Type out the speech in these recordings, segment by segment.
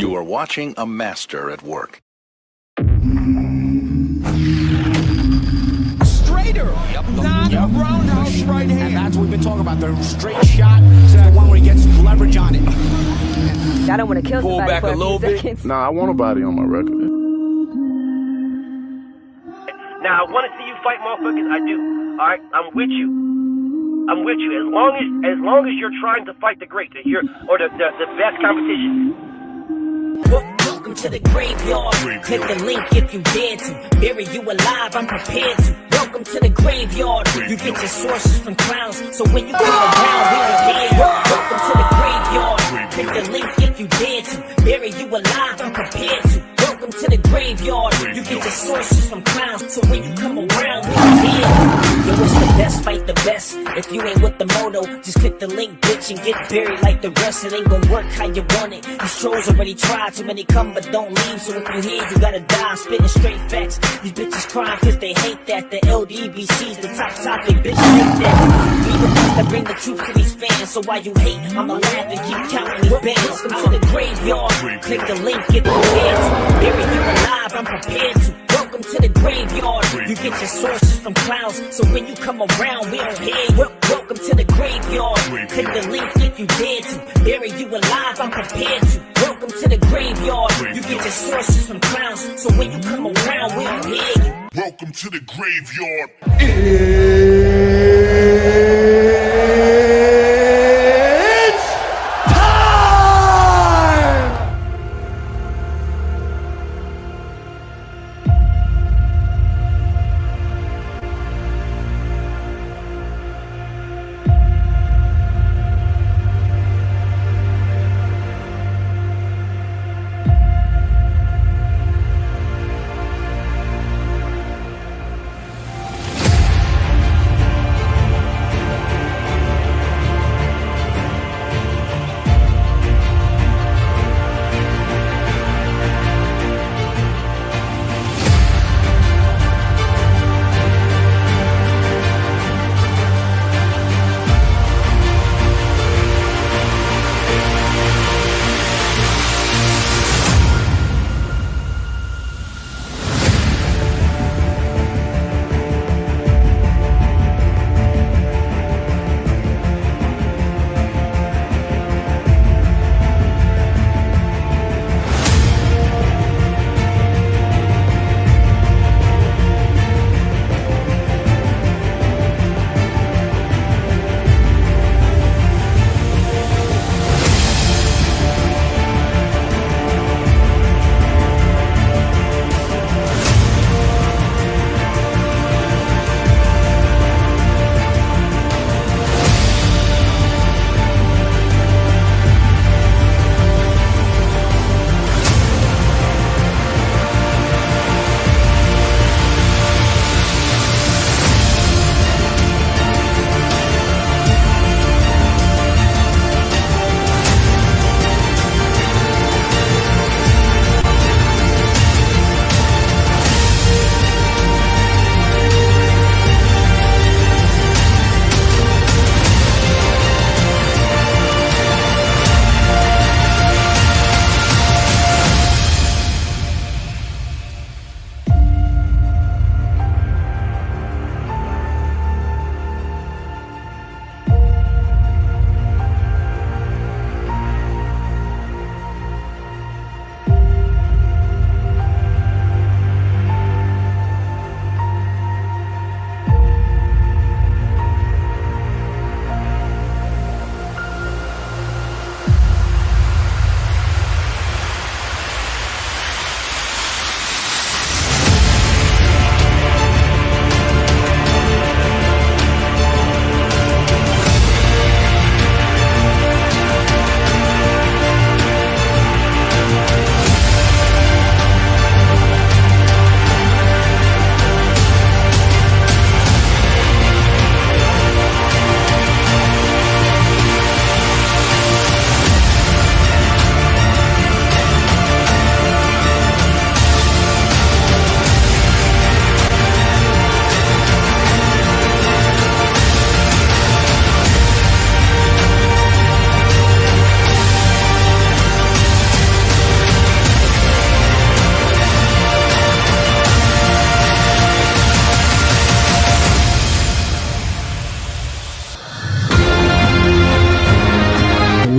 You are watching a master at work. Straighter, not a roundhouse right hand. And that's what we've been talking about. The straight shot is the one where he gets leverage on it. I don't want to kill Pull somebody back for a little bit. seconds. Nah, I want a body on my record. Now, I want to see you fight motherfuckers. I do. All right? I'm with you. I'm with you. As long as you're trying to fight the great, the best competition. Welcome to the graveyard. Click the link if you dare to. Bury you alive, I'm prepared to. Welcome to the graveyard. You get your sources from clowns, so when you come around, we're here. Welcome to the graveyard. Click the link if you dare to. Bury you alive, I'm prepared to. Welcome to the graveyard. You get your sources from clowns, so when you come around, we're here. Yo, it's the best, fight the best. If you ain't with the moto, just click the link, bitch, and get buried like the rest. It ain't gonna work how you want it. These trolls already tried, too many come but don't leave. So if you here, you gotta die. I'm spitting straight facts. These bitches crying cause they hate that. The LDBC's the top topic, bitch, take that. We the ones that bring the truth to these fans. So while you hate, I'ma laugh and keep counting these bands. Welcome to the graveyard. Click the link, get prepared to. Bury you alive, I'm prepared to. Welcome to the graveyard. You get your sources from clowns, so when you come around, we don't hear you. Welcome to the graveyard. Click the link if you dare to. Bury you alive, I'm prepared to. Welcome to the graveyard. You get your sources from clowns, so when you come around, we don't hear you. Welcome to the graveyard.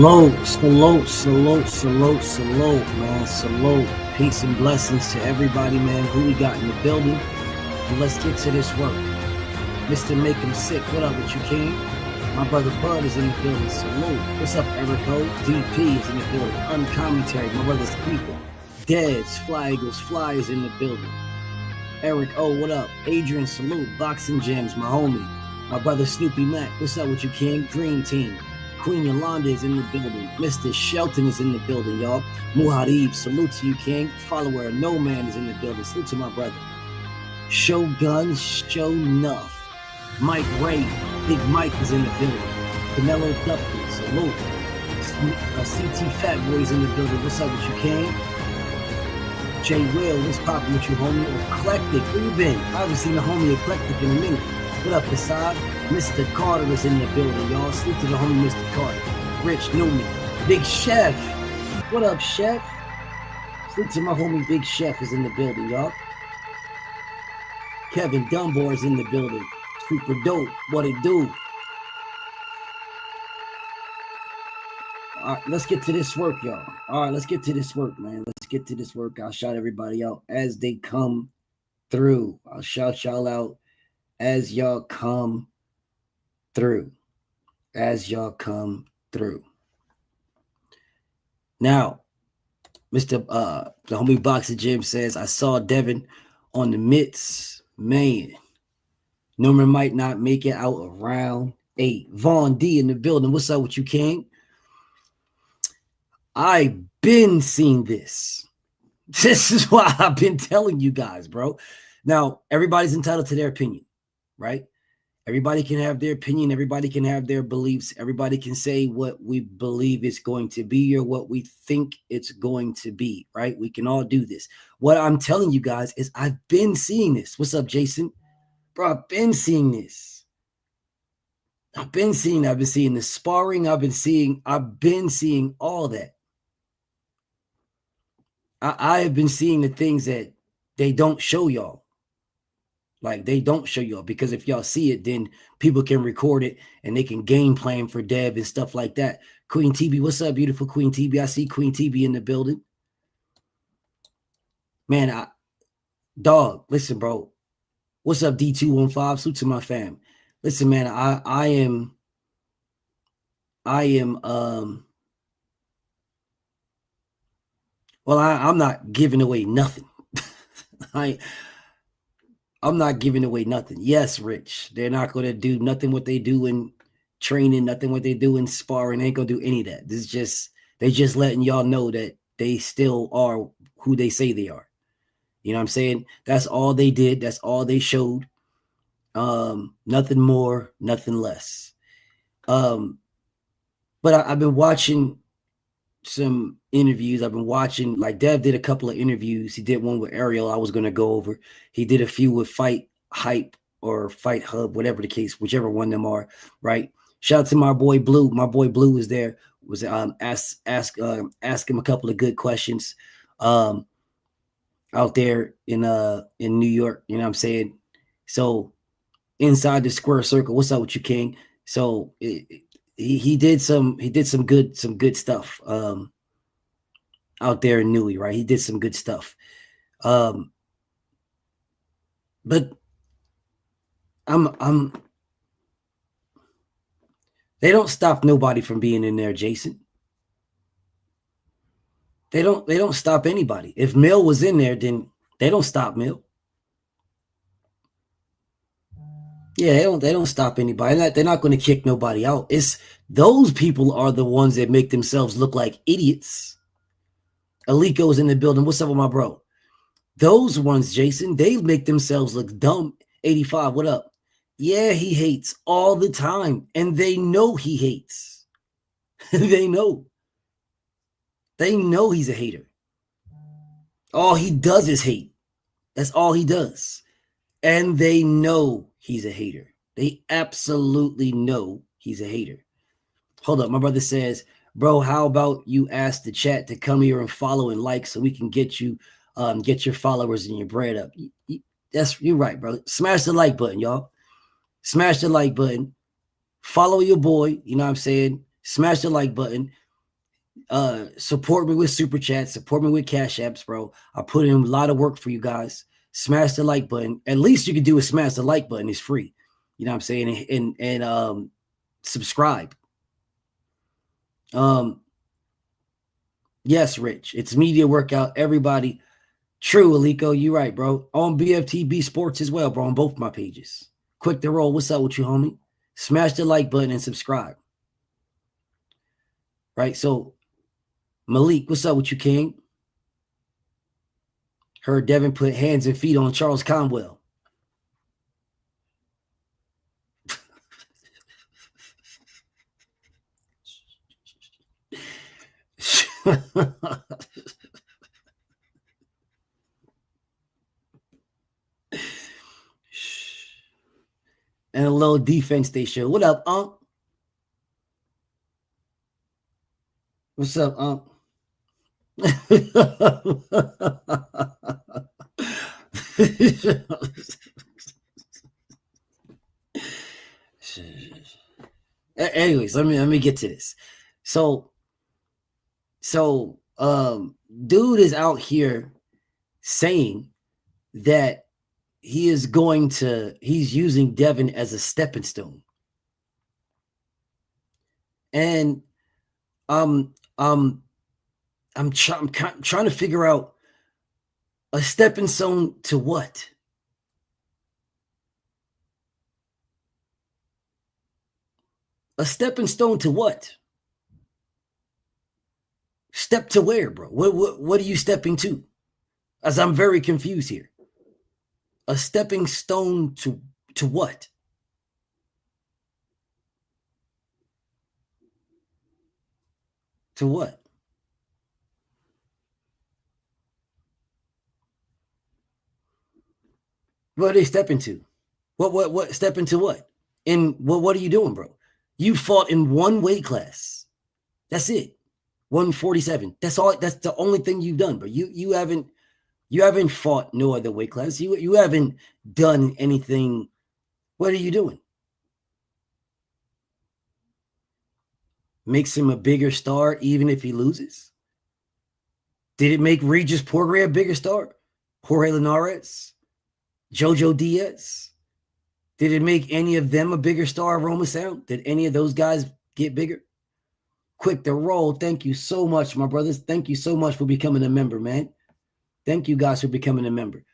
man. Salute. Peace and blessings to everybody, man. Who we got in the building? And let's get to this work. Mr. Make Him Sick, what up with you, King? My brother Bud is in the building. Salute. What's up, Erico? DP is in the building. Uncommentary, my brother's people. Dez, Fly Eagles, Fly is in the building. Eric, oh, what up? Adrian, salute. Boxing Gems, my homie. My brother Snoopy Mac, what's up with you, King? Dream Team. Queen Yolanda is in the building. Mr. Shelton is in the building, y'all. Muharib, salute to you, King. Follower No Man is in the building. Salute to my brother. Shogun, Show Nuff. Mike Ray, Big Mike is in the building. Canelo Duffy, salute. CT Fat Boy is in the building. What's up with you, King? Jay Will, what's poppin' with you, homie? Eclectic, where you been? I haven't seen the homie Eclectic in a minute. What up, Assad? Mr. Carter is in the building, y'all. Salute to the homie Mr. Carter. Rich Newman. Big Chef. What up, Chef? Salute to my homie Big Chef is in the building, y'all. Kevin Dunbar is in the building. Super dope. What it do? All right, let's get to this work, y'all. All right, let's get to this work, man. Let's get to this work. I'll shout everybody out as they come through. I'll shout y'all out as y'all come through. As y'all come through. Now, Mr. The homie Boxer Jim says, I saw Devin on the mitts. Man, Norman might not make it out of round 8. Vaughn D in the building. What's up with you, King? I've been seeing this. This is why I've been telling you guys, bro. Now, everybody's entitled to their opinion, right? Everybody can have their opinion. Everybody can have their beliefs. Everybody can say what we believe it's going to be or what we think it's going to be, right? We can all do this. What I'm telling you guys is I've been seeing this. What's up, Jason? Bro, I've been seeing this. I've been seeing the sparring. I've been seeing all that. I have been seeing the things that they don't show y'all. Like, they don't show y'all, because if y'all see it, then people can record it and they can game plan for Dev and stuff like that. Queen TB, what's up, beautiful Queen TB? I see Queen TB in the building. Man, dog, listen, bro. What's up, D215? Salute to my fam. Listen, man, I'm not giving away nothing. I'm not giving away nothing. Yes, Rich, they're not going to do nothing what they do in training, nothing what they do in sparring. They ain't going to do any of that. This is just, they just letting y'all know that they still are who they say they are. You know what I'm saying? That's all they did. That's all they showed. Nothing more, nothing less. But I've been watching some interviews. I've been watching, like, Dev did a couple of interviews. He did one with Ariel I was going to go over. He did a few with Fight Hype or Fight Hub, whatever the case, whichever one them are, right? Shout out to my boy Blue. My boy Blue was there. Was ask him a couple of good questions out there in New York, you know what I'm saying? So inside the square circle, what's up with you, King? So he did some good stuff out there in Newey, right? He did some good stuff. But they don't stop nobody from being in there, Jason. They don't stop anybody. If Mill was in there, then they don't stop Mill. Yeah, they don't stop anybody. They're not going to kick nobody out. It's those people are the ones that make themselves look like idiots. Alico's in the building. What's up with my bro? Those ones, Jason, they make themselves look dumb. 85, what up? Yeah, he hates all the time. And they know he hates. They know. They know he's a hater. All he does is hate. That's all he does. And they know he's a hater. They absolutely know he's a hater. Hold up. My brother says, bro, how about you ask the chat to come here and follow and like so we can get you, get your followers and your bread up. You're right, bro. Smash the like button, y'all. Smash the like button. Follow your boy. You know what I'm saying? Smash the like button. Support me with super chats, support me with cash apps, bro. I put in a lot of work for you guys. Smash the like button. At least you can do is smash the like button. It's free. You know what I'm saying? And subscribe. Yes, Rich. It's media workout. Everybody. True, Aliko. You right, bro. On BFTB Sports as well, bro. On both my pages. Quick to roll. What's up with you, homie? Smash the like button and subscribe. Right. So Malik, what's up with you, King? Heard Devin put hands and feet on Charles Conwell. And a little defense they show. What up, Unc? What's up, Unc? Anyways, let me get to this. So dude is out here saying that he's using Devin as a stepping stone. And I'm trying to figure out a stepping stone to what? A stepping stone to what? Step to where, bro? What are you stepping to? As I'm very confused here. A stepping stone to what? To what? What are they stepping to? What stepping to what? And what are you doing, bro? You fought in one weight class. That's it. 147. That's all. That's the only thing you've done, bro. You haven't fought no other weight class. You haven't done anything. What are you doing? Makes him a bigger star even if he loses? Did it make Regis Prograis a bigger star? Jorge Linares? Jojo Diaz? Did it make any of them a bigger star, Roma Sound? Did any of those guys get bigger? Quick to roll. Thank you so much, my brothers. Thank you so much for becoming a member, man. Thank you guys for becoming a member.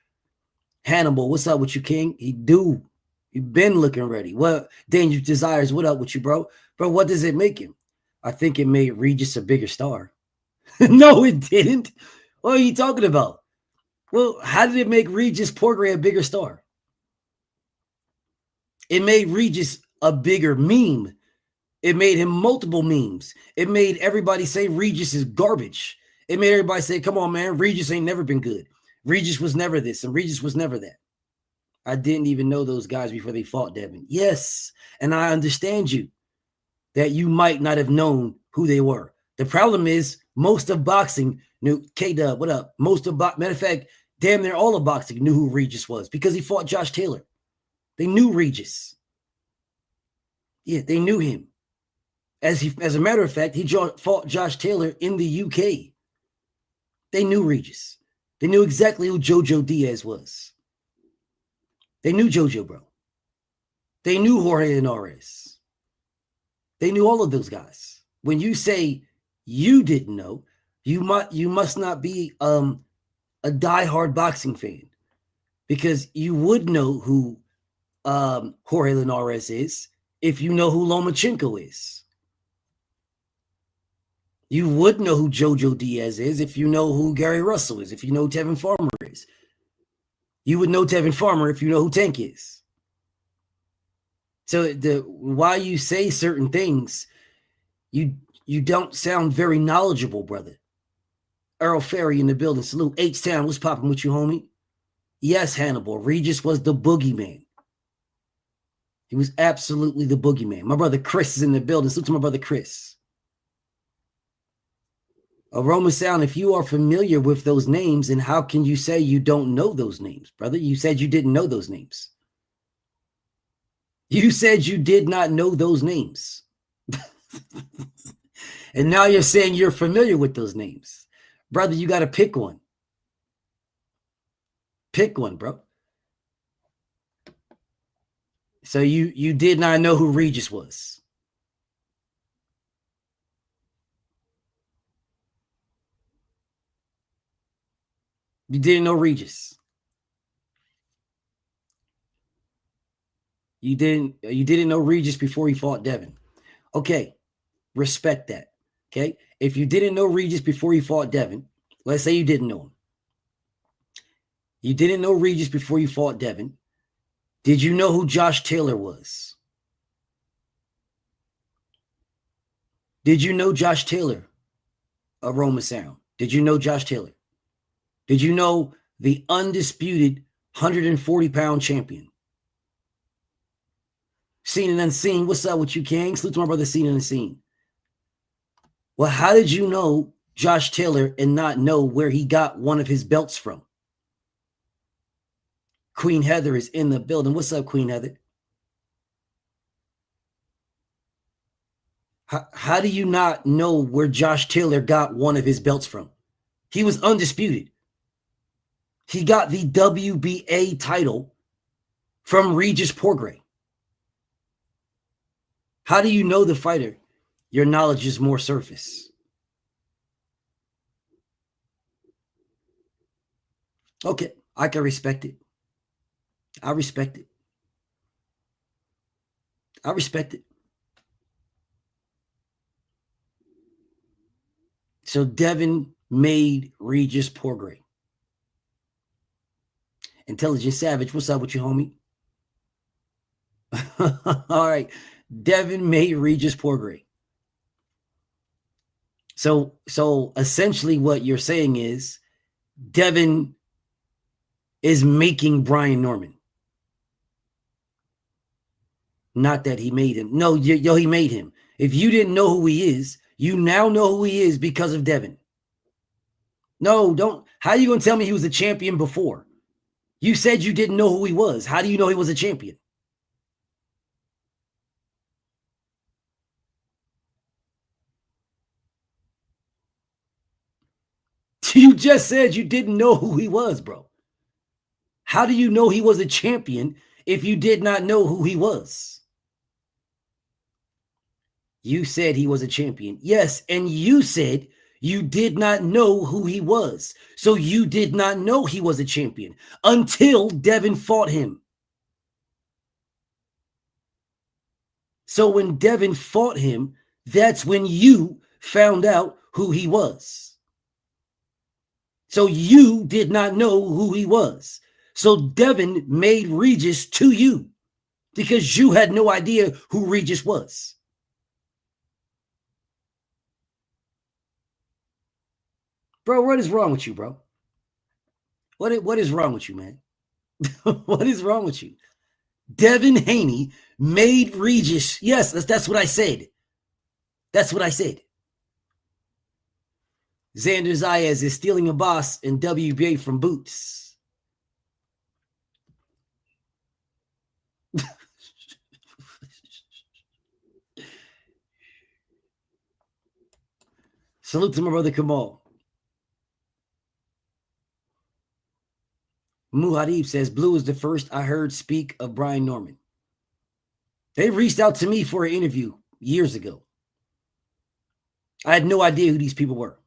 Hannibal, what's up with you, King? He been looking ready. Well, Dangerous Desires, what up with you, bro? Bro, what does it make him? I think it made Regis a bigger star. No, it didn't. What are you talking about? Well, how did it make Regis Prograis a bigger star? It made Regis a bigger meme. It made him multiple memes. It made everybody say Regis is garbage. It made everybody say, come on, man, Regis ain't never been good. Regis was never this, and Regis was never that. I didn't even know those guys before they fought Devin. Yes, and I understand you that you might not have known who they were. The problem is most of boxing knew, K-Dub, what up? Matter of fact, damn near all of boxing knew who Regis was because he fought Josh Taylor. They knew Regis. Yeah, they knew him. As a matter of fact, he fought Josh Taylor in the UK. They knew Regis. They knew exactly who Jojo Diaz was. They knew Jojo, bro. They knew Jorge Linares. They knew all of those guys. When you say you didn't know, you must not be a diehard boxing fan, because you would know who Jorge Linares is if you know who Lomachenko is. You would know who Jojo Diaz is if you know who Gary Russell is, if you know who Tevin Farmer is. You would know Tevin Farmer if you know who Tank is. So why you say certain things, you don't sound very knowledgeable, brother. Earl Ferry in the building. Salute. H-Town, what's popping with you, homie? Yes, Hannibal. Regis was the boogeyman. He was absolutely the boogeyman. My brother Chris is in the building. Salute to my brother Chris. Aroma Sound, if you are familiar with those names, and how can you say you don't know those names, brother? You said you didn't know those names. You said you did not know those names. And now you're saying you're familiar with those names. Brother, you got to pick one. Pick one, bro. So you did not know who Regis was. You didn't know Regis. You didn't know Regis before he fought Devin. Okay, respect that. Okay, if you didn't know Regis before he fought Devin, let's say you didn't know him. You didn't know Regis before you fought Devin. Did you know who Josh Taylor was? Did you know Josh Taylor of Roma Sound? Did you know Josh Taylor? Did you know the undisputed 140-pound champion? Seen and unseen. What's up with you, King? Salute to my brother, Seen and unseen. Well, how did you know Josh Taylor and not know where he got one of his belts from? Queen Heather is in the building. What's up, Queen Heather? How do you not know where Josh Taylor got one of his belts from? He was undisputed. He got the WBA title from Regis Prograis. How do you know the fighter? Your knowledge is more surface. Okay, I can respect it. I respect it. I respect it. So Devin made Regis Prograis. Intelligent Savage, what's up with you, homie? All right. Devin made Regis Prograis. So essentially what you're saying is Devin is making Brian Norman. Not that he made him. No, he made him. If you didn't know who he is, you now know who he is because of Devin. No, don't. How are you going to tell me he was a champion before? You said you didn't know who he was. How do you know he was a champion? You just said you didn't know who he was, bro. How do you know he was a champion if you did not know who he was? You said he was a champion. Yes, and you said you did not know who he was. So you did not know he was a champion until Devin fought him. So when Devin fought him, that's when you found out who he was. So you did not know who he was. So Devin made Regis to you because you had no idea who Regis was. Bro, what is wrong with you, bro? What is wrong with you, man? What is wrong with you? Devin Haney made Regis. Yes, that's what I said. That's what I said. Xander Zayas is stealing a boss in WBA from Boots. Salute to my brother Kamal. Muharib says, Blue is the first I heard speak of Brian Norman. They reached out to me for an interview years ago. I had no idea who these people were.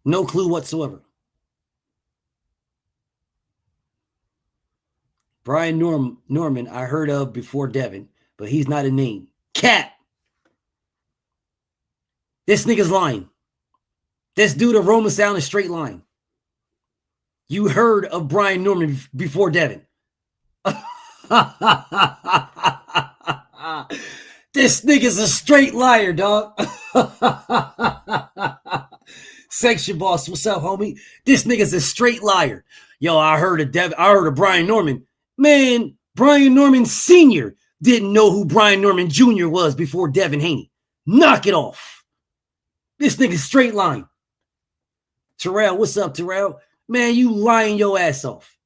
No clue whatsoever. Brian Norman, I heard of before Devin, but he's not a name. Cat. This nigga's lying. This dude of Roma Sound is straight line. You heard of Brian Norman before Devin. This nigga's a straight liar, dog. Section boss, what's up, homie? This nigga's a straight liar. Yo, I heard of Brian Norman. Man, Brian Norman Sr. didn't know who Brian Norman Jr. was before Devin Haney. Knock it off. This nigga's straight line. Terrell, what's up, Terrell? Man, you lying your ass off.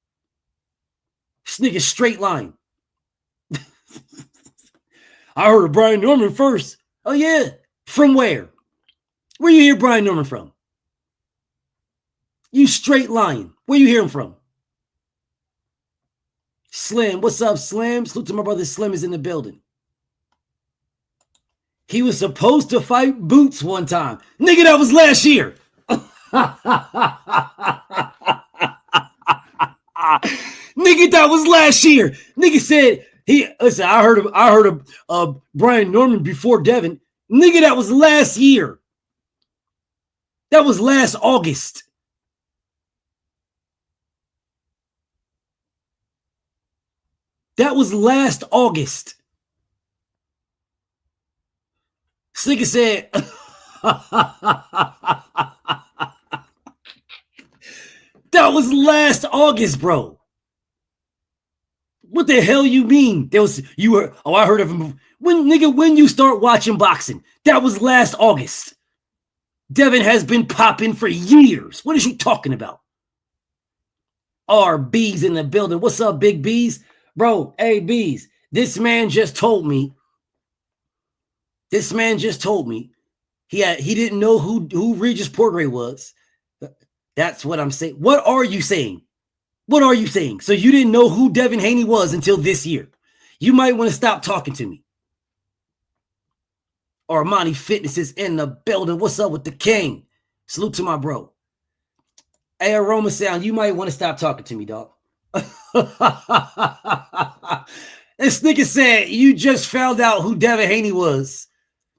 This nigga's straight line. I heard of Brian Norman first. Oh, yeah. From where? Where you hear Brian Norman from? You straight lying. Where you hear him from? Slim. What's up, Slim? Salute to my brother Slim is in the building. He was supposed to fight Boots one time. Nigga, that was last year. Nigga, that was last year. Nigga said listen, I heard of Brian Norman before Devin. Nigga, that was last year. That was last August. That was last August. This nigga said that was last August, bro. What the hell you mean? I heard of him. When you start watching boxing, that was last August. Devin has been popping for years. What is you talking about? RB's in the building. What's up, Big B's? Bro, hey, B's. This man just told me he didn't know who Regis Prograis was. That's what I'm saying. What are you saying? What are you saying? So you didn't know who Devin Haney was until this year. You might want to stop talking to me. Armani Fitness is in the building. What's up with the king? Salute to my bro. Hey, Aroma Sound, you might want to stop talking to me, dog. This nigga said you just found out who Devin Haney was.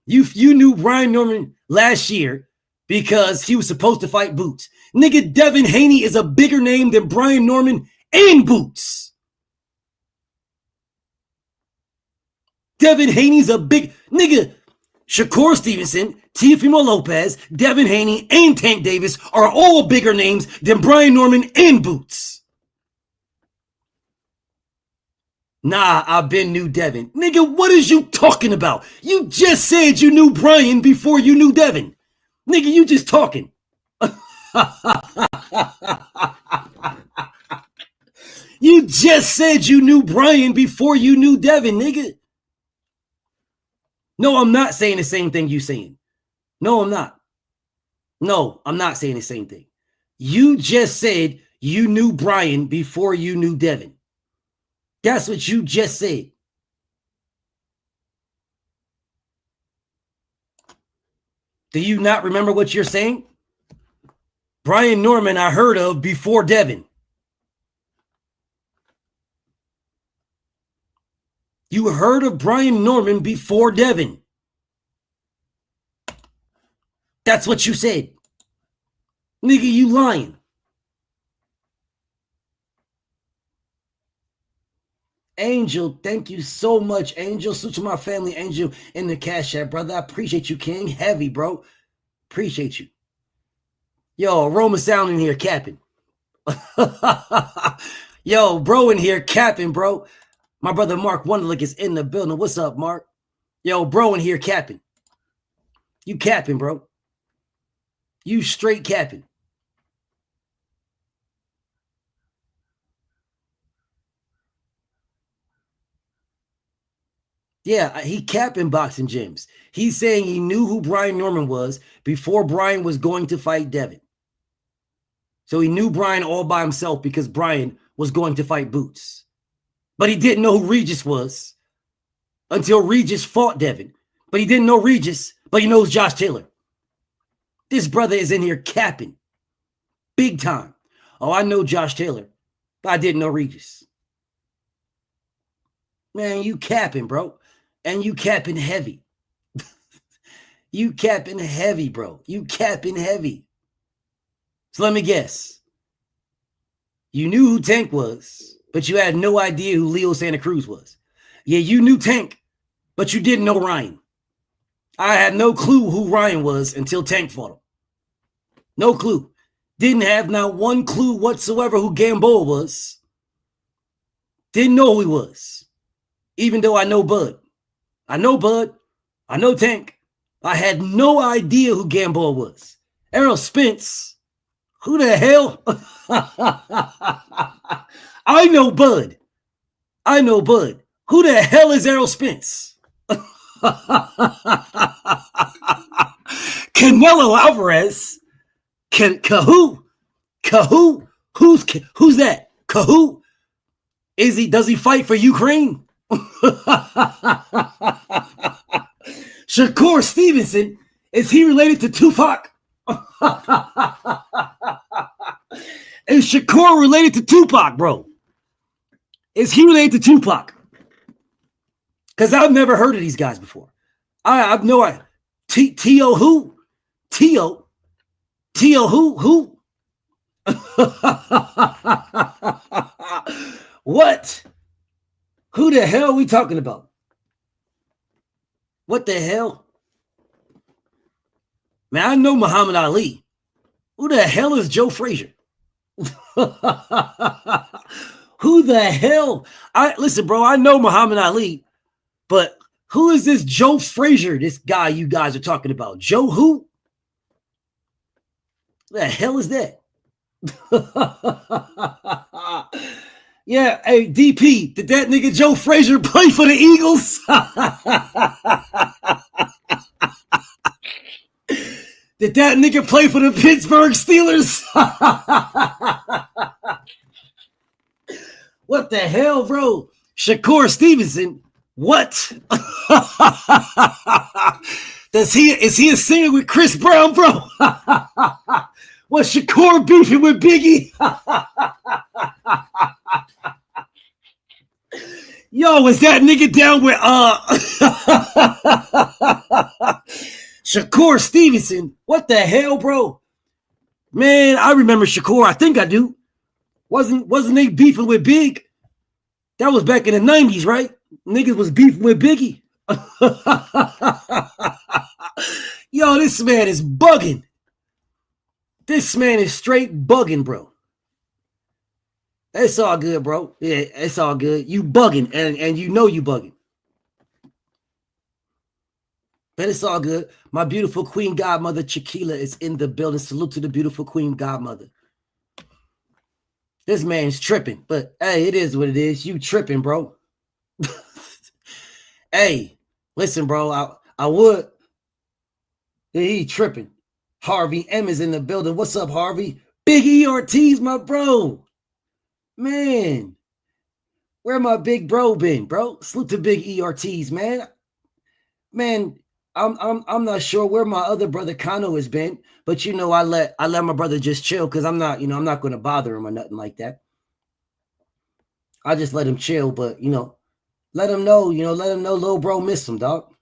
You knew Brian Norman last year because he was supposed to fight Boots. Nigga, Devin Haney is a bigger name than Brian Norman and Boots. Devin Haney's a big nigga. Shakur Stevenson, Teofimo Lopez, Devin Haney, and Tank Davis are all bigger names than Brian Norman and Boots. Nah, I've been knew Devin. Nigga, what is you talking about? You just said you knew Brian before you knew Devin. Nigga, you just talking. You just said you knew Brian before you knew Devin, nigga. No, I'm not saying the same thing you saying. No, I'm not. No, I'm not saying the same thing. You just said you knew Brian before you knew Devin. That's what you just said. Do you not remember what you're saying? Brian Norman I heard of before Devin. You heard of Brian Norman before Devin. That's what you said. Nigga, you lying. Angel, thank you so much, Angel. Salute to my family, Angel, in the Cash App, brother. I appreciate you, King. Heavy, bro. Appreciate you. Yo, Roma Sound in here capping. Yo, bro in here capping, bro. My brother Mark Wonderlick is in the building. What's up, Mark? Yo, bro in here capping. You capping, bro. You straight capping. Yeah, he capping boxing gyms. He's saying he knew who Brian Norman was before Brian was going to fight Devin. So he knew Brian all by himself because Brian was going to fight Boots. But he didn't know who Regis was until Regis fought Devin. But he didn't know Regis, but he knows Josh Taylor. This brother is in here capping. Big time. Oh, I know Josh Taylor, but I didn't know Regis. Man, you capping, bro. And you capping heavy. You capping heavy, bro. You capping heavy. So let me guess. You knew who Tank was, but you had no idea who Leo Santa Cruz was. Yeah, you knew Tank, but you didn't know Ryan. I had no clue who Ryan was until Tank fought him. No clue. Didn't have not one clue whatsoever who Gamboa was. Didn't know who he was. Even though I know Bud. I know Bud. I know Tank. I had no idea who Gamboa was. Errol Spence. Who the hell? I know Bud. I know Bud. Who the hell is Errol Spence? Canelo Alvarez. Who's that? Who? Does he fight for Ukraine? Shakur Stevenson, is he related to Tupac? Is Shakur related to Tupac, bro? Is he related to Tupac? Because I've never heard of these guys before. I've no idea. T.O. who? T.O. who? Who? What? Who the hell are we talking about? What the hell? Man, I know Muhammad Ali. Who the hell is Joe Frazier? Who the hell? Listen, bro, I know Muhammad Ali, but who is this Joe Frazier, this guy you guys are talking about? Joe who? Who the hell is that? Yeah, hey, DP, did that nigga Joe Frazier play for the Eagles? Did that nigga play for the Pittsburgh Steelers? What the hell, bro? Shakur Stevenson, what? Is he a singer with Chris Brown, bro? Was Shakur beefing with Biggie? Yo, was that nigga down with Shakur Stevenson? What the hell, bro? Man, I remember Shakur. I think I do. Wasn't they beefing with Big? That was back in the 90s, right? Niggas was beefing with Biggie. Yo, this man is bugging. This man is straight bugging, bro. It's all good, bro. Yeah, it's all good. You bugging, and you know you bugging. But it's all good. My beautiful queen godmother, Chiquila, is in the building. Salute to the beautiful queen godmother. This man's tripping, but hey, it is what it is. You tripping, bro. Hey, listen, bro. I would. He tripping. Harvey M is in the building. What's up, Harvey? Big E Ortiz, my bro. Man, where my big bro been, bro? Salute to Big E Ortiz, man. Man, I'm not sure where my other brother Kano has been, but you know, I let my brother just chill because I'm not going to bother him or nothing like that. I just let him chill, but let him know, little bro miss him, dog.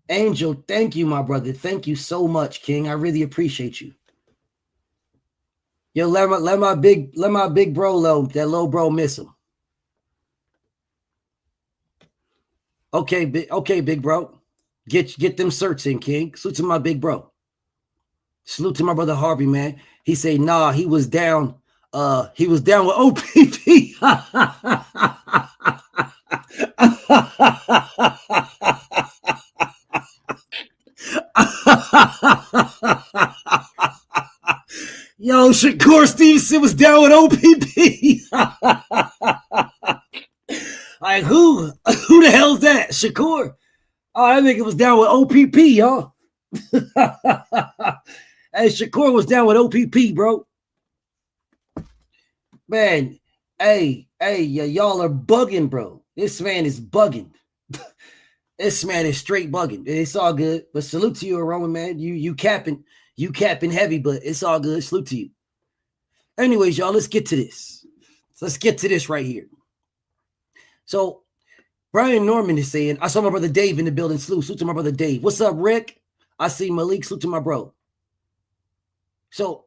Angel, thank you, my brother. Thank you so much, King. I really appreciate you. Yo, let my big bro that little bro miss him. Okay, big bro. Get them certs in, King. Salute to my big bro. Salute to my brother Harvey, man. He say, nah, he was down with OPP. Yo, Shakur Stevenson was down with OPP. Like, who the hell's that? Shakur? Oh, I think it was down with OPP, y'all. Hey, Shakur was down with OPP, bro. Man, hey, y'all are bugging, bro. This man is bugging. This man is straight bugging. It's all good. But salute to you, Roman, man. You capping heavy, but it's all good. Salute to you. Anyways, y'all, let's get to this. Let's get to this right here. So, Brian Norman is saying, I saw my brother Dave in the building. Salute to my brother Dave. What's up, Rick? I see Malik. Salute to my bro. So,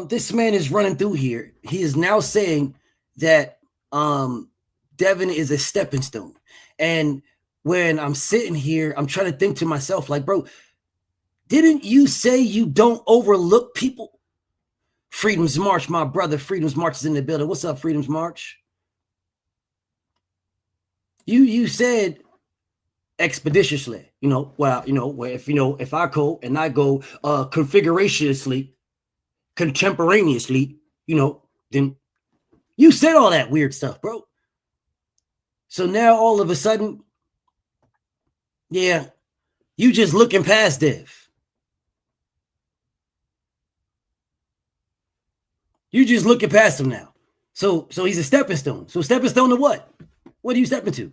this man is running through here. He is now saying that Devin is a stepping stone. And when I'm sitting here, I'm trying to think to myself, like, bro, didn't you say you don't overlook people? Freedom's March, my brother. Freedom's March is in the building. What's up, Freedom's March? You said expeditiously, if I go and I go contemporaneously, then you said all that weird stuff, bro. So now all of a sudden, yeah, you just looking past Dev. You just looking past him now. So he's a stepping stone. So stepping stone to what? What are you stepping to?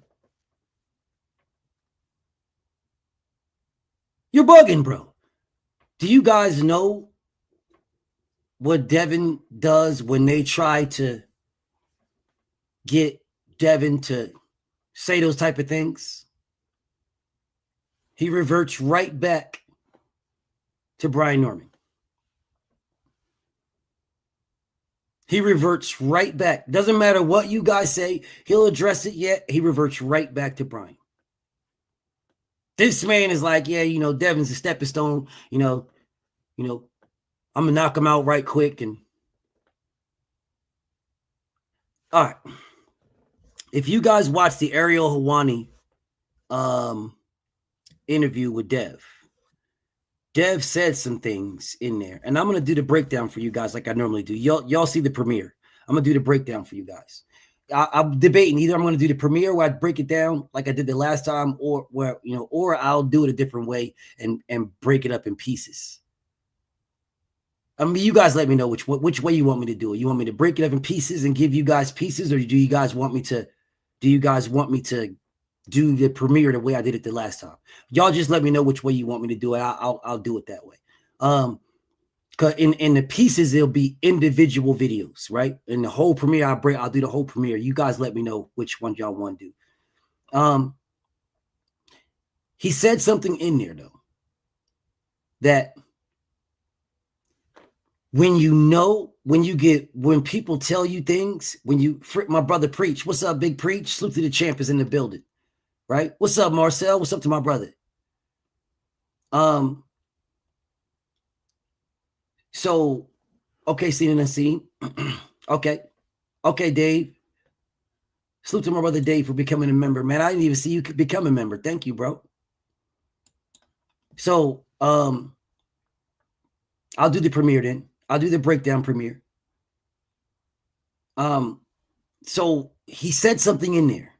You're bugging, bro. Do you guys know what Devin does when they try to get Devin to say those type of things? He reverts right back to Brian Norman. He reverts right back. Doesn't matter what you guys say. He'll address it yet. He reverts right back to Brian. This man is like, yeah, Devin's a stepping stone. I'm going to knock him out right quick. And all right. If you guys watch the Ariel Helwani interview with Dev said some things in there, and I'm going to do the breakdown for you guys like I normally do. Y'all see the premiere. I'm going to do the breakdown for you guys. I'm debating either I'm going to do the premiere where I break it down like I did the last time, or where, or I'll do it a different way and break it up in pieces. I mean, you guys let me know which way you want me to do it. You want me to break it up in pieces and give you guys pieces, or do you guys want me to do the premiere the way I did it the last time? Y'all just let me know which way you want me to do it. I'll do it that way. Cause in the pieces, it'll be individual videos, right? In the whole premiere, I'll do the whole premiere. You guys let me know which one y'all want to do. He said something in there though, that when people tell you things, my brother Preach, what's up, Big Preach? Salute to the champ is in the building. Right? What's up, Marcel? What's up to my brother? So, okay, Seen and Seen. Okay, Dave. Salute to my brother Dave for becoming a member. Man, I didn't even see you become a member. Thank you, bro. So, I'll do the premiere then. I'll do the breakdown premiere. So he said something in there.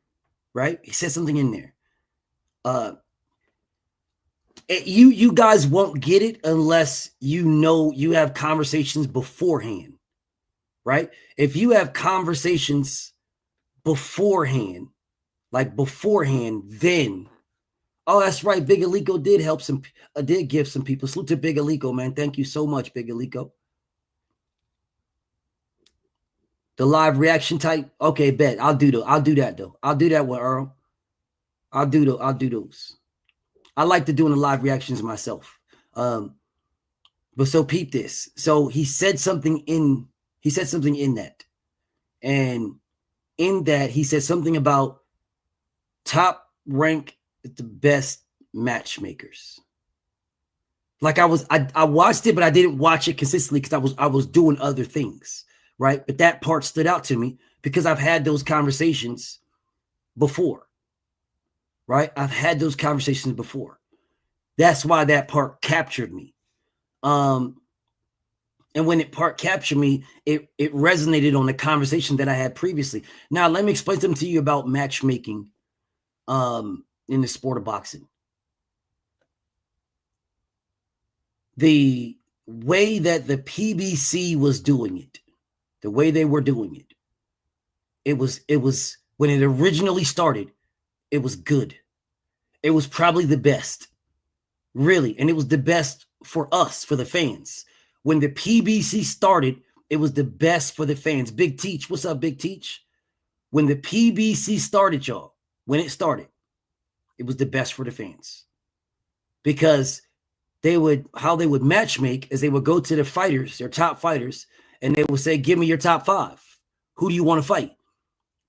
Right? He said something in there. You guys won't get it unless you have conversations beforehand. Right? If you have conversations beforehand, then that's right. Big Alico did help did give some people. Salute to Big Alico, man. Thank you so much, Big Alico. The live reaction type. Okay, bet. I'll do that though. I'll do that with Earl. I'll do those. I like to doing the live reactions myself. But so peep this. So he said something in that. And in that he said something about top rank the best matchmakers. Like I watched it, but I didn't watch it consistently because I was doing other things. Right. But that part stood out to me because I've had those conversations before. Right. I've had those conversations before. That's why that part captured me. And when it part captured me, it resonated on the conversation that I had previously. Now, let me explain something to you about matchmaking in the sport of boxing. The way that the PBC was doing it, the way they were doing it, it was when it originally started, it was good. It was probably the best, really. And it was the best for us, for the fans. When the PBC started, it was the best for the fans. Big Teach, what's up, Big Teach? When the PBC started, y'all, when it started, it was the best for the fans. Because how they would matchmake is they would go to the fighters, their top fighters, and they would say, give me your top 5. Who do you want to fight?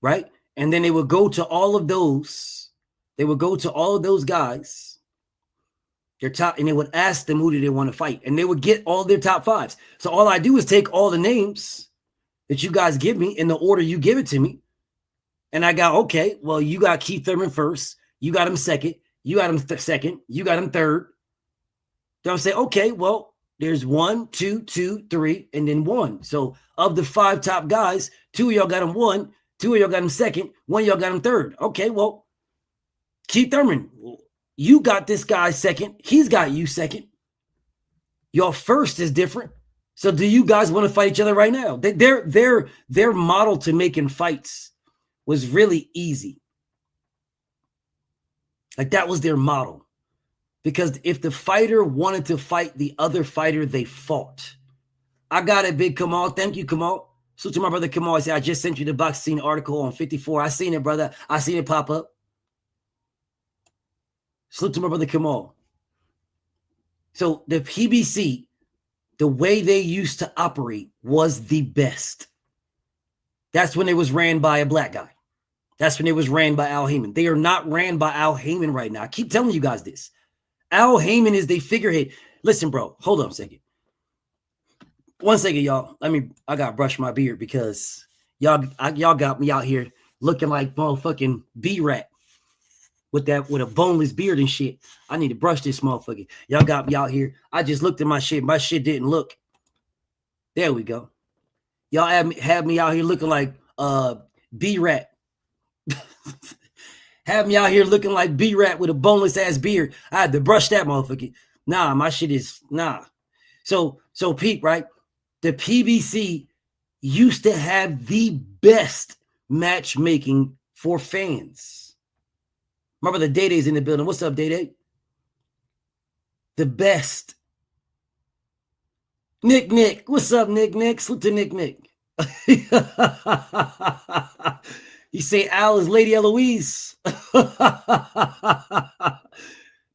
Right? And then they would go to all of those. They would go to all of those guys, their top, and they would ask them who do they want to fight. And they would get all their top 5s. So all I do is take all the names that you guys give me in the order you give it to me. And I got, okay, well, you got Keith Thurman first. You got him second. You got him second. You got him third. Then I'll say, okay, well, there's 1, 2, 2, 3, and then 1. So of the 5 top guys, 2 of y'all got him 1, 2 of y'all got him second. 1 of y'all got him third. Okay, well, Keith Thurman, you got this guy second. He's got you second. Your first is different. So do you guys want to fight each other right now? Their model to making fights was really easy. Like that was their model. Because if the fighter wanted to fight the other fighter, they fought. I got it, big Kamal. Thank you, Kamal. So to my brother Kamal, I said, I just sent you the box scene article on 54. I seen it, brother. I seen it pop up. Salute to my brother Kamal. So the PBC, the way they used to operate was the best. That's when it was ran by a black guy. That's when it was ran by Al Heyman. They are not ran by Al Heyman right now. I keep telling you guys this. Al Heyman is the figurehead. Listen, bro, hold on a second. 1 second, y'all. I gotta brush my beard because y'all got me out here looking like motherfucking B-Rat with a boneless beard and shit. I need to brush this motherfucker. Y'all got me out here. I just looked at my shit. My shit didn't look. There we go. Y'all have me out here looking like B-Rat. Have me out here looking like B-Rat with a boneless ass beard. I had to brush that motherfucker. Nah, my shit is nah. So Pete, right? The PBC used to have the best matchmaking for fans. Remember the Day-Day's in the building. What's up, Day-Day? The best. Nick. What's up, Nick? Salute to Nick. You say Al is Lady Eloise.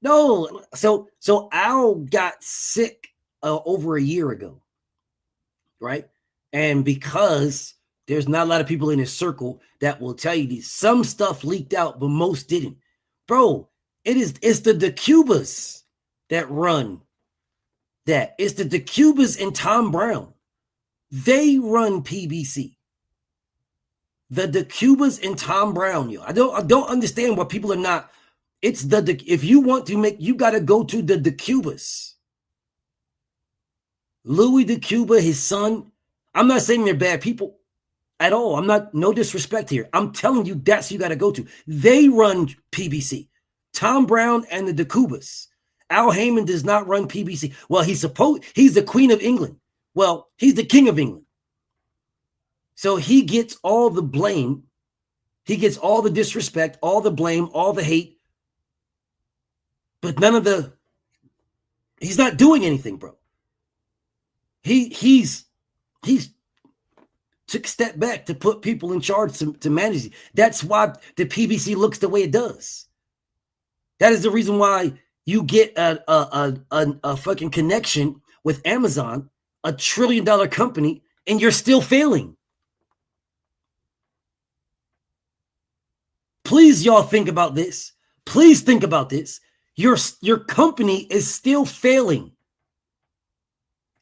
No. So Al got sick over a year ago. Right? And because there's not a lot of people in his circle that will tell you these, some stuff leaked out, but most didn't. Bro, it's the DeCubas that run that. It's the DeCubas and Tom Brown. They run PBC. The DeCubas and Tom Brown, yo. I don't understand why people are not. It's if you want to make, you got to go to the DeCubas. Louis DeCuba, his son. I'm not saying they're bad people at all. I'm not, no disrespect here. I'm telling you that's who you got to go to. They run PBC. Tom Brown and the DeCubas. Al Heyman does not run PBC. Well, he's the Queen of England. Well, he's the King of England. So he gets all the blame. He gets all the disrespect, all the blame, all the hate. But he's not doing anything, bro. He's took a step back to put people in charge to manage it. That's why the PBC looks the way it does. That is the reason why you get a fucking connection with Amazon, $1 trillion company, and you're still failing. Please, y'all, think about this. Please think about this. Your company is still failing.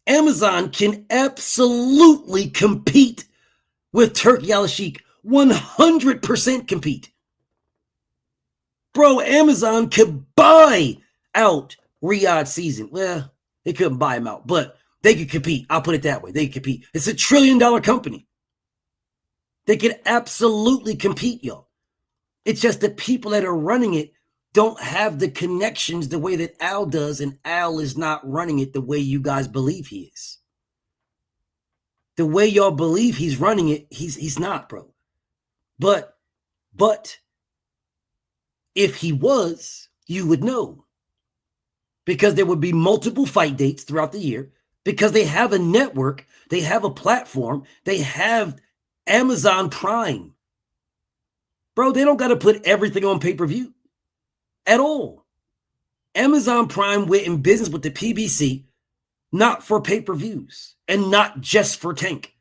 Amazon can absolutely compete with Turkey Al-Sheikh. 100% compete. Bro, Amazon could buy out Riyadh Season. Well, they couldn't buy him out, but they could compete. I'll put it that way. They could compete. It's $1 trillion company. They could absolutely compete, y'all. It's just the people that are running it don't have the connections the way that Al does, and Al is not running it the way you guys believe he is. The way y'all believe he's running it, he's not, bro. But if he was, you would know. Because there would be multiple fight dates throughout the year, because they have a network, they have a platform, they have Amazon Prime. Bro, they don't got to put everything on pay-per-view at all. Amazon Prime went in business with the PBC, not for pay-per-views and not just for Tank.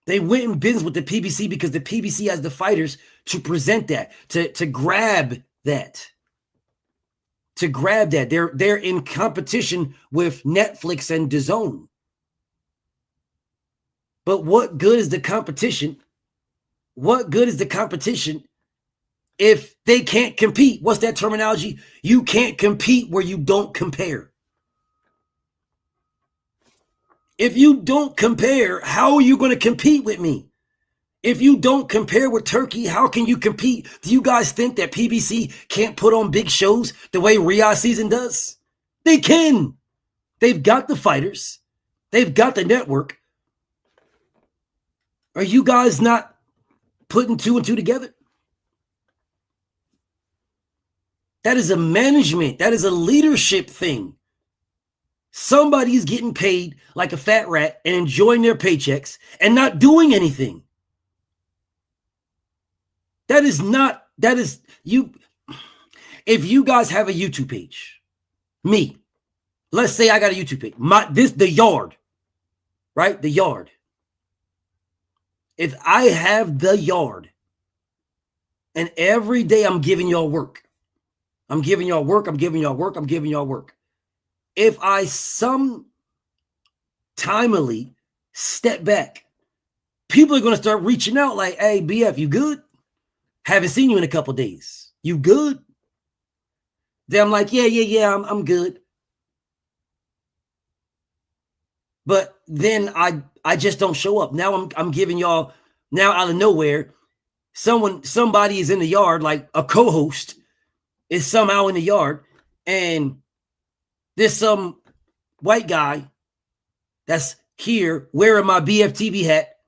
They went in business with the PBC because the PBC has the fighters to present that, to grab that. To grab that. They're in competition with Netflix and DAZN. But what good is the competition? What good is the competition if they can't compete? What's that terminology? You can't compete where you don't compare. If you don't compare, how are you going to compete with me? If you don't compare with Turkey, how can you compete? Do you guys think that PBC can't put on big shows the way Riyadh season does? They can. They've got the fighters. They've got the network. Are you guys not putting 2 and 2 together? That is a management. That is a leadership thing. Somebody's getting paid like a fat rat and enjoying their paychecks and not doing anything. That is you. If you guys have a YouTube page, me, let's say I got a YouTube page, the Yard, right? The Yard. If I have the Yard and every day I'm giving y'all work, I'm giving y'all work. If I some timely step back, people are going to start reaching out like, hey, BF, you good? Haven't seen you in a couple days. You good? Then I'm like, yeah, I'm good. But then I just don't show up. Now I'm giving y'all, now out of nowhere, somebody is in the Yard, like a co-host is somehow in the Yard, and there's some white guy that's here wearing my BFTB hat,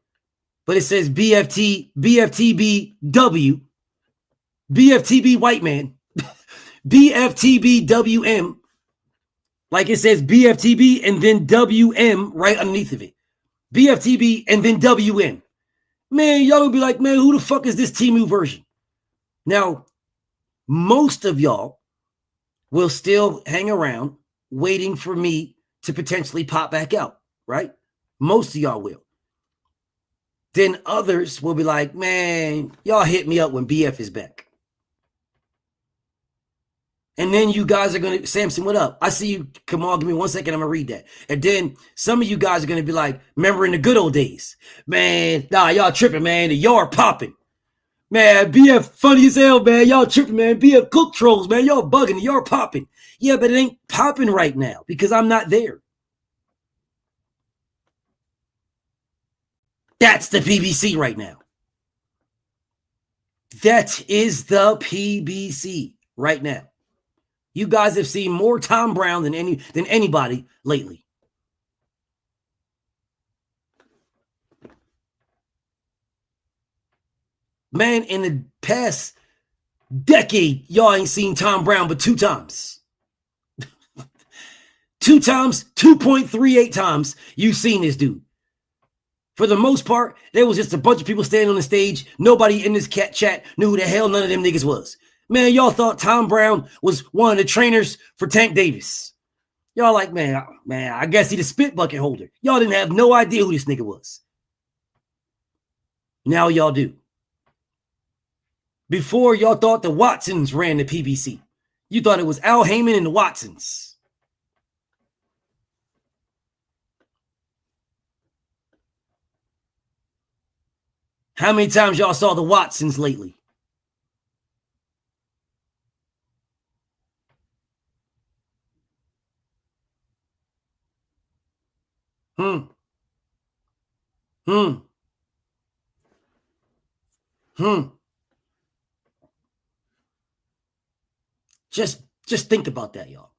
but it says BFTBW, BFTB white man, BFTBWM, like it says BFTB and then WM right underneath of it. BFTB and then WM. Man, y'all would be like, man, who the fuck is this Temu version? Now, most of y'all will still hang around waiting for me to potentially pop back out, right? Most of y'all will. Then others will be like, man, y'all hit me up when BF is back. And then you guys are going to, Samson, what up? I see you. Come on, give me 1 second. I'm going to read that. And then some of you guys are going to be like, remember in the good old days, man, nah, y'all tripping, man. The Yard popping. Man, BF funny as hell, man. Y'all tripping, man. BF cook trolls, man. Y'all bugging. The Yard popping. Yeah, but it ain't popping right now because I'm not there. That's the PBC right now. That is the PBC right now. You guys have seen more Tom Brown than anybody lately. Man, in the past decade, y'all ain't seen Tom Brown but 2 times. 2 times, 2.38 times you've seen this dude. For the most part, there was just a bunch of people standing on the stage. Nobody in this cat chat knew who the hell none of them niggas was. Man, y'all thought Tom Brown was one of the trainers for Tank Davis. Y'all like, man, I guess he the spit bucket holder. Y'all didn't have no idea who this nigga was. Now y'all do. Before, y'all thought the Watsons ran the PBC. You thought it was Al Heyman and the Watsons. How many times y'all saw the Watsons lately? Just think about that, y'all.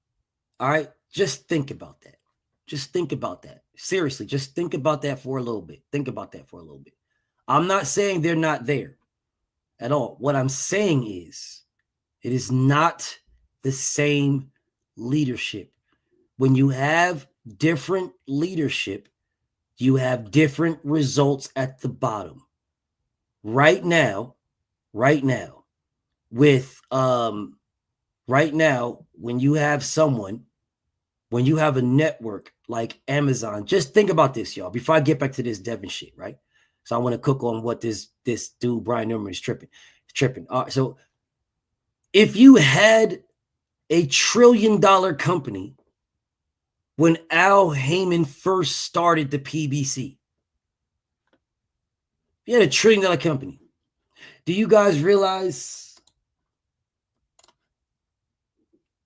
All right? Just think about that. Just think about that. Seriously, just think about that for a little bit. Think about that for a little bit. I'm not saying they're not there at all. What I'm saying is it is not the same leadership. When you have different leadership, you have different results at the bottom. Right now, when you have someone, when you have a network like Amazon, just think about this, y'all, before I get back to this Devin shit, right? So I want to cook on what this dude, Brian Newman, is tripping. All right, so if you had a $1 trillion company when Al Heyman first started the PBC, if you had a $1 trillion company, do you guys realize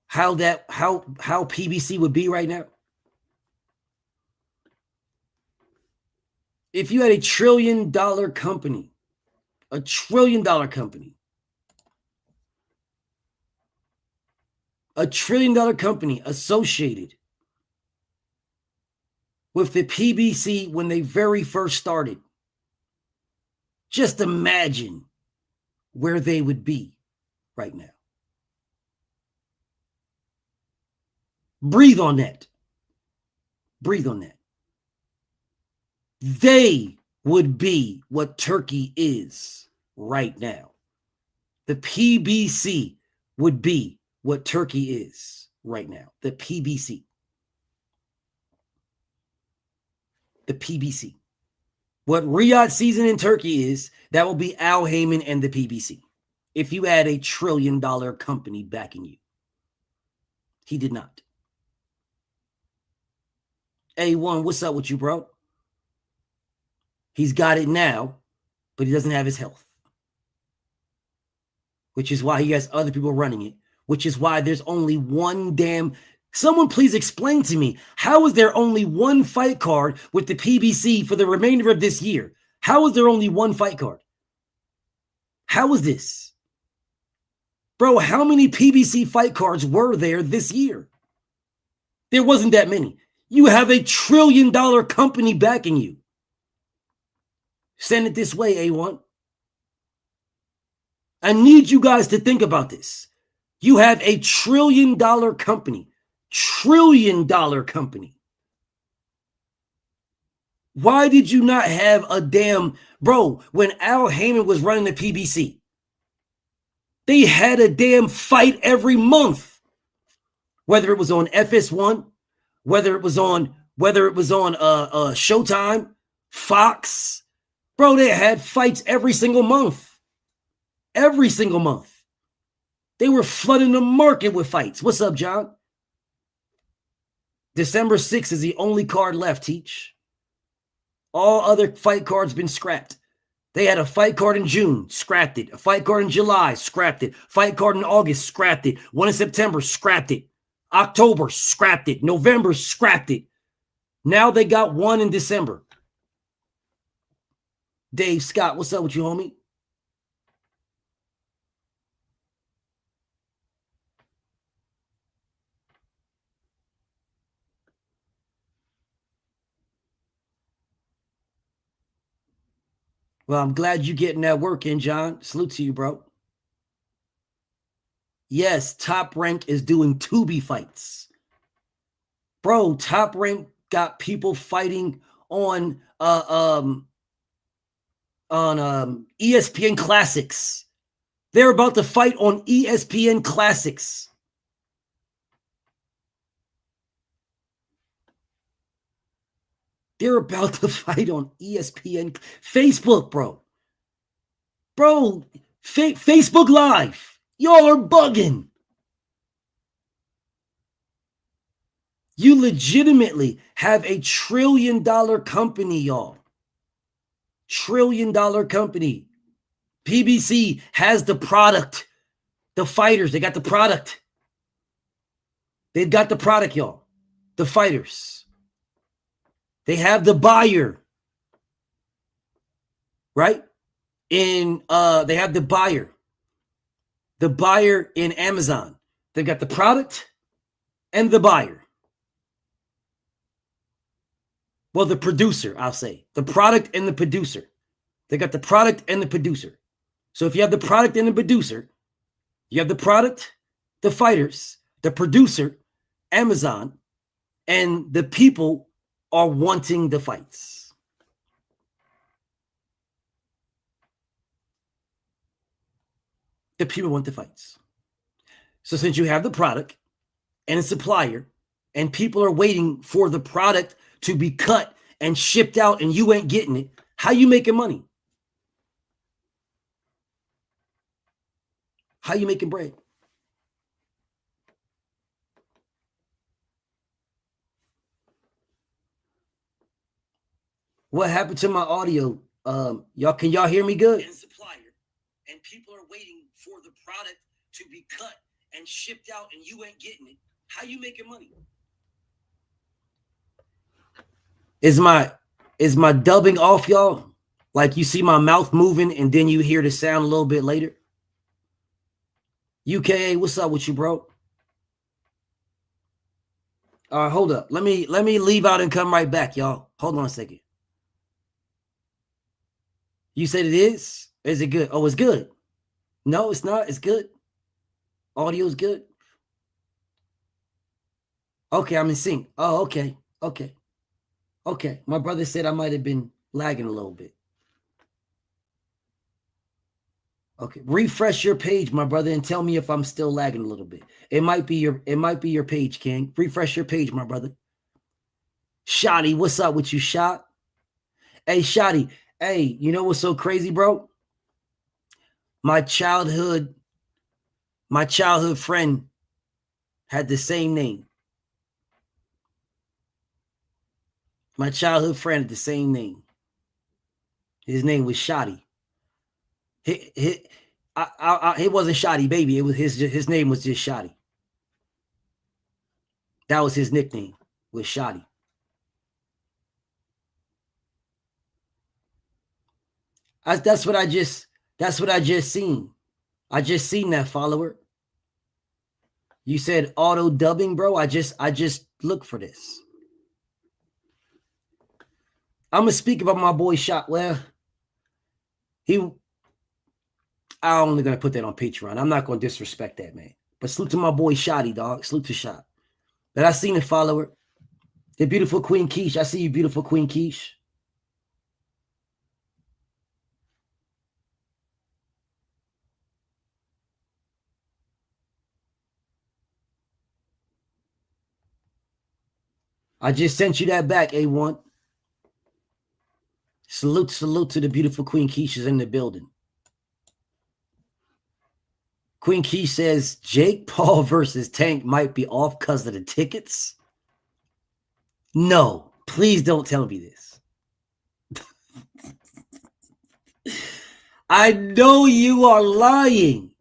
how PBC would be right now? If you had a $1 trillion company A $1 trillion company. A $1 trillion company associated with the PBC when they very first started. Just imagine where they would be right now. Breathe on that. Breathe on that. They would be what Turkey is right now. The PBC would be what Turkey is right now. The PBC. The PBC. What Riyadh season in Turkey is, that will be Al Heyman and the PBC. If you had a $1 trillion company backing you. He did not. A1, what's up with you, bro? He's got it now, but he doesn't have his health. Which is why he has other people running it. Which is why there's only one damn... Someone please explain to me, how is there only one fight card with the PBC for the remainder of this year? How is there only one fight card? How is this? Bro, how many PBC fight cards were there this year? There wasn't that many. You have a $1 trillion company backing you. Send it this way, A1. I need you guys to think about this. You have a $1 trillion company. $1 trillion company. Why did you not have a damn... Bro, when Al Heyman was running the PBC, they had a damn fight every month. Whether it was on FS1, whether it was on Showtime, Fox. Bro, they had fights every single month. Every single month. They were flooding the market with fights. What's up, John? December 6th is the only card left, Teach. All other fight cards been scrapped. They had a fight card in June, scrapped it. A fight card in July, scrapped it. Fight card in August, scrapped it. One in September, scrapped it. October, scrapped it. November, scrapped it. Now they got one in December. Dave Scott, what's up with you, homie? Well, I'm glad you're getting that work in, John. Salute to you, bro. Yes, Top Rank is doing Tubi fights. Bro, Top Rank got people fighting on ESPN Classics. They're about to fight on ESPN Classics. They're about to fight on ESPN. Facebook, bro. Bro, Facebook Live. Y'all are bugging. You legitimately have a $1 trillion company, y'all. $1 trillion company. PBC has the product. The fighters, they got the product. They've got the product, y'all. The fighters. They have the buyer. Right? They have the buyer. The buyer in Amazon. They've got the product and the buyer. Well, the producer, I'll say. The product and the producer. They got the product and the producer. So if you have the product and the producer, you have the product, the fighters, the producer, Amazon, and the people are wanting the fights. The people want the fights. So since you have the product and a supplier, and people are waiting for the product to be cut and shipped out and you ain't getting it, how you making money? How you making bread? What happened to my audio? Can y'all hear me good? And supplier, and people are waiting for the product to be cut and shipped out and you ain't getting it. How you making money? Is my dubbing off, y'all? Like you see my mouth moving and then you hear the sound a little bit later. UKA, what's up with you, bro? All right, hold up. Let me leave out and come right back, y'all. Hold on a second. You said it is? Is it good? Oh, it's good. No, it's not. It's good. Audio is good. Okay, I'm in sync. Oh, okay. Okay. Okay. My brother said I might have been lagging a little bit. Okay. Refresh your page, my brother, and tell me if I'm still lagging a little bit. It might be your page, King. Refresh your page, my brother. Shotty, what's up with you, Shot? Hey, Shotty. Hey, you know what's so crazy, bro? My childhood friend had the same name. My childhood friend had the same name. His name was Shotty. It wasn't Shotty Baby. It was his name was just Shotty. That was his nickname, was Shotty. That's what I just seen. I just seen that, follower. You said auto dubbing, bro. I just looked for this. I'm gonna speak about my boy Shot. Well, I'm only gonna put that on Patreon. I'm not gonna disrespect that, man. But salute to my boy Shotty, dog. Salute to Shot. But I seen the follower. The beautiful Queen Keish. I see you, beautiful Queen Keish. I just sent you that back, A1. Salute to the beautiful Queen Keish is in the building. Queen Keish says Jake Paul versus Tank might be off because of the tickets. No, please don't tell me this. I know you are lying.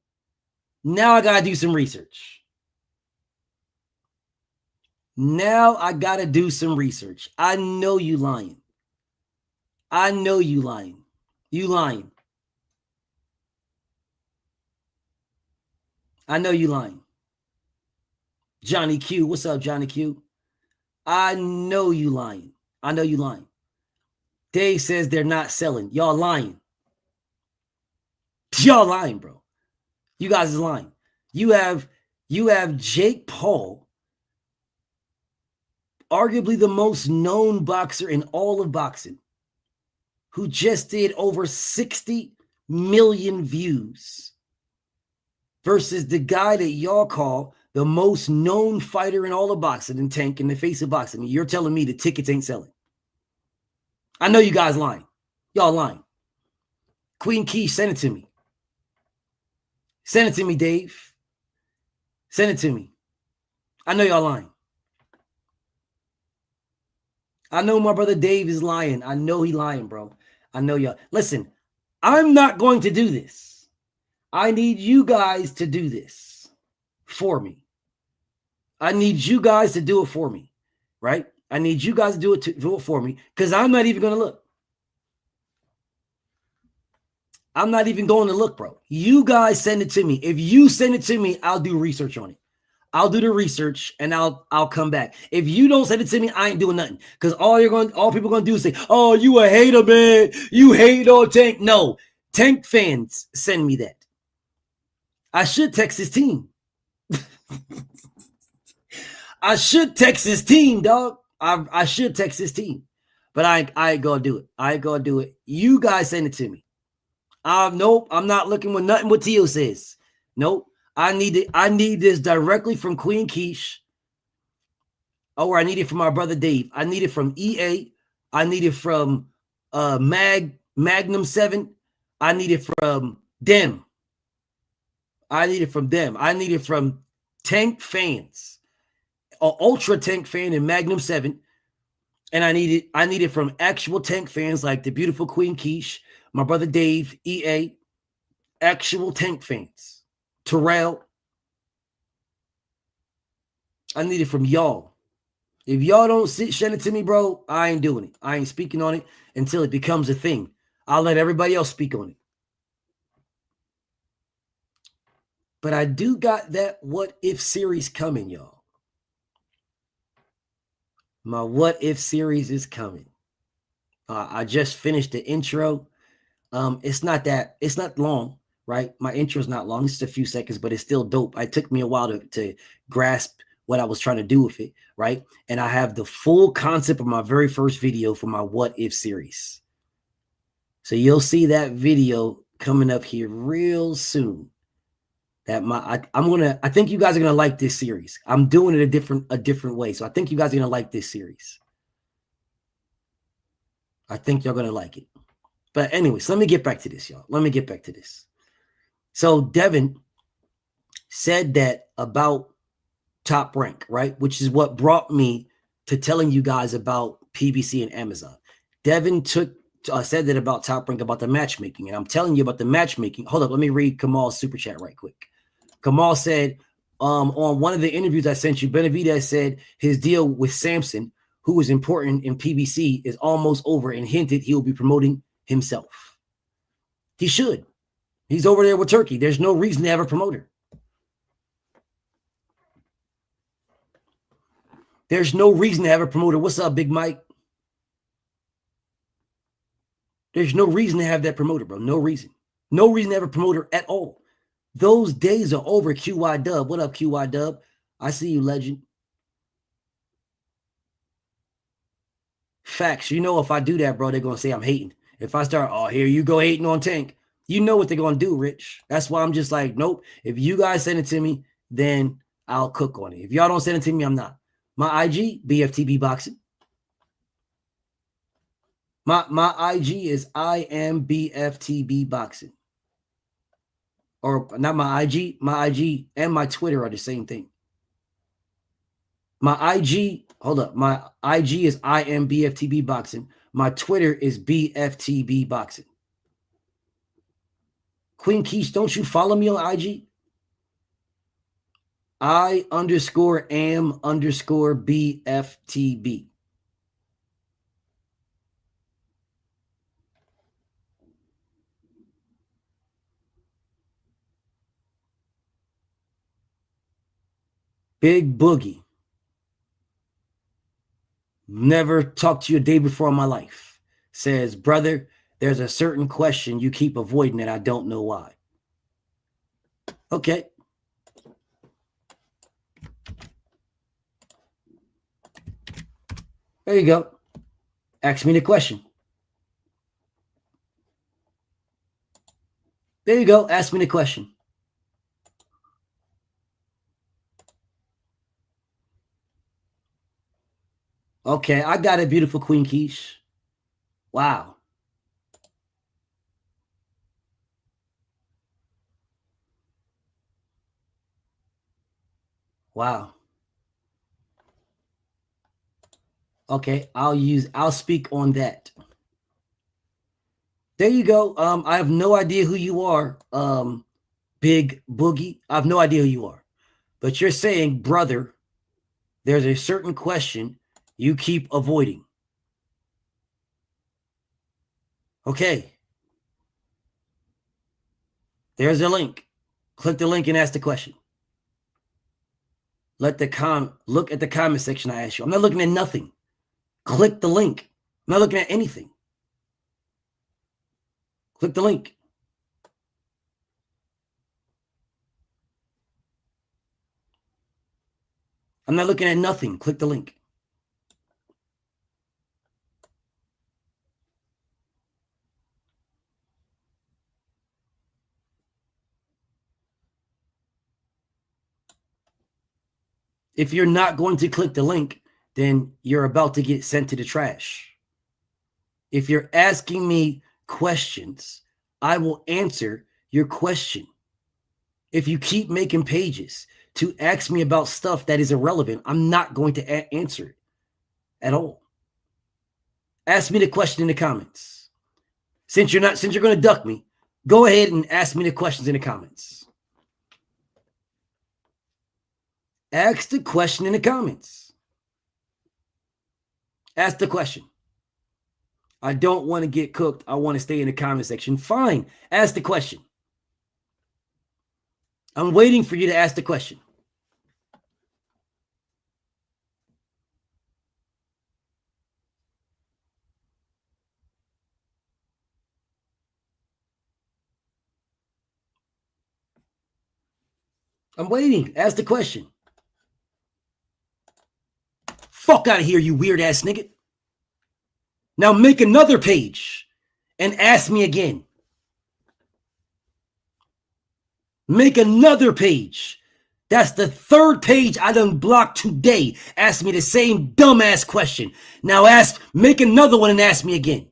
Now I gotta do some research. I know you lying. I know you lying. You lying. I know you lying. Johnny Q. What's up, Johnny Q? I know you lying. I know you lying. Dave says they're not selling. Y'all lying. Y'all lying, bro. You guys is lying. You have Jake Paul, arguably the most known boxer in all of boxing, who just did over 60 million views, versus the guy that y'all call the most known fighter in all of boxing and Tank in the face of boxing. You're telling me the tickets ain't selling. I know you guys lying. Y'all lying. Queen Key, send it to me. Send it to me, Dave. Send it to me. I know y'all lying. I know my brother Dave is lying. I know he lying, bro. I know y'all. Listen, I'm not going to do this. I need you guys to do this for me. I need you guys to do it for me, right? I need you guys to do it for me because I'm not even going to look. I'm not even going to look, bro. You guys send it to me. If you send it to me, I'll do research on it. I'll do the research and I'll come back. If you don't send it to me, I ain't doing nothing. Because all people gonna do is say, "Oh, you a hater, man. You hate on Tank." No, Tank fans send me that. I should text his team. I should text his team, dog. I should text his team, but I ain't gonna do it. I ain't gonna do it. You guys send it to me. Nope, I'm not looking with nothing what Tio says. Nope. I need this directly from Queen Keish. Or I need it from my brother Dave. I need it from EA. I need it from Magnum 7. I need it from them. I need it from them. I need it from Tank fans. Or Ultra Tank fan and Magnum 7. And I need it from actual Tank fans like the beautiful Queen Keish, my brother Dave, EA, actual Tank fans. Terrell. I need it from y'all. If y'all don't send it to me, bro, I ain't doing it. I ain't speaking on it until it becomes a thing. I'll let everybody else speak on it. But I do got that what if series coming, y'all. My what if series is coming. I just finished the intro. It's not long, right? My intro is not long. It's just a few seconds, but it's still dope. It took me a while to grasp what I was trying to do with it, right? And I have the full concept of my very first video for my what if series. So you'll see that video coming up here real soon. I think you guys are gonna like this series. I'm doing it a different way. So I think you guys are gonna like this series. I think you're gonna like it. But anyways, let me get back to this, y'all. Let me get back to this. So Devin said that about Top Rank, right? Which is what brought me to telling you guys about PBC and Amazon. Devin said that about Top Rank, about the matchmaking. And I'm telling you about the matchmaking. Hold up, let me read Kamal's super chat right quick. Kamal said, on one of the interviews I sent you, Benavidez said his deal with Samson, who is important in PBC, is almost over and hinted he will be promoting himself. He should. He's over there with Turkey. There's no reason to have a promoter. There's no reason to have a promoter. What's up, Big Mike? There's no reason to have that promoter, bro. No reason. No reason to have a promoter at all. Those days are over, QY Dub. What up, QY Dub? I see you, legend. Facts. You know, if I do that, bro, they're going to say I'm hating. If I start, oh, here you go hating on Tank, you know what they're going to do, Rich. That's why I'm just like, nope. If you guys send it to me, then I'll cook on it. If y'all don't send it to me, I'm not. My IG, BFTB Boxing. My IG is I am BFTB Boxing. Or not my IG and my Twitter are the same thing. My IG, hold up. My IG is I am BFTB Boxing. My Twitter is BFTB Boxing. Queen Keish, don't you follow me on IG? I_am_BFTB. Big Boogie. Never talked to you a day before in my life. Says, brother, there's a certain question you keep avoiding and I don't know why. Okay. There you go. Ask me the question. There you go. Ask me the question. Okay, I got it, beautiful Queen Keish. Wow. Wow. Okay, I'll speak on that. There you go. I have no idea who you are, Big Boogie. I have no idea who you are. But you're saying, brother, there's a certain question you keep avoiding. Okay. There's a link. Click the link and ask the question. Look at the comment section I asked you. I'm not looking at nothing. Click the link. I'm not looking at anything. Click the link. I'm not looking at nothing. Click the link. If you're not going to click the link, then you're about to get sent to the trash. If you're asking me questions, I will answer your question. If you keep making pages to ask me about stuff that is irrelevant, I'm not going to answer it at all. Ask me the question in the comments. Since you're going to duck me, go ahead and ask me the questions in the comments. Ask the question in the comments. Ask the question. I don't want to get cooked. I want to stay in the comment section. Fine. Ask the question. I'm waiting for you to ask the question. I'm waiting. Ask the question. Fuck out of here, you weird ass nigga. Now make another page and ask me again. Make another page. That's the third page I done blocked today. Ask me the same dumbass question. Now make another one and ask me again.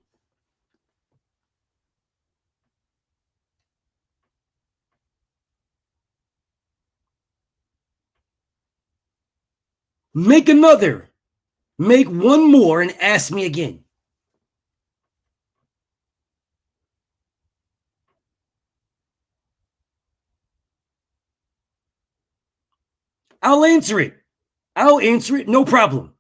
Make another. Make one more and ask me again. I'll answer it. No problem.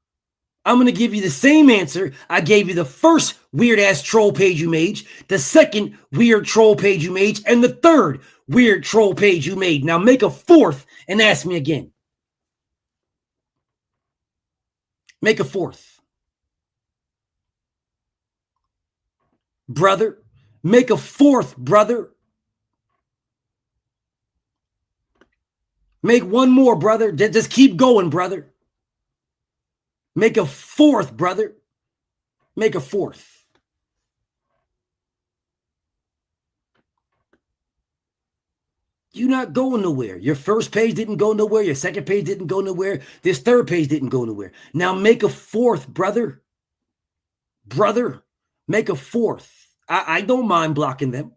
I'm going to give you the same answer I gave you the first weird-ass troll page you made, the second weird troll page you made, and the third weird troll page you made. Now make a fourth and ask me again. Make a fourth. Brother, make a fourth, brother. Make one more, brother. Just keep going, brother. Make a fourth, brother. Make a fourth. You're not going nowhere. Your first page didn't go nowhere. Your second page didn't go nowhere. This third page didn't go nowhere. Now make a fourth, brother. Brother, make a fourth. I don't mind blocking them.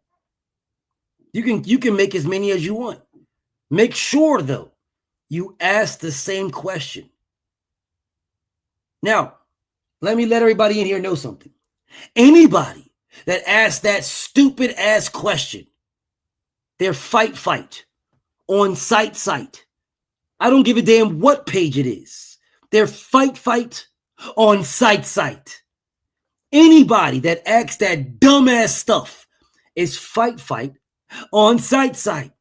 You can make as many as you want. Make sure, though, you ask the same question. Now, let everybody in here know something. Anybody that asks that stupid ass question, they're fight on site. I don't give a damn what page it is. They're fight on site. Anybody that asks that dumbass stuff is fight on site.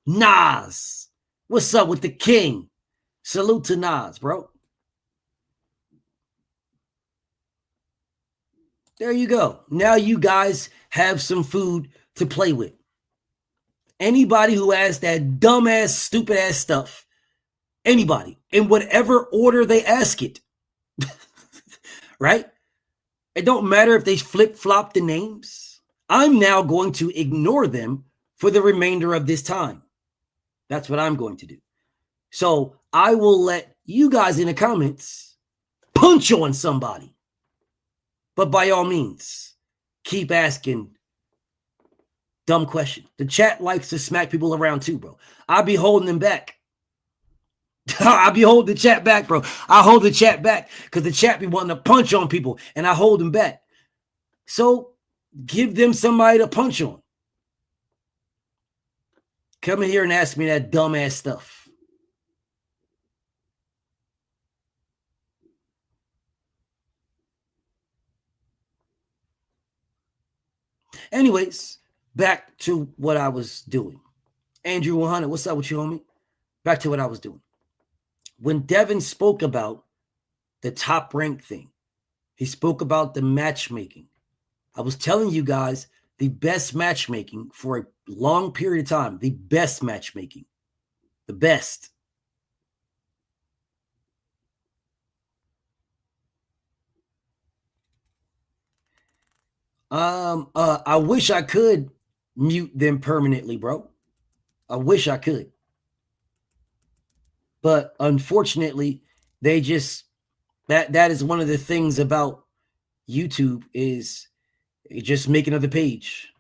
Nas, what's up with the king? Salute to Nas, bro. There you go. Now you guys have some food to play with. Anybody who asks that dumbass, stupid ass stuff, anybody, in whatever order they ask it, right? It don't matter if they flip-flop the names. I'm now going to ignore them for the remainder of this time. That's what I'm going to do. So I will let you guys in the comments punch on somebody. But by all means, keep asking dumb questions. The chat likes to smack people around too, bro. I'll be holding them back. I'll be holding the chat back, bro. I hold the chat back because the chat be wanting to punch on people, and I hold them back. So give them somebody to punch on. Come in here and ask me that dumbass stuff. Anyways, back to what I was doing. Andrew 100, what's up with you, homie? Back to what I was doing. When Devin spoke about the top rank thing, he spoke about the matchmaking. I was telling you guys the best matchmaking for a long period of time, the best matchmaking, the best. I wish I could mute them permanently, bro. I wish I could. But unfortunately, they just that is one of the things about YouTube is just make another page.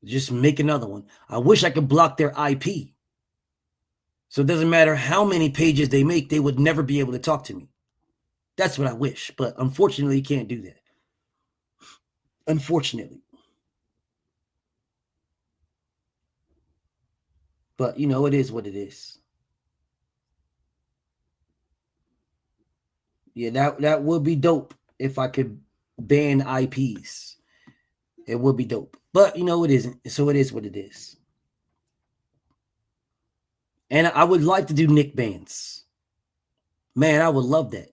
Just make another one. I wish I could block their IP. So it doesn't matter how many pages they make, they would never be able to talk to me. That's what I wish. But unfortunately, you can't do that. Unfortunately. But, you know, it is what it is. Yeah, that would be dope if I could ban IPs. It would be dope. But, you know, it isn't. So it is what it is. And I would like to do Nick bans. Man, I would love that.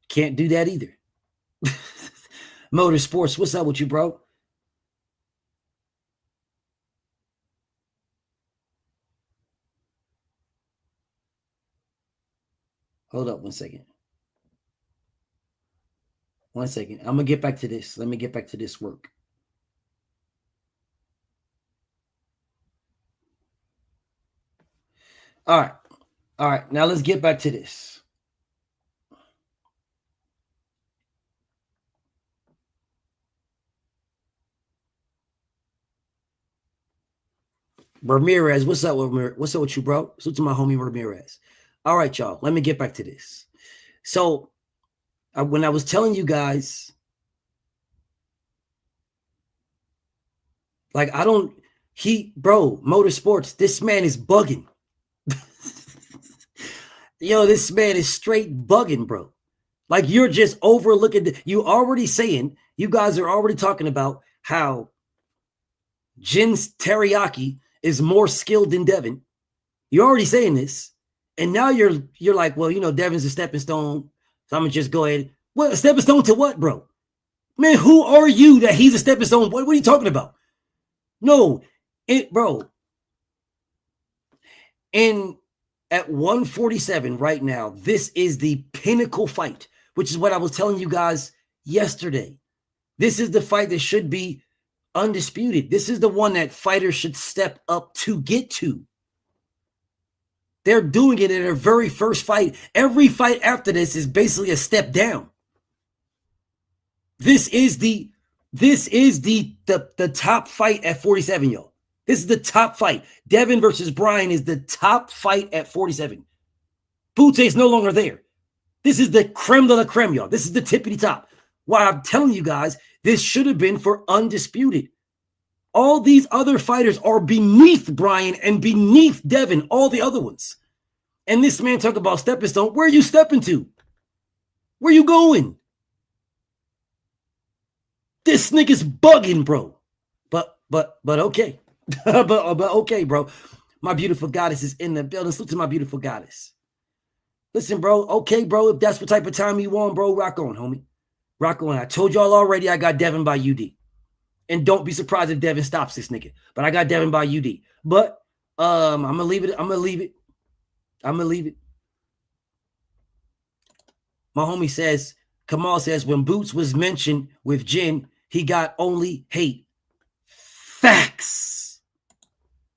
Can't do that either. Motorsports, what's up with you, bro? Hold up 1 second. 1 second. I'm going to get back to this. Let me get back to this work. All right. All right. Now let's get back to this. Ramirez, what's up with you, bro? Salute to my homie Ramirez. All right, y'all. Let me get back to this. So, when I was telling you guys, like, Motorsports, this man is bugging. Yo, this man is straight bugging, bro. Like, you're just overlooking. You guys are already talking about how Jin's teriyaki is more skilled than Devin. You're already saying this. And now you're like, well, you know, Devin's a stepping stone. So I'm going to just go ahead. What, a stepping stone to what, bro? Man, who are you that he's a stepping stone? What are you talking about? No, bro. And at 147 right now, this is the pinnacle fight, which is what I was telling you guys yesterday. This is the fight that should be undisputed. This is the one that fighters should step up to get to. They're doing it in their very first fight. Every fight after this is basically a step down. This is the top fight at 47, y'all. This is the top fight. Devin versus Brian is the top fight at 47. Butte is no longer there. This is the creme de la creme, y'all. This is the tippity top. Why I'm telling you guys, this should have been for undisputed. All these other fighters are beneath Brian and beneath Devin, all the other ones. And this man talk about stepping stone. Where are you stepping to? Where you going? This nigga's bugging, bro. But okay. but okay, bro. My beautiful goddess is in the building. Salute to my beautiful goddess. Listen, bro. Okay, bro. If that's what type of time you want, bro, rock on, homie. Rock on. I told y'all already I got Devin by UD. And don't be surprised if Devin stops this nigga. But I got Devin by UD. But I'm gonna leave it. My homie says, Kamal says, when Boots was mentioned with Jin, he got only hate. Facts.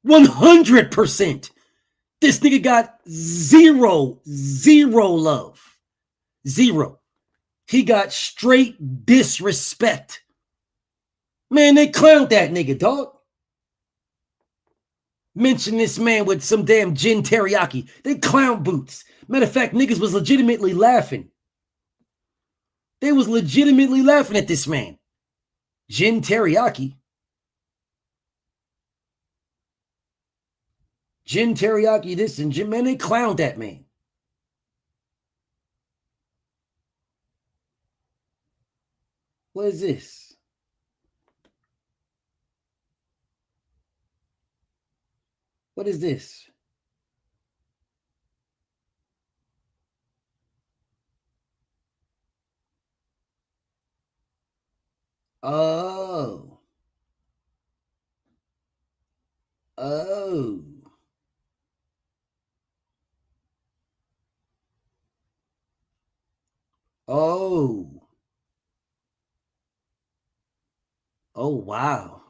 100%. This nigga got zero love. Zero. He got straight disrespect. Man, they clowned that nigga, dog. Mention this man with some damn gin teriyaki. They clown Boots. Matter of fact, niggas was legitimately laughing. They was legitimately laughing at this man. Gin teriyaki. Gin teriyaki this and gin, man, they clowned that man. What is this? What is this? Oh. Oh. Oh. Oh, wow.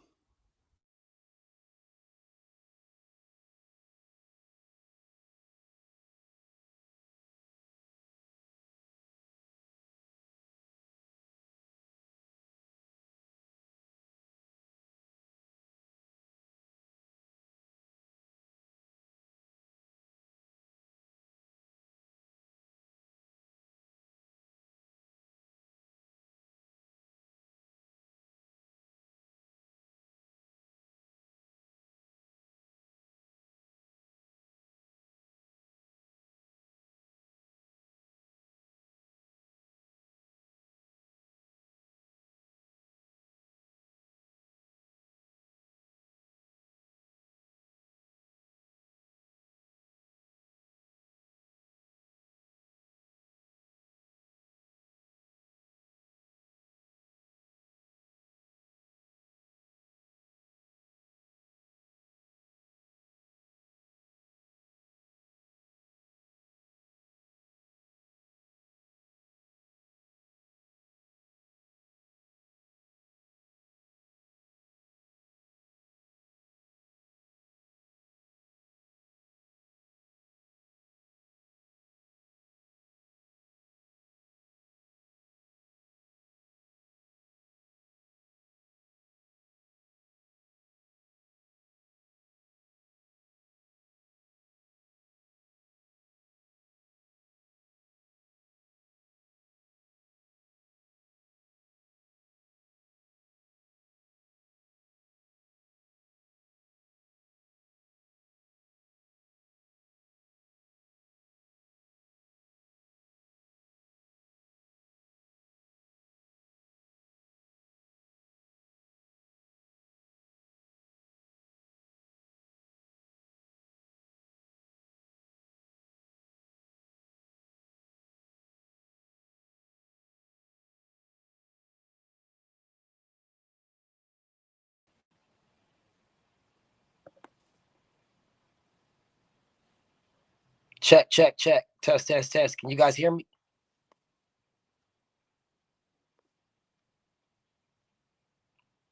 Check, check, check. Test, test, test. Can you guys hear me?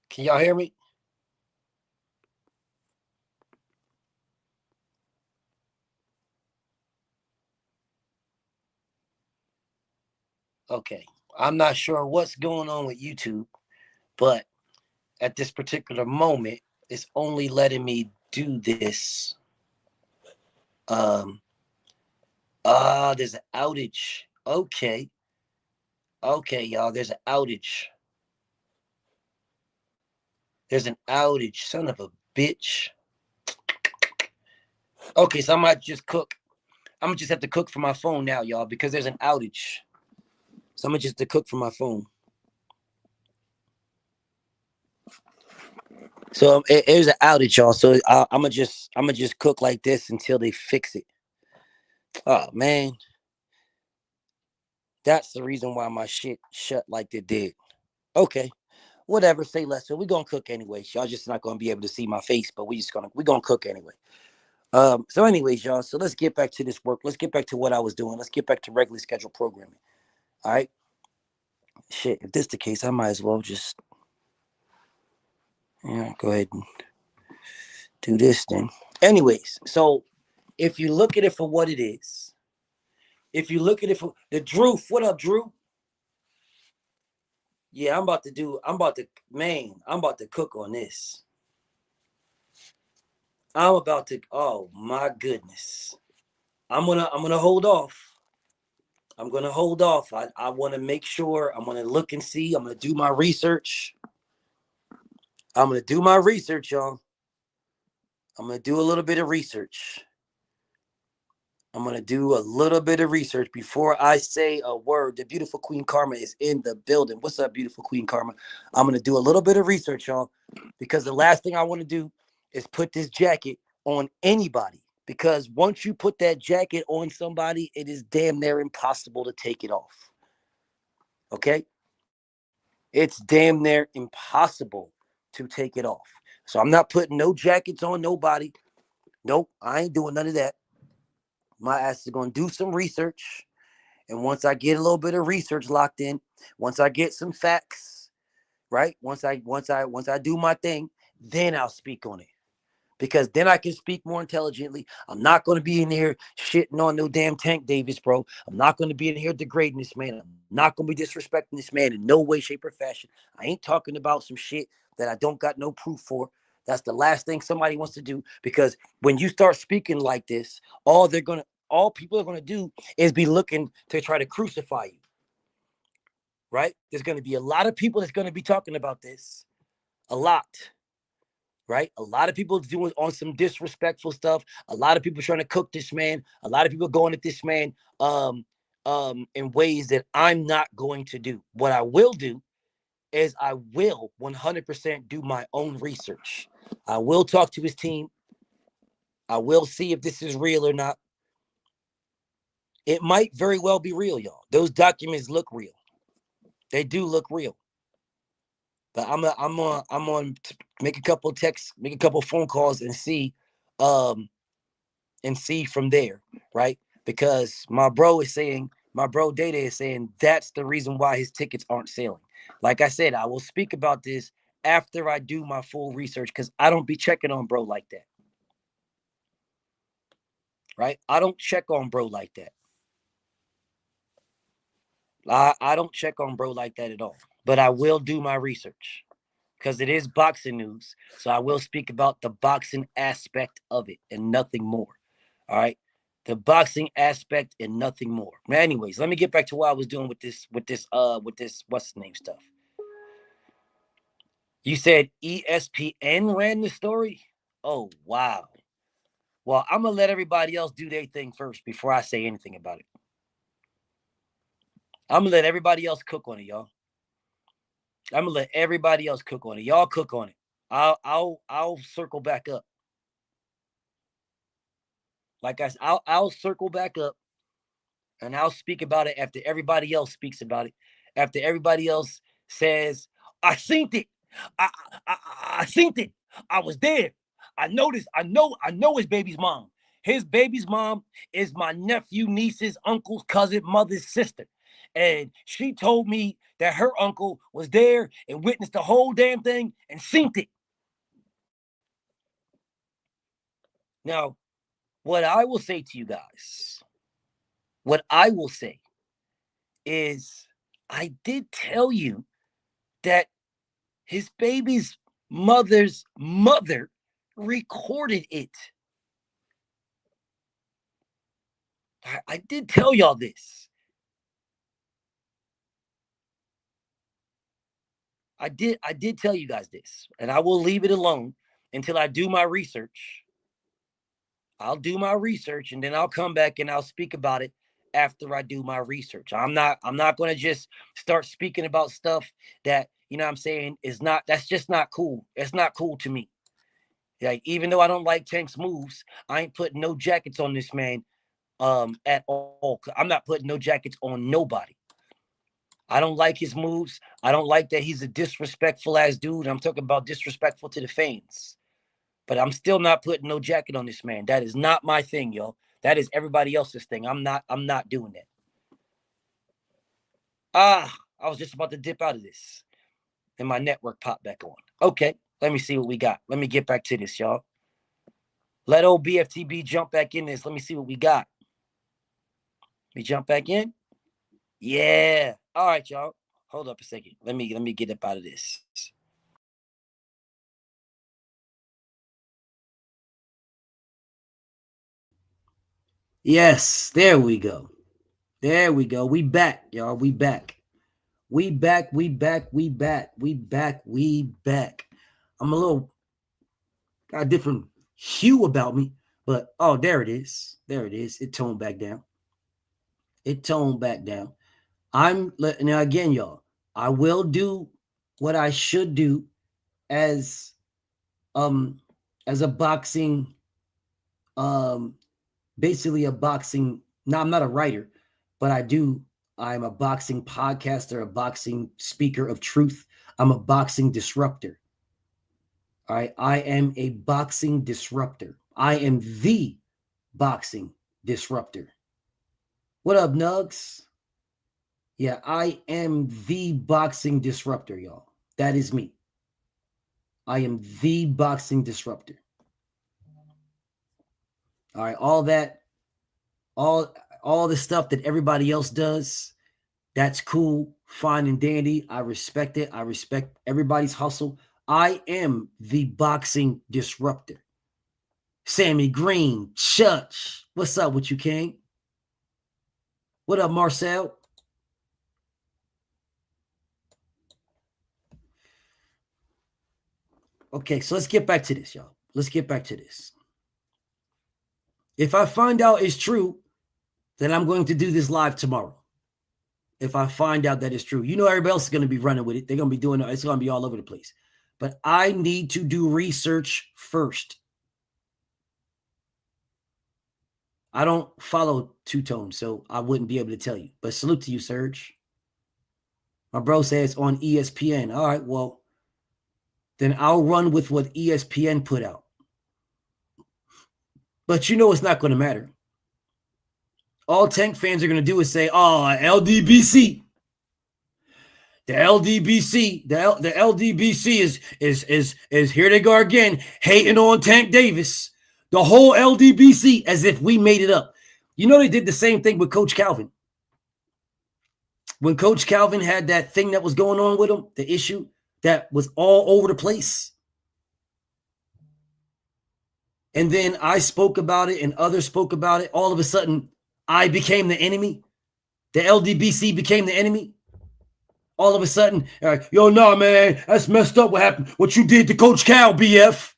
Can y'all hear me? Okay. I'm not sure what's going on with YouTube, but at this particular moment, it's only letting me do this. There's an outage. Okay. Okay, y'all, there's an outage. There's an outage. Son of a bitch. Okay, so I might just cook. I'm gonna just have to cook for my phone now, y'all, because there's an outage. So I'm gonna just have to cook for my phone. So there's an outage, y'all. So I'm gonna just cook like this until they fix it. Oh man, that's the reason why my shit shut like it did. Okay, whatever. Say less. So we're gonna cook anyway. Y'all just not gonna be able to see my face, but we're gonna cook anyway. So anyways, y'all. So let's get back to this work. Let's get back to what I was doing. Let's get back to regularly scheduled programming. All right. Shit. If this is the case, I might as well just go ahead and do this then. Anyways, so if you look at it for what it is, if you look at it for the Drew, what up, Drew? Yeah, I'm about to cook on this. Oh my goodness. I'm gonna hold off. I'm gonna hold off. I want to make sure. I'm gonna look and see. I'm gonna do my research. I'm gonna do my research, y'all. I'm gonna do a little bit of research. I'm going to do a little bit of research before I say a word. The beautiful Queen Karma is in the building. What's up, beautiful Queen Karma? I'm going to do a little bit of research, y'all, because the last thing I want to do is put this jacket on anybody, because once you put that jacket on somebody, it is damn near impossible to take it off. Okay? It's damn near impossible to take it off. So I'm not putting no jackets on nobody. Nope, I ain't doing none of that. My ass is going to do some research. And once I get a little bit of research locked in, once I get some facts, right? Once I do my thing, then I'll speak on it. Because then I can speak more intelligently. I'm not going to be in here shitting on no damn Tank Davis, bro. I'm not going to be in here degrading this man. I'm not going to be disrespecting this man in no way, shape, or fashion. I ain't talking about some shit that I don't got no proof for. That's the last thing somebody wants to do, because when you start speaking like this, all people are going to do is be looking to try to crucify you, right? There's going to be a lot of people that's going to be talking about this, a lot, right? A lot of people doing on some disrespectful stuff. A lot of people trying to cook this man. A lot of people going at this man in ways that I'm not going to do. What I will do is I will 100% do my own research. I will talk to his team. I will see if this is real or not. It might very well be real, y'all. Those documents look real. They do look real. But I'm on make a couple of texts, make a couple of phone calls, and see from there, right? Because my bro Data is saying that's the reason why his tickets aren't selling. Like I said, I will speak about this after I do my full research, because I don't be checking on bro like that. Right? I don't check on bro like that. I don't check on bro like that at all. But I will do my research, because it is boxing news. So I will speak about the boxing aspect of it and nothing more. All right? The boxing aspect and nothing more. But anyways, let me get back to what I was doing with this what's the name stuff. You said ESPN ran the story? Oh, wow. Well, I'm going to let everybody else do their thing first before I say anything about it. I'm going to let everybody else cook on it, y'all. I'm going to let everybody else cook on it. Y'all cook on it. I'll circle back up. Like I said, I'll circle back up, and I'll speak about it after everybody else speaks about it. After everybody else says, I seen it. I seen it. I was there. I noticed. I know his baby's mom. His baby's mom is my nephew, niece's, uncle's, cousin, mother's sister. And she told me that her uncle was there and witnessed the whole damn thing and seen it. Now, what I will say to you guys, is I did tell you that his baby's mother's mother recorded it. I did tell y'all this. I did tell you guys this, and I will leave it alone until I do my research. I'll do my research, and then I'll come back and I'll speak about it after I do my research. I'm not going to just start speaking about stuff that, you know what I'm saying, that's just not cool. It's not cool to me. Like, even though I don't like Tank's moves, I ain't putting no jackets on this man at all. I'm not putting no jackets on nobody. I don't like his moves. I don't like that he's a disrespectful ass dude. I'm talking about disrespectful to the fans. But I'm still not putting no jacket on this man. That is not my thing, yo. That is everybody else's thing. I'm not doing that. I was just about to dip out of this. And my network popped back on. Okay, let me see what we got. Let me get back to this, y'all. Let old BFTB jump back in this. Let me see what we got. We jump back in? Yeah. All right, y'all. Hold up a second. Let me get up out of this. Yes, there we go. There we go. We back, y'all. We back. We back. I'm a little got a different hue about me, but oh, there it is. There it is. It toned back down. Now again, y'all, I will do what I should do as a boxing, basically a boxing. Now, I'm not a writer, but I'm a boxing podcaster, a boxing speaker of truth. I'm a boxing disruptor. All right. I am a boxing disruptor. I am the boxing disruptor. What up, Nugs? Yeah, I am the boxing disruptor, y'all. That is me. I am the boxing disruptor. All right, all the stuff that everybody else does, that's cool, fine and dandy. I respect it. I respect everybody's hustle. I am the boxing disruptor. Sammy Green, Chutch, what's up with you, King? What up, Marcel? Okay, so let's get back to this, y'all. Let's get back to this. If I find out it's true, then I'm going to do this live tomorrow. If I find out that it's true. You know, everybody else is going to be running with it. They're going to be doing it. It's going to be all over the place. But I need to do research first. I don't follow two-tone, so I wouldn't be able to tell you. But salute to you, Serge. My bro says on ESPN. All right, well, then I'll run with what ESPN put out. But you know it's not going to matter. All Tank fans are going to do is say, oh, LDBC. The LDBC is here they go again, hating on Tank Davis. The whole LDBC, as if we made it up. You know, they did the same thing with Coach Calvin. When Coach Calvin had that thing that was going on with him, the issue that was all over the place. And then I spoke about it and others spoke about it. All of a sudden, I became the enemy. The LDBC became the enemy. All of a sudden, yo, no, man, that's messed up what happened. What you did to Coach Cal, BF.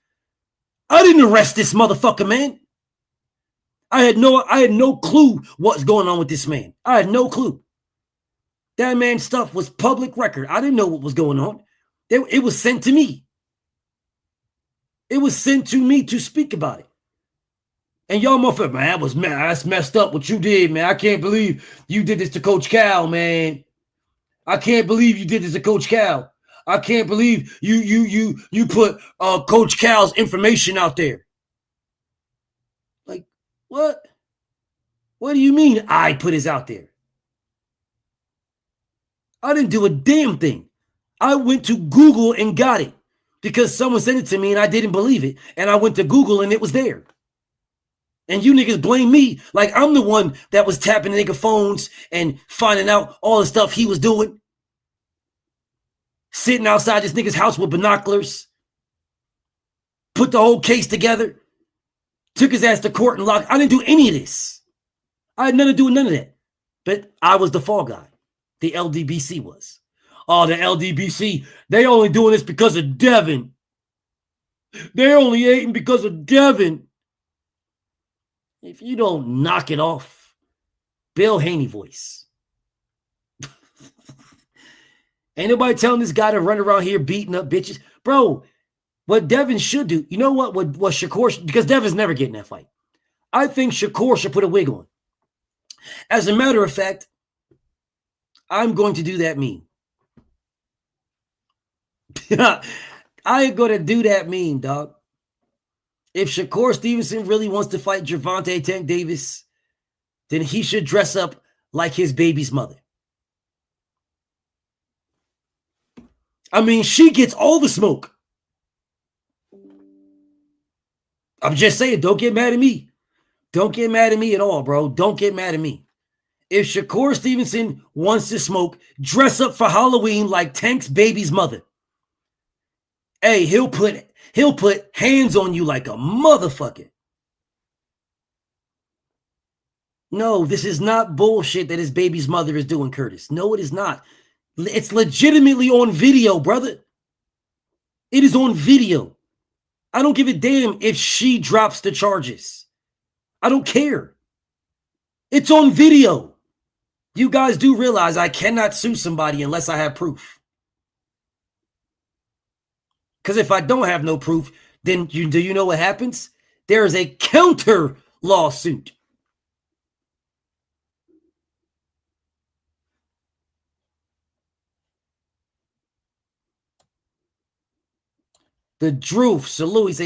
I didn't arrest this motherfucker, man. I had no clue what's going on with this man. I had no clue. That man's stuff was public record. I didn't know what was going on. It was sent to me. It was sent to me to speak about it. And y'all motherfucker, man, that's messed up what you did, man. I can't believe you did this to Coach Cal, man. I can't believe you did this to Coach Cal. I can't believe you put Coach Cal's information out there. Like, What? What do you mean I put his out there? I didn't do a damn thing. I went to Google and got it because someone sent it to me and I didn't believe it. And I went to Google and it was there. And you niggas blame me like I'm the one that was tapping nigga phones and finding out all the stuff he was doing. Sitting outside this nigga's house with binoculars. Put the whole case together. Took his ass to court and locked. I didn't do any of this. I had nothing to do with none of that. But I was the fall guy. The LDBC was. Oh, the LDBC, they only doing this because of Devin. They only hating because of Devin. If you don't knock it off, Bill Haney voice. Ain't nobody telling this guy to run around here beating up bitches. Bro, what Devin should do, you know what Shakur, because Devin's never getting that fight. I think Shakur should put a wig on. As a matter of fact, I'm going to do that meme. I ain't going to do that meme, dog. If Shakur Stevenson really wants to fight Gervonta Tank Davis, then he should dress up like his baby's mother. I mean, she gets all the smoke. I'm just saying, don't get mad at me. Don't get mad at me at all, bro. Don't get mad at me. If Shakur Stevenson wants to smoke, dress up for Halloween like Tank's baby's mother. Hey, he'll put hands on you like a motherfucker. No, this is not bullshit that his baby's mother is doing, Curtis. No, it is not. It's legitimately on video, brother. It is on video. I don't give a damn if she drops the charges. I don't care. It's on video. You guys do realize I cannot sue somebody unless I have proof. Because if I don't have no proof, then do you know what happens? There is a counter lawsuit. The Drew, salute.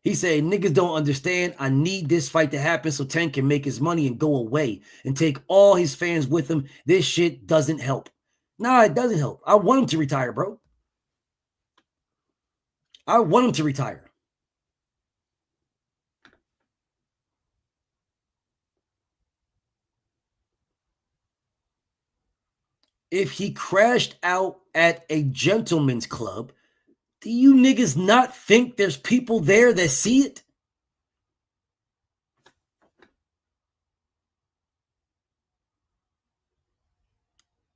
He say, niggas don't understand. I need this fight to happen so Tank can make his money and go away and take all his fans with him. This shit doesn't help. Nah, it doesn't help. I want him to retire, bro. I want him to retire. If he crashed out at a gentleman's club, do you niggas not think there's people there that see it?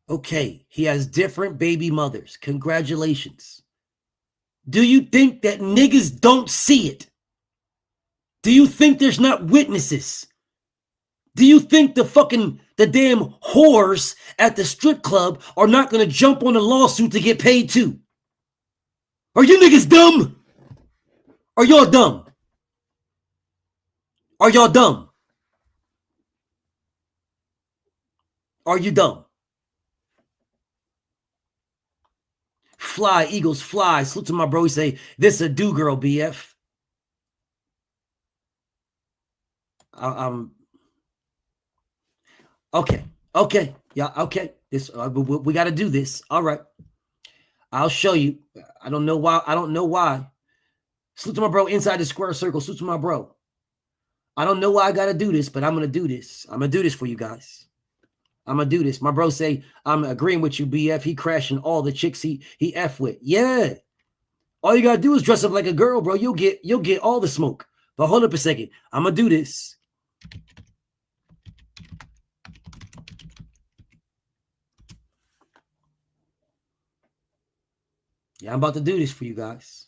Okay, he has different baby mothers. Congratulations. Do you think that niggas don't see it? Do you think there's not witnesses? Do you think the damn whores at the strip club are not going to jump on a lawsuit to get paid too? Are you niggas dumb? Are y'all dumb? Are y'all dumb? Are you dumb? Fly, Eagles, fly. Salute to my bro. He say, this a do girl, BF. I'm okay. Okay. Yeah, okay. This we got to do this. All right. I'll show you. I don't know why. Salute to my bro inside the square circle. Salute to my bro. I don't know why I got to do this, but I'm going to do this. I'm going to do this for you guys. I'm going to do this. My bro say, I'm agreeing with you, BF. He crashing all the chicks he F with. Yeah. All you got to do is dress up like a girl, bro. You'll get all the smoke. But hold up a second. I'm going to do this. Yeah, I'm about to do this for you guys.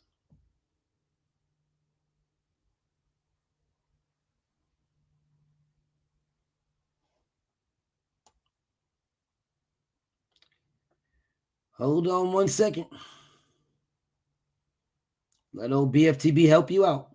Hold on 1 second. Let old BFTB help you out.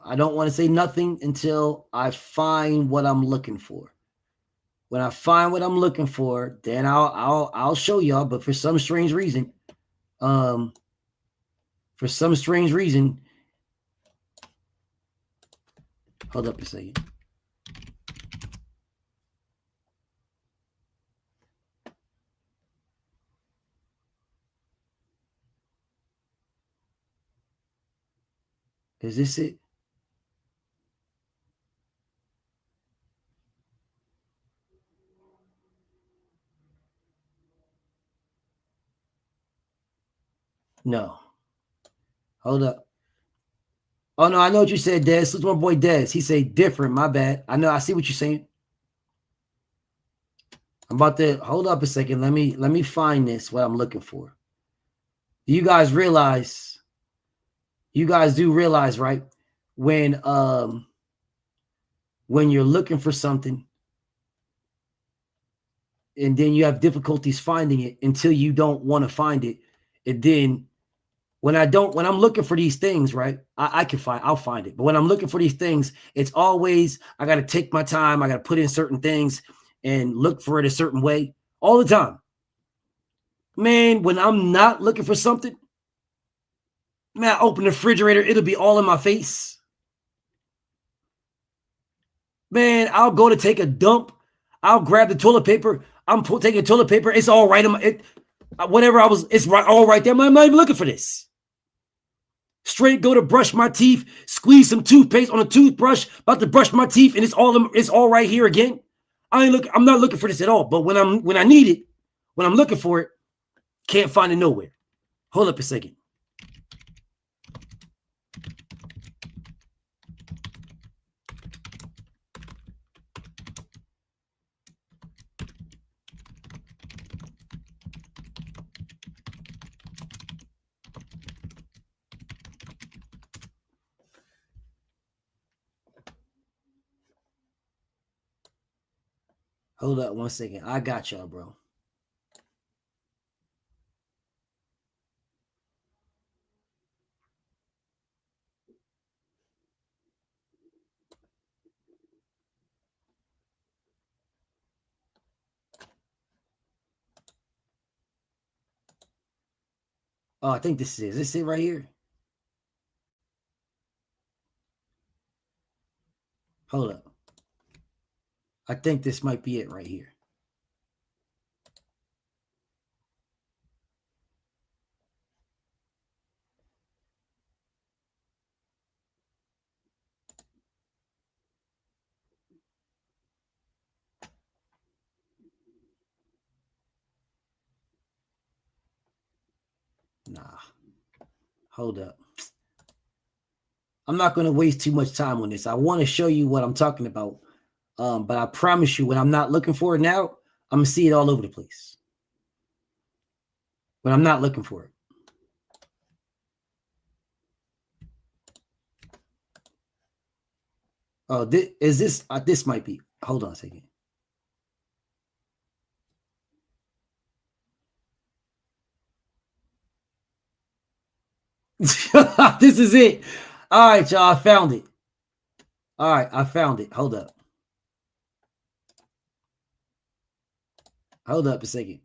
I don't want to say nothing until I find what I'm looking for. When I find what I'm looking for, then I'll show y'all. But for some strange reason, hold up a second. Is this it? No. Hold up. Oh, no, I know what you said, Des. This is my boy Des. He said different. My bad. I know. I see what you're saying. I'm about to hold up a second. Let me find this, what I'm looking for. You guys do realize, right? When you're looking for something and then you have difficulties finding it until you don't want to find it. And then when I'm looking for these things, right? I'll find it. But when I'm looking for these things, it's always, I got to take my time. I got to put in certain things and look for it a certain way all the time. Man, when I'm not looking for something, man, I open the refrigerator, it'll be all in my face. Man, I'll go to take a dump. I'll grab the toilet paper. I'm taking toilet paper. It's all right in my, it's right, all right there. I'm not even looking for this. Straight go to brush my teeth, squeeze some toothpaste on a toothbrush, about to brush my teeth, and it's all right here again. I'm not looking for this at all. But when I need it, when I'm looking for it, can't find it nowhere. Hold up a second. Hold up 1 second. I got y'all, bro. Oh, I think this is it. Is this it right here? Hold up. I think this might be it right here. Nah. Hold up. I'm not going to waste too much time on this. I want to show you what I'm talking about. But I promise you, when I'm not looking for it now, I'm going to see it all over the place. When I'm not looking for it. Oh, this might be. Hold on a second. This is it. All right, y'all. I found it. All right, I found it. Hold up. Hold up a second.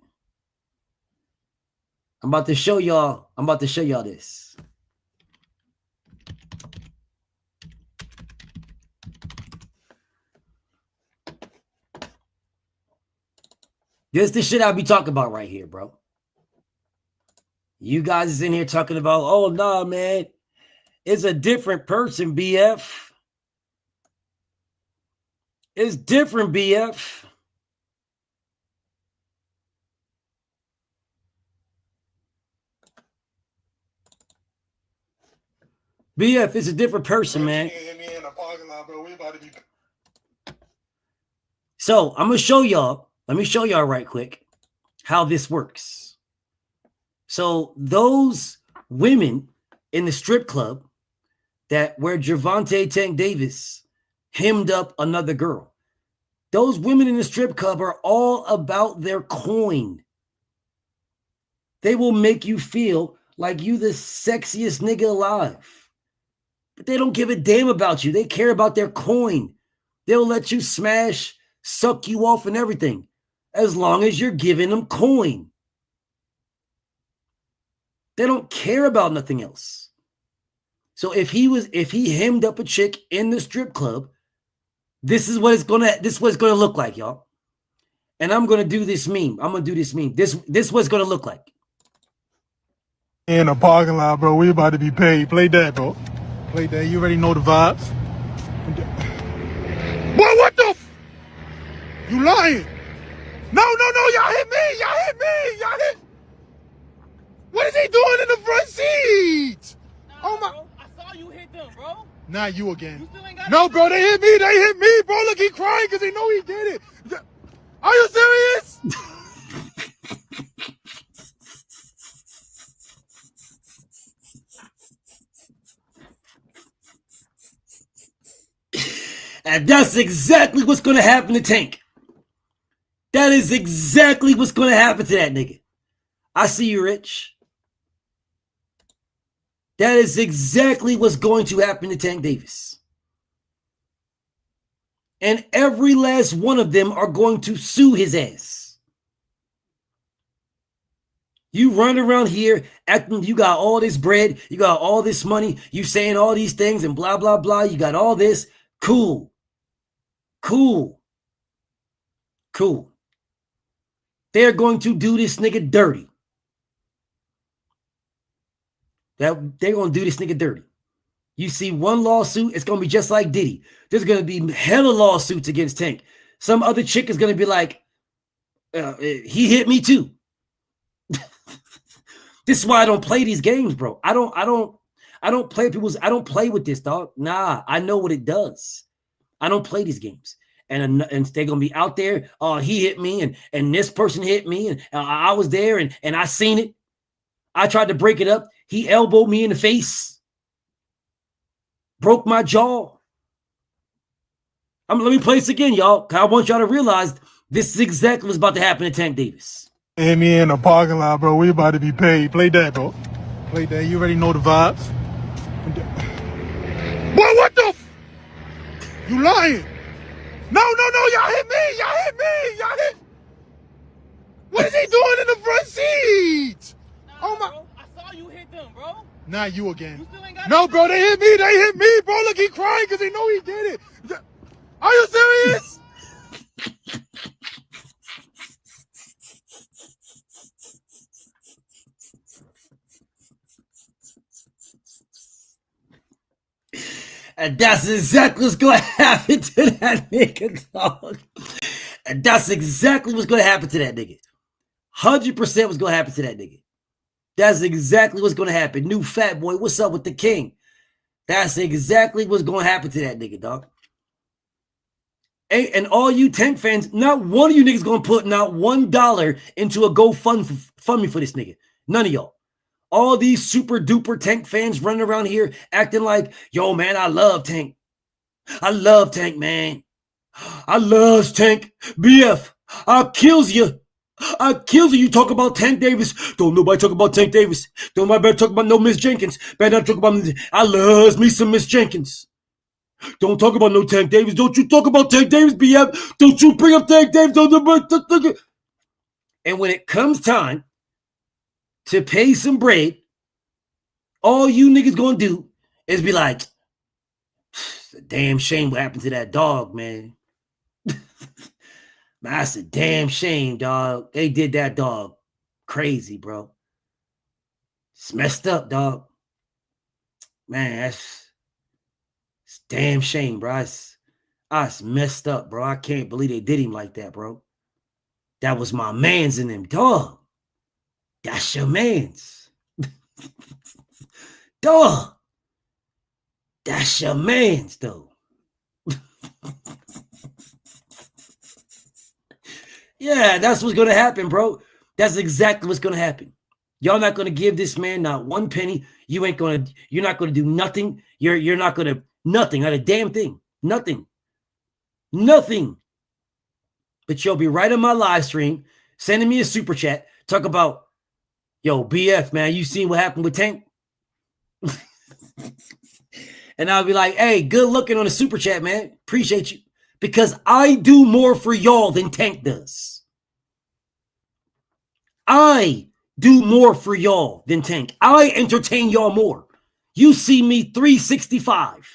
I'm about to show y'all this. This the shit I be talking about right here, bro. You guys is in here talking about, oh, nah, man. It's a different person, BF. It's different, BF. BF is a different person, man. So I'm going to show y'all. Let me show y'all right quick how this works. So those women in the strip club where Gervonta Tank Davis hemmed up another girl. Those women in the strip club are all about their coin. They will make you feel like you the sexiest nigga alive. But they don't give a damn about you. They care about their coin. They'll let you smash, suck you off and everything, as long as you're giving them coin. They don't care about nothing else. So if he hemmed up a chick in the strip club, this is what it's gonna look like, y'all. And I'm gonna do this meme. This what's gonna look like. In a parking lot, bro. We about to be paid. Play that, bro. Play that. You already know the vibes. Boy, what the You lying. No. Y'all hit me. Y'all hit. What is he doing in the front seat? Nah, oh, my. Bro. I saw you hit them, bro. Not you again. You still ain't got No, bro. They hit me, bro. Look, he crying because they know he did it. Are you serious? And that's exactly what's going to happen to Tank. That is exactly what's going to happen to that nigga. I see you, Rich. That is exactly what's going to happen to Tank Davis. And every last one of them are going to sue his ass. You run around here acting you got all this bread, you got all this money, you saying all these things and blah, blah, blah. You got all this. Cool. They're going to do this nigga dirty. They're going to do this nigga dirty. You see one lawsuit, it's going to be just like Diddy. There's going to be hella lawsuits against Tank. Some other chick is going to be like, he hit me too. This is why I don't play these games, bro. I don't play with this, dog. Nah, I know what it does. I don't play these games. And they're going to be out there, oh, he hit me, and this person hit me, and I was there, and I seen it. I tried to break it up. He elbowed me in the face. Broke my jaw. Let me play this again, y'all. I want y'all to realize this is exactly what's about to happen to Tank Davis. Hit me in a parking lot, bro. We about to be paid. Play that, bro. Play that. You already know the vibes. Boy, what the You lying. No. Y'all hit me. Y'all hit. What is he doing in the front seat? Nah, my. Bro. I saw you hit them, bro. Not you again. You still ain't got no, bro. They hit me, bro. Look, he crying because they know he did it. Are you serious? And that's exactly what's going to happen to that nigga, dog. And that's exactly what's going to happen to that nigga. 100% what's going to happen to that nigga. That's exactly what's going to happen. New fat boy, what's up with the king? That's exactly what's going to happen to that nigga, dog. And all you Tank fans, not one of you niggas going to put not $1 into a GoFundMe for this nigga. None of y'all. All these super duper Tank fans running around here acting like, yo, man, I love Tank. I love Tank, man. I love Tank. BF, I kills you. I kills you. You talk about Tank Davis. Don't nobody talk about Tank Davis. Don't nobody talk about no Miss Jenkins. Better not talk about I loves me some Miss Jenkins. Don't talk about no Tank Davis. Don't you talk about Tank Davis, BF. Don't you bring up Tank Davis. Don't. And when it comes time to pay some bread, all you niggas gonna do is be like, it's a damn shame what happened to that dog, man. Man, that's a damn shame, dog. They did that dog crazy, bro. It's messed up, dog. Man, it's damn shame, bro. It's messed up, bro. I can't believe they did him like that, bro. That was my mans in them, dog. That's your mans. Dog. That's your mans, though. Yeah, that's what's going to happen, bro. That's exactly what's going to happen. Y'all not going to give this man not one penny. You're not going to do nothing. You're not going to, nothing, not a damn thing. Nothing. But you'll be right on my live stream, sending me a super chat, talk about, yo, BF, man, you seen what happened with Tank? And I'll be like, hey, good looking on the super chat, man. Appreciate you. Because I do more for y'all than Tank does. I do more for y'all than Tank. I entertain y'all more. You see me 365.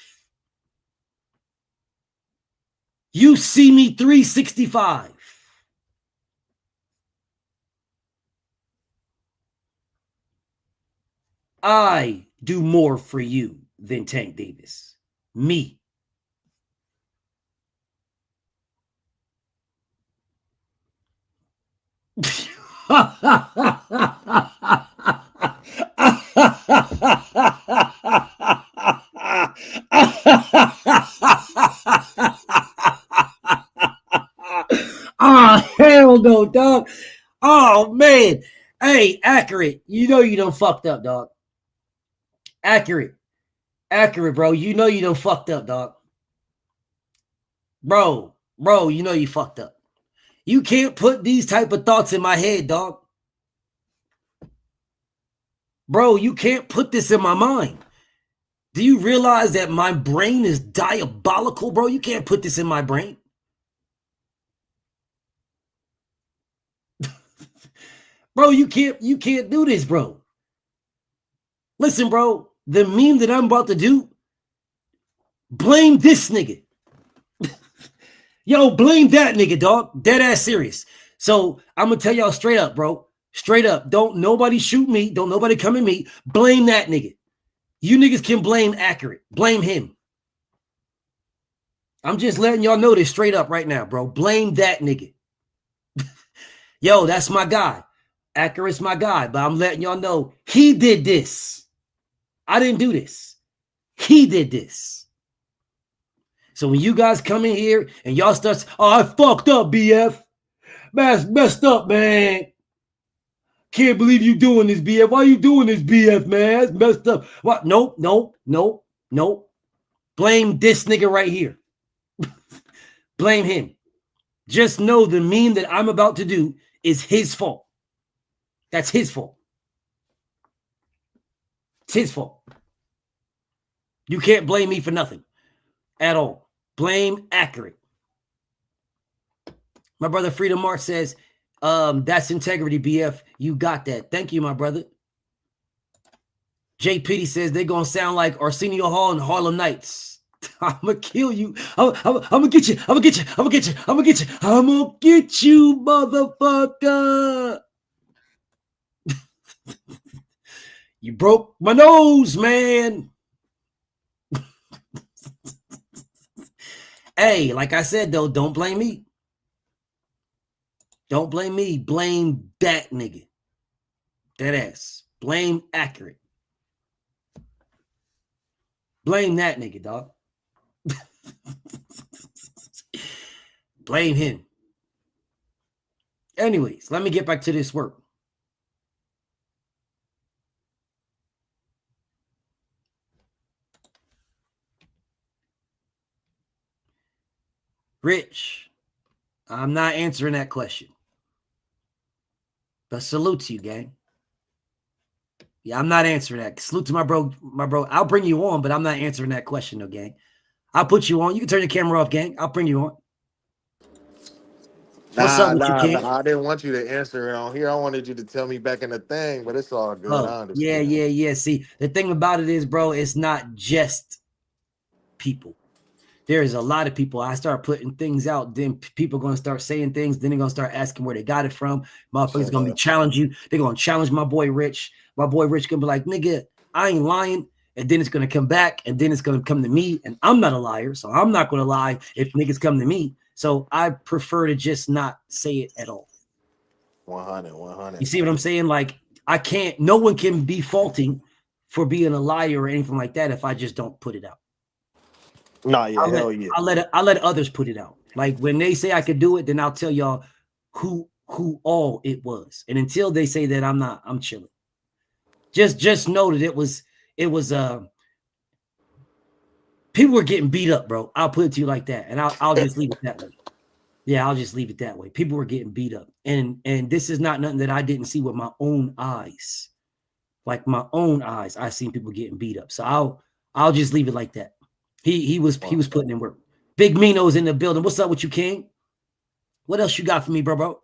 You see me 365. I do more for you than Tank Davis. Me. Oh, hell no, dog. Oh, man. Hey, Accurate. You know you done fucked up, dog. Accurate, bro. You know you done fucked up, dog. Bro, you know you fucked up. You can't put these type of thoughts in my head, dog. Bro, you can't put this in my mind. Do you realize that my brain is diabolical, bro? You can't put this in my brain. Bro, you can't do this, bro. Listen, bro, the meme that I'm about to do, blame this nigga. Yo, blame that nigga, dog. Dead ass serious. So I'm gonna tell y'all straight up, bro. Straight up. Don't nobody shoot me. Don't nobody come at me. Blame that nigga. You niggas can blame Accurate. Blame him. I'm just letting y'all know this straight up right now, bro. Blame that nigga. Yo, that's my guy. Accurate's my guy, but I'm letting y'all know he did this. I didn't do this. He did this. So when you guys come in here and y'all start, oh, I fucked up, BF. Man, messed up, man. Can't believe you doing this, BF. Why you doing this, BF, man? That's messed up. What? Nope. Blame this nigga right here. Blame him. Just know the meme that I'm about to do is his fault. That's his fault. It's his fault. You can't blame me for nothing at all. Blame Accurate. My brother Freedom Mark says, that's integrity, BF. You got that. Thank you, my brother. Jay Pitty says they're going to sound like Arsenio Hall and Harlem Nights. I'm going to kill you. I'm going to get you. I'm going to get you. I'm going to get you. I'm going to get you. I'm going to get you, motherfucker. You broke my nose, man. Hey, like I said, though, don't blame me. Don't blame me. Blame that nigga. That ass. Blame Accurate. Blame that nigga, dog. Blame him. Anyways, let me get back to this work. Rich, I'm not answering that question. But salute to you, gang. Yeah, I'm not answering that. Salute to my bro. I'll bring you on, but I'm not answering that question, though, gang. I'll put you on. You can turn your camera off, gang. I'll bring you on. What's up with you, King? I didn't want you to answer it on here. I wanted you to tell me back in the thing, but it's all good. I understand. Yeah. See, the thing about it is, bro, it's not just people. There is a lot of people. I start putting things out, then people are going to start saying things. Then they're going to start asking where they got it from. Motherfuckers going to be challenge you. They're going to challenge my boy Rich. My boy Rich going to be like, nigga, I ain't lying. And then it's going to come back, and then it's going to come to me. And I'm not a liar, so I'm not going to lie if niggas come to me. So I prefer to just not say it at all. 100. You see what I'm saying? Like, I can't, no one can be faulting for being a liar or anything like that if I just don't put it out. No, yeah, hell yeah. I'll let others put it out. Like when they say I could do it, then I'll tell y'all who all it was. And until they say that, I'm chilling. Just know that it was people were getting beat up, bro. I'll put it to you like that. And I'll just leave it that way. Yeah, I'll just leave it that way. People were getting beat up. And this is not nothing that I didn't see with my own eyes. Like my own eyes, I seen people getting beat up. So I'll just leave it like that. He was putting in work. Big Mino's in the building. What's up with you, King? What else you got for me, bro?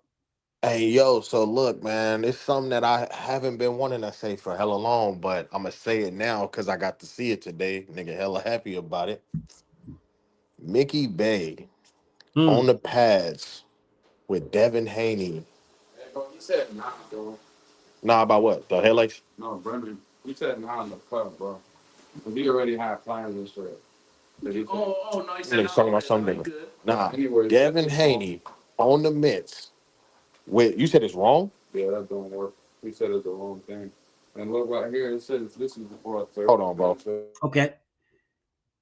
Hey, yo, so look, man, it's something that I haven't been wanting to say for hella long, but I'm going to say it now because I got to see it today. Nigga, hella happy about it. Mickey Bay on the pads with Devin Haney. Hey, bro, he said nah, bro. Nah, about what? The headlights? No, Brendan. He said nah in the club, bro. But he already had plans and shit. No, he said Niggas talking about something. Nah, Anyways, Devin Haney on the mitts. Wait, you said it's wrong? yeah, that don't work. He said it's the wrong thing. And look right here, it says this is before I third. Hold on, bro. Okay.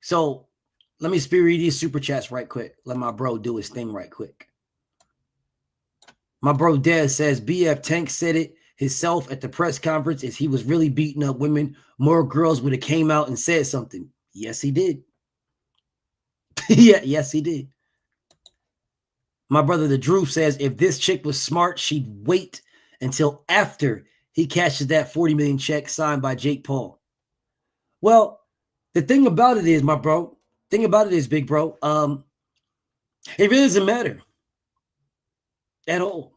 So let me read these super chats right quick. Let my bro do his thing right quick. My bro Dez says BF Tank said it himself at the press conference. If he was really beating up women, more girls would have came out and said something. Yes, he did. Yes, he did. My brother the Drew says if this chick was smart, she'd wait until after he cashes that 40 million check signed by Jake Paul. Well, the thing about it is, my bro, big bro, it really doesn't matter at all.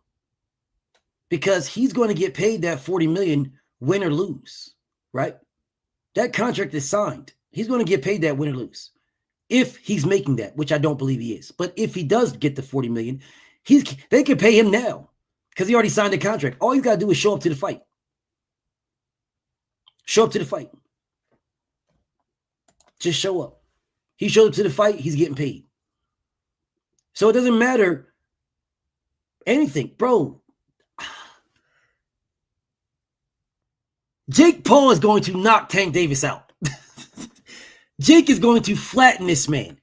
Because he's going to get paid that 40 million win or lose, right? That contract is signed. He's going to get paid that win or lose. If he's making that, which I don't believe he is. But if he does get the 40 million, they can pay him now because he already signed the contract. All you got to do is show up to the fight. Show up to the fight. Just show up. He showed up to the fight, he's getting paid. So it doesn't matter anything, bro. Jake Paul is going to knock Tank Davis out. Jake is going to flatten this man.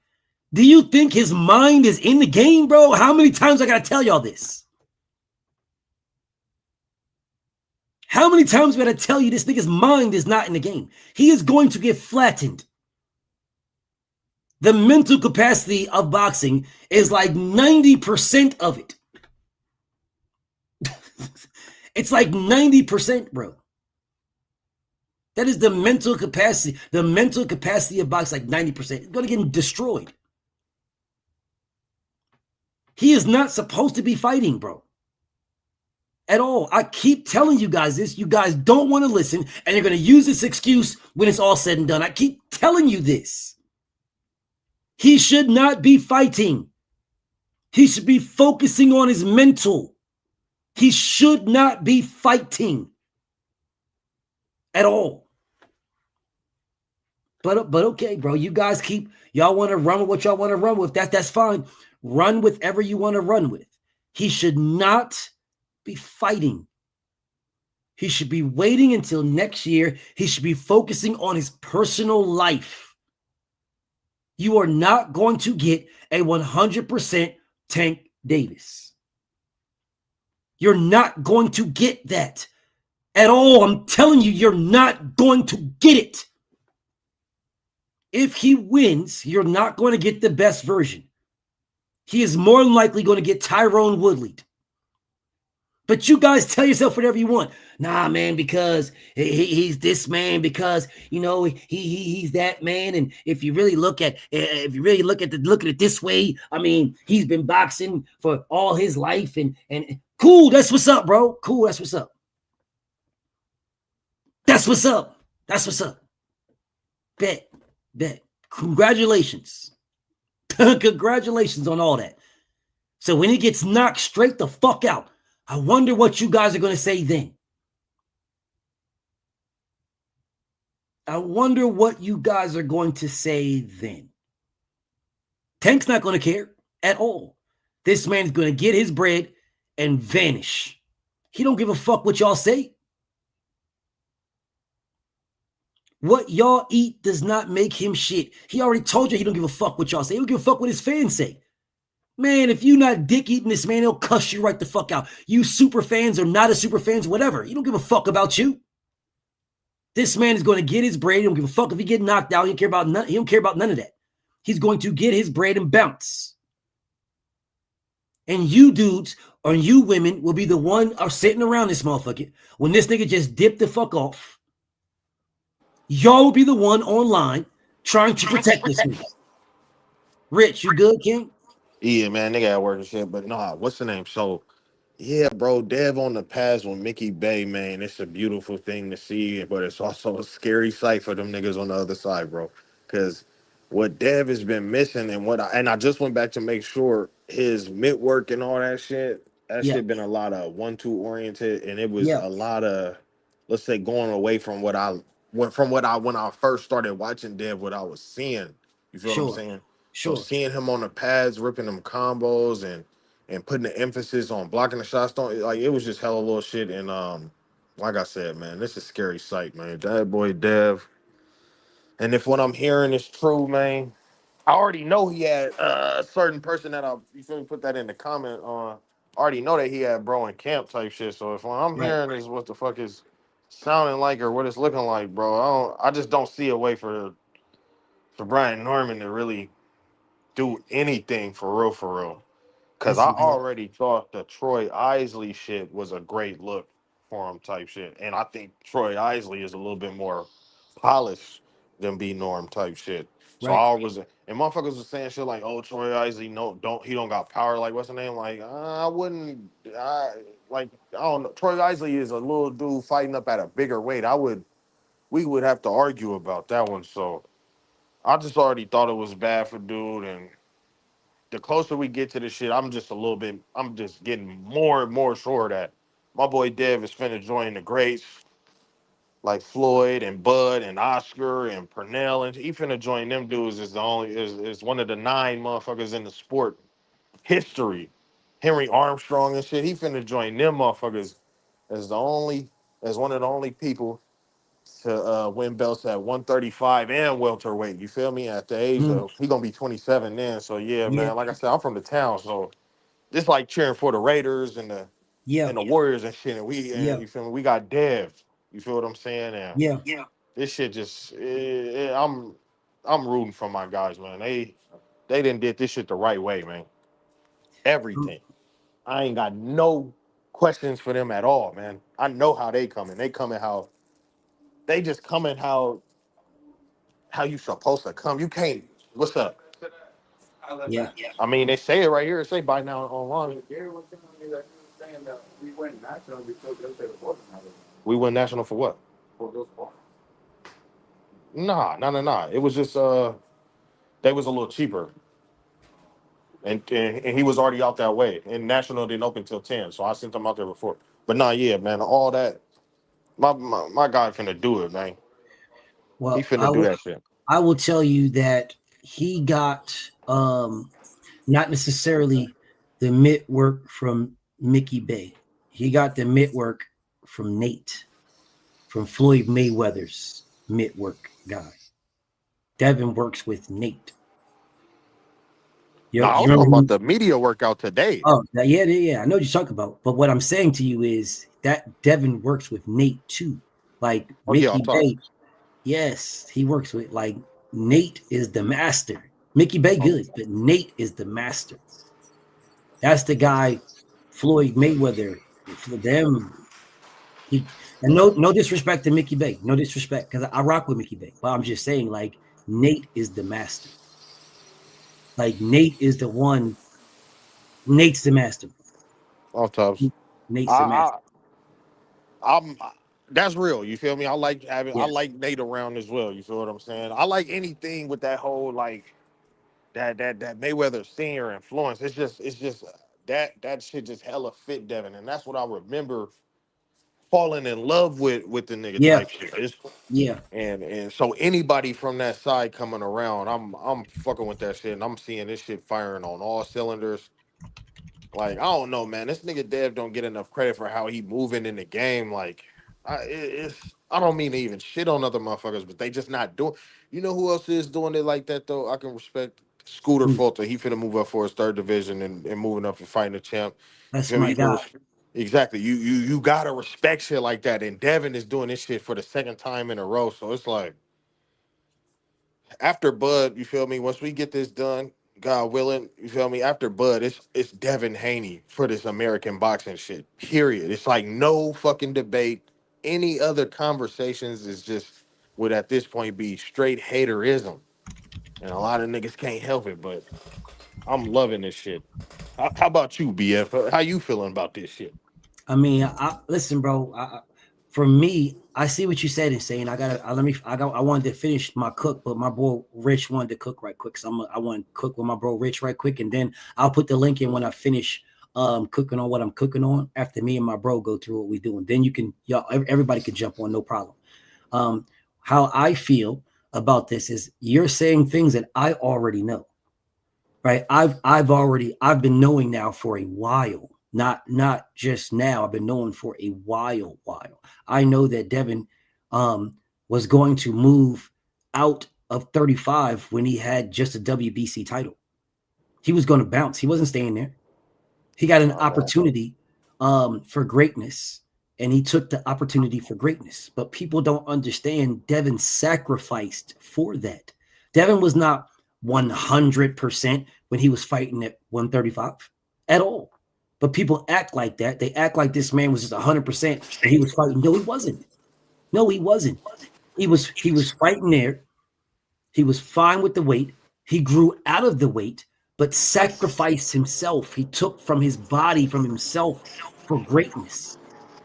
Do you think his mind is in the game, bro? How many times I got to tell y'all this? How many times we got to tell you this nigga's mind is not in the game? He is going to get flattened. The mental capacity of boxing is like 90% of it. It's like 90%, bro. That is the mental capacity. The mental capacity of boxing, like 90%. It's going to get destroyed. He is not supposed to be fighting, bro. At all. I keep telling you guys this. You guys don't want to listen, and you're going to use this excuse when it's all said and done. I keep telling you this. He should not be fighting. He should be focusing on his mental. He should not be fighting at all. But okay, bro. You guys y'all want to run with what y'all want to run with. That's fine. Run with whatever you want to run with. He should not be fighting. He should be waiting until next year. He should be focusing on his personal life. You are not going to get a 100% Tank Davis. You're not going to get that at all. I'm telling you, you're not going to get it. If he wins, you're not going to get the best version. He is more than likely going to get Tyrone Woodley. But you guys tell yourself whatever you want. Nah, man, because he's this man, because he's that man. And if you really look at it this way, I mean, he's been boxing for all his life, and cool. That's what's up, bro. Cool. That's what's up. That's what's up. That's what's up. Bet. Congratulations. Congratulations on all that. So when he gets knocked straight the fuck out, I wonder what you guys are going to say then. I wonder what you guys are going to say then. Tank's not going to care at all. This man's going to get his bread and vanish. He don't give a fuck what y'all say. What y'all eat does not make him shit. He already told you he don't give a fuck what y'all say. He don't give a fuck what his fans say. Man, if you not dick eating this man, he'll cuss you right the fuck out. You super fans or not a super fans, whatever. He don't give a fuck about you. This man is going to get his bread. He don't give a fuck if he get knocked out. He don't care about none of that. He's going to get his bread and bounce. And you dudes or you women will be the one are sitting around this motherfucker when this nigga just dipped the fuck off. Y'all will be the one online trying to protect this nigga. Rich, you good, King? Yeah, man, nigga at work and shit. But nah, what's the name? So yeah, bro, Dev on the pass with Mickey Bay, man. It's a beautiful thing to see, but it's also a scary sight for them niggas on the other side, bro. Cause what Dev has been missing and I just went back to make sure his mid work and all that shit, that Yeah, shit been a lot of 1-2 oriented, and it was yeah, a lot of, let's say, going away from what I when I first started watching Dev, what I was seeing. You feel what I'm sure, saying? So sure. seeing him on the pads, ripping them combos and putting the emphasis on blocking the shots, don't like it was just hella little shit. And like I said, man, this is a scary sight, man. That boy Dev. And if what I'm hearing is true, man, I already know he had a certain person that you feel me, put that in the comment on. I already know that he had bro in camp type shit. So if what I'm Right. hearing is what the fuck is sounding like or what it's looking like, bro, I just don't see a way for Brian Norman to really do anything for real. Cause That's I exactly already thought the Troy Isley shit was a great look for him type shit. And I think Troy Isley is a little bit more polished than B Norm type shit. So right. I was and motherfuckers was saying shit like, oh, Troy Isley he don't got power, like what's the name? Like, I wouldn't I don't know. Troy Isley is a little dude fighting up at a bigger weight. We would have to argue about that one. So I just already thought it was bad for dude, and the closer we get to this shit, I'm just getting more and more sure that my boy Dev is finna join the greats like Floyd and Bud and Oscar and Purnell, and he finna join them dudes is one of the 9 motherfuckers in the sport history. Henry Armstrong and shit, he finna join them motherfuckers as one of the only people to win belts at 135 and welterweight. You feel me? At the age Mm, of he gonna be 27 then. So yeah, yeah, man. Like I said, I'm from the town, so this like cheering for the Raiders yeah, and the Warriors and shit. And yeah, you feel me? We got Dev. You feel what I'm saying? And yeah. this shit just I'm rooting for my guys, man. They didn't did this shit the right way, man. Mm, Everything. I ain't got no questions for them at all, man. I know how they coming. They coming how they just coming how you supposed to come. You can't. What's up? yeah. I mean, they say it right here. It say by now online. We went national for what? Nah. It was just they was a little cheaper, and he was already out that way. And national didn't open till 10, so I sent him out there before. But nah, yeah, man, all that. My guy finna do it, man. He Well, finna do that shit. I will tell you that he got not necessarily the mitt work from Mickey Bay. He got the mitt work from Nate, from Floyd Mayweather's mitt work guy. Devin works with Nate. Nah, I You was talking remember about who? the media workout today. Oh, yeah. I know what you're talking about. But what I'm saying to you is that Devin works with Nate too. Like Oh yeah, I'll Mickey talk. Bay, yes, he works with like Nate is the master. Mickey Bay Oh, good, but Nate is the master. That's the guy, Floyd Mayweather. For them, and no disrespect to Mickey Bay, no disrespect because I rock with Mickey Bay, but I'm just saying like Nate is the master. Like Nate is the one. Nate's the master. off tops. Nate's the I, master. I'm that's real. You feel me? I Yeah, like Nate around as well. You feel what I'm saying? I like anything with that whole like that Mayweather senior influence. It's just that shit just hella fit Devin, and that's what I remember falling in love with the nigga yeah, type shit. yeah. And so anybody from that side coming around, I'm fucking with that shit, and I'm seeing this shit firing on all cylinders. Like I don't know, man. This nigga Dev don't get enough credit for how he moving in the game. Like, I don't mean to even shit on other motherfuckers, but they just not doing. You know who else is doing it like that though? I can respect Scooter Mm, Fulton. He finna move up for his third division and moving up and fighting the champ. You that's feel me? my You can guy. exactly. You gotta respect shit like that. And Devin is doing this shit for the second time in a row. So it's like after Bud, you feel me? Once we get this done, God willing, you feel me? After Bud, it's Devin Haney for this American boxing shit. Period. It's like no fucking debate. Any other conversations is just would at this point be straight haterism. And a lot of niggas can't help it, but I'm loving this shit. How about you, BF? How you feeling about this shit? I mean, listen, bro. For me, I see what you said and saying. I wanted to finish my cook, but my bro Rich wanted to cook right quick, so I want to cook with my bro Rich right quick, and then I'll put the link in when I finish cooking on what I'm cooking on. After me and my bro go through what we do, and then everybody can jump on, no problem. How I feel about this is you're saying things that I already know, right? I've been knowing now for a while. Not just now. I've been knowing for a while. I know that Devin was going to move out of 35 when he had just a WBC title. He was going to bounce. He wasn't staying there. He got an opportunity for greatness, and he took the opportunity for greatness. But people don't understand Devin sacrificed for that. Devin was not 100% when he was fighting at 135 at all. But people act like that. They act like this man was just 100% and he was fighting. No, he wasn't. He was fighting there. He was fine with the weight. He grew out of the weight, but sacrificed himself. He took from his body, from himself, for greatness,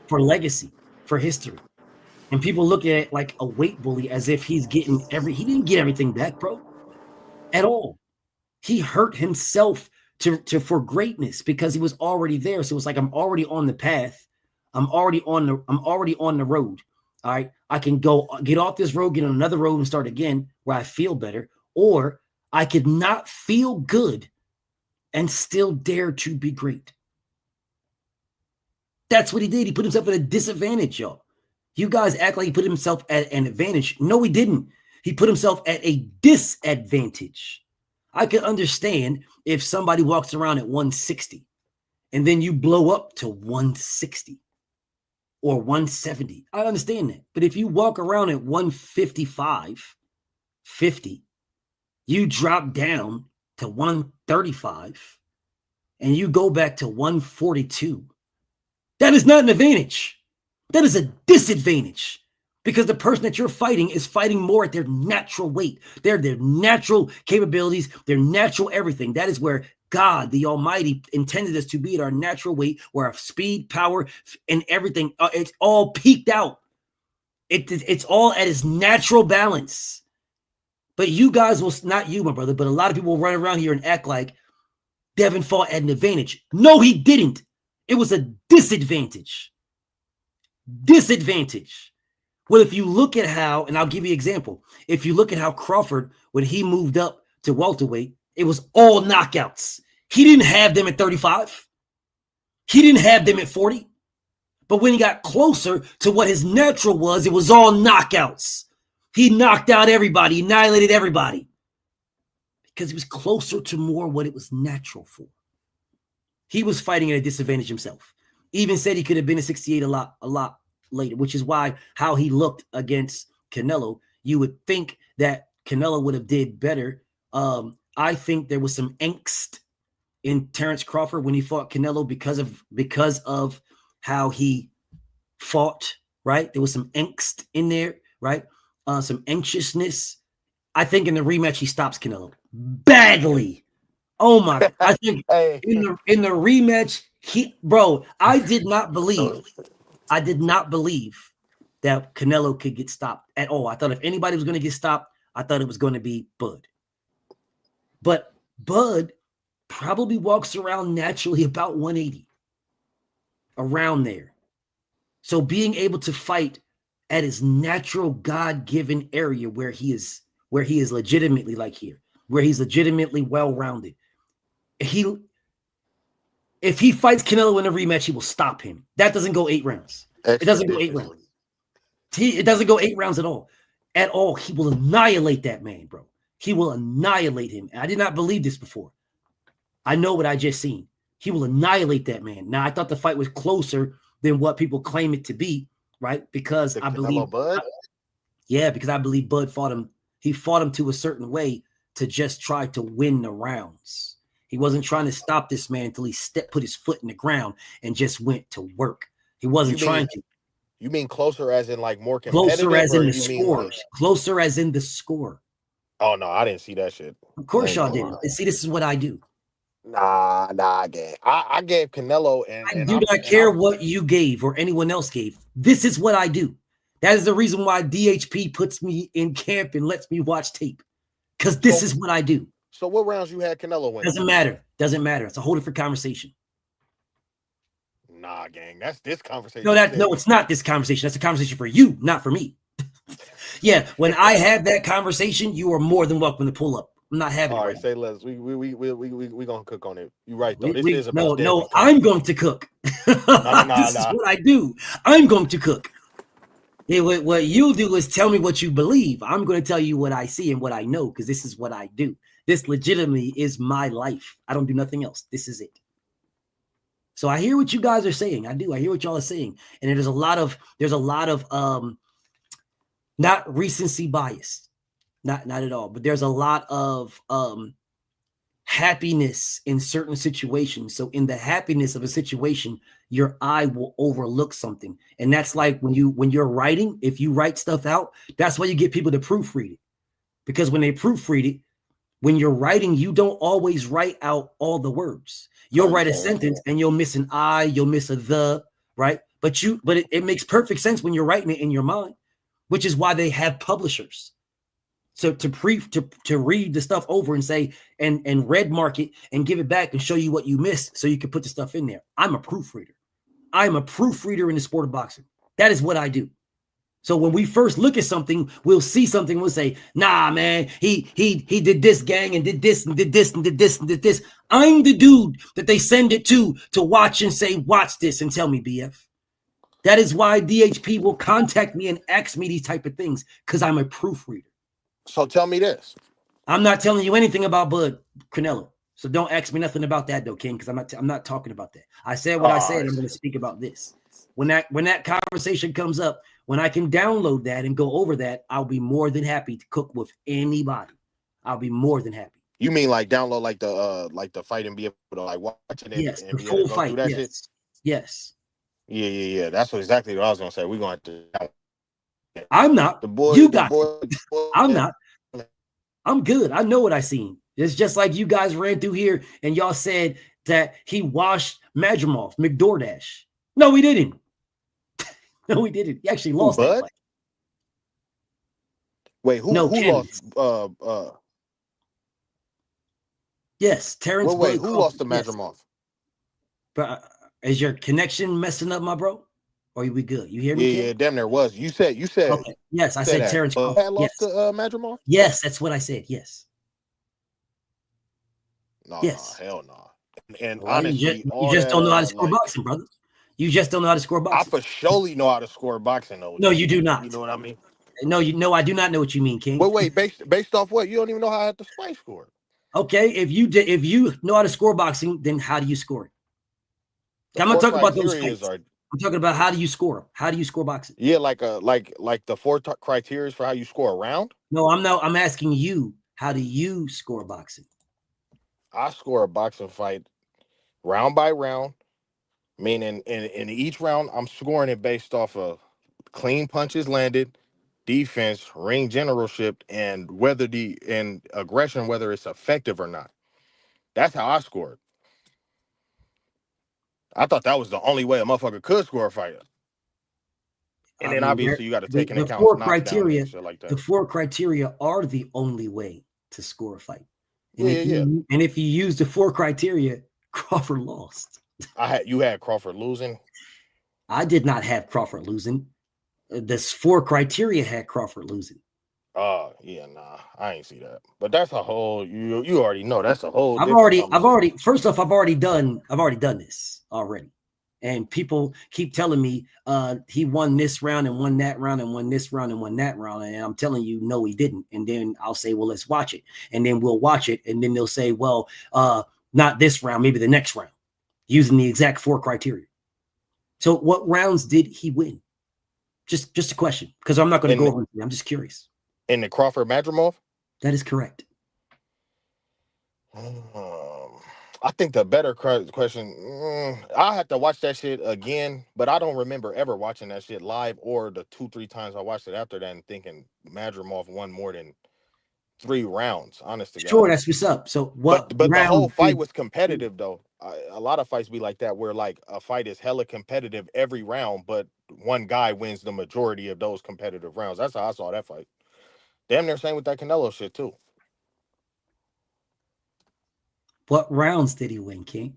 for legacy, for history. And people look at it like a weight bully, as if he's getting he didn't get everything back, bro, at all. He hurt himself for greatness because he was already there. So it was like, I'm already on the path. I'm already on the road. All right. I can go get off this road, get on another road and start again where I feel better. Or I could not feel good and still dare to be great. That's what he did. He put himself at a disadvantage, y'all. You guys act like he put himself at an advantage. No, he didn't. He put himself at a disadvantage. I can understand if somebody walks around at 160 and then you blow up to 160 or 170. I understand that. But if you walk around at 155, 50, you drop down to 135 and you go back to 142, that is not an advantage. That is a disadvantage. Because the person that you're fighting is fighting more at their natural weight. Their natural capabilities, their natural everything. That is where God, the Almighty, intended us to be at our natural weight, where our speed, power, and everything, it's all peaked out. It's all at its natural balance. But you guys will, not you, my brother, but a lot of people will run around here and act like Devin fought at an advantage. No, he didn't. It was a disadvantage. Well, if you look at how, and I'll give you an example. If you look at how Crawford, when he moved up to welterweight, it was all knockouts. He didn't have them at 35. He didn't have them at 40. But when he got closer to what his natural was, it was all knockouts. He knocked out everybody, annihilated everybody. Because he was closer to more what it was natural for. He was fighting at a disadvantage himself. Even said he could have been a 68 a lot later, which is why how he looked against Canelo, you would think that Canelo would have did better. I think there was some angst in Terrence Crawford when he fought Canelo because of how he fought, right? There was some angst in there, right? Some anxiousness. I think in the rematch he stops Canelo badly. Oh my God. I think in the rematch, I did not believe that Canelo could get stopped at all. I thought if anybody was going to get stopped, I thought it was going to be Bud. But Bud probably walks around naturally about 180, around there. So being able to fight at his natural God-given area where he is legitimately like here, where he's legitimately well-rounded. If he fights Canelo in a rematch, he will stop him. That doesn't go 8 rounds. It doesn't go 8 rounds. It doesn't go 8 rounds at all. At all. He will annihilate that man, bro. He will annihilate him. I did not believe this before. I know what I just seen. He will annihilate that man. Now, I thought the fight was closer than what people claim it to be, right? Because I believe Bud? Because I believe Bud fought him. He fought him to a certain way to just try to win the rounds. He wasn't trying to stop this man until he put his foot in the ground and just went to work. He wasn't trying to. You mean closer as in like more competitive? Closer as in the score. Closer as in the score. Oh no, I didn't see that shit. Of I course ain't y'all gonna didn't. lie. And see, this is what I do. Nah, gang. I gave Canelo and I and do I'm not and care I'm what you gave or anyone else gave. This is what I do. That is the reason why DHP puts me in camp and lets me watch tape. Because this is what I do. So what rounds you had Canelo winning? Doesn't matter. Doesn't matter. It's a whole different conversation. Nah, gang. That's this conversation. No, it's not this conversation. That's a conversation for you, not for me. Yeah, when I have that conversation, you are more than welcome to pull up. I'm not having it All right right, say less. We gonna cook on it. You right though. now. This is about No, therapy time. I'm going to cook. This is what I do. I'm going to cook. Yeah, what you'll do is tell me what you believe. I'm going to tell you what I see and what I know because this is what I do. This legitimately is my life. I don't do nothing else. This is it. So I hear what you guys are saying. I do. I hear what y'all are saying. And there's a lot of not recency bias. Not at all. But there's a lot of happiness in certain situations. So in the happiness of a situation, your eye will overlook something. And that's like when you're writing, if you write stuff out, that's why you get people to proofread it. Because when they proofread it, when you're writing, you don't always write out all the words. You'll write a sentence and you'll miss an I, you'll miss a the, right? But it makes perfect sense when you're writing it in your mind, which is why they have publishers. So to read the stuff over and say and red mark it and give it back and show you what you missed so you can put the stuff in there. I'm a proofreader. I'm a proofreader in the sport of boxing. That is what I do. So when we first look at something, we'll see something, we'll say, nah, man, he did this, gang, and did this and did this and did this and did this. I'm the dude that they send it to watch and say, watch this and tell me, BF. That is why DHP will contact me and ask me these type of things, because I'm a proofreader. So tell me this. I'm not telling you anything about Bud Canelo. So don't ask me nothing about that, though, King, because I'm not talking about that. I said what I said. I'm going to speak about this. When that conversation comes up, when I can download that and go over that, I'll be more than happy to cook with anybody. I'll be more than happy. You mean like download like the fight and be able to like watch it and, yes, and the be full able to go fight. through that yes. shit? Yes. Yeah. That's exactly what I was gonna say. We're gonna have to. I'm not. The boy. You the got. boy, I'm not. I'm good. I know what I seen. It's just like you guys ran through here and y'all said that he washed Madrimov, McDoordash. No, we didn't. No, we didn't. He actually lost that fight. Wait, who lost? Yes, Terrence. Wait, who lost to Madrimov? But is your connection messing up, my bro? Or are we good? You hear me? Yeah, damn, there was. You said. Okay. Yes, I said Terrence. Had lost to Madrimov. Yes, that's what I said. Yes. No, yes. Hell no. And well, honestly, you just don't know how to score boxing, brother. You just don't know how to score boxing. I for surely know how to score boxing, though. No, you do not. You know what I mean? No, I do not know what you mean, King. Wait, based off what? You don't even know how the fight scored. Okay, if you know how to score boxing, then how do you score it? I'm not talking about those fights. I'm talking about how do you score? How do you score boxing? Yeah, like the four criteria for how you score a round. No, I'm asking you, how do you score boxing? I score a boxing fight round by round, meaning in each round I'm scoring it based off of clean punches landed, defense, ring generalship, and aggression, whether it's effective or not. That's how I scored. I thought that was the only way a motherfucker could score a fight. And then obviously you got to take into account criteria. Shit like that. The four criteria are the only way to score a fight. And And if you use the four criteria, Crawford lost. You had Crawford losing. I did not have Crawford losing. This four criteria had Crawford losing. Yeah, nah, I ain't see that. But that's a whole you already know that's a whole. I've already done this already. And people keep telling me he won this round and won that round and won this round and won that round. And I'm telling you, no, he didn't. And then I'll say, well, let's watch it. And then we'll watch it. And then they'll say, well, not this round, maybe the next round, using the exact four criteria. So what rounds did he win? Just a question, because I'm not going to go over it. I'm just curious. In the Crawford Madrimov? That is correct. I think the better question, I have to watch that shit again, but I don't remember ever watching that shit live or the 2-3 times I watched it after that and thinking Madrimov won more than 3 rounds. Honest to Sure, God. that's what's up. So what But the whole round fight did was competitive though. A lot of fights be like that, where like a fight is hella competitive every round, but one guy wins the majority of those competitive rounds. That's how I saw that fight. Damn near same with that Canelo shit too. what rounds did he win, King?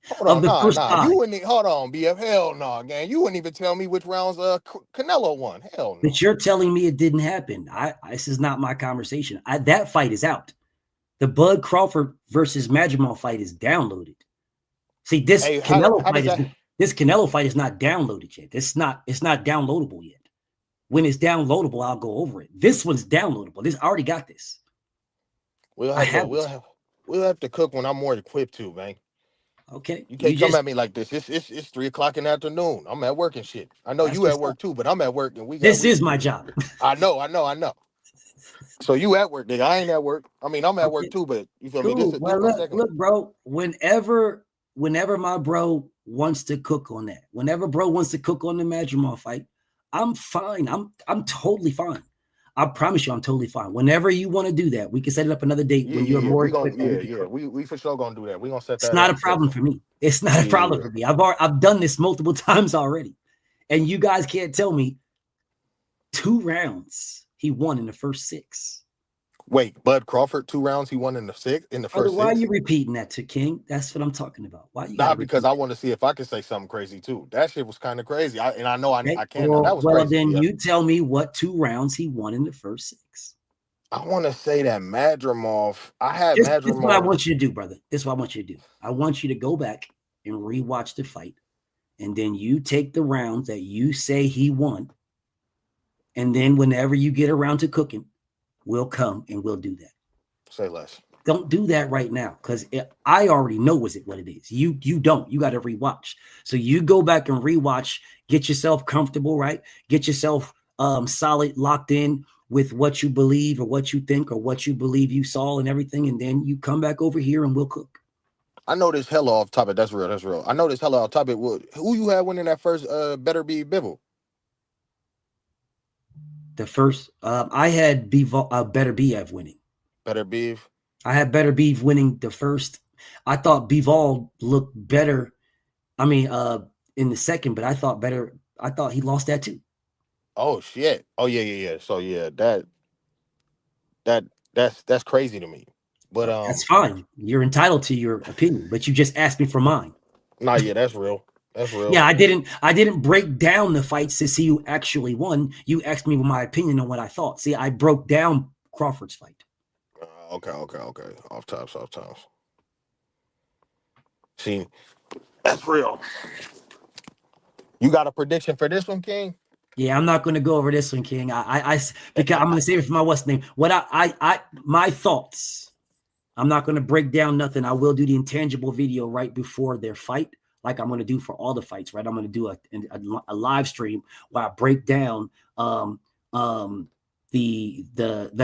Hold Of on, the first nah. You 5. wouldn't. Hold on, BF. Hell no, gang. You wouldn't even tell me which rounds Canelo won. Hell no. But you're telling me it didn't happen. This is not my conversation. That fight is out. The Bud Crawford versus Madrimal fight is downloaded. See, Hey, how does that? this Canelo fight is not downloaded yet. It's not downloadable yet. When it's downloadable, I'll go over it. This one's downloadable. I already got this. We'll have to cook when I'm more equipped to, man. Okay. You can't come at me like this. It's 3 o'clock in the afternoon. I'm at work and shit. I know you at work too, but I'm at work and this is my job. I know. So you at work, nigga. I ain't at work. I mean, I'm at work too, but you feel me? This Well, my second. look, bro. Whenever my bro wants to cook on that, whenever bro wants to cook on the Madrimal fight, I'm fine. I'm totally fine. I promise you, I'm totally fine. Whenever you want to do that, we can set it up another date when you're more equipped. We for sure gonna do that. We gonna set that. It's not a problem for me. It's not a problem for me. I've done this multiple times already, and you guys can't tell me 2 rounds he won in the first 6. Wait, Bud Crawford 2 rounds he won in the first 6? Why are you repeating that to King? That's what I'm talking about. Why you? Not because I want to see if I can say something crazy too. That shit was kind of crazy. I know I can. Well, that was crazy. Then you tell me what 2 rounds he won in the first 6. I want to say that Madrimov. This is what I want you to do, brother. This is what I want you to do. I want you to go back and rewatch the fight, and then you take the rounds that you say he won, and then whenever you get around to cooking, we'll come and we'll do that. Say less. Don't do that right now, because I already know what it is. You don't. You got to rewatch. So you go back and rewatch. Get yourself comfortable, right? Get yourself solid, locked in with what you believe or what you think or what you believe you saw and everything, and then you come back over here and we'll cook. I know this hella off topic. That's real. I know this hella off topic. Who you had winning that first Better Be Bivol? The first, I had Better Bev winning. Better Beef. I had Better Beef winning the first. I thought Bivol looked better. I mean, in the second, but I thought he lost that too. Oh shit. Oh yeah. So yeah, that's crazy to me. But that's fine. You're entitled to your opinion, but you just asked me for mine. Nah, yeah, that's real. That's real. Yeah, I didn't break down the fights to see who actually won. You asked me my opinion on what I thought. See, I broke down Crawford's fight. Okay. Off tops. See, that's real. You got a prediction for this one, King? Yeah, I'm not going to go over this one, King. Because I'm going to save it for my what's name. My thoughts. I'm not going to break down nothing. I will do the intangible video right before their fight, like I'm going to do for all the fights. Right, I'm going to do a live stream where I break down the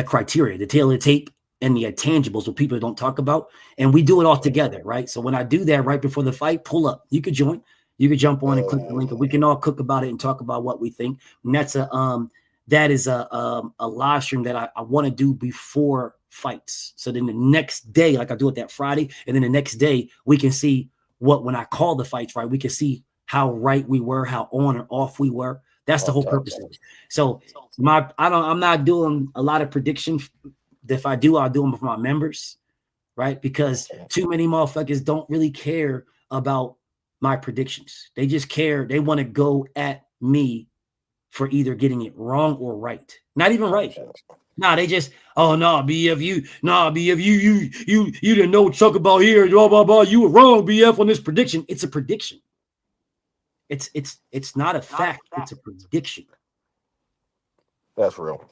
criteria, the tailor tape, and the intangibles, what people don't talk about, and we do it all together, right? So when I do that right before the fight, pull up. You could join. You could jump on and click the link, and we can all cook about it and talk about what we think. And that is a live stream that I want to do before fights. So then the next day, like I do it that Friday, and then the next day we can see when I call the fights, right? We can see how right we were, how on or off we were. That's the whole purpose of it. So I'm not doing a lot of predictions. If I do, I'll do them for my members, right? Because too many motherfuckers don't really care about my predictions. They just care. They want to go at me for either getting it wrong or right. Not even right. Nah, they just, BF, you didn't know what to talk about here, blah, blah, blah. You were wrong, BF, on this prediction. It's a prediction. It's not a fact. It's a prediction. That's real.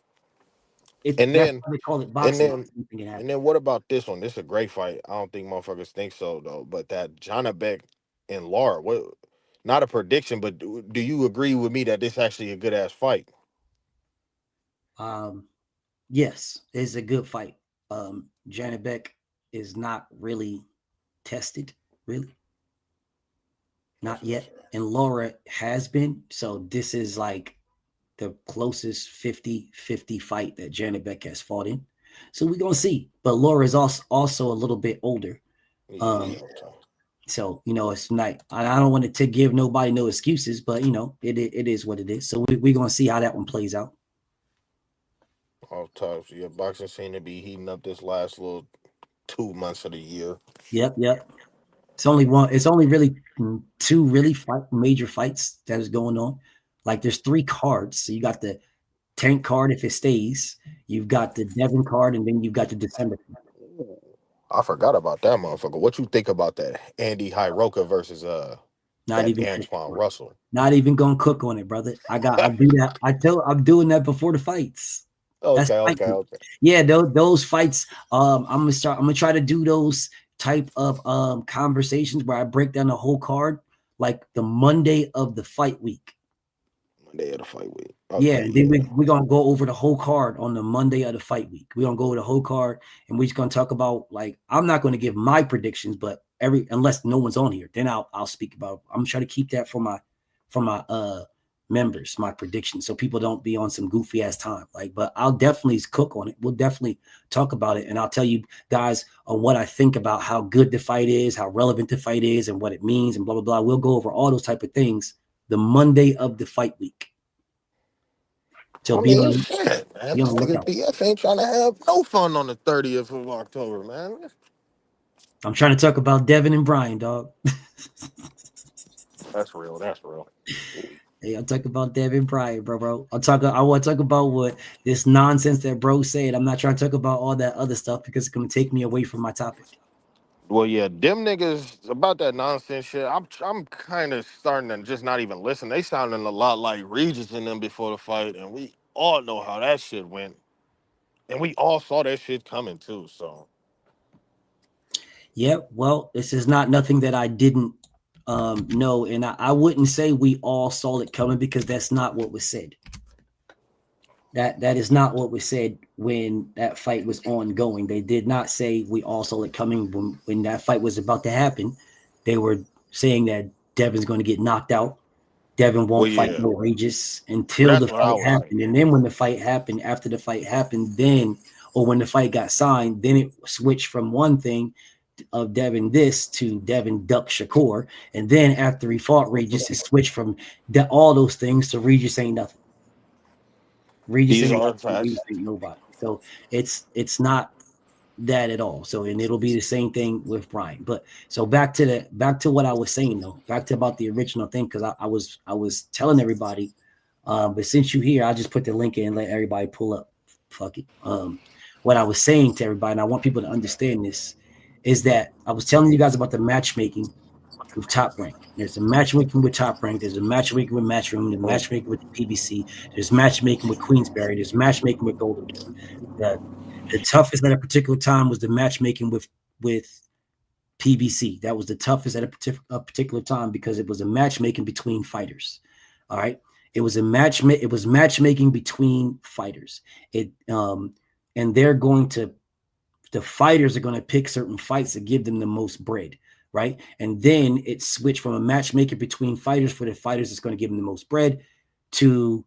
And then they call it boxing. And then what about this one? This is a great fight. I don't think motherfuckers think so though. But that Janabek and Lara, not a prediction, but do you agree with me that this is actually a good ass fight? Yes, it's a good fight. Janabek is not really tested, really. Not yet. And Lara has been. So this is like the closest 50-50 fight that Janet Beck has fought in. So we're gonna see. But Laura is also a little bit older. So it's not. I don't want to give nobody no excuses, but it is what it is. So we're gonna see how that one plays out. Off top, so your boxing seem to be heating up this last little 2 months of the year. Yep. It's only one. It's only really two really major fights that is going on. Like there's 3 cards. So you got the Tank card if it stays. You've got the Devin card, and then you've got the December card. I forgot about that motherfucker. What you think about that Andy Hiroka versus Not even Antoine Russell? Not even gonna cook on it, brother. I do that. I'm doing that before the fights. Okay. Yeah, those fights. I'm gonna try to do those type of conversations where I break down the whole card like the Monday of the fight week. Monday of the fight week. Okay, yeah, and then we're gonna go over the whole card on the Monday of the fight week. We're gonna go over the whole card, and we're just gonna talk about, like, I'm not gonna give my predictions, but unless no one's on here, then I'll speak about. I'm trying to keep that for my members, my predictions, so people don't be on some goofy ass time. But I'll definitely cook on it. We'll definitely talk about it, and I'll tell you guys on what I think about how good the fight is, how relevant the fight is, and what it means, and blah blah blah. We'll go over all those type of things the Monday of the fight week. So shit, man. BF ain't trying to have no fun on the 30th of October, man. I'm trying to talk about Devin and Brian, dog. That's real. Hey, I'm talking about Devin Brian, bro. I want to talk about what this nonsense that bro said. I'm not trying to talk about all that other stuff because it's going to take me away from my topic. Well, yeah, them niggas about that nonsense shit. I'm kind of starting to just not even listen. They sounding a lot like Regis and them before the fight, and we all know how that shit went, and we all saw that shit coming too. So, yeah, well, this is not nothing that I didn't know, and I wouldn't say we all saw it coming because that's not what was said. That is not what was said when that fight was ongoing. They did not say we all saw it coming when that fight was about to happen. They were saying that Devin's going to get knocked out. Devin won't fight no Regis until the fight happened. And then when the fight happened, after the fight happened, when the fight got signed, then it switched from one thing of Devin this to Devin Duck Shakur. And then after he fought Regis, it switched from all those things to Regis ain't nothing. Regis ain't nobody. So it's not that at all. So, and it'll be the same thing with Brian. But so back to what I was saying though, back to about the original thing, because I was telling everybody, but since you're here, I'll just put the link in and let everybody pull up. Fuck it. What I was saying to everybody, and I want people to understand this, is that I was telling you guys about the matchmaking with Top Rank. There's a matchmaking with Top Rank. There's a matchmaking with Matchroom. There's matchmaking with the PBC. There's matchmaking with Queensberry. There's matchmaking with Golden. The toughest at a particular time was the matchmaking with PBC. That was the toughest at a particular time because it was a matchmaking between fighters. All right, it was matchmaking between fighters. And the fighters are going to pick certain fights to give them the most bread. Right. And then it switched from a matchmaker between fighters for the fighters that's going to give them the most bread to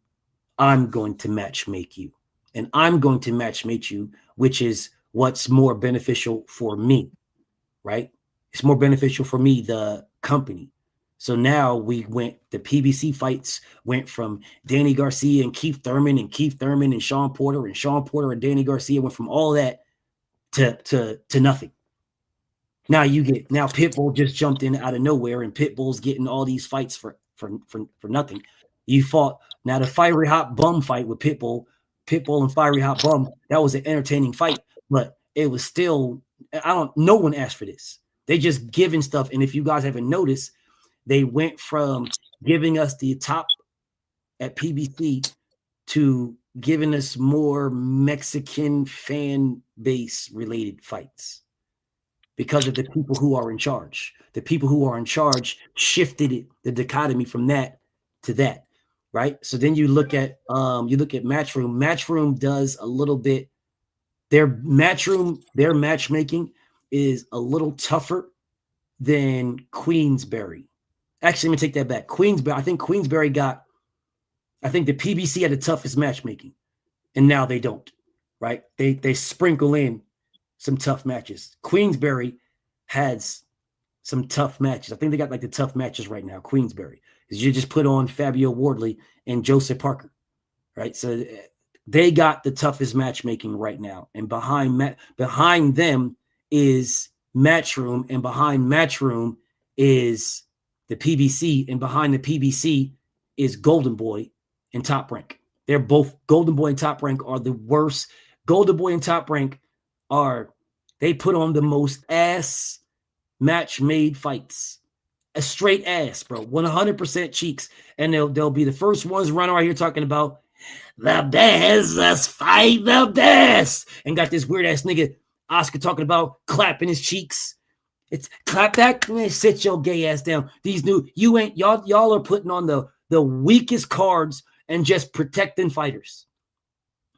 I'm going to matchmake you. And I'm going to matchmake you, which is what's more beneficial for me. Right. It's more beneficial for me, the company. So now the PBC fights went from Danny Garcia and Keith Thurman and Sean Porter and Danny Garcia went from all that to nothing. Now Pitbull just jumped in out of nowhere, and Pitbull's getting all these fights for nothing. You fought now the Fiery Hot Bum fight with Pitbull and Fiery Hot Bum. That was an entertaining fight, but it was still no one asked for this. They just giving stuff, and if you guys haven't noticed, they went from giving us the top at PBC to giving us more Mexican fan base related fights. Because of the people who are in charge. The people who are in charge shifted the dichotomy from that to that, right? So then you look at Matchroom. Matchroom does a little bit. Their matchmaking is a little tougher than Queensberry. Actually, let me take that back. I think Queensberry got I think the PBC had the toughest matchmaking, and now they don't, right? They sprinkle in some tough matches. Queensberry has some tough matches. I think they got like the tough matches right now, Queensberry. Is you just put on Fabio Wardley and Joseph Parker, right? So they got the toughest matchmaking right now. And behind them is Matchroom, and behind Matchroom is the PBC, and behind the PBC is Golden Boy and Top Rank. They're both Golden Boy and Top Rank are the worst. Golden Boy and Top Rank they put on the most ass match-made fights. A straight ass, bro. 100% cheeks. And they'll be the first ones running right here talking about the best. Let's fight the best. And got this weird ass nigga Oscar talking about clapping his cheeks. It's clap that. Man, sit your gay ass down. These new y'all are putting on the weakest cards and just protecting fighters.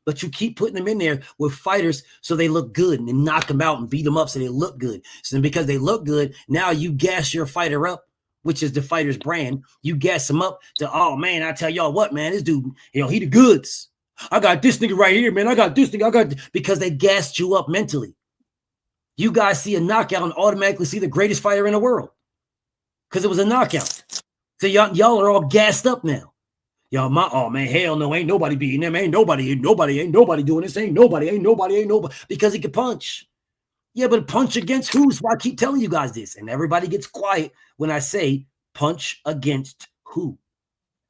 But you keep putting them in there with fighters so they look good and then knock them out and beat them up so they look good. So then because they look good, now you gas your fighter up, which is the fighter's brand. You gas them up to, oh, man, I tell y'all what, man, this dude, he the goods. I got this nigga right here, man. I got this nigga. Because they gassed you up mentally. You guys see a knockout and automatically see the greatest fighter in the world because it was a knockout. So y'all are all gassed up now. Y'all, oh man, hell no, ain't nobody beating him. Ain't nobody doing this. Ain't nobody. Because he can punch. Yeah, but punch against who? So I keep telling you guys this. And everybody gets quiet when I say punch against who.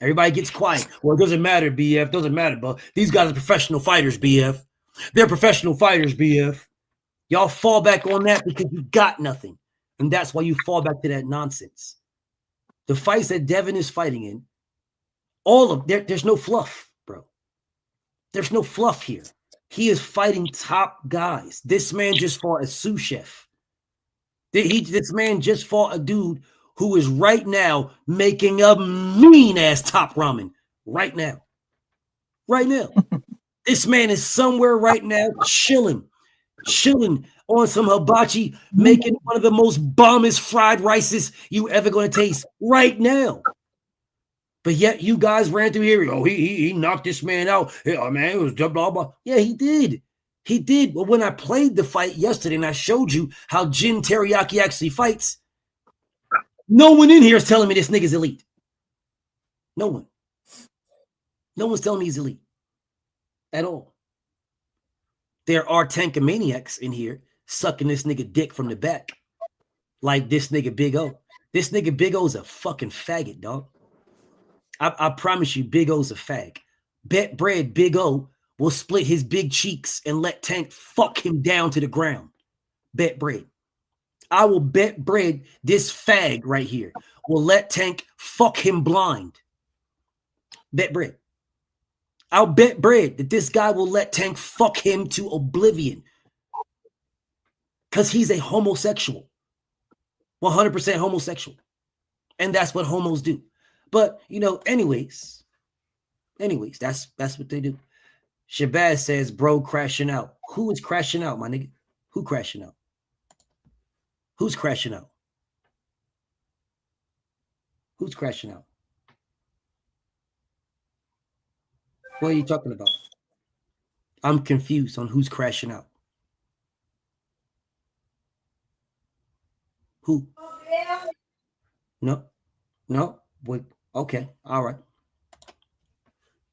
Everybody gets quiet. Well, it doesn't matter, BF. Doesn't matter, but these guys are professional fighters, BF. They're professional fighters, BF. Y'all fall back on that because you got nothing. And that's why you fall back to that nonsense. The fights that Devin is fighting in, there's no fluff, bro. There's no fluff here. He is fighting top guys. This man just fought a sous chef. This man just fought a dude who is right now making a mean-ass top ramen. Right now. Right now. This man is somewhere right now chilling on some hibachi, making one of the most bombest fried rices you ever going to taste right now. But yet you guys ran through here. Oh, he knocked this man out. Oh, man, it was blah, blah, blah. Yeah, he did. He did. But when I played the fight yesterday and I showed you how Jin Teriyaki actually fights, no one in here is telling me this nigga's elite. No one. No one's telling me he's elite at all. There are tankomaniacs in here sucking this nigga dick from the back. Like this nigga Big O. This nigga Big O's a fucking faggot, dog. I promise you, Big O's a fag. Bet bread Big O will split his big cheeks and let Tank fuck him down to the ground. Bet bread. I will bet bread this fag right here will let Tank fuck him blind. Bet bread. I'll bet bread that this guy will let Tank fuck him to oblivion. Because he's a homosexual. 100% homosexual. And that's what homos do. But, anyways, that's what they do. Shabazz says, bro, crashing out. Who is crashing out, my nigga? Who crashing out? Who's crashing out? Who's crashing out? What are you talking about? I'm confused on who's crashing out. Who? No. Wait. Okay. All right.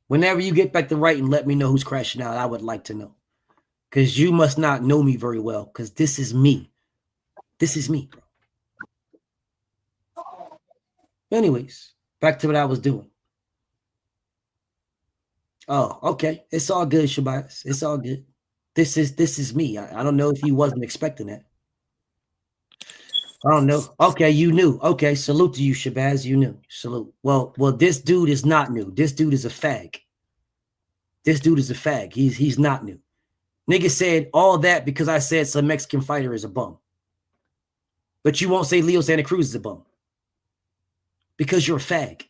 Whenever you get back to writing, let me know who's crashing out. I would like to know. Because you must not know me very well. Because this is me. This is me, bro. Anyways, back to what I was doing. Oh, okay. It's all good, Shabazz. It's all good. This is me. I don't know if you wasn't expecting that. I don't know. Okay, you knew. Okay, salute to you, Shabazz. You knew. Salute. Well, this dude is not new. This dude is a fag. This dude is a fag. He's not new. Nigga said all that because I said some Mexican fighter is a bum. But you won't say Leo Santa Cruz is a bum. Because you're a fag.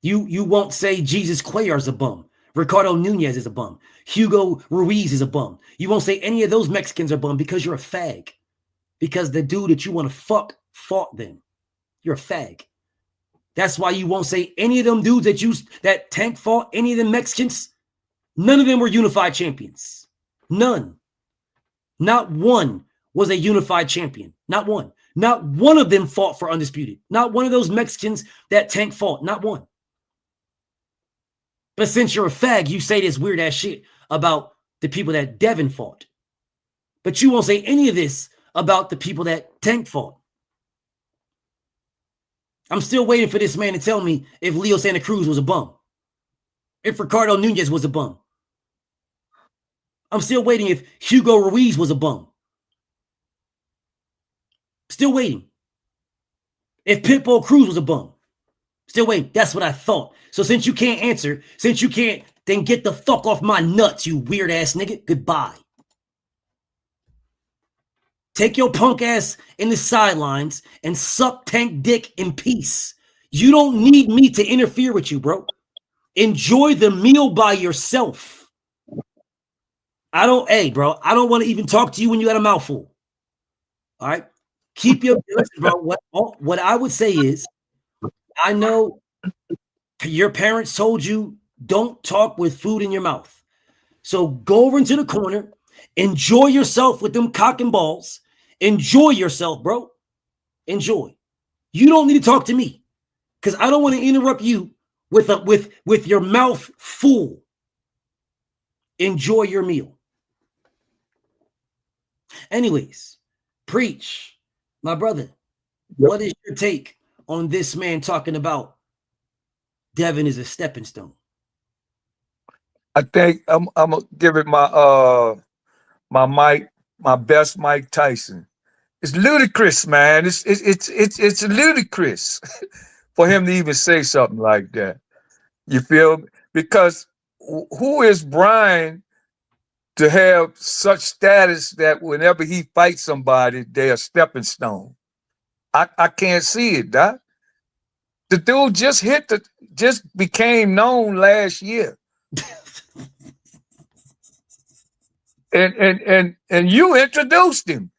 You won't say Jesus Cuellar is a bum. Ricardo Nunez is a bum. Hugo Ruiz is a bum. You won't say any of those Mexicans are bum because you're a fag. Because the dude that you want to fuck fought them. You're a fag. That's why you won't say any of them dudes that Tank fought, any of them Mexicans, none of them were unified champions. None. Not one was a unified champion. Not one. Not one of them fought for undisputed. Not one of those Mexicans that Tank fought. Not one. But since you're a fag, you say this weird ass shit about the people that Devin fought. But you won't say any of this about the people that Tank fought. I'm still waiting for this man to tell me if Leo Santa Cruz was a bum. If Ricardo Nunez was a bum. I'm still waiting if Hugo Ruiz was a bum. Still waiting. If Pitbull Cruz was a bum. Still waiting. That's what I thought. So since you can't answer, since you can't, then get the fuck off my nuts, you weird ass nigga. Goodbye. Take your punk ass in the sidelines and suck Tank dick in peace. You don't need me to interfere with you, bro. Enjoy the meal by yourself. Hey, bro, I don't want to even talk to you when you got a mouthful. All right? Keep your, listen, bro, what I would say is, I know your parents told you don't talk with food in your mouth. So go over into the corner, enjoy yourself with them cock and balls. Enjoy yourself, bro. Enjoy. You don't need to talk to me because I don't want to interrupt you with your mouth full. Enjoy your meal. Anyways, preach, my brother. What is your take on this man talking about Devin is a stepping stone? I think I'm gonna give it my best Mike Tyson. It's ludicrous, man. It's ludicrous for him to even say something like that. You feel? Because who is Brian to have such status that whenever he fights somebody, they're a stepping stone? I can't see it, Doc. The dude just became known last year. And you introduced him.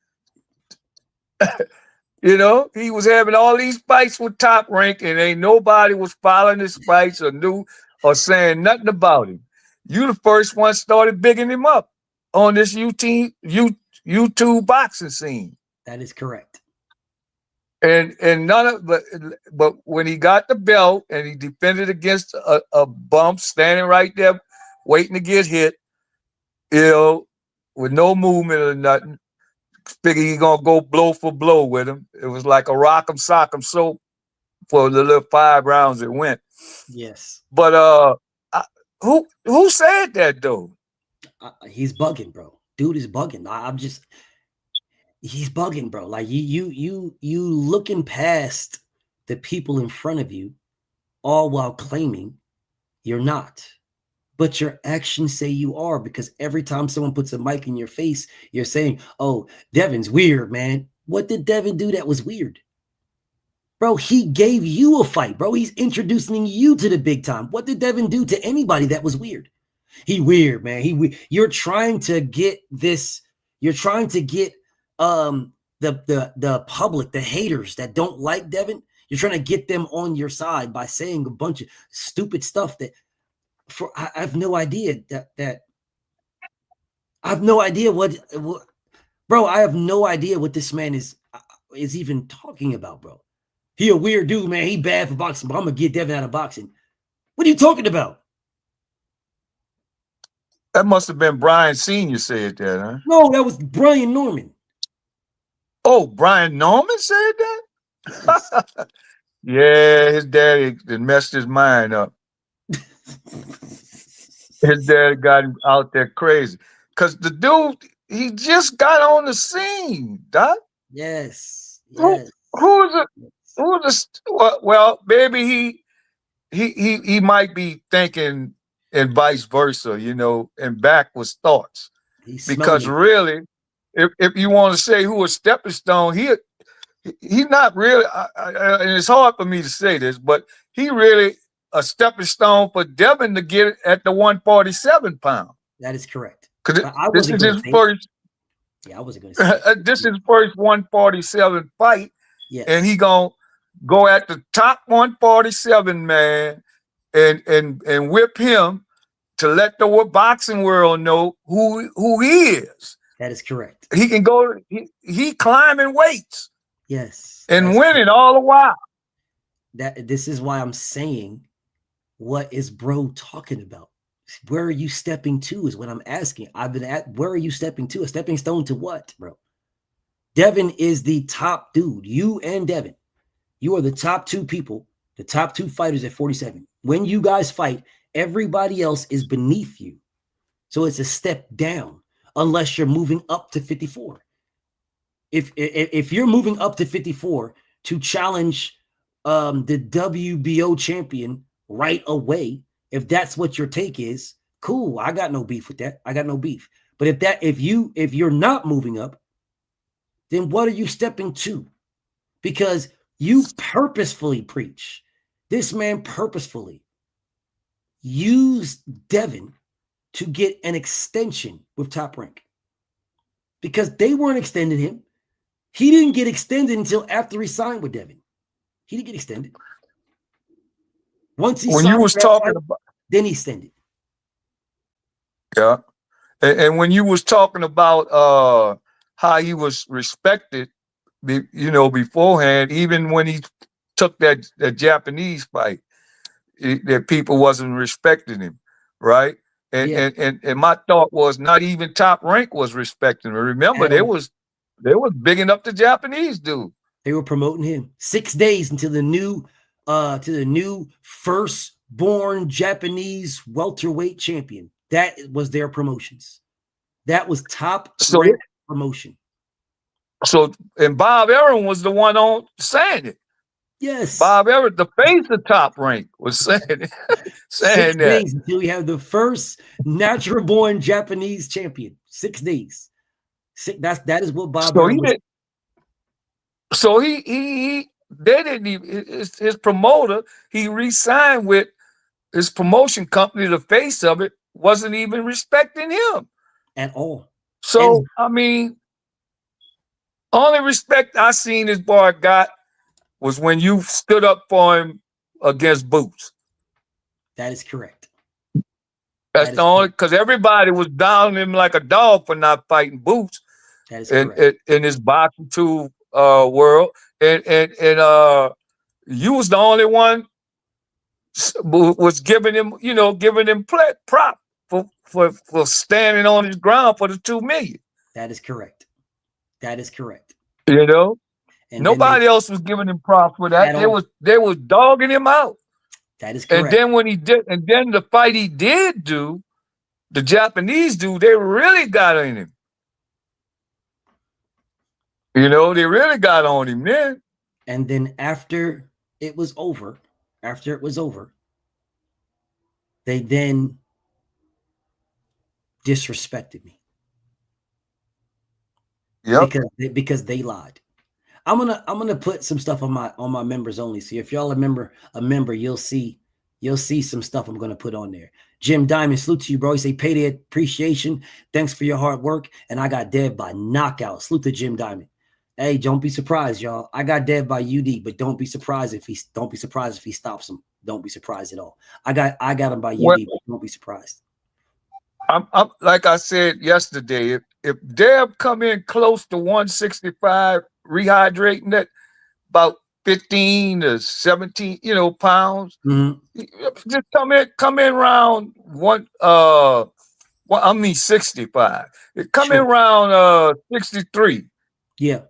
You know, he was having all these fights with Top Rank, and ain't nobody was following his fights or knew or saying nothing about him. You the first one started bigging him up on this YouTube boxing scene. That is correct. And none of but when he got the belt and he defended against a bump standing right there waiting to get hit, with no movement or nothing, figure he gonna go blow for blow with him. It was like a rock'em sock'em soap for the little 5 rounds it went. Yes. But who said that though? He's bugging, bro. Dude is bugging. He's bugging, bro. Like you looking past the people in front of you, all while claiming you're not. But your actions say you are, because every time someone puts a mic in your face, you're saying, oh, Devin's weird, man. What did Devin do that was weird? Bro, he gave you a fight, bro. He's introducing you to the big time. What did Devin do to anybody that was weird? He weird, man. You're trying to get this. You're trying to get the public, the haters that don't like Devin. You're trying to get them on your side by saying a bunch of stupid stuff that. I have no idea that I have no idea what bro. I have no idea what this man is even talking about, bro. He a weird dude, man. He bad for boxing, but I'm gonna get Devin out of boxing. What are you talking about? That must have been Brian Sr. said that, huh? No, that was Brian Norman. Oh, Brian Norman said that? Yeah, his daddy messed his mind up. His dad got him out there crazy. Because the dude, he just got on the scene, Doc. Yes. Well, maybe he might be thinking and vice versa, you know, and backwards thoughts. Because really, if you want to say who a stepping stone, he's not really, and it's hard for me to say this, but he really a stepping stone for Devin to get at the 147 pound. That is correct. Because this is his first. Yeah, I wasn't going to say this is his first 147 fight. Yes. And he gonna go at the top 147 man and whip him to let the boxing world know who he is. That is correct. He can go. He climbing weights. Yes. And winning all the while. This is why I'm saying, what is bro talking about? Where are you stepping to is what I'm asking. I've been at, where are you stepping to? A stepping stone to what, bro? Devin is the top dude. You and Devin, you are the top two people, the top two fighters at 47. When you guys fight, everybody else is beneath you. So it's a step down unless you're moving up to 54. If you're moving up to 54 to challenge the WBO champion right away, if that's what your take is, cool. I got no beef with that. I got no beef. But if you're not moving up, then what are you stepping to? Because you purposefully preach. This man purposefully used Devin to get an extension with Top Rank because they weren't extending him. He didn't get extended until after he signed with Devin. He didn't get extended. Once he when signed you was talking about, then he extended. Yeah, and when you was talking about how he was respected, beforehand, even when he took that Japanese fight, that people wasn't respecting him, right? And my thought was not even Top Rank was respecting him. Remember, they was bigging up the Japanese dude. They were promoting him 6 days until the new firstborn Japanese welterweight champion. That was their promotions. That was Top Rank promotion. So, and Bob Aaron was the one on saying it. Yes. Bob Aaron, the face of Top Rank, was saying it. 6 days until we have the first natural born Japanese champion. 6 days. That is what Bob Aaron was. So they didn't even, his promoter, he re-signed with his promotion company, the face of it, wasn't even respecting him. At all. So, I mean, only respect I seen this boy got was when you stood up for him against Boots. That is correct. That's the only, because everybody was down him like a dog for not fighting Boots. That is correct. In this boxing two world, and you was the only one was giving him prop for standing on his ground for the 2 million. That is correct. That is correct. And nobody else was giving him props for that. They was dogging him out. That is correct. And then when he did, and then the fight he did do, the Japanese dude, they really got in him. They really got on him then. And then after it was over, they then disrespected me. Yeah. Because they lied. I'm gonna put some stuff on my members only. So if y'all a member, you'll see some stuff I'm gonna put on there. Jim Diamond, salute to you, bro. He say payday appreciation. Thanks for your hard work. And I got dead by knockout. Salute to Jim Diamond. Hey, don't be surprised, y'all. I got dead by UD, but don't be surprised if he stops him. Don't be surprised at all. I got him by UD, but don't be surprised. I'm like I said yesterday, if Deb come in close to 165, rehydrating that about 15 to 17, pounds, just come in around 65. Come in around 63. Yeah.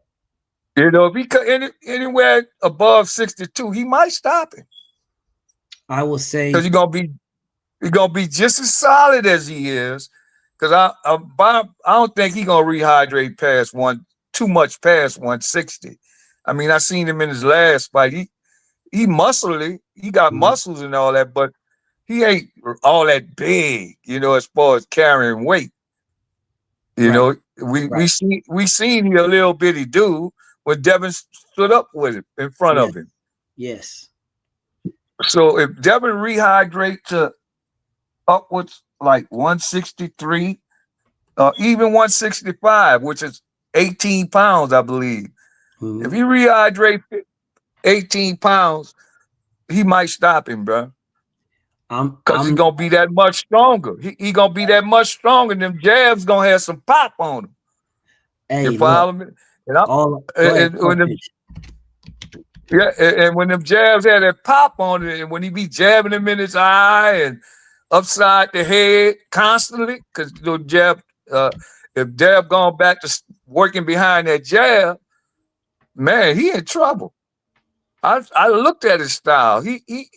If he anywhere above 62, he might stop it. I will say because he's gonna be just as solid as he is. Because I don't think he's gonna rehydrate too much past 160. I mean, I seen him in his last fight. He muscly, he got muscles and all that, but he ain't all that big, as far as carrying weight. We seen he a little bitty dude when Devin stood up with him in front of him. Yes. So if Devin rehydrate to upwards like 163, even 165, which is 18 pounds, I believe. If he rehydrate 18 pounds, he might stop him, bro. Because he's going to be that much stronger. He going to be that much stronger. And them jabs going to have some pop on him. Hey, you follow me? And and when them jabs had that pop on it, and when he be jabbing him in his eye and upside the head constantly, because if Deb gone back to working behind that jab, man, he in trouble. I looked at his style. He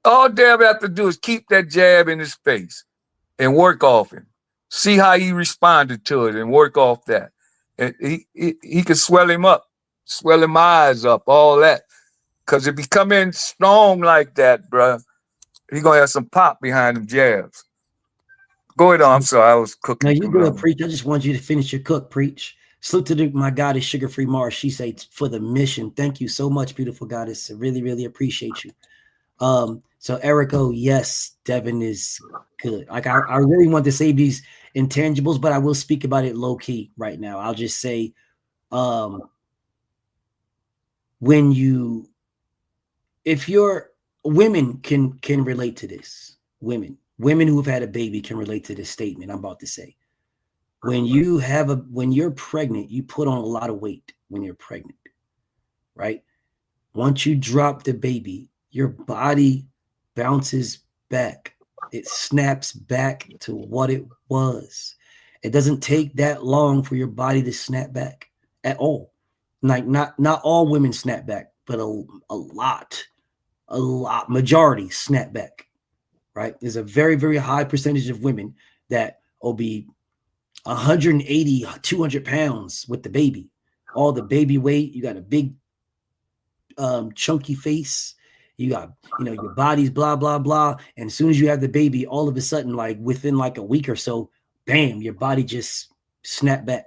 all Deb have to do is keep that jab in his face and work off him. See how he responded to it and work off that. And he could swell him up, swell him eyes up, all that. Because if he come in strong like that, bro, he gonna have some pop behind them jabs. Go ahead on. I'm sorry, I was cooking. No, you good, Preach. I just want you to finish your cook, Preach. Salute to my goddess, Sugar Free Mars. She said for the mission. Thank you so much, beautiful goddess. I really, really appreciate you. So Erico, yes, Devin is good. Like I really want to save these intangibles, but I will speak about it low key right now. I'll just say, if you're women can relate to this. Women who have had a baby can relate to this statement I'm about to say. When you're pregnant, you put on a lot of weight when you're pregnant, right? Once you drop the baby, your body bounces back. It snaps back to what it was. It doesn't take that long for your body to snap back at all. Like not all women snap back, but a lot, majority snap back, right? There's a very, very high percentage of women that will be 180, 200 pounds with the baby. All the baby weight, you got a big chunky face, you got, your body's blah, blah, blah. And as soon as you have the baby, all of a sudden, like within like a week or so, bam, your body just snap back,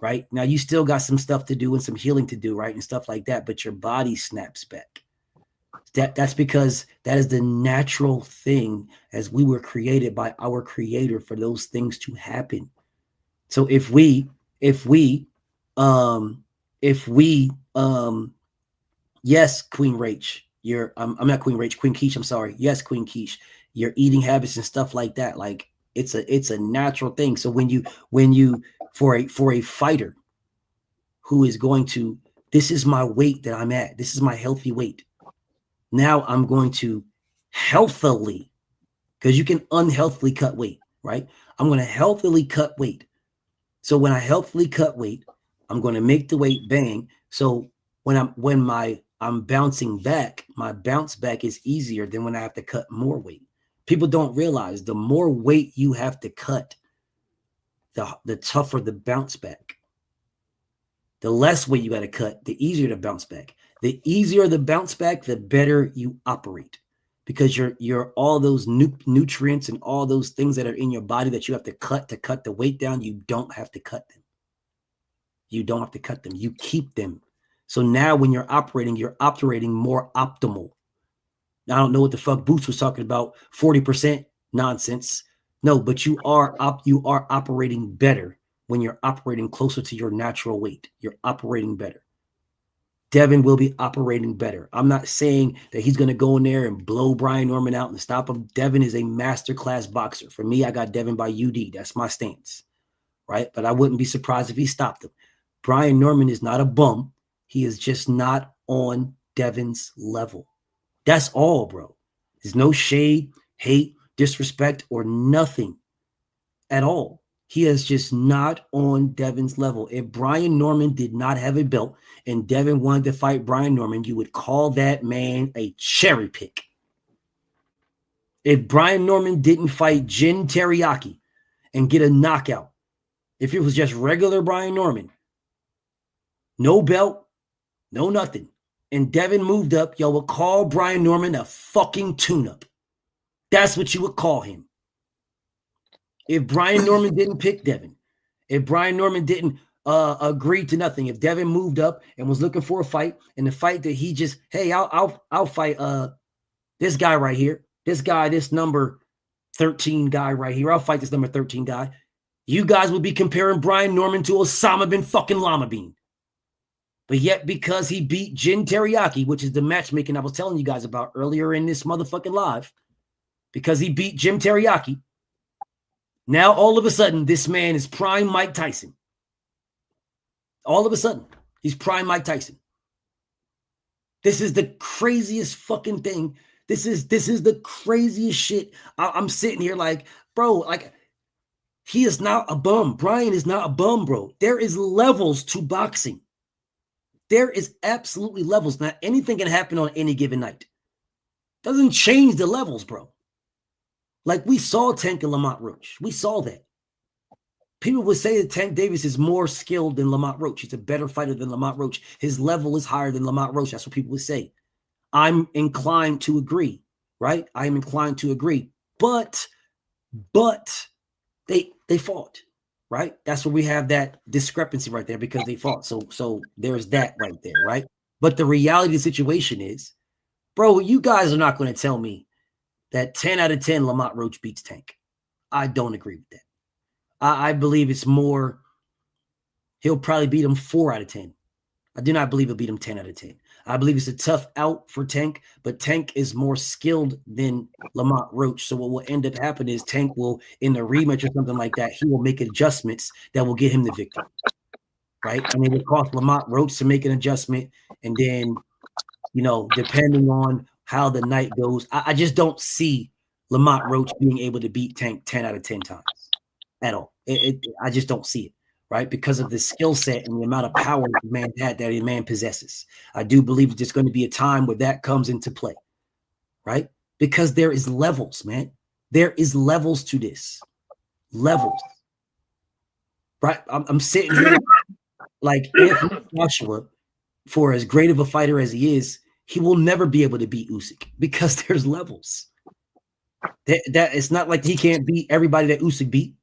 right? Now you still got some stuff to do and some healing to do, right? And stuff like that, but your body snaps back. That's because that is the natural thing as we were created by our creator for those things to happen. So if we yes, Queen Rach, I'm not Queen Rach, Queen Keish, I'm sorry. Yes, Queen Keish, your eating habits and stuff like that, like it's a natural thing. So when you for a fighter who is going to, this is my weight that I'm at, this is my healthy weight. Now I'm going to healthily, because you can unhealthily cut weight, right? I'm going to healthily cut weight. So when I healthily cut weight, I'm going to make the weight bang. So when I'm bouncing back, my bounce back is easier than when I have to cut more weight. People don't realize the more weight you have to cut, the tougher the bounce back. The less weight you got to cut, the easier to bounce back. The easier the bounce back, the better you operate, because you're all those nutrients and all those things that are in your body that you have to cut the weight down. You don't have to cut them. You don't have to cut them. You keep them. So now when you're operating more optimal. Now, I don't know what the fuck Boots was talking about, 40% nonsense. No, but you are operating better when you're operating closer to your natural weight. You're operating better. Devin will be operating better. I'm not saying that he's going to go in there and blow Brian Norman out and stop him. Devin is a masterclass boxer. For me, I got Devin by UD. That's my stance, right? But I wouldn't be surprised if he stopped him. Brian Norman is not a bum. He is just not on Devin's level. That's all, bro. There's no shade, hate, disrespect, or nothing at all. He is just not on Devin's level. If Brian Norman did not have a belt and Devin wanted to fight Brian Norman, you would call that man a cherry pick. If Brian Norman didn't fight Jin Teriyaki and get a knockout, if it was just regular Brian Norman, no belt, no nothing, and Devin moved up, y'all would call Brian Norman a fucking tune-up. That's what you would call him. If Brian Norman didn't pick Devin, if Brian Norman didn't agree to nothing, if Devin moved up and was looking for a fight, and the fight that he just, hey, I'll fight this guy right here, this number 13 guy right here, I'll fight this number 13 guy. You guys would be comparing Brian Norman to Osama bin fucking Lama Bean. But yet, because he beat Jin Teriyaki, which is the matchmaking I was telling you guys about earlier in this motherfucking live, because he beat Jim Teriyaki, now all of a sudden, this man is prime Mike Tyson. All of a sudden, he's prime Mike Tyson. This is the craziest fucking thing. This is the craziest shit. I'm sitting here like, bro, like, he is not a bum. Brian is not a bum, bro. There is levels to boxing. There is absolutely levels. Now, anything can happen on any given night. Doesn't change the levels, bro. Like, we saw Tank and Lamont Roach. We saw that. People would say that Tank Davis is more skilled than Lamont Roach. He's a better fighter than Lamont Roach. His level is higher than Lamont Roach. That's what people would say. I'm inclined to agree, right? I am inclined to agree. But they fought, right? That's where we have that discrepancy right there, because they fought. So there's that right there, right? But the reality of the situation is, bro, you guys are not going to tell me that 10 out of 10 Lamont Roach beats Tank. I don't agree with that. I believe it's more, he'll probably beat him 4 out of 10. I do not believe he'll beat him 10 out of 10. I believe it's a tough out for Tank, but Tank is more skilled than Lamont Roach. So what will end up happening is Tank will, in the rematch or something like that, he will make adjustments that will get him the victory, right? I mean, it cost Lamont Roach to make an adjustment, and then, you know, depending on how the night goes, I just don't see Lamont Roach being able to beat Tank 10 out of 10 times at all. I just don't see it. Right, because of the skill set and the amount of power the man had that a man possesses. I do believe there's going to be a time where that comes into play, right? Because there is levels, man. There is levels to this. Levels. Right? I'm sitting here like Anthony Joshua, for as great of a fighter as he is, he will never be able to beat Usyk because there's levels. That it's not like he can't beat everybody that Usyk beat.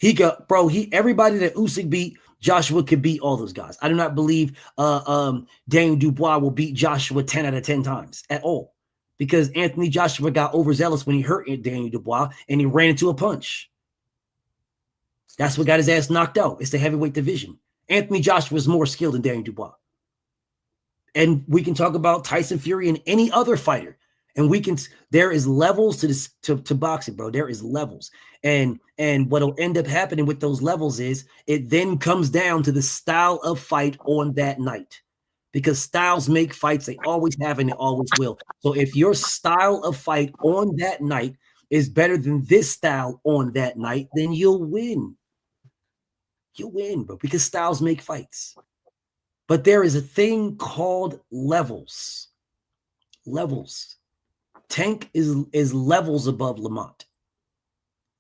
Everybody that Usyk beat, Joshua could beat all those guys. I do not believe Daniel Dubois will beat Joshua 10 out of 10 times at all, because Anthony Joshua got overzealous when he hurt Daniel Dubois and he ran into a punch. That's what got his ass knocked out. It's the heavyweight division. Anthony Joshua is more skilled than Daniel Dubois. And we can talk about Tyson Fury and any other fighter. And there is levels to this, to boxing, bro. There is levels. And what'll end up happening with those levels is it then comes down to the style of fight on that night, because styles make fights. They always have, and they always will. So if your style of fight on that night is better than this style on that night, then you'll win. You'll win, bro, because styles make fights. But there is a thing called levels. Levels. Tank is levels above Lamont.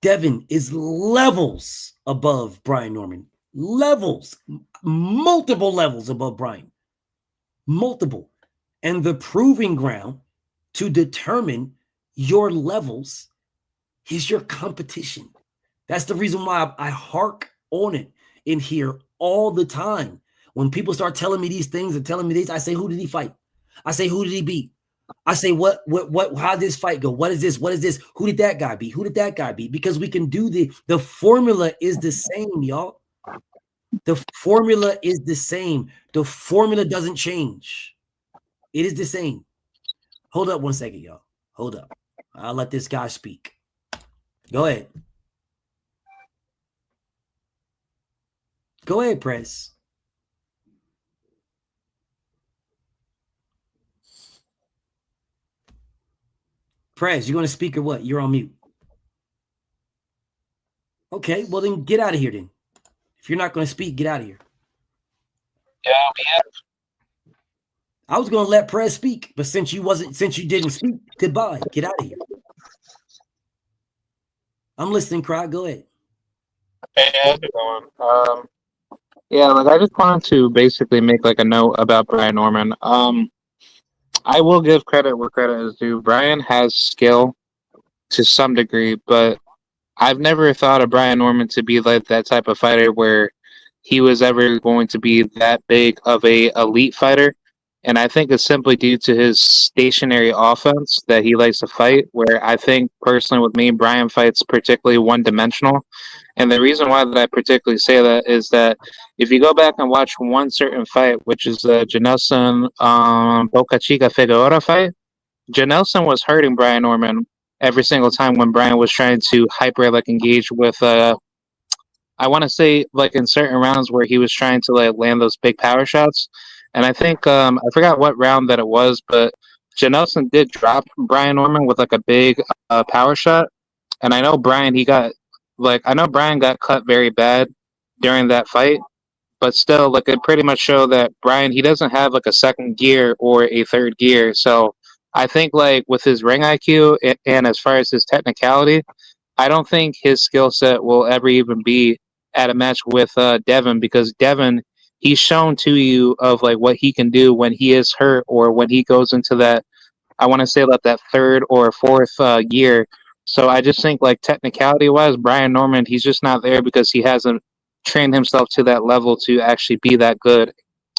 Devin is levels above Brian Norman. Levels. Multiple levels above Brian. Multiple. And the proving ground to determine your levels is your competition. That's the reason why I hark on it in here all the time. When people start telling me these things and telling me these, I say, who did he fight? I say, who did he beat? I say, how did this fight go? What is this? What is this? Who did that guy beat? Who did that guy beat? Because we can do the formula is the same, y'all. The formula is the same. The formula doesn't change. It is the same. Hold up 1 second, y'all. Hold up. I'll let this guy speak. Go ahead. Go ahead, Press. Prez, you going to speak or what? You're on mute. Okay, well then get out of here then. If you're not going to speak, get out of here. Yeah. I was going to let Prez speak, but since you didn't speak, goodbye. Get out of here. I'm listening, Cry. Go ahead. Hey, how's it going? I just wanted to basically make like a note about Brian Norman. I will give credit where credit is due. Brian has skill to some degree, but I've never thought of Brian Norman to be like that type of fighter where he was ever going to be that big of a elite fighter. And I think it's simply due to his stationary offense that he likes to fight, where I think personally with me, Brian fights particularly one-dimensional. And the reason why that I particularly say that is that if you go back and watch one certain fight, which is the Janelson Boca Chica Figueroa fight, Janelson was hurting Brian Norman every single time when Brian was trying to hyper like engage with I want to say like in certain rounds where he was trying to like land those big power shots. And I think I forgot what round that it was, but Janelson did drop Brian Norman with like a big power shot. And I know Brian got cut very bad during that fight, but still like it pretty much showed that Brian, he doesn't have like a second gear or a third gear. So I think like with his ring IQ and as far as his technicality, I don't think his skill set will ever even be at a match with Devin, because Devin, he's shown to you of like what he can do when he is hurt or when he goes into that, I want to say like that third or fourth year. So I just think like technicality wise, Brian Norman, he's just not there because he hasn't trained himself to that level to actually be that good.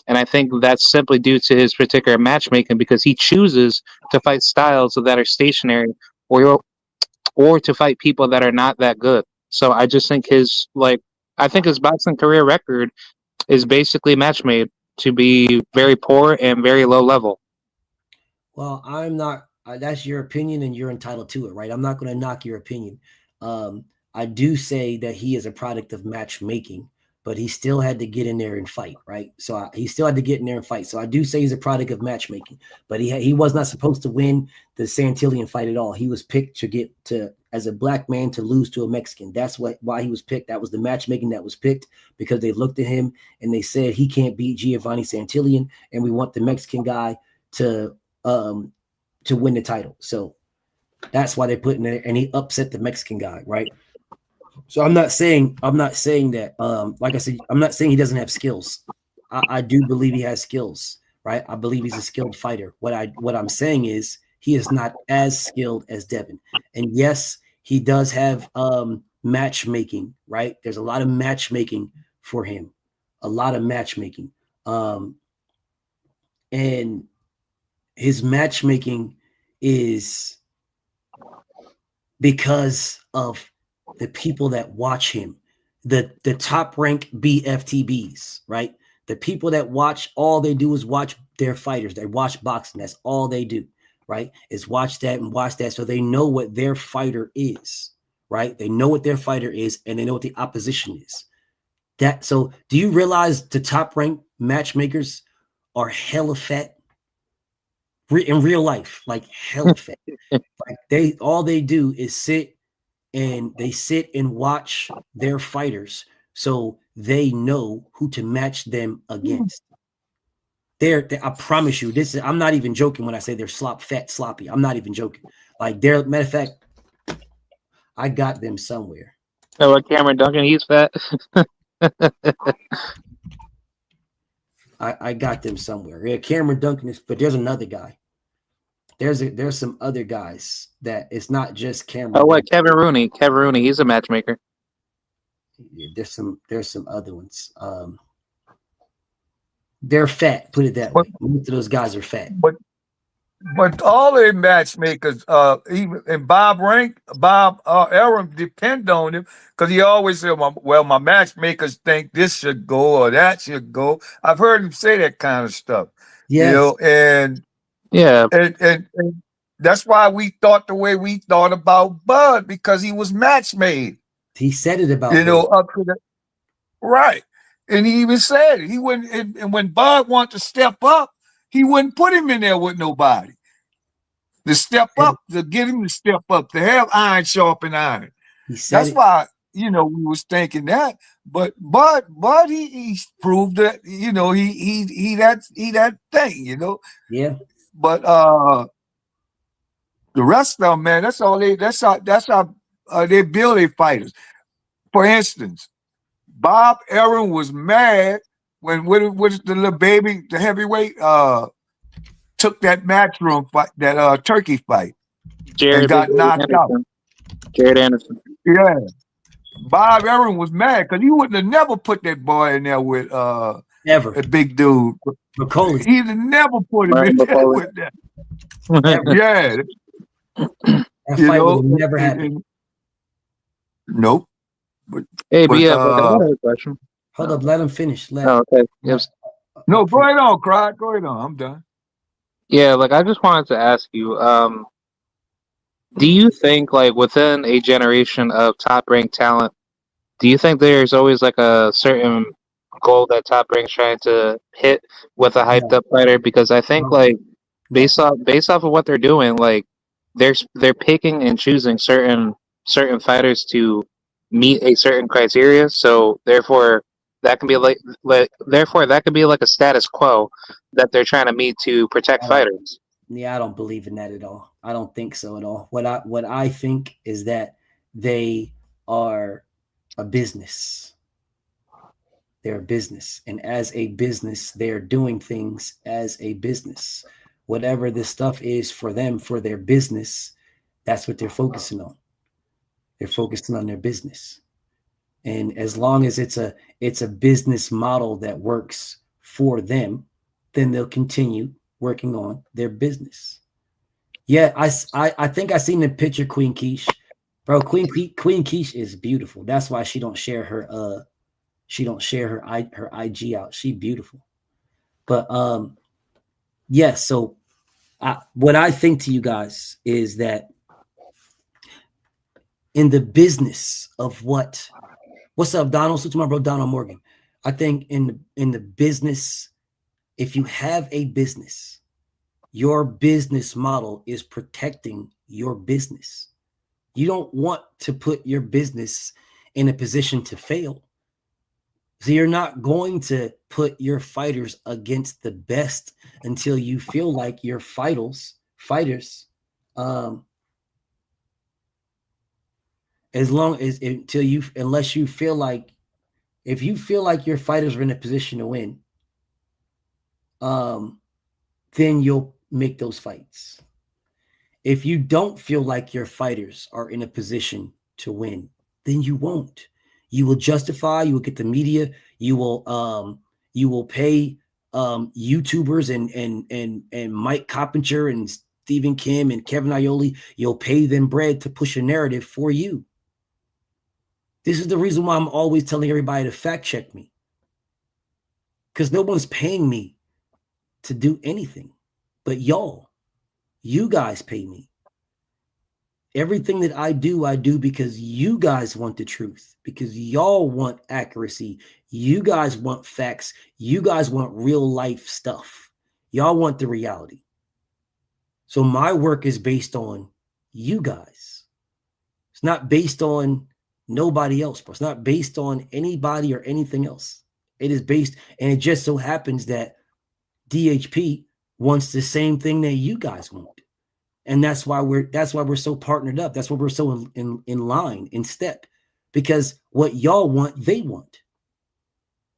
And I think that's simply due to his particular matchmaking, because he chooses to fight styles that are stationary or to fight people that are not that good. So I just think his boxing career record is basically match made to be very poor and very low level. Well, I'm not. That's your opinion, and you're entitled to it, right? I'm not going to knock your opinion. I do say that he is a product of matchmaking, but he still had to get in there and fight, right? So he still had to get in there and fight. So I do say he's a product of matchmaking, but he was not supposed to win the Santillan fight at all. He was picked to get to, as a black man, to lose to a Mexican. That's why he was picked. That was the matchmaking that was picked, because they looked at him and they said he can't beat Giovanni Santillan, and we want the Mexican guy to win the title. So that's why they put in there, and he upset the Mexican guy, right? So I'm not saying that, like I said, I'm not saying he doesn't have skills. I do believe he has skills, right? I believe he's a skilled fighter. What I'm saying is he is not as skilled as Devin. And yes, he does have matchmaking, right? There's a lot of matchmaking for him, a lot of matchmaking. And his matchmaking is because of the people that watch him, the top rank BFTBs, right? The people that watch, all they do is watch their fighters. They watch boxing. That's all they do, right? Is watch that and watch that. So they know what their fighter is, right? They know what their fighter is, and they know what the opposition is. So do you realize the top rank matchmakers are hella fat in real life, like hella fat? Like all they do is sit and watch their fighters, so they know who to match them against. I promise you, I'm not even joking when I say they're sloppy. I'm not even joking. Like, they're, matter of fact, I got them somewhere. Oh, like Cameron Duncan, he's fat. I got them somewhere. Yeah, Cameron Duncan is, but there's another guy. There's some other guys that it's not just Cameron. Oh, like Kevin Rooney. Kevin Rooney, he's a matchmaker. Yeah, there's some other ones. They're fat, put it that way. Most of those guys are fat. But all the matchmakers, even and Bob Arum depend on him, because he always said, "Well, my matchmakers think this should go or that should go." I've heard him say that kind of stuff. Yes. You know, and yeah, and that's why we thought the way we thought about Bud, because he was match made. He said it about up to the right, and he even said it. He wouldn't, and when Bud wanted to step up, he wouldn't put him in there with nobody. To step up, to get him to step up, to have iron sharpen iron. That's why, we was thinking that. But he proved that, he that thing, Yeah. But the rest of them, man, that's how they build their fighters. For instance, Bob Arum was mad when the little baby, the heavyweight, took that matchroom fight, that turkey fight, and got knocked out. Jared Anderson. Yeah. Bob Arum was mad because he wouldn't have never put that boy in there with Ever. A big dude. McCauley. He'd never put him in there with that. Yeah. That fight would have never happened. Nope. But, hey, BF, I got a question. Hold up, let him finish. Okay. Yes. No, go ahead on, Cry. Go ahead on. I'm done. Yeah, like I just wanted to ask you, do you think like within a generation of top ranked talent, do you think there's always like a certain goal that Top Rank's trying to hit with a hyped up fighter? Because I think like based off of what they're doing, like they're picking and choosing certain fighters to meet a certain criteria. So therefore that can be like a status quo that they're trying to meet to protect fighters. Yeah, I don't believe in that at all. I don't think so at all. What I think is that they are a business. They're a business. And as a business, they're doing things as a business. Whatever this stuff is for them, for their business, that's what they're focusing on. They're focusing on their business. And as long as it's a business model that works for them, then they'll continue working on their business. Yeah, I think I seen the picture Queen Quiche. Bro, Queen Quiche is beautiful. That's why she don't share her IG out. She beautiful. But yeah, so what I think to you guys is that in the business of what's up, Donald? So to my bro Donald Morgan. I think in the business, if you have a business, your business model is protecting your business. You don't want to put your business in a position to fail. So you're not going to put your fighters against the best until you feel like your fighters, unless you feel like, if you feel like your fighters are in a position to win, then you'll make those fights. If you don't feel like your fighters are in a position to win, then you won't. You will justify, you will get the media, you will pay YouTubers and Mike Coppinger and Stephen Kim and Kevin Aioli, you'll pay them bread to push a narrative for you. This is the reason why I'm always telling everybody to fact check me. Because no one's paying me to do anything. But you guys pay me. Everything that I do because you guys want the truth, because y'all want accuracy. You guys want facts. You guys want real life stuff. Y'all want the reality. So my work is based on you guys. It's not based on nobody else, bro. It's not based on anybody or anything else. It is based, and it just so happens that DHP wants the same thing that you guys want. And that's why we're so partnered up. That's why we're so in line, in step, because what y'all want, they want.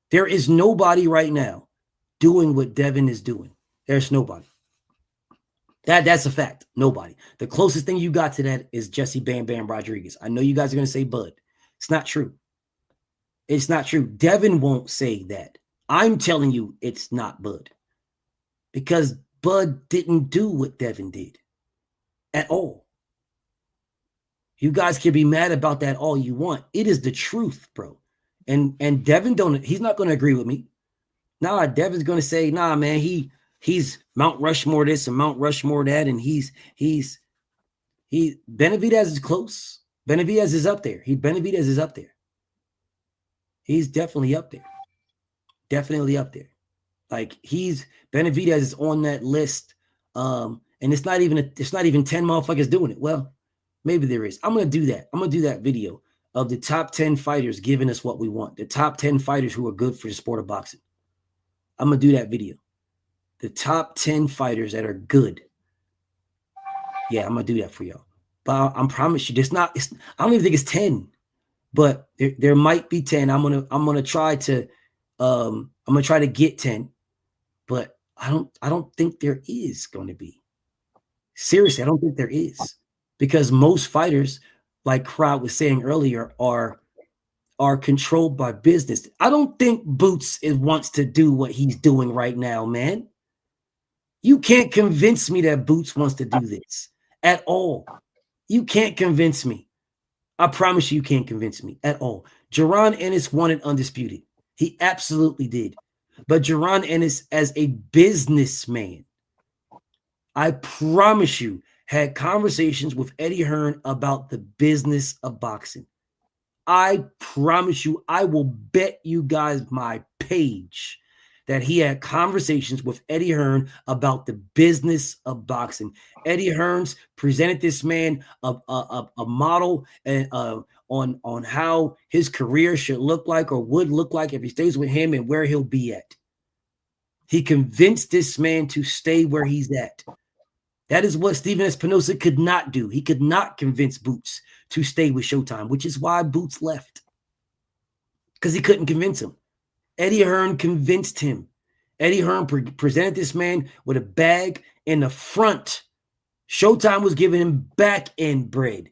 There is nobody right now doing what Devin is doing. There's nobody. That's a fact. Nobody. The closest thing you got to that is Jesse Bam Bam Rodriguez. I know you guys are going to say Bud. It's not true. It's not true. Devin won't say that. I'm telling you it's not Bud. Because Bud didn't do what Devin did. At all. You guys can be mad about that all you want. It is the truth, bro. And Devin he's not going to agree with me. Nah, Devin's going to say, nah, man, he's Mount Rushmore this and Mount Rushmore that, and he's Benavidez is close. Benavidez is up there. Benavidez is up there. He's definitely up there. Definitely up there. Like Benavidez is on that list. And it's not even 10 motherfuckers doing it. Well, maybe there is. I'm going to do that. I'm going to do that video of the top 10 fighters giving us what we want. The top 10 fighters who are good for the sport of boxing. I'm going to do that video. The top 10 fighters that are good. Yeah, I'm going to do that for y'all. But I promise you, I don't even think it's 10. But there might be 10. I'm going to try to get 10. But I don't think there is going to be. Seriously, I don't think there is, because most fighters, like Crowd was saying earlier, are are controlled by business. I don't think Boots wants to do what he's doing right now, man. You can't convince me that Boots wants to do this at all. You can't convince me. I promise you can't convince me at all. Jaron Ennis wanted Undisputed. He absolutely did. But Jaron Ennis, as a businessman, I promise you, had conversations with Eddie Hearn about the business of boxing. I promise you, I will bet you guys my page that he had conversations with Eddie Hearn about the business of boxing. Eddie Hearns presented this man a model and on how his career should look like or would look like if he stays with him and where he'll be at. He convinced this man to stay where he's at. That is what Steven Espinosa could not do. He could not convince Boots to stay with Showtime, which is why Boots left. Because he couldn't convince him. Eddie Hearn convinced him. Eddie Hearn presented this man with a bag in the front. Showtime was giving him back-end bread.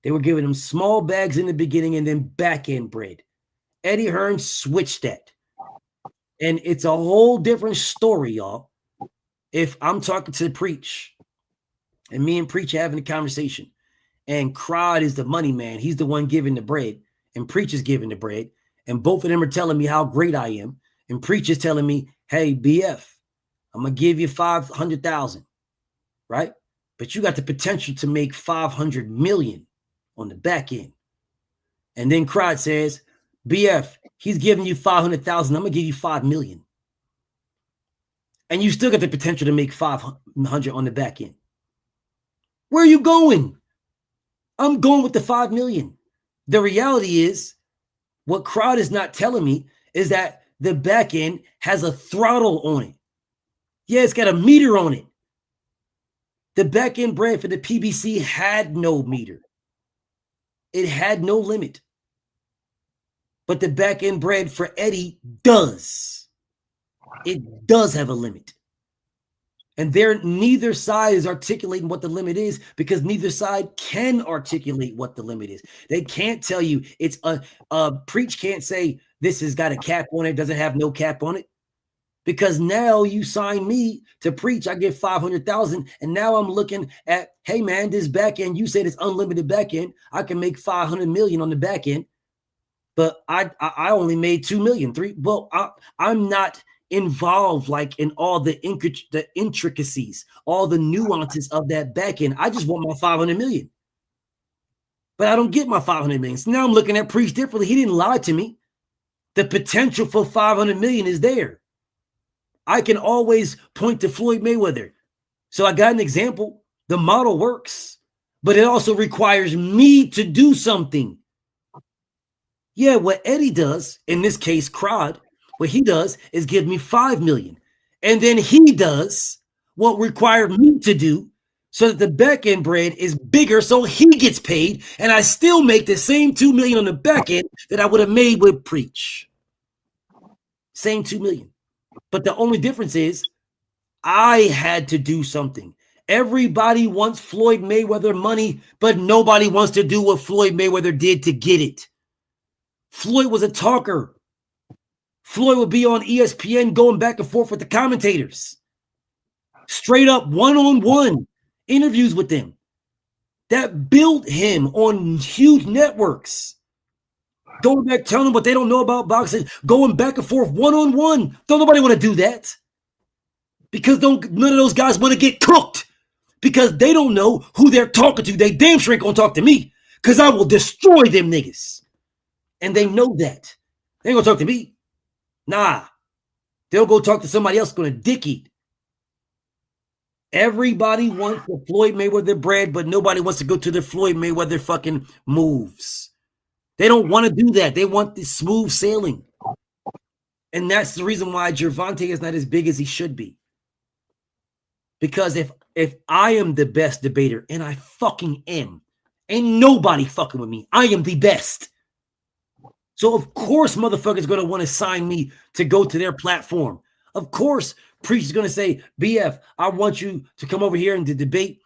They were giving him small bags in the beginning and then back-end bread. Eddie Hearn switched that. And it's a whole different story, y'all. If I'm talking to Preach, and me and Preach are having a conversation, and Crowd is the money man, he's the one giving the bread, and Preach is giving the bread, and both of them are telling me how great I am, and Preach is telling me, hey, BF, I'm going to give you $500,000, right? But you got the potential to make $500 million on the back end. And then Crowd says, BF, he's giving you $500,000, I'm going to give you $5 million. And you still got the potential to make $500 on the back end. Where are you going? I'm going with the $5 million. The reality is, what Crowd is not telling me is that the back end has a throttle on it. Yeah, it's got a meter on it. The back end bread for the PBC had no meter. It had no limit. But the back end bread for Eddie does. It does have a limit. And neither side is articulating what the limit is because neither side can articulate what the limit is. They can't tell you it's Preach can't say this has got a cap on it, doesn't have no cap on it. Because now you sign me to Preach, I get 500,000, and now I'm looking at, hey man, this back end, you said it's unlimited back end. I can make 500 million on the back end, but I only made 2 million. Well, I'm not involved like in all the intricacies, all the nuances of that back end. I just want my 500 million. But I don't get my 500 million. So now I'm looking at Preach differently. He didn't lie to me. The potential for 500 million is there. I can always point to Floyd Mayweather. So I got an example. The model works, but it also requires me to do something. Yeah, what Eddie does, in this case, Crowd, what he does is give me 5 million. And then he does what required me to do so that the back end bread is bigger so he gets paid. And I still make the same 2 million on the back end that I would have made with Preach. Same 2 million. But the only difference is I had to do something. Everybody wants Floyd Mayweather money, but nobody wants to do what Floyd Mayweather did to get it. Floyd was a talker. Floyd would be on ESPN going back and forth with the commentators. Straight up one-on-one interviews with them. That built him on huge networks. Going back, telling them what they don't know about boxing, going back and forth one-on-one. Don't nobody want to do that. Because none of those guys want to get cooked. Because they don't know who they're talking to. They damn sure ain't gonna talk to me. Because I will destroy them niggas. And they know that. They ain't gonna talk to me. Nah, they'll go talk to somebody else going to dick eat. Everybody wants the Floyd Mayweather bread, but nobody wants to go to the Floyd Mayweather fucking moves. They don't want to do that. They want this smooth sailing. And that's the reason why Gervonta is not as big as he should be. Because if I am the best debater, and I fucking am, ain't nobody fucking with me. I am the best. So, of course, motherfuckers going to want to sign me to go to their platform. Of course, Preach is going to say, BF, I want you to come over here and to debate,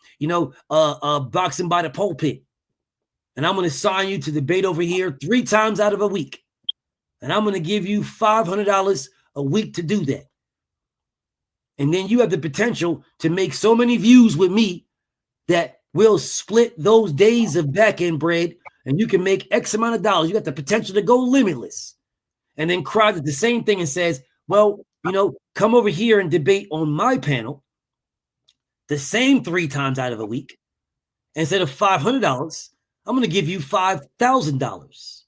boxing by the pulpit. and I'm going to sign you to debate over here 3 times out of a week. And I'm going to give you $500 a week to do that. And then you have the potential to make so many views with me that we'll split those days of back-end bread, and you can make X amount of dollars. You got the potential to go limitless. And then Crowd did the same thing and says, well, you know, come over here and debate on my panel the same 3 times out of a week. Instead of $500, I'm going to give you $5,000.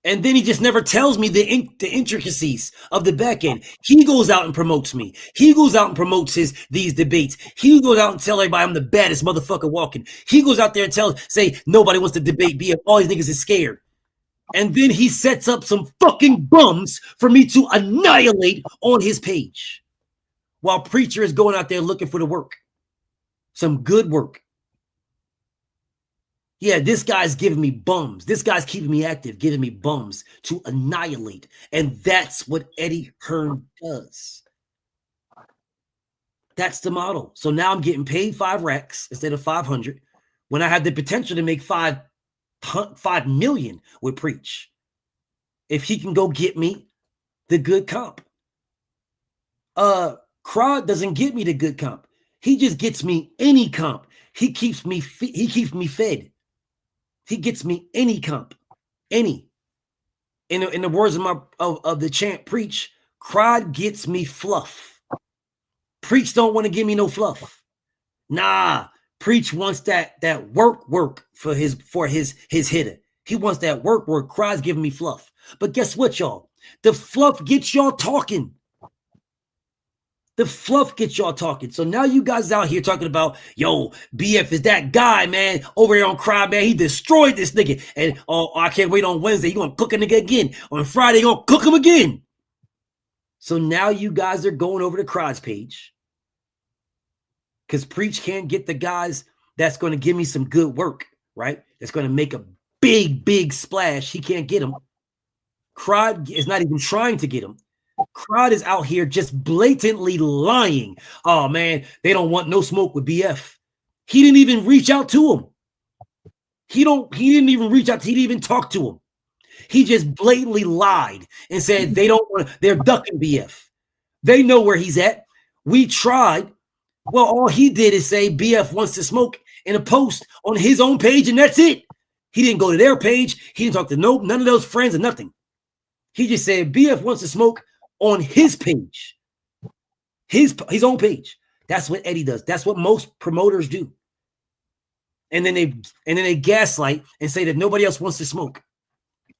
And then he just never tells me the intricacies of the back end. He goes out and promotes me. He goes out and promotes these debates. He goes out and tell everybody I'm the baddest motherfucker walking. He goes out there and say nobody wants to debate BF. All these niggas is scared. And then he sets up some fucking bums for me to annihilate on his page. While Preacher is going out there looking for the work. Some good work. Yeah, this guy's giving me bums. This guy's keeping me active, giving me bums to annihilate. And that's what Eddie Hearn does. That's the model. So now I'm getting paid 5 racks instead of 500 when I have the potential to make 5 million with Preach. If he can go get me the good comp. Crowd doesn't get me the good comp. He just gets me any comp. He keeps me fed. He gets me any comp, any. In the words of the chant Preach, Crowd gets me fluff. Preach don't want to give me no fluff. Nah, Preach wants that work for his hitter. He wants that work. Crowd's giving me fluff. But guess what, y'all? The fluff gets y'all talking. The fluff gets y'all talking. So now you guys out here talking about, yo, BF is that guy, man, over here on Cry, man. He destroyed this nigga. And I can't wait on Wednesday. You're going to cook a nigga again. On Friday, you're going to cook him again. So now you guys are going over to Cry's page. Because Preach can't get the guys that's going to give me some good work, right? That's going to make a big splash. He can't get him. Cry is not even trying to get him. Crowd is out here just blatantly lying. Oh man, they don't want no smoke with BF. He didn't even reach out to him. He didn't even reach out. He didn't even talk to him. He just blatantly lied and said they don't want. They're ducking BF. They know where he's at. We tried. Well, all he did is say BF wants to smoke in a post on his own page, and that's it. He didn't go to their page. He didn't talk to none of those friends or nothing. He just said BF wants to smoke on his page, his own page. That's what Eddie does. That's what most promoters do. And then they gaslight and say that nobody else wants to smoke.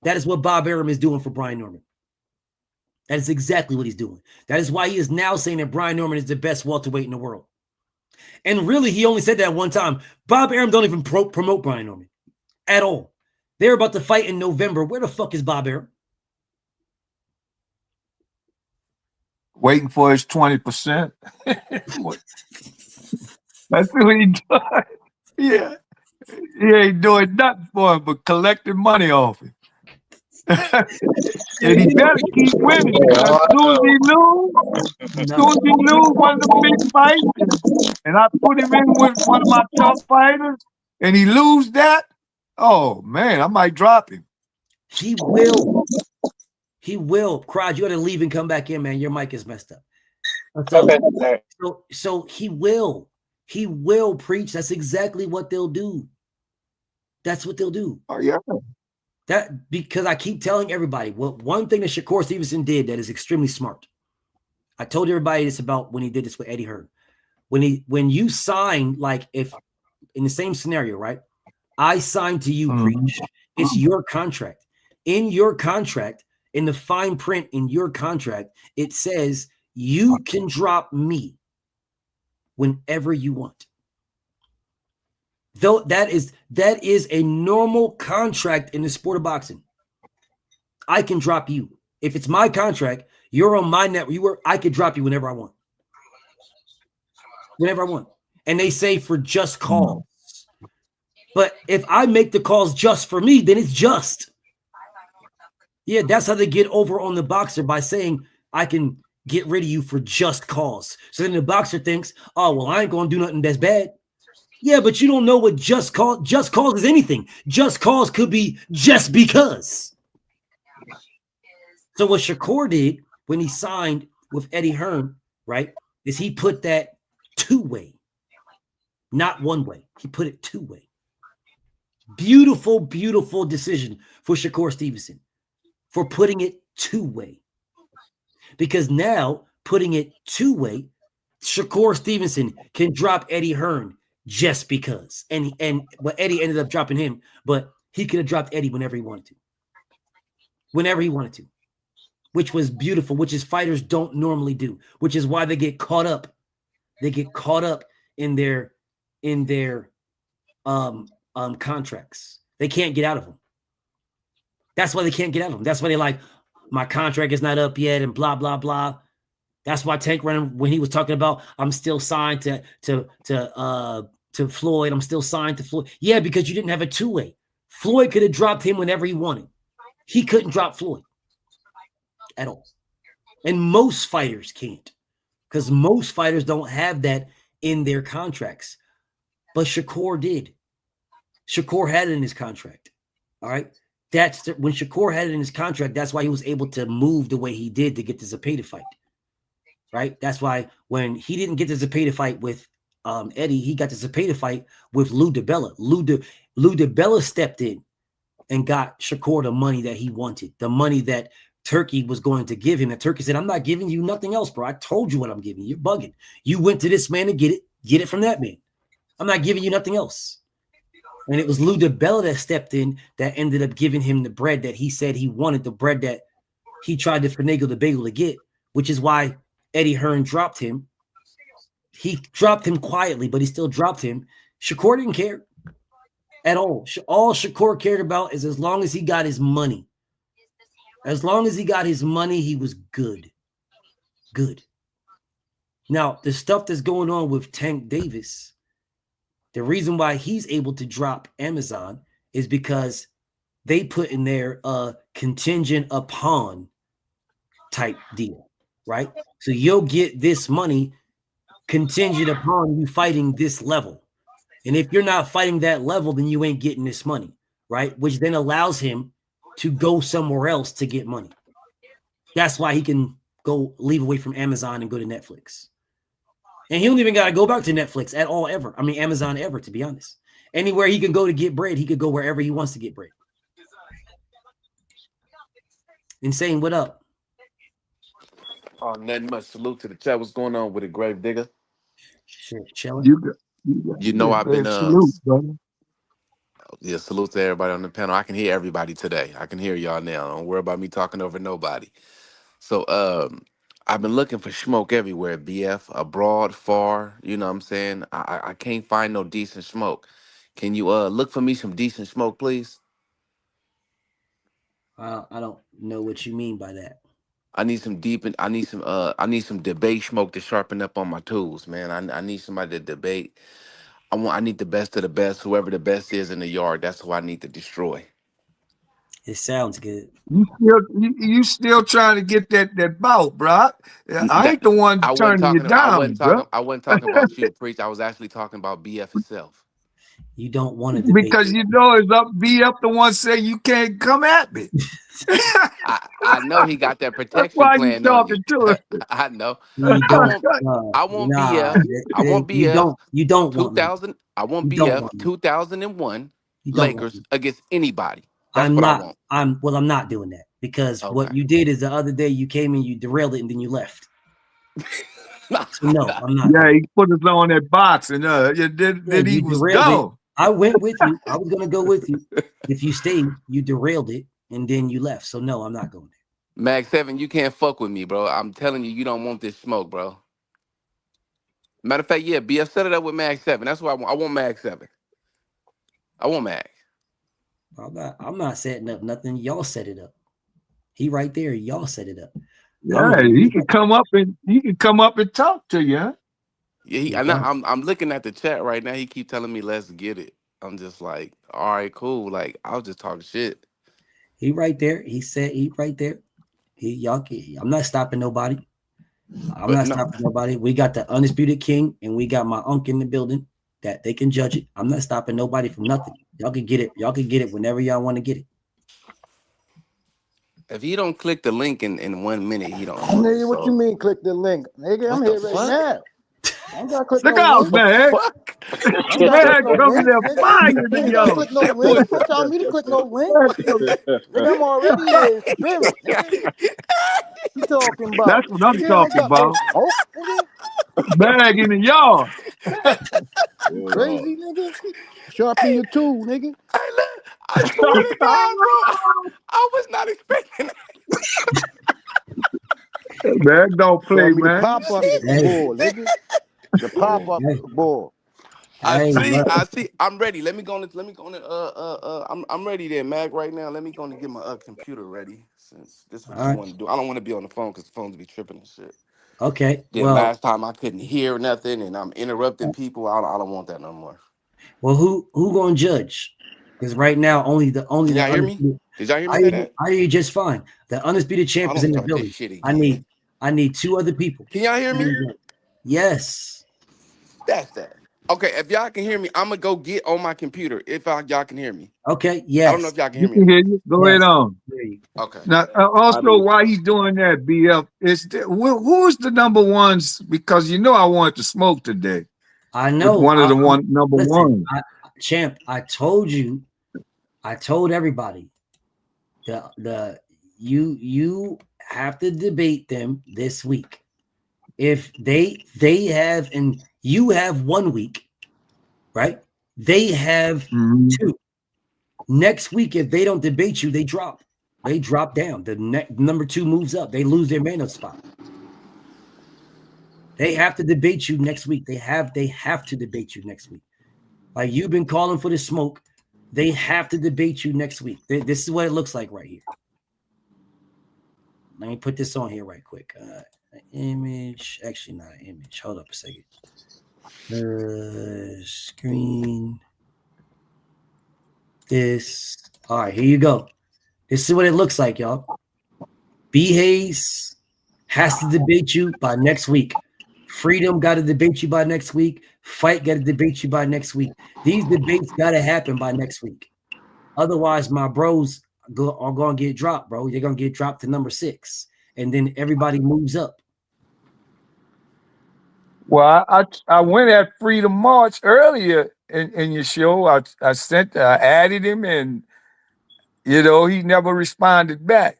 That is what Bob Arum is doing for Brian Norman. That is exactly what he's doing. That is why he is now saying that Brian Norman is the best welterweight in the world. And really, he only said that one time. Bob Arum don't even promote Brian Norman at all. They're about to fight in November. Where the fuck is Bob Arum? Waiting for his 20%. That's what he does. Yeah. He ain't doing nothing for him but collecting money off him. And he better keep winning. As soon as he lose one of the big fights, and I put him in with one of my top fighters, and he lose that, oh man, I might drop him. He will. He will. Crowd, you got to leave and come back in, man. Your mic is messed up. So he will. He will Preach. That's exactly what they'll do. That's what they'll do. Oh, yeah. That because I keep telling everybody, well, one thing that Shakur Stevenson did that is extremely smart. I told everybody this about when he did this with Eddie Hearn. When you sign, like if in the same scenario, right? I signed to you, Preach. It's your contract. In your contract, in the fine print in your contract, it says you can drop me whenever you want. Though that is a normal contract in the sport of boxing. I can drop you. If it's my contract, you're on my network. I could drop you whenever I want. Whenever I want. And they say for just calls. But if I make the calls just for me, then it's just. Yeah, that's how they get over on the boxer, by saying I can get rid of you for just cause. So then the boxer thinks, oh, well, I ain't going to do nothing that's bad. Yeah, but you don't know what just cause is anything. Just cause could be just because. So what Shakur did when he signed with Eddie Hearn, right, is he put that two-way, not one way. He put it two-way. Beautiful, beautiful decision for Shakur Stevenson for putting it two-way. Because now putting it two-way, Shakur Stevenson can drop Eddie Hearn just because. And Eddie ended up dropping him, but he could have dropped Eddie whenever he wanted to. Whenever he wanted to. Which was beautiful, which is fighters don't normally do, which is why they get caught up. They get caught up in their contracts. They can't get out of them. That's why they can't get out of them. That's why they like, my contract is not up yet and blah, blah, blah. That's why Tank Runner, when he was talking about, I'm still signed to Floyd. I'm still signed to Floyd. Yeah, because you didn't have a two-way. Floyd could have dropped him whenever he wanted. He couldn't drop Floyd at all. And most fighters can't, because most fighters don't have that in their contracts. But Shakur did. Shakur had it in his contract. All right. When Shakur had it in his contract, that's why he was able to move the way he did to get the Zepeda fight. Right. That's why when he didn't get the Zepeda fight with Eddie, he got the Zepeda fight with Lou DiBella. Lou DiBella stepped in and got Shakur the money that he wanted, the money that Turkey was going to give him. And Turkey said, I'm not giving you nothing else, bro. I told you what I'm giving you. You're bugging. You went to this man to get it from that man. I'm not giving you nothing else. And it was Lou DiBella that stepped in that ended up giving him the bread that he said he wanted, the bread that he tried to finagle the bagel to get, which is why Eddie Hearn dropped him. He dropped him quietly, but he still dropped him. Shakur didn't care at all. All Shakur cared about is as long as he got his money. As long as he got his money, he was good. Good. Now, the stuff that's going on with Tank Davis, the reason why he's able to drop Amazon is because they put in there a contingent upon type deal, right? So you'll get this money contingent upon you fighting this level. And if you're not fighting that level, then you ain't getting this money, right? Which then allows him to go somewhere else to get money. That's why he can go leave away from Amazon and go to Netflix. And he don't even got to go back to Netflix at all ever. I mean, Amazon ever, to be honest. Anywhere he can go to get bread, he could go wherever he wants to get bread. Insane, what up? Oh, nothing much. Salute to the chat. What's going on with it, Grave Digger? Shit, chilling. You know I've been salute, brother. Yeah, salute to everybody on the panel. I can hear everybody today. I can hear y'all now. Don't worry about me talking over nobody. So I've been looking for smoke everywhere, BF, abroad, far, you know what I'm saying? I can't find no decent smoke. Can you look for me some decent smoke, please? I don't know what you mean by that. I need some I need some debate smoke to sharpen up on my tools, man. I need somebody to debate. I need the best of the best. Whoever the best is in the yard, that's who I need to destroy. It sounds good. You still trying to get that bout, bro? I ain't the one turning you down, bro. I wasn't talking about you, Preach. I was actually talking about BF itself. You don't want to debate because you know it's up. BF the one say you can't come at me. I know he got that protection That's why plan you talking on you. to him. I know. I won't BF. I won't BF. You don't 2000. I won't BF 2001 Lakers against anybody. That's I'm what not. I want. I'm not doing that because what you did is the other day you came and you derailed it and then you left. So no, I'm not. Yeah, he put us on that box and then he was gone. I went with you. I was gonna go with you. If you stayed, you derailed it and then you left. So no, I'm not going there. Mag 7, you can't fuck with me, bro. I'm telling you, you don't want this smoke, bro. Matter of fact, yeah, BF set it up with Mag 7. That's what I want. I want Mag 7. I want Mag. I'm not setting up nothing. Y'all set it up. He right there. Y'all set it up. Yeah, he can come up and talk to you. Huh? Yeah, I'm looking at the chat right now. He keep telling me let's get it. I'm just like, all right, cool. Like I was just talking shit. He right there. He said he right there. I'm not stopping nobody. I'm not stopping nobody. We got the Undisputed King and we got my uncle in the building. that they can judge it. I'm not stopping nobody from nothing. Y'all can get it. Y'all can get it whenever y'all want to get it. If he don't click the link in 1 minute, he don't want it. Nigga, what you mean click the link? Nigga, I'm What the here right fuck? now. I ain't gotta click Look no out, link. man. Fuck. I ain't gotta Man, click no coming link, there nigga. fire I than ain't gotta y'all. click no That link. boy. You ain't telling me to click no link. Nigga, I'm already there in spirit, nigga. You talking about? That's what I'm Nigga, I ain't talking got no about. smoke, nigga. Bag in the yard. You crazy, nigga? Sharpen your tool, nigga. I swear to God, bro. I was not expecting that. Man, don't play, Tell me to man. pop up the Hey, ball, nigga. The pop up hey, ball. hey, look. I see. I'm ready. Let me go on. I'm ready there, Mag. Right now. Let me go and get my computer ready. Since this is what All you right. want to do. I don't want to be on the phone because the phones be tripping and shit. Okay. Then last time I couldn't hear nothing and I'm interrupting people. I don't want that no more. Well, who gonna judge? Because right now, only the Can y'all hear me? undisputed. Did y'all hear me, That? I hear you just fine. The undisputed champ I is don't in the start this building. shit I again. need 2 other people. Can y'all hear me? Yes. That's that. Okay, if y'all can hear me, I'm gonna go get on my computer. If y'all can hear me. Okay. I don't know Yes. if y'all can You hear me or can not. hear you. Go ahead Yes. on. Hear you. Okay. Now, also, while he's doing that, BF, who's the number ones? Because you know I wanted to smoke today I with know. one of the number Listen, ones. champ. I told you. I told everybody. You have to debate them this week. If they have, and you have 1 week, right? They have 2. Next week, if they don't debate you, they drop. They drop down. The number 2 moves up. They lose their man up spot. They have to debate you next week. They have to debate you next week. Like you've been calling for the smoke. They have to debate you next week. This is what it looks like right here. Let me put this on here right quick. Image, actually not an image. Hold up a second. Screen. This. All right, here you go. This is what it looks like, y'all. B. Hayes has to debate you by next week. Freedom got to debate you by next week. Fight got to debate you by next week. These debates got to happen by next week. Otherwise, my bros are going to get dropped, bro. They're going to get dropped to number 6. And then everybody moves up. Well, I went at Freedom March earlier in your show. I added him, and he never responded back.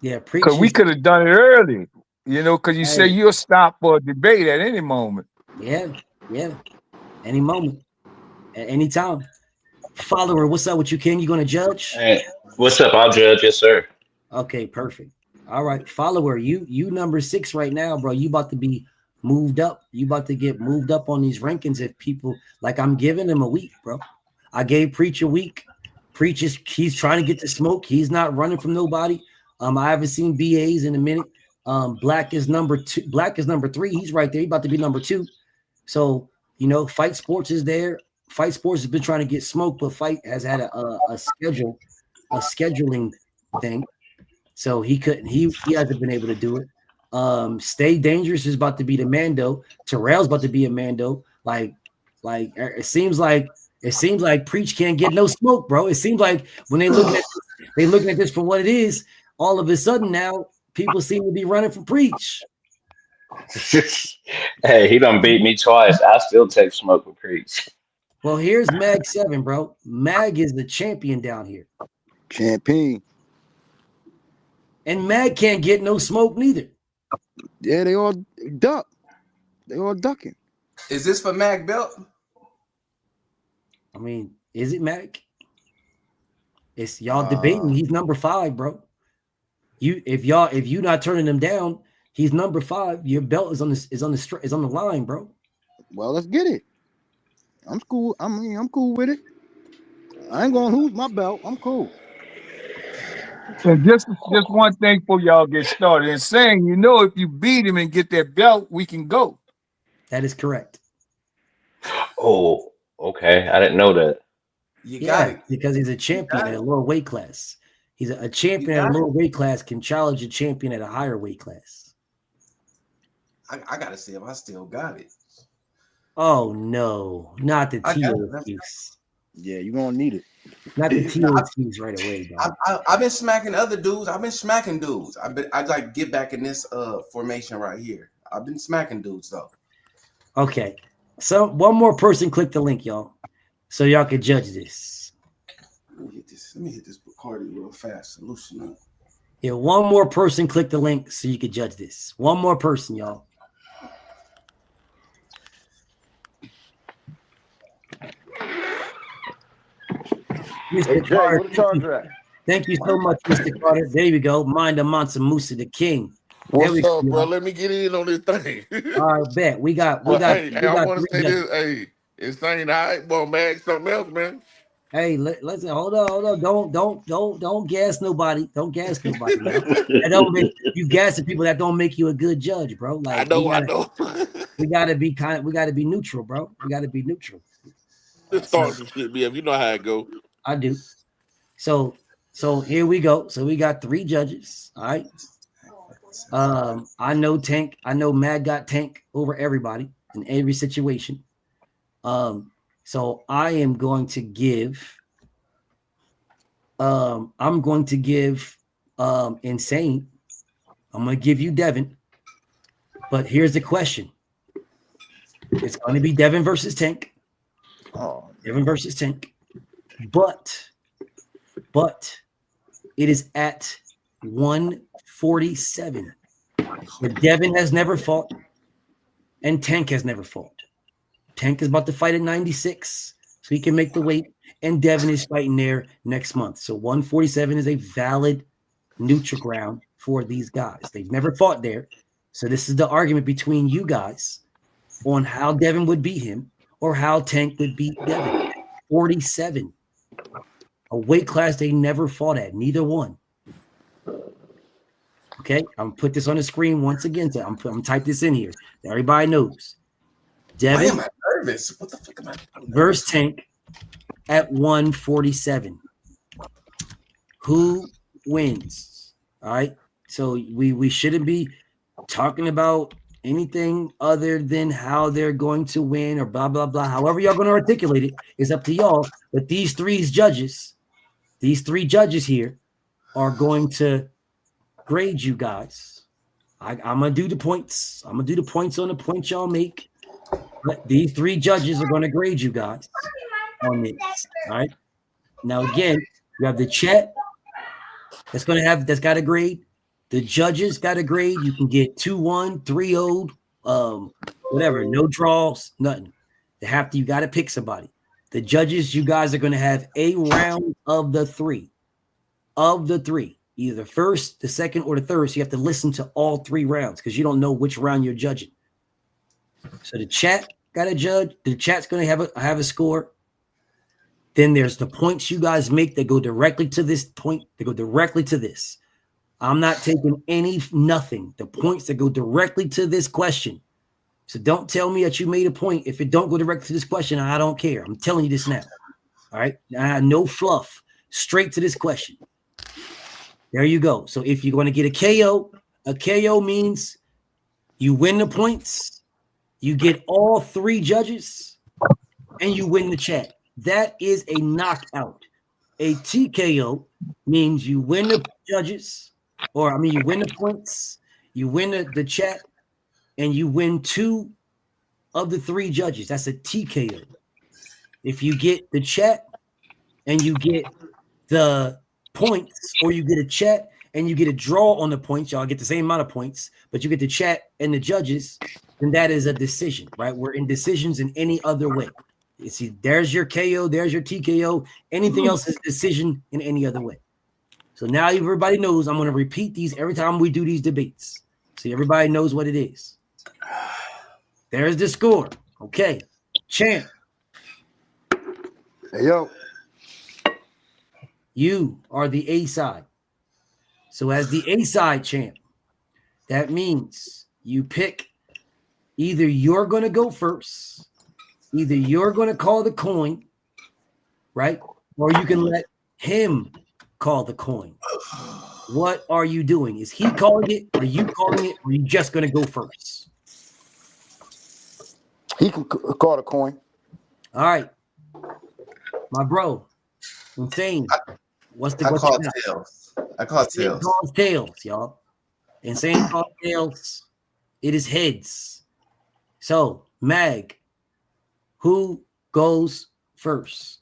Yeah, Because we could have done it early. Because you say you'll stop for a debate at any moment. Yeah. Any moment, at any time. Follower, what's up with you, Ken? You going to judge? Hey, what's up? I'll judge, yes, sir. Okay, perfect. All right, follower, you number 6 right now, bro. You about to be moved up. You about to get moved up on these rankings if people like I'm giving him a week, bro. I gave Preach a week. Preach he's trying to get the smoke. He's not running from nobody. I haven't seen BAs in a minute. Black is number 2. Black is number 3. He's right there. He's about to be number 2. So, Fight Sports is there. Fight Sports has been trying to get smoked, but Fight has had a scheduling thing. So he couldn't, he hasn't been able to do it. Stay Dangerous is about to be the Mando. Terrell's about to be a Mando. Like it seems like Preach can't get no smoke, bro. It seems like when they looking at this for what it is, all of a sudden now people seem to be running for Preach. Hey, he done beat me twice. I still take smoke with Preach. Well, here's Mag 7, bro. Mag is the champion down here. Champion. And Mag can't get no smoke neither. Yeah, they all duck. They all ducking. Is this for Mag belt? I mean, is it Mag? It's y'all debating. He's number 5, bro. If you not turning him down, he's number 5. Your belt is on the line, bro. Well, let's get it. I'm cool. I'm cool with it. I ain't gonna lose my belt. I'm cool. And just one thing before y'all get started. And saying, if you beat him and get that belt, we can go. That is correct. Oh, okay. I didn't know that. You got it. Because he's a champion at a lower weight class. He's a champion at a lower weight class can challenge a champion at a higher weight class. I gotta see if I still got it. Oh no, not the I got Tio it. excuse. Yeah, you're gonna need it. Not the Tio excuse right away, dog. I've been smacking other dudes. I've been smacking dudes. I'd like get back in this formation right here. I've been smacking dudes though. Okay. So one more person click the link, y'all. So y'all can judge this. Let me hit this Bacardi real fast. Solution up. Yeah, one more person click the link so you can judge this. One more person, y'all. Hey, Jay, where the charger at? Thank you so much, Mr. Carter. There we go. Mind the Mansa Musa, the king. What's up, bro? Let me get in on this thing. All right, bet. We got Hey, I want to three say judges. this. Hey, insane. All right, boy, man, something else, man. Hey, listen, hold on. Don't gas nobody. Don't gas nobody. That don't make you gassing people. That don't make you a good judge, bro. Like I know. We gotta be we gotta be neutral, bro. We gotta be neutral. Just start some shit, BF. You know how it go. I do. So here we go. So we got 3 judges. All right. I know Tank. I know Mad got Tank over everybody in every situation. So I am going to give. I'm going to give Insane. I'm going to give you Devin. But here's the question. It's going to be Devin versus Tank. Oh, Devin versus Tank. But it is at 147. But Devin has never fought, and Tank has never fought. Tank is about to fight at 96, so he can make the weight, and Devin is fighting there next month. So 147 is a valid neutral ground for these guys. They've never fought there. So this is the argument between you guys on how Devin would beat him or how Tank would beat Devin. 47. A weight class they never fought at, neither one. Okay, I'm gonna put this on the screen once again. So I'm gonna type this in here. Everybody knows. Devin, Why am I nervous? What the fuck am I doing? versus Tank at 147. Who wins? All right. So we shouldn't be talking about anything other than how they're going to win or blah blah blah. However y'all going to articulate it is up to y'all. But these 3 judges here are going to grade you guys. I'm gonna do the points. I'm gonna do the points on the points y'all make. But these 3 judges are gonna grade you guys on this. All right. Now again, you have the chat that's got a grade. The judges got a grade. You can get 2-1, 3-0, whatever, no draws, nothing. You got to pick somebody. The judges, you guys are going to have a round of the 3. Of the 3, either the first, the second, or the third. So you have to listen to all 3 rounds because you don't know which round you're judging. So the chat got a judge. The chat's going to have a score. Then there's the points you guys make that go directly to this point. They go directly to this. I'm not taking nothing. The points that go directly to this question. So don't tell me that you made a point. If it don't go directly to this question, I don't care. I'm telling you this now. All right. No fluff. Straight to this question. There you go. So if you're going to get a KO means you win the points, you get all 3 judges, and you win the chat. That is a knockout. A TKO means you win the judges, you win the points, you win the chat, and you win 2 of the 3 judges. That's a TKO. If you get the chat and you get the points, or you get a chat and you get a draw on the points, y'all get the same amount of points, but you get the chat and the judges, then that is a decision, right? We're in decisions in any other way. You see, there's your KO, there's your TKO. Anything else is decision in any other way. So now everybody knows I'm going to repeat these every time we do these debates. So everybody knows what it is. There's the score. Okay. Champ. hey, yo. You are the A side. So as the A side champ, that means you pick either you're going to go first, either you're going to call the coin, right? Or you can let him call the coin. What are you doing? Is he calling it? Are you calling it? Or are you just going to go first? He can call the coin. All right, my bro, Insane. What's the I what call you got? tails. I call Insane tails. calls tails, y'all. Insane calls tails. It is heads. So, Mag, who goes first?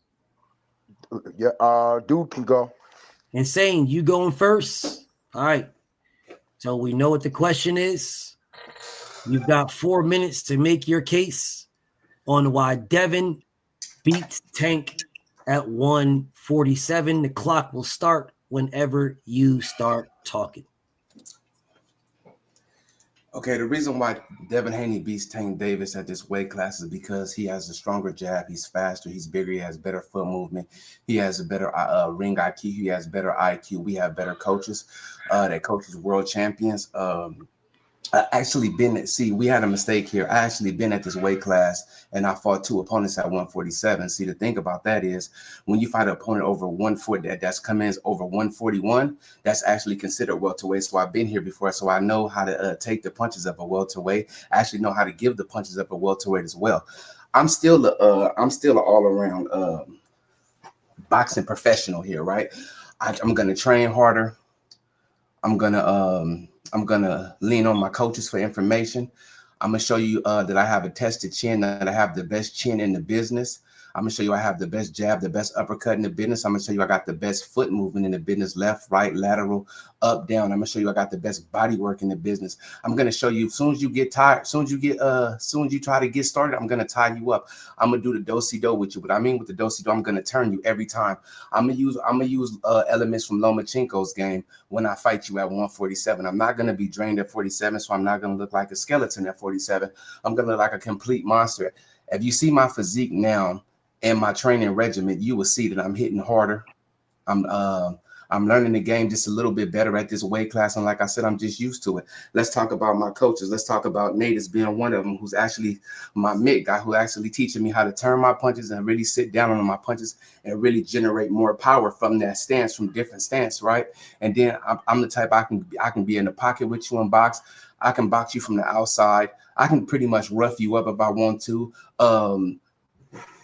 Yeah, dude can go. Insane, you going first? All right. So we know what the question is. You've got 4 minutes to make your case on why Devin beats Tank at 147. The clock will start whenever you start talking. Okay, the reason why Devin Haney beats Tank Davis at this weight class is because he has a stronger jab. He's faster. He's bigger. He has better foot movement. He has a better ring IQ. He has better IQ. We have better coaches that coaches world champions. I actually we had a mistake here. I actually been at this weight class and I fought 2 opponents at 147. See, the thing about that is when you fight an opponent over 140, that's commands over 141, that's actually considered welterweight. So I've been here before, so I know how to take the punches of a welterweight. I actually know how to give the punches of a welterweight as well. I'm still an all-around boxing professional here, right? I'm gonna train harder. I'm gonna lean on my coaches for information. I'm gonna show you that I have a tested chin, that I have the best chin in the business. I'm gonna show you I have the best jab, the best uppercut in the business. I'm gonna show you I got the best foot movement in the business, left, right, lateral, up, down. I'm gonna show you I got the best body work in the business. I'm gonna show you as soon as you get tired, as soon as you try to get started, I'm gonna tie you up. I'm gonna do the do-si-do with you. But I mean with the do-si-do, I'm gonna turn you every time. I'm gonna use elements from Lomachenko's game when I fight you at 147. I'm not gonna be drained at 47, so I'm not gonna look like a skeleton at 47. I'm gonna look like a complete monster. If you see my physique now and my training regimen, you will see that I'm hitting harder. I'm learning the game just a little bit better at this weight class, and like I said, I'm just used to it. Let's talk about my coaches. Let's talk about Nate as being one of them, who's actually my mid guy, who actually teaching me how to turn my punches and really sit down on my punches and really generate more power from that stance, from different stance, right? And then I'm the type I can be in the pocket with you and box. I can box you from the outside. I can pretty much rough you up if I want to.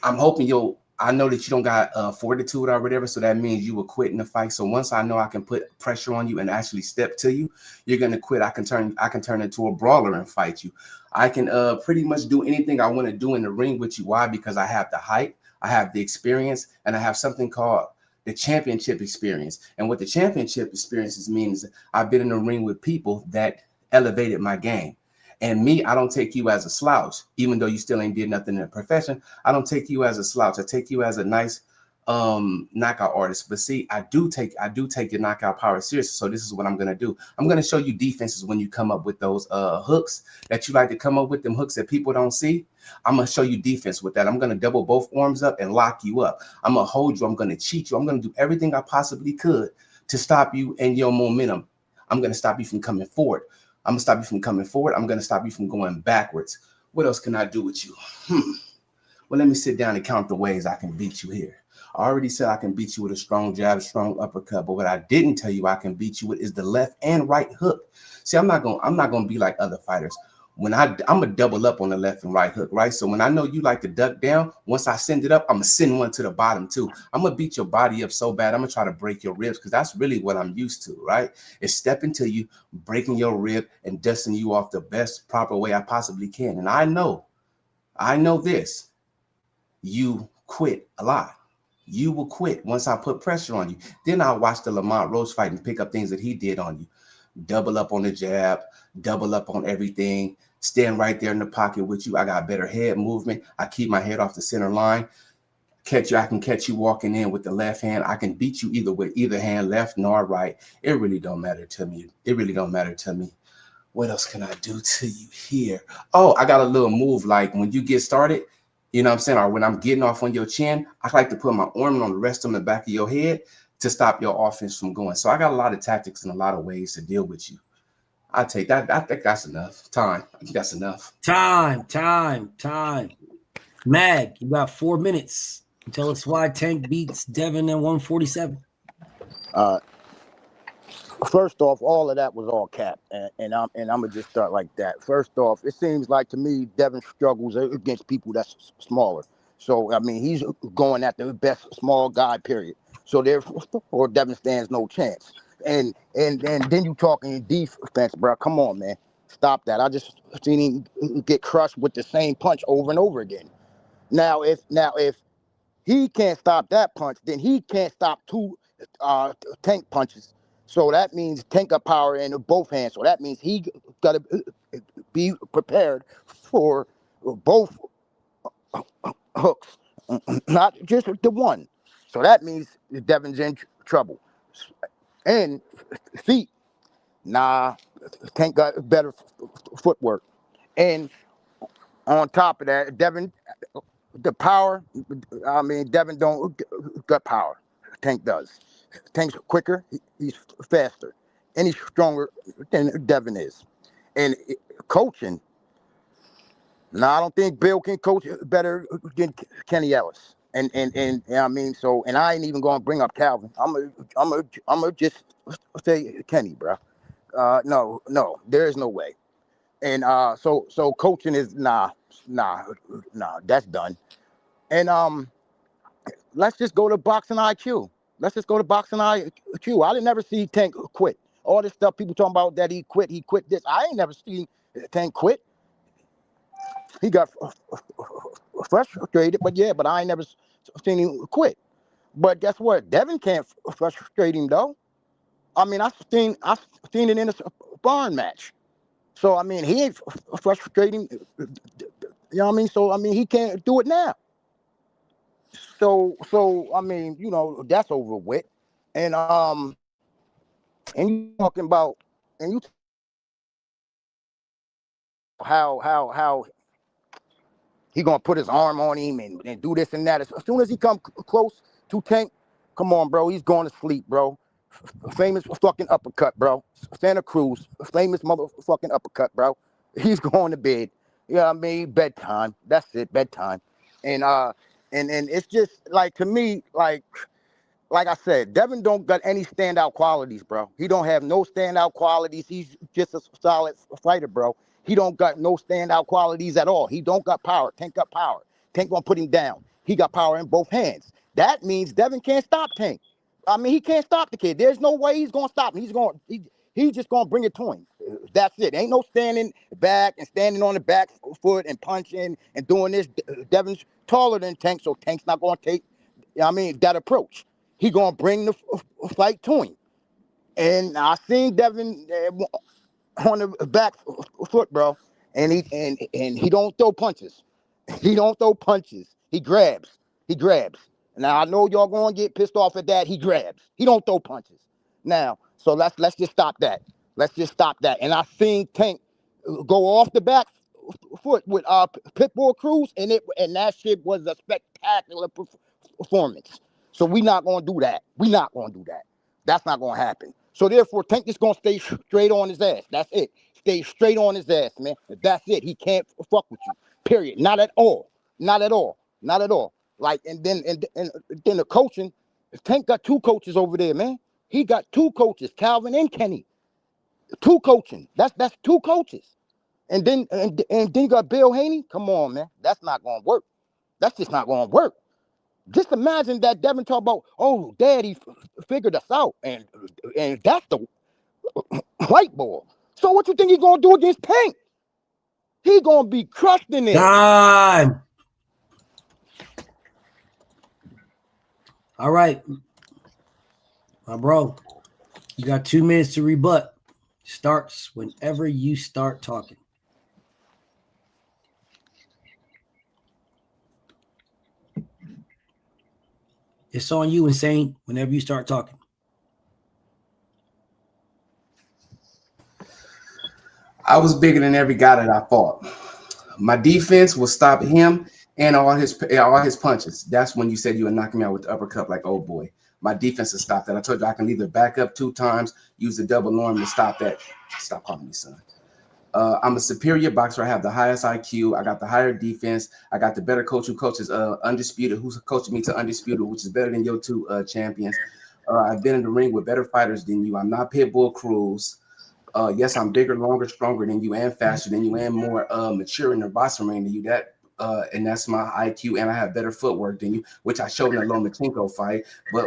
I'm hoping I know that you don't got fortitude or whatever, so that means you will quit in the fight. So once I know I can put pressure on you and actually step to you, you're gonna quit. I can turn into a brawler and fight you. I can pretty much do anything I want to do in the ring with you. Why? Because I have the height, I have the experience, and I have something called the championship experience. And what the championship experiences means, I've been in the ring with people that elevated my game. And me, I don't take you as a slouch, even though you still ain't did nothing in the profession. I don't take you as a slouch. I take you as a nice knockout artist. But see, I do take your knockout power seriously. So this is what I'm gonna do. I'm gonna show you defenses when you come up with those hooks that you like to come up with, them hooks that people don't see. I'm gonna show you defense with that. I'm gonna double both arms up and lock you up. I'm gonna hold you. I'm gonna cheat you. I'm gonna do everything I possibly could to stop you and your momentum. I'm gonna stop you from coming forward. I'm gonna stop you from coming forward. I'm gonna stop you from going backwards. What else can I do with you? Well, let me sit down and count the ways I can beat you here. I already said I can beat you with a strong jab, strong uppercut, but what I didn't tell you I can beat you with is the left and right hook. See, I'm not gonna be like other fighters. When I'm gonna double up on the left and right hook, right? So when I know you like to duck down, once I send it up, I'm gonna send one to the bottom too. I'm gonna beat your body up so bad, I'm gonna try to break your ribs, because that's really what I'm used to, right? It's stepping to you, breaking your rib, and dusting you off the best proper way I possibly can. And I know this. You quit a lot. You will quit once I put pressure on you. Then I'll watch the Lamont Rose fight and pick up things that he did on you. Double up on the jab, double up on everything, stand right there in the pocket with you. I got better head movement. I keep my head off the center line. I can catch you walking in with the left hand. I can beat you either with either hand, left nor right. It really don't matter to me. It really don't matter to me. What else can I do to you here? Oh, I got a little move like when you get started, you know what I'm saying? Or when I'm getting off on your chin, I like to put my arm on the rest of the back of your head to stop your offense from going. So I got a lot of tactics and a lot of ways to deal with you. I take that. I think that's enough time. I think that's enough. Time. Mag, you got 4 minutes. Tell us why Tank beats Devin at 147. First off, all of that was all cap, and I'm gonna just start like that. First off, it seems like to me Devin struggles against people that's smaller. So I mean, he's going at the best small guy, period. So therefore, Devin stands no chance. And then you talking defense, bro. Come on, man, stop that. I just seen him get crushed with the same punch over and over again. Now if he can't stop that punch, then he can't stop two Tank punches. So that means Tank got power in both hands. So that means he got to be prepared for both hooks, not just the one. So that means Devin's in trouble. And feet, nah, Tank got better footwork. And on top of that, Devin, the power, I mean, Devin don't got power. Tank does. Tank's quicker, he's faster, and he's stronger than Devin is. And coaching, I don't think Bill can coach better than Kenny Ellis. And I mean, so, and I ain't even gonna bring up Calvin. I'm just say Kenny, bro. No, there is no way. And so coaching is nah, that's done. And let's just go to boxing IQ. Let's just go to boxing IQ. I didn't never see Tank quit. All this stuff people talking about that he quit this. I ain't never seen Tank quit. He got frustrated, but I ain't never seen him quit. But guess what? Devin can't frustrate him though. I mean, I've seen it in a sparring match. So I mean, he ain't frustrating. You know what I mean? So I mean, he can't do it now. So I mean, you know, that's over with. And you talking about and you how he gonna put his arm on him and do this and that. As soon as he come close to Tank, come on, bro, he's going to sleep, bro. Famous fucking uppercut, bro. Santa Cruz, famous motherfucking uppercut, bro. He's going to bed. You know what I mean? Bedtime. That's it, bedtime. And it's just like, to me, like I said, Devin don't got any standout qualities, bro. He don't have no standout qualities. He's just a solid fighter, bro. He don't got no standout qualities at all. He don't got power. Tank got power. Tank gonna put him down. He got power in both hands. That means Devin can't stop Tank. I mean, he can't stop the kid. There's no way he's gonna stop him. He's just gonna bring it to him. That's it. Ain't no standing back and standing on the back foot and punching and doing this. Devin's taller than Tank, so Tank's not gonna take, I mean, that approach. He gonna bring the fight to him. And I seen Devin on the back foot, bro, and he don't throw punches. He don't throw punches. He grabs. Now I know y'all gonna get pissed off at that. He grabs. He don't throw punches. Now, so let's just stop that. And I seen Tank go off the back foot with Pitbull Cruz, and that shit was a spectacular performance. So we not gonna do that. That's not gonna happen. So therefore, Tank is gonna stay straight on his ass. That's it. Stay straight on his ass, man. That's it. He can't fuck with you. Period. Not at all. Like, and then the coaching. Tank got two coaches over there, man. He got two coaches, Calvin and Kenny. Two coaching. That's two coaches. And then you got Bill Haney. Come on, man. That's not gonna work. That's just not gonna work. Just imagine that Devin talk about, oh, Daddy figured us out, and that's the white ball. So what you think he's gonna do against Tank? He gonna be crushed in there. Time. All right, my bro, you got 2 minutes to rebut. Starts whenever you start talking. It's on you, Insane, whenever you start talking. I was bigger than every guy that I fought. My defense will stop him and all his punches. That's when you said you would knock him out with the uppercut like old boy. My defense will stop that. I told you I can either back up 2 times, use the double arm to stop that. Stop calling me son. I'm a superior boxer. I have the highest IQ. I got the higher defense. I got the better coach who coaches Undisputed, who's coaching me to Undisputed, which is better than your 2 champions. I've been in the ring with better fighters than you. I'm not Pitbull Cruz. Yes, I'm bigger, longer, stronger than you, and faster than you, and more mature in the boxing ring than you. And that's my IQ, and I have better footwork than you, which I showed in the Lomachenko fight, but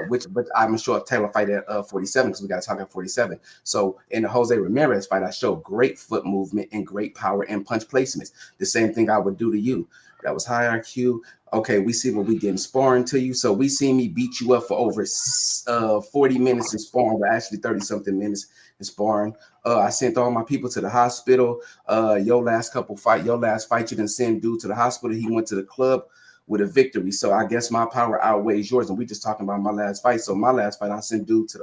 I'm sure Taylor fight at 47 because we got to talk at 47. So in the Jose Ramirez fight, I showed great foot movement and great power and punch placements. The same thing I would do to you. That was high IQ. Okay, we see what we did in sparring to you. So we see me beat you up for over 40 minutes in sparring, but actually 30-something minutes in sparring. I sent all my people to the hospital. Your last fight you didn't send dude to the hospital. He went to the club with a victory. So I guess my power outweighs yours. And we just talking about my last fight. So my last fight, I sent dude to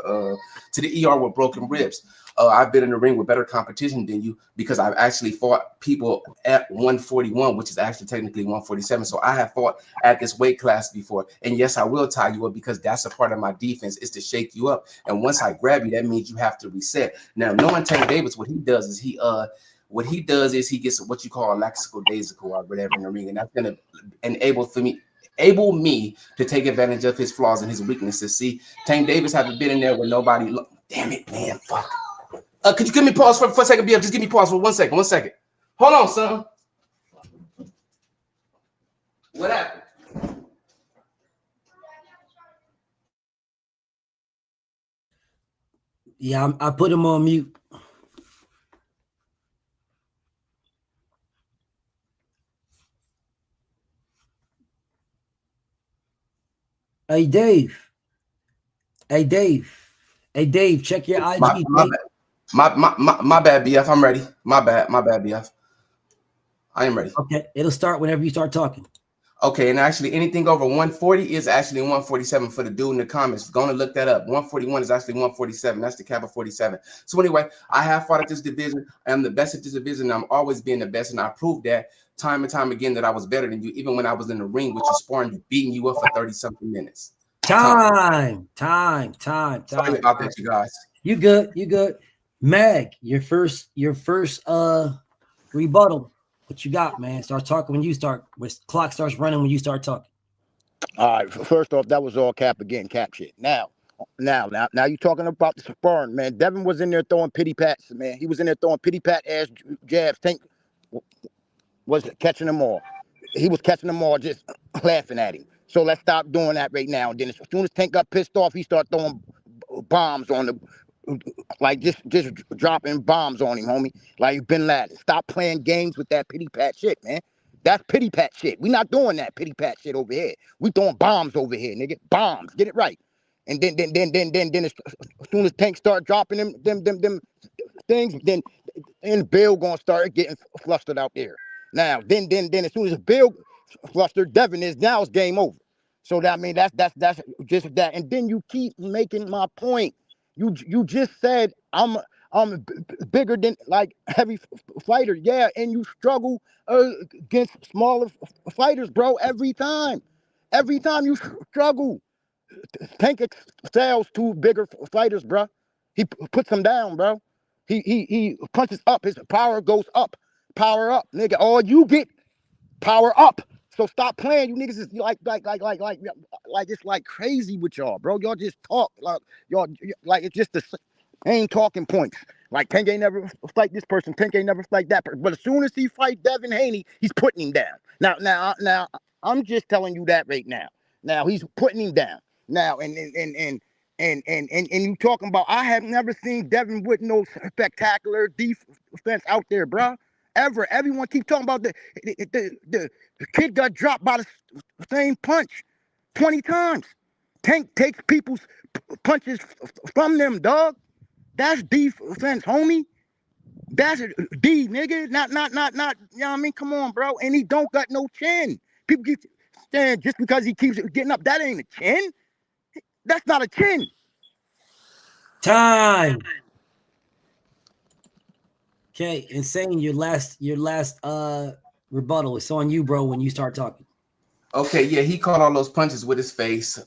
the ER with broken ribs. I've been in the ring with better competition than you because I've actually fought people at 141, which is actually technically 147. So I have fought at this weight class before. And yes, I will tie you up because that's a part of my defense is to shake you up. And once I grab you, that means you have to reset. Now, knowing Tank Davis, what he does is he gets what you call a lackadaisical or whatever in the ring. And that's going to enable me to take advantage of his flaws and his weaknesses. See, Tank Davis haven't been in there with nobody. Damn it, man. Fuck. Could you give me pause for a second, BF? Just give me pause for 1 second. 1 second. Hold on, son. What happened? Yeah, I put him on mute. Hey, Dave. Hey, Dave, check your IG. My bad, BF. I'm ready. My bad, BF. I am ready. Okay, it'll start whenever you start talking. Okay, and actually anything over 140 is actually 147 for the dude in the comments. Go and look that up. 141 is actually 147. That's the cap of 47. So anyway, I have fought at this division. I am the best at this division. I'm always being the best, and I proved that time and time again that I was better than you, even when I was in the ring with you sparring, beating you up for 30-something minutes. Time. Sorry about that, you guys. You good. Mag, your first rebuttal. What you got, man? Start talking when clock starts running when you start talking. All right. First off, that was all cap again, cap shit. Now you talking about the sparring, man. Devin was in there throwing pity pats, man. He was in there throwing pity pat ass jabs. Tank was catching them all. He was catching them all, just laughing at him. So let's stop doing that right now. And then as soon as Tank got pissed off, he started throwing bombs on just dropping bombs on him, homie. Like Bin Laden. Stop playing games with that pity pat shit, man. That's pity pat shit. We not doing that pity pat shit over here. We throwing bombs over here, nigga. Bombs. Get it right. And then as soon as Tank start dropping them things, then Bill gonna start getting flustered out there. Now, then as soon as Bill flustered, Devin is now it's game over. So that that's just that. And then you keep making my point. You just said I'm bigger than like heavy fighter, yeah, and you struggle against smaller fighters, bro. Every time you struggle. Tank excels to bigger fighters, bro. He puts them down, bro. He punches up. His power goes up. Power up, nigga. All you get power up. So stop playing. You niggas is like it's like crazy with y'all, bro. Y'all just talk like y'all like it's just the same talking points. Like Tank ain't never fight this person. Tank ain't never fight that person. But as soon as he fight Devin Haney, he's putting him down. Now I'm just telling you that right now. Now he's putting him down. Now and you talking about I have never seen Devin with no spectacular defense out there, bro. Ever. Everyone keep talking about the kid got dropped by the same punch 20 times. Tank takes people's punches from them, dog. That's defense, homie. That's D, nigga. Not. You know what I mean? Come on, bro. And he don't got no chin. People keep saying just because he keeps getting up, that ain't a chin. That's not a chin. Time. Okay, Insane, your last rebuttal. It's on you, bro, when you start talking. Okay, yeah, he caught all those punches with his face.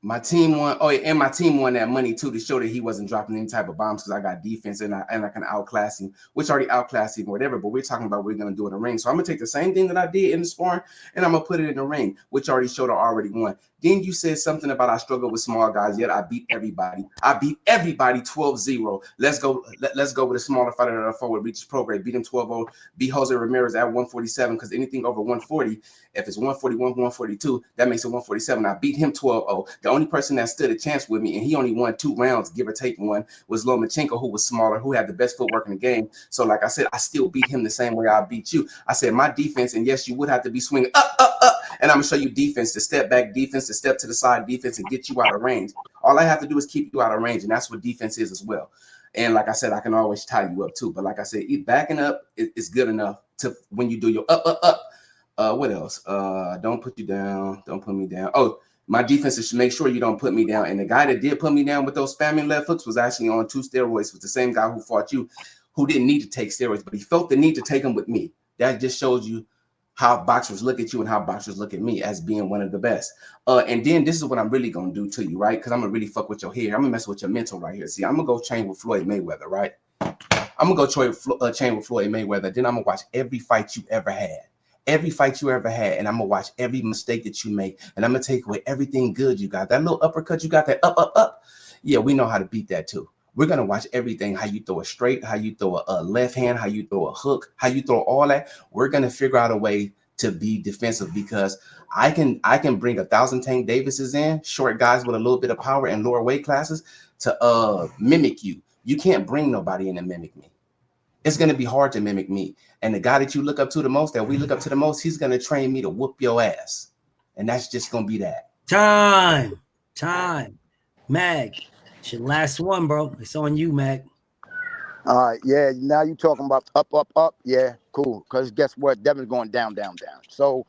My team won. Oh, yeah, and my team won that money too to show that he wasn't dropping any type of bombs because I got defense and I can outclass him, which already outclassed him, whatever. But we're talking about what we're gonna do in the ring. So I'm gonna take the same thing that I did in the sparring and I'm gonna put it in the ring, which already showed I already won. Then you said something about I struggle with small guys, yet I beat everybody. I beat everybody 12-0. Let's go. Let's go with a smaller fighter that I fought with, Regis Prograis, beat him 12-0. Beat Jose Ramirez at 147 because anything over 140, if it's 141, 142, that makes it 147. I beat him 12-0. The only person that stood a chance with me, and he only won 2 rounds, give or take one, was Lomachenko, who was smaller, who had the best footwork in the game. So, like I said, I still beat him the same way I beat you. I said my defense, and yes, you would have to be swinging up, and I'm gonna show you defense, the step back defense, the step to the side defense, and get you out of range. All I have to do is keep you out of range, and that's what defense is as well. And like I said, I can always tie you up too. But like I said, backing up is good enough to when you do your up. What else? Don't put you down. Don't put me down. Oh, my defense is to make sure you don't put me down. And the guy that did put me down with those spamming left hooks was actually on 2 steroids with the same guy who fought you, who didn't need to take steroids, but he felt the need to take them with me. That just shows you how boxers look at you and how boxers look at me as being one of the best. And then this is what I'm really gonna do to you, right? Because I'm gonna really fuck with your head. I'm gonna mess with your mental right here. See, I'm gonna go train with Floyd Mayweather, right? I'm gonna go train with Floyd Mayweather. Then I'm gonna watch every fight you ever had. Every fight you ever had, and I'm gonna watch every mistake that you make, and I'm gonna take away everything good you got. That little uppercut you got, that up. Yeah, we know how to beat that too. We're gonna watch everything, how you throw a straight, how you throw a left hand, how you throw a hook, how you throw all that. We're gonna figure out a way to be defensive because I can bring 1,000 Tank Davises in, short guys with a little bit of power and lower weight classes to mimic you. You can't bring nobody in and mimic me. It's going to be hard to mimic me. And the guy that you look up to the most, that we look up to the most, he's going to train me to whoop your ass. And that's just going to be that. Time. Mag, it's your last one, bro. It's on you, Mag. All right, yeah. Now you talking about up. Yeah, cool. Because guess what? Devin's going down. So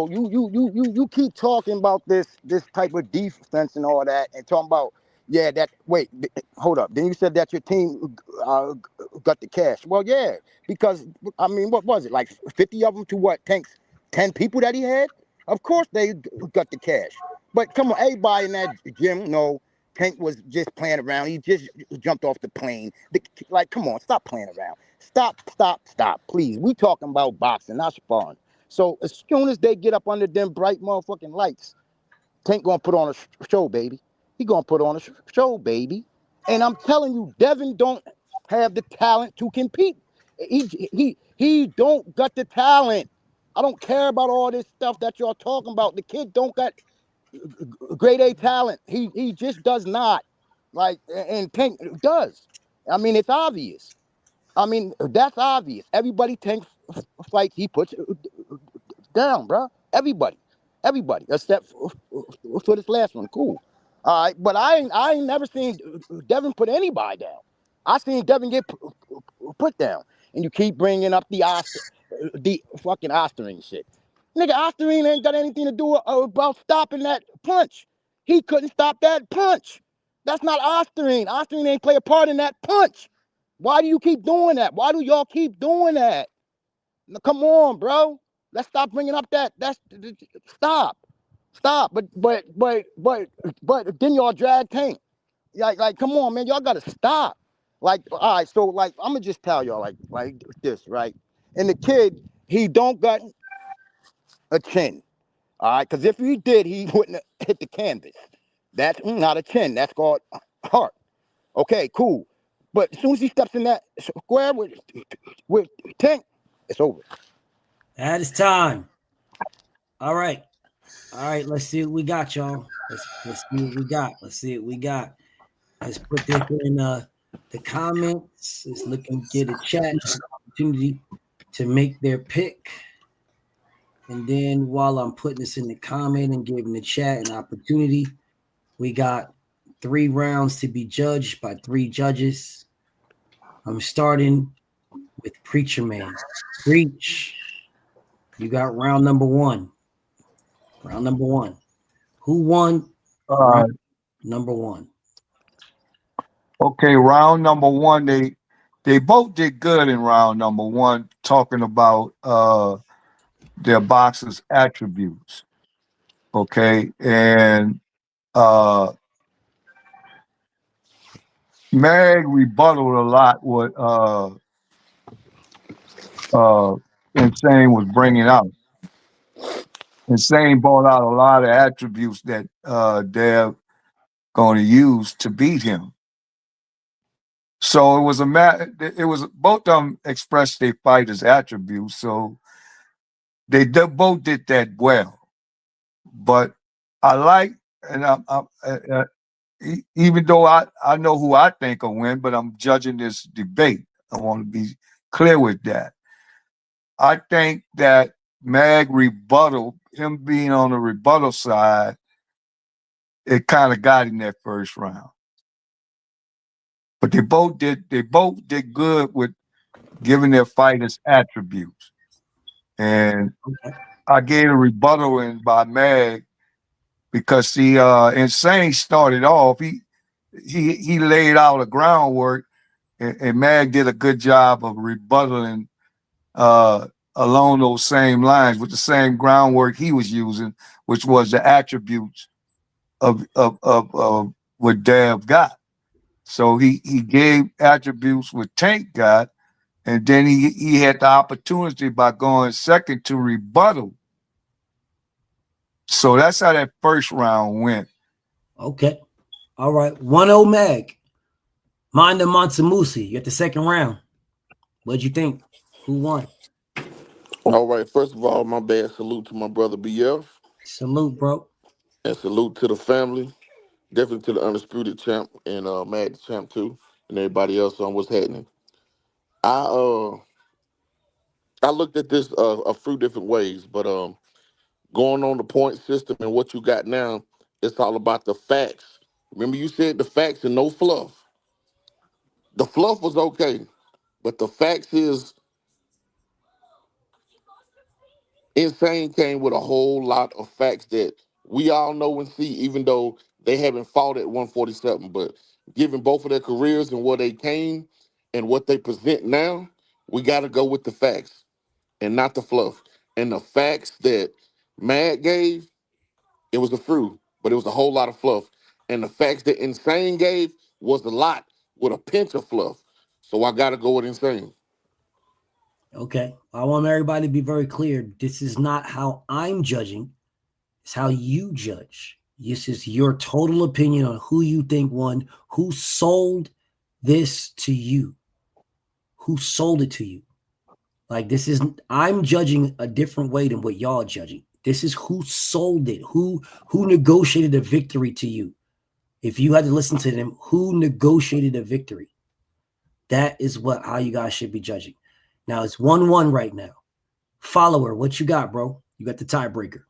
you keep talking about this type of defense and all that, and talking about hold up. Then you said that your team got the cash. Well, yeah, because I mean, what was it, like 50 of them to what? Tank's 10 people that he had? Of course they got the cash. But come on, everybody in that gym know Tank was just playing around. He just jumped off the plane. Like, come on, stop playing around. Stop, please. We talking about boxing, not sparring. So as soon as they get up under them bright motherfucking lights, Tank gonna put on a show, baby. He gonna put on a show, baby. And I'm telling you, Devin don't have the talent to compete. He don't got the talent. I don't care about all this stuff that y'all talking about. The kid don't got grade A talent. He just does not. Like, and Tank does. I mean, it's obvious. I mean, that's obvious. Everybody Tank fights, he puts down, bro. Everybody, except for this last one. Cool. All right, but I ain't never seen Devin put anybody down. I seen Devin get put down, and you keep bringing up the fucking Osterine shit. Nigga, Osterine ain't got anything to do about stopping that punch. He couldn't stop that punch. That's not Osterine. Osterine ain't play a part in that punch. Why do you keep doing that? Why do y'all keep doing that? Now, come on, bro. Let's stop bringing up that. Stop. But then y'all drag Tank. Like, come on, man. Y'all gotta stop. Like, all right. So, like, I'm gonna just tell y'all like this, right? And the kid, he don't got a chin. All right, because if he did, he wouldn't have hit the canvas. That's not a chin. That's called heart. Okay, cool. But as soon as he steps in that square with Tank, it's over. That is time. All right. Let's see what we got, y'all. Let's see what we got. Let's put this in the comments. Let's look and get a chat opportunity to make their pick. And then while I'm putting this in the comment and giving the chat an opportunity, we got 3 rounds to be judged by 3 judges. I'm starting with Preacher Man. Preach. You got round number 1. Who won round number 1? Okay, round number 1, they both did good in round number 1, talking about their boxers' attributes. Okay, and Mag rebutted a lot what Insane was bringing out. Insane brought out a lot of attributes that Dev going to use to beat him. So it was both of them expressed their fighters' attributes. So they both did that well. But I like, and even though I know who I think will win, but I'm judging this debate. I want to be clear with that. I think that Mag rebuttal, him being on the rebuttal side, it kind of got him that first round. But they both did good with giving their fighters attributes. And I gave a rebuttal in by Mag because the Insane started off. He laid out a groundwork, and Mag did a good job of rebuttaling along those same lines with the same groundwork he was using, which was the attributes of what Dev got. So he gave attributes what Tank got, and then he had the opportunity by going second to rebuttal. So that's how that first round went. Okay. All right. 1-0 Mag. Minda Montemusi. You at the second round. What'd you think? Who won? All right. First of all, my bad salute to my brother BF. Salute, bro. And salute to the family. Definitely to the Undisputed Champ and Mad Champ too. And everybody else on what's happening. I looked at this a few different ways, but going on the point system and what you got now, it's all about the facts. Remember you said the facts and no fluff. The fluff was okay, but the facts is Insane came with a whole lot of facts that we all know and see, even though they haven't fought at 147. But given both of their careers and where they came and what they present now, we got to go with the facts and not the fluff. And the facts that Mad gave, it was a few, but it was a whole lot of fluff. And the facts that Insane gave was a lot with a pinch of fluff. So I got to go with Insane. Okay. I want everybody to be very clear. This is not how I'm judging. It's how you judge. This is your total opinion on who you think won, who sold this to you, who sold it to you. Like this is, I'm judging a different way than what y'all judging. This is who sold it, who negotiated a victory to you. If you had to listen to them, who negotiated a victory? That is how you guys should be judging. Now it's 1-1 right now. Follower, what you got, bro? You got the tiebreaker.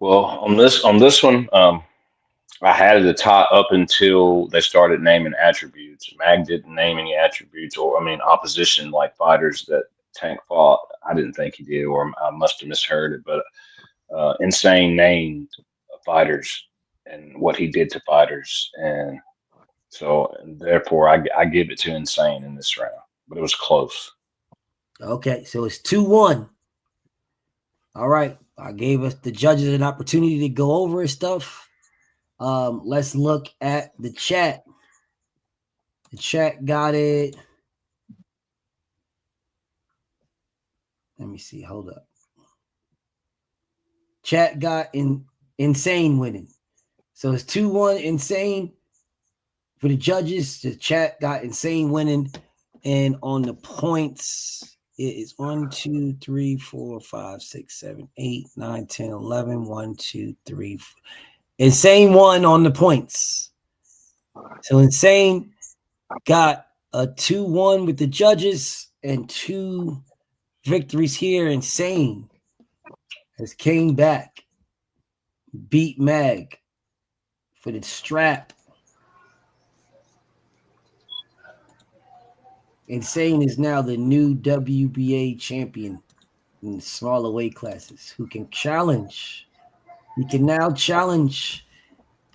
Well, on this one, I had it at the top up until they started naming attributes. Mag didn't name any attributes, or opposition like fighters that Tank fought. I didn't think he did, or I must have misheard it. But Insane named fighters and what he did to fighters, and so therefore I give it to Insane in this round. But it was close. Okay, so it's 2-1. All right, I gave us the judges an opportunity to go over his stuff. Let's look at the chat. The chat got it. Let me see. Hold up. Chat got Insane winning. So it's 2-1 Insane for the judges. The chat got Insane winning. And on the points, it is 1, 2, 3, 4, 5, 6, 7, 8, 9, 10, 11. 1, 2, 3, 4. Insane won on the points. So Insane got a 2-1 with the judges and 2 victories here. Insane has came back, beat Mag for the strap. Insane is now the new WBA champion in smaller weight classes who can challenge. He can now challenge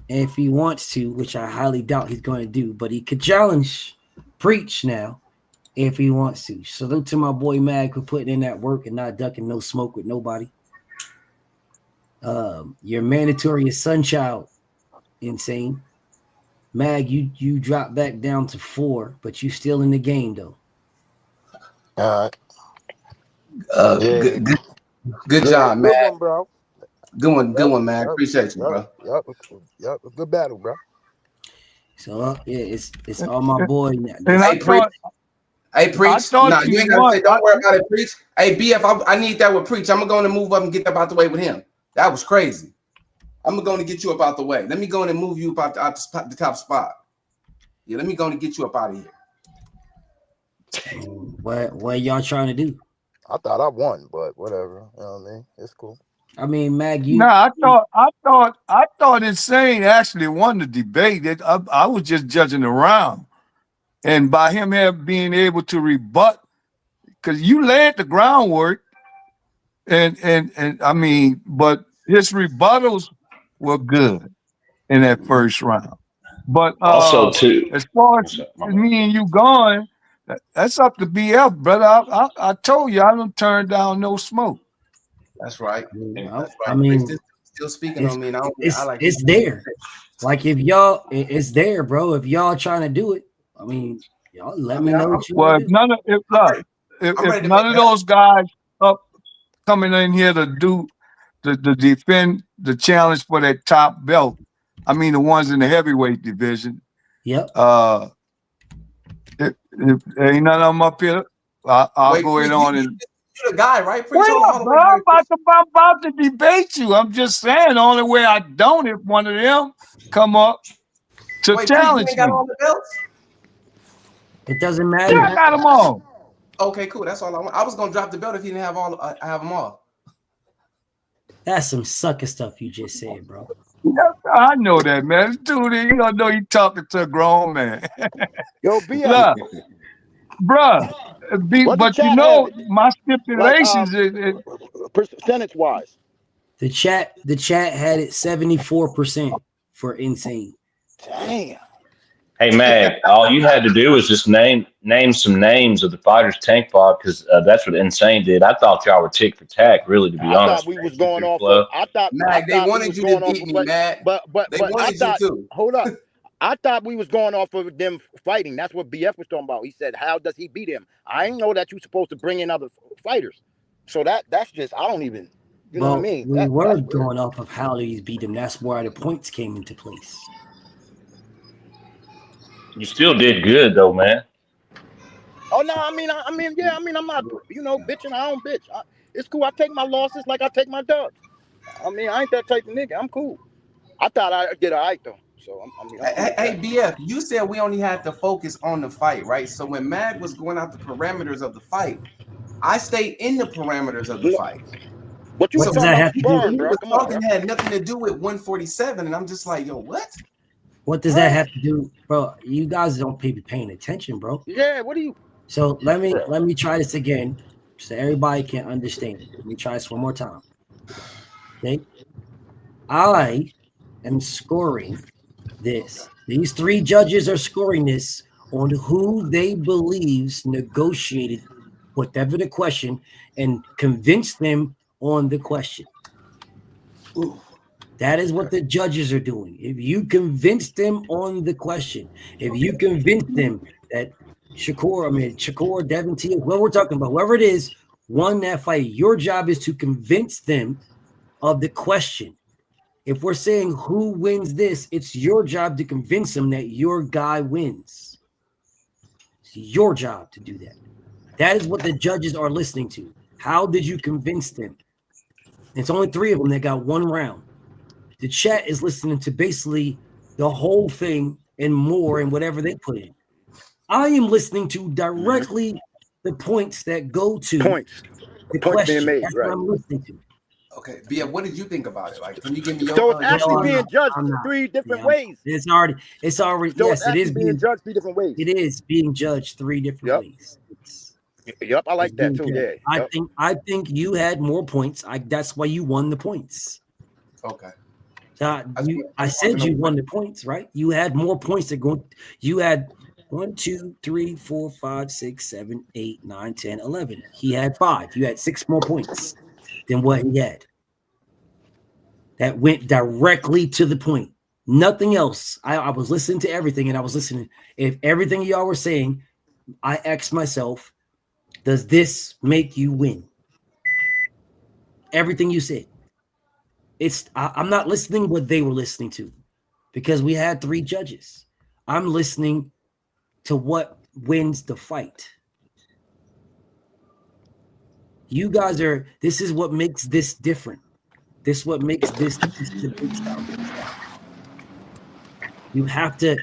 if he wants to, which I highly doubt he's going to do, but he could challenge Preach now if he wants to. Salute to my boy Mag for putting in that work and not ducking no smoke with nobody. Your mandatory is Sunchild, insane. Mag, you drop back down to 4, but you still in the game though. All right. Good job, man. Good one, bro. Good one, man. Appreciate you, bro. Yep. Good battle, bro. So yeah, it's all my boy. And Hey, Preach. Hey, Preach. Nah, you ain't gotta say. Don't worry about it, Preach. Hey, BF, I need that with Preach. I'm gonna move up and get up out the way with him. That was crazy. I'm going to get you up out the way. Let me go and move you up out the top spot. Yeah, let me go and get you up out of here. What y'all trying to do? I thought I won, but whatever. You know what I mean? It's cool. I mean, Mag, you. No, I thought Insane actually won the debate. I was just judging around, and by him being able to rebut, because you laid the groundwork, and I mean, but his rebuttals were good in that first round. But Also, too, as far as me and you going, that's up to BF, brother. I told you I don't turn down no smoke. That's right. Well, I mean, still speaking on me. And it's there. Like if y'all, it's there, bro. If y'all trying to do it, I mean, y'all let me know what you well, want to do. If none of those guys up coming in here to do to defend the challenge for that top belt, I mean the ones in the heavyweight division. Yep. If ain't none of them up here, I'll go ahead on and. You're the guy, right? Wait up, bro. I'm about to debate you. I'm just saying the only way I don't if one of them come up to challenge me. You ain't got all the belts? It doesn't matter. Yeah, I got them all. Okay, cool. That's all I want. I was gonna drop the belt if you didn't have all. I have them all. That's some sucker stuff you just said, bro. Yeah, I know that, man. Dude, you don't know you talking to a grown man. Yo, BF. Bruh. But you know my stipulations is percentage wise. The chat had it 74% for Insane. Damn. Hey, Mag, all you had to do was just name some names of the fighters Tank fought, because that's what Insane did. I thought y'all were tick for tack, really, to be honest. I thought we was going off of, Mag, they wanted you to beat me, Mag. But they wanted you to. Hold up. I thought we was going off of them fighting. That's what BF was talking about. He said, how does he beat him? I didn't know that you're supposed to bring in other fighters. So that's just, I don't even, you know what I mean? We were going off of how he's beat him. That's why the points came into place. You still did good, though, man. Oh, no, I'm not, bitching. I don't bitch. It's cool. I take my losses like I take my dubs. I mean, I ain't that type of nigga. I'm cool. I thought I did all right, though. So hey, BF, you said we only had to focus on the fight, right? So when Mag was going out the parameters of the fight, I stayed in the parameters of the fight. What you was talking about sparring, bro? Come on, had nothing to do with 147, and I'm just like, yo, what? What does that have to do, bro? You guys don't be paying attention, bro. Yeah, what do you? So let me try this again, so everybody can understand. Let me try this one more time. Okay, I am scoring this. These 3 judges are scoring this on who they believes negotiated whatever the question and convinced them on the question. Ooh. That is what the judges are doing. If you convince them on the question, if you convince them that Shakur, Devin T, what we're talking about, whoever it is, won that fight, your job is to convince them of the question. If we're saying who wins this, it's your job to convince them that your guy wins. It's your job to do that. That is what the judges are listening to. How did you convince them? It's only 3 of them that got 1 round. The chat is listening to basically the whole thing and more and whatever they put in. I am listening to directly the points that go to the question. Being made, That's right. what I'm listening to. Okay, BF, what did you think about it? Like, can you give me your? So it's actually being judged 3 different ways. It's already. So yes, it is being judged 3 different ways. It is being judged 3 different ways. Yep, I like that too. Judged. Yeah. I think you had more points. That's why you won the points. Okay. I said you won the points, right? You had more points that go. You had 1, 2, 3, 4, 5, 6, 7, 8, 9, 10, 11. He had 5. You had 6 more points than what he had. that went directly to the point. Nothing else. I was listening to everything, and I was listening. If everything y'all were saying, I asked myself, does this make you win? Everything you said. I'm not listening what they were listening to, because we had 3 judges. I'm listening to what wins the fight. You guys are, this is what makes this different. This is what makes this debate style. You have to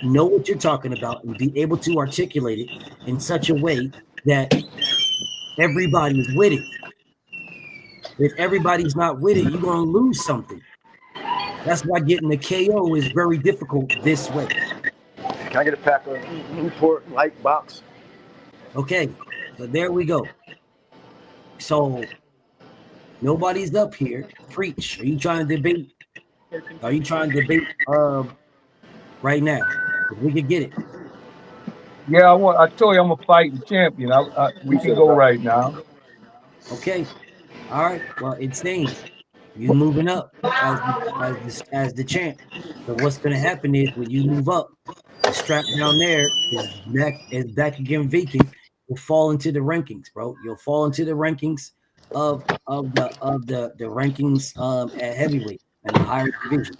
know what you're talking about and be able to articulate it in such a way that everybody is with it. If everybody's not with it, you're going to lose something. That's why getting the KO is very difficult this way. Can I get a pack of Newport Light box? Okay, so there we go. So nobody's up here. Preach. Are you trying to debate? Are you trying to debate right now? If we could get it. Yeah, I told you I'm a fighting champion. We can go right now. Okay. All right. Well, insane. You moving up as the champ. So what's gonna happen is when you move up, the strap down there is back again vacant. You'll fall into the rankings, bro. You'll fall into the rankings of the rankings at heavyweight and the higher division.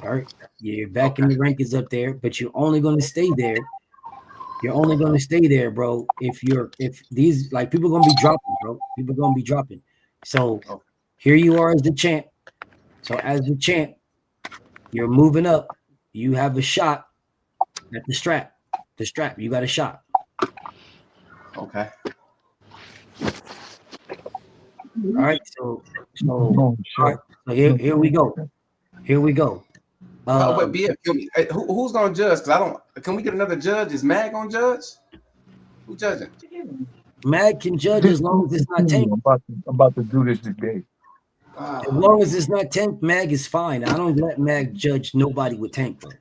All right. You're back in the rankings up there, but you're only gonna stay there. You're only gonna stay there, bro. If these, like, people are gonna be dropping, bro. People are gonna be dropping. So here you are as the champ. So as the champ, you're moving up. You have a shot at the strap. The strap. You got a shot. Okay. All right. So all right. So here we go. Here we go. But BF, who's gonna judge? Because I don't. Can we get another judge? Is Mag gonna judge? Who's judging? Mag can judge as long as it's not Tank. I'm about to do this today. As long as it's not Tank, Mag is fine. I don't let Mag judge nobody with Tank, bro.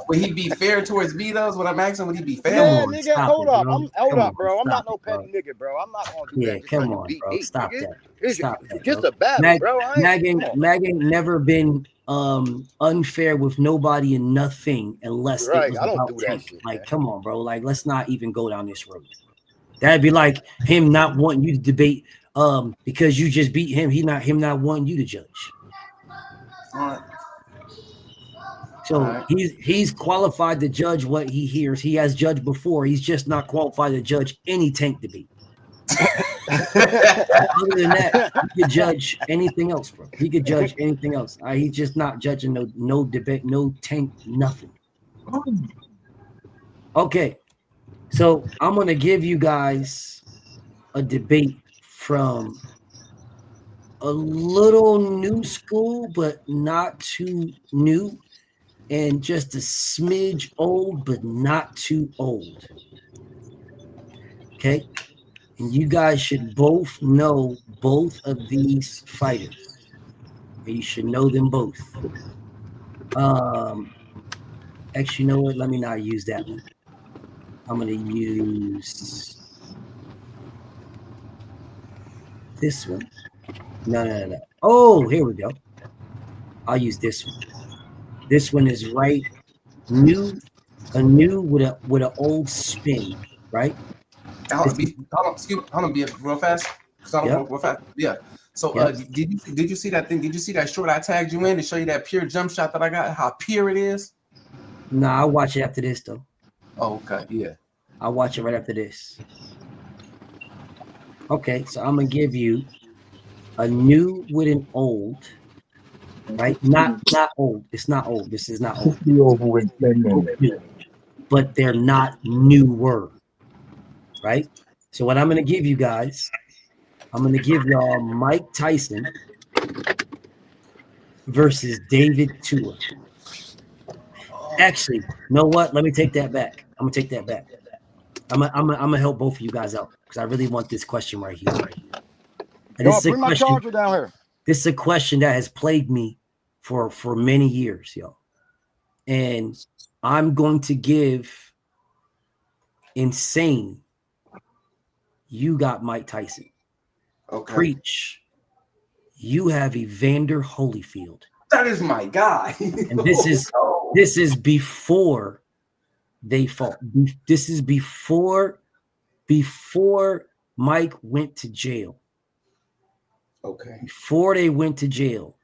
Would he be fair towards Vito's? What I'm asking, would he be fair? Yeah, nigga, hold up, bro. I'm not no petty nigga, bro. I'm not gonna do that. Yeah, come on, bro. Stop that. Stop that. Just a battle, bro. Mag ain't never been unfair with nobody and nothing unless it was about Tank. Like, come on, bro. Like, let's not even go down this road. That'd be like him not wanting you to debate because you just beat him. Him not wanting you to judge. All right. So he's qualified to judge what he hears. He has judged before. He's just not qualified to judge any Tank debate. Other than that, he could judge anything else, bro. He could judge anything else. He's just not judging no debate, no Tank, nothing. Okay, so I'm gonna give you guys a debate from a little new school, but not too new. And just a smidge old, but not too old. Okay? And you guys should both know both of these fighters. You should know them both. Actually, you know what? Let me not use that one. I'm going to use this one. No. Oh, here we go. I'll use this one. This one is right new with an old spin, right? Hold on, be real fast. Real fast. Yeah. So did you see that thing? Did you see that short I tagged you in to show you that pure jump shot that I got? How pure it is? Nah, I'll watch it after this though. Oh, okay, yeah. I'll watch it right after this. Okay, so I'm gonna give you a new with an old. Right? Not old. It's not old. This is not old. But they're not newer. Right? So what I'm going to give you guys, I'm going to give y'all Mike Tyson versus David Tua. Actually, you know what? Let me take that back. I'm going to take that back. I'm going to help both of you guys out because I really want this question right here. And this is a bring my charger down here. This is a question that has plagued me for many years, yo. And I'm going to give Insane. You got Mike Tyson. Okay. Preach. You have Evander Holyfield. That is my guy. And this is before they fought. This is before Mike went to jail. Okay. Before they went to jail.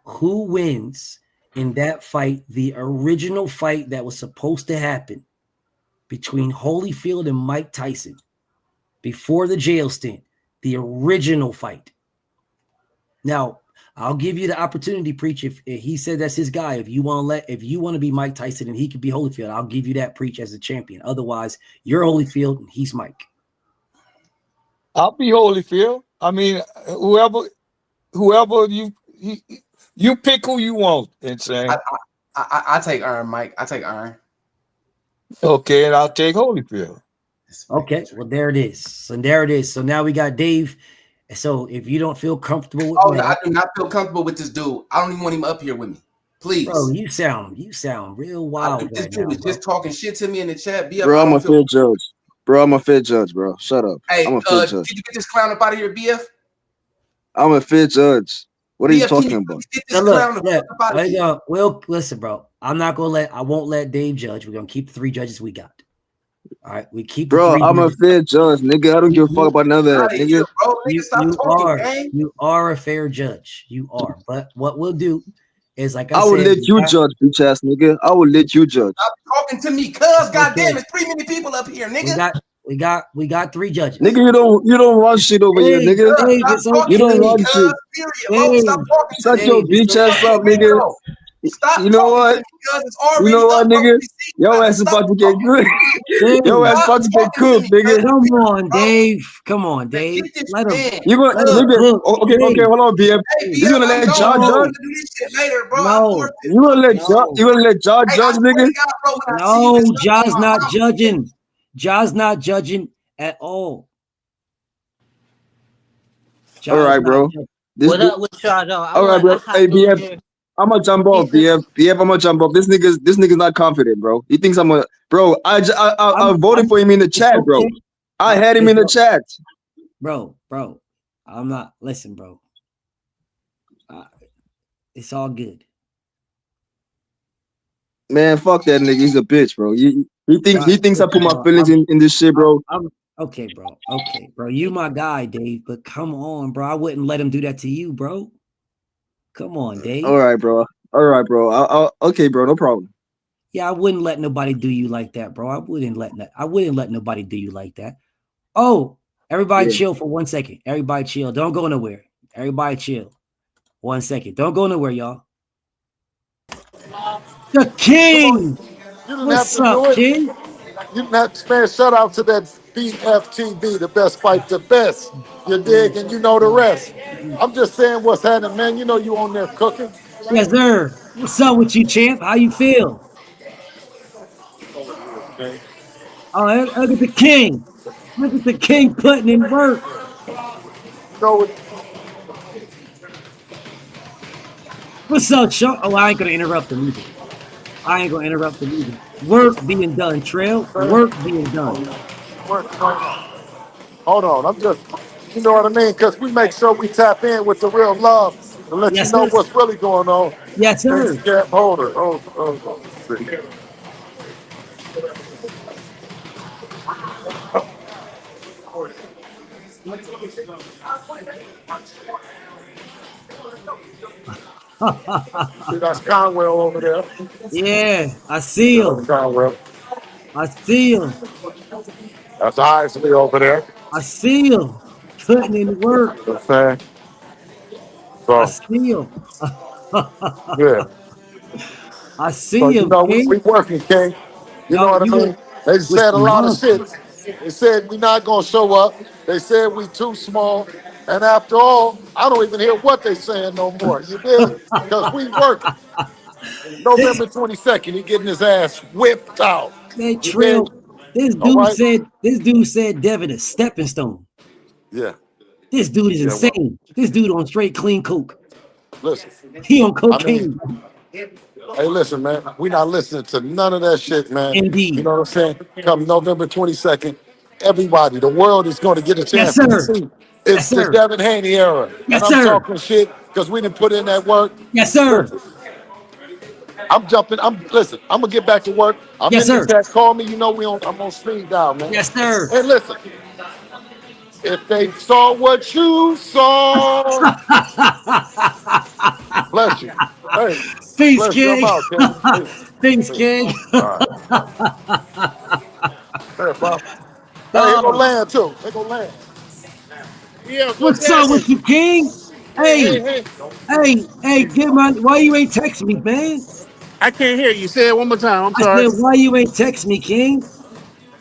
Who wins in that fight, the original fight that was supposed to happen between Holyfield and Mike Tyson before the jail stint, the original fight. Now, I'll give you the opportunity, Preach. If he said that's his guy, if you want to be Mike Tyson and he could be Holyfield, I'll give you that, Preach, as a champion. Otherwise, you're Holyfield and he's Mike. I'll be Holyfield. I mean, whoever you pick who you want. Insane. I take Iron, Mike. I take Iron. Okay, and I'll take Holyfield. Okay, well, there it is. So there it is. So now we got Dave. So if you don't feel comfortable with I do not feel comfortable with this dude. I don't even want him up here with me. Please. Bro, you sound real wild. This dude is just talking shit to me in the chat. Bro, I'm a fair judge. Bro, I'm a fair judge, bro. Shut up. Hey, I'm a fair judge. did you get this clown up out of here, BF? I'm a fair judge. What are you talking about? Get this clown up out of here. Well, listen, bro. I won't let Dave judge. We're gonna keep the 3 judges we got. All right, we keep. Bro, I'm a fair judge, nigga. I don't give a fuck about none of that, nigga. You are a fair judge. You are. But what we'll do is, like I will let you judge, bitch ass nigga. I will let you judge. Stop talking to me, cuz. Goddamn, it's 3 many people up here, nigga. We got 3 judges. Nigga, you don't run shit over here, nigga. You don't run shit. Shut your bitch ass up, nigga. Stop. You know what? You know what, nigga? Your ass is about to get good. Your ass about to get cooked, nigga. Come on, Dave. Come on, Dave. Let him. You gonna nigga? Okay, hold on, BF. You gonna let John judge? No. You gonna let John judge, nigga? No, John's not judging. John's not judging at all. All right, bro. What up with y'all though? All right, bro. Hey, BF. I'm gonna jump off, BF. I'm gonna jump off. This nigga's not confident, bro. He thinks I'm a bro. I voted for him in the chat, bro. I had him in the chat, bro. I'm not. Listen, bro. It's all good. Man, fuck that nigga. He's a bitch, bro. He thinks I put my feelings in this shit, bro. Okay, bro. Okay, bro. You my guy, Dave. But come on, bro. I wouldn't let him do that to you, bro. Come on, Dave. All right, bro. Okay, bro. No problem. Yeah, I wouldn't let nobody do you like that, bro. I wouldn't let nobody do you like that. Oh, everybody chill for 1 second. Everybody chill. Don't go nowhere. Everybody chill. 1 second. Don't go nowhere, y'all. The King. What's up, King? You not, man, shout out to that BFTB, the best fight, the best. You dig, and you know the rest. I'm just saying what's happening, man. You know you on there cooking. Yes, sir. What's up with you, champ? How you feel? Oh, look at the King. Look at the King putting in work. What's up, Sean? Oh, I ain't gonna interrupt him either. Work being done, Trail. Work being done. Hold on, I'm just, you know what I mean? Because we make sure we tap in with the real love and let you know what's really going on. Yes, sir. Hold it. See, that's Conwell over there. Yeah, I see him. Conwell. I see him. That's Isley over there. I see him putting in work. Okay. So, I see him. yeah. I see so, him. You know, we working, King. You know what I mean? They said a lot of shit. They said we're not going to show up. They said we too small. And after all, I don't even hear what they saying no more. You did? Because we working. November 22nd, he getting his ass whipped out. Man, Trill, this dude said Devin is stepping stone. Yeah. This dude is insane. Well, this dude on straight clean coke. Listen. He on cocaine. Hey, listen, man. We not listening to none of that shit, man. Indeed. You know what I'm saying? Come November 22nd, everybody, the world is going to get a chance to see It's the Devin Haney era. Yes, and I'm sir. talking shit because we didn't put in that work. Yes, sir. Listen, listen, I'm gonna get back to work. I'm Yes, in the sir. chat. Call me, you know I'm on speed dial, man. Yes, sir. And listen, if they saw what you saw, bless you. Hey, Peace, bless you. I'm King. out, King. Peace. Peace, Peace. King. All right. Hey, bro. Hey, here go Dog. land too. Here go land. Yeah, what's What's up with happening? you, King? Hey, Hey, hey, hey. get my. Why you ain't text me, man? I can't hear you. Say it one more time. I'm I sorry. said, why you ain't text me, King?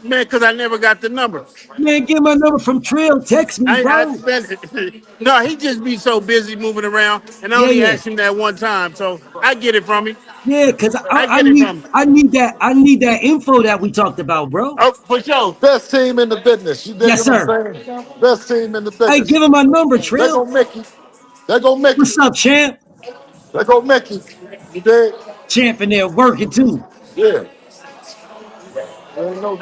Man, because I never got the number. Man, get my number from Trill. Text me, I bro. no, he just be so busy moving around, and I Yeah, only yeah, asked him that one time, so I get it from him. yeah. Cause I I get it need, from him. I need that info that we talked about, bro. Oh, for sure. Best team in the business. You dig Yes, what I'm sir. saying? Best team in the Hey, business. give him my number, They Trill. go Mickey. They go Mickey. What's up, champ? They go Mickey. You dig? Champ in there working too. Yeah. Ain't no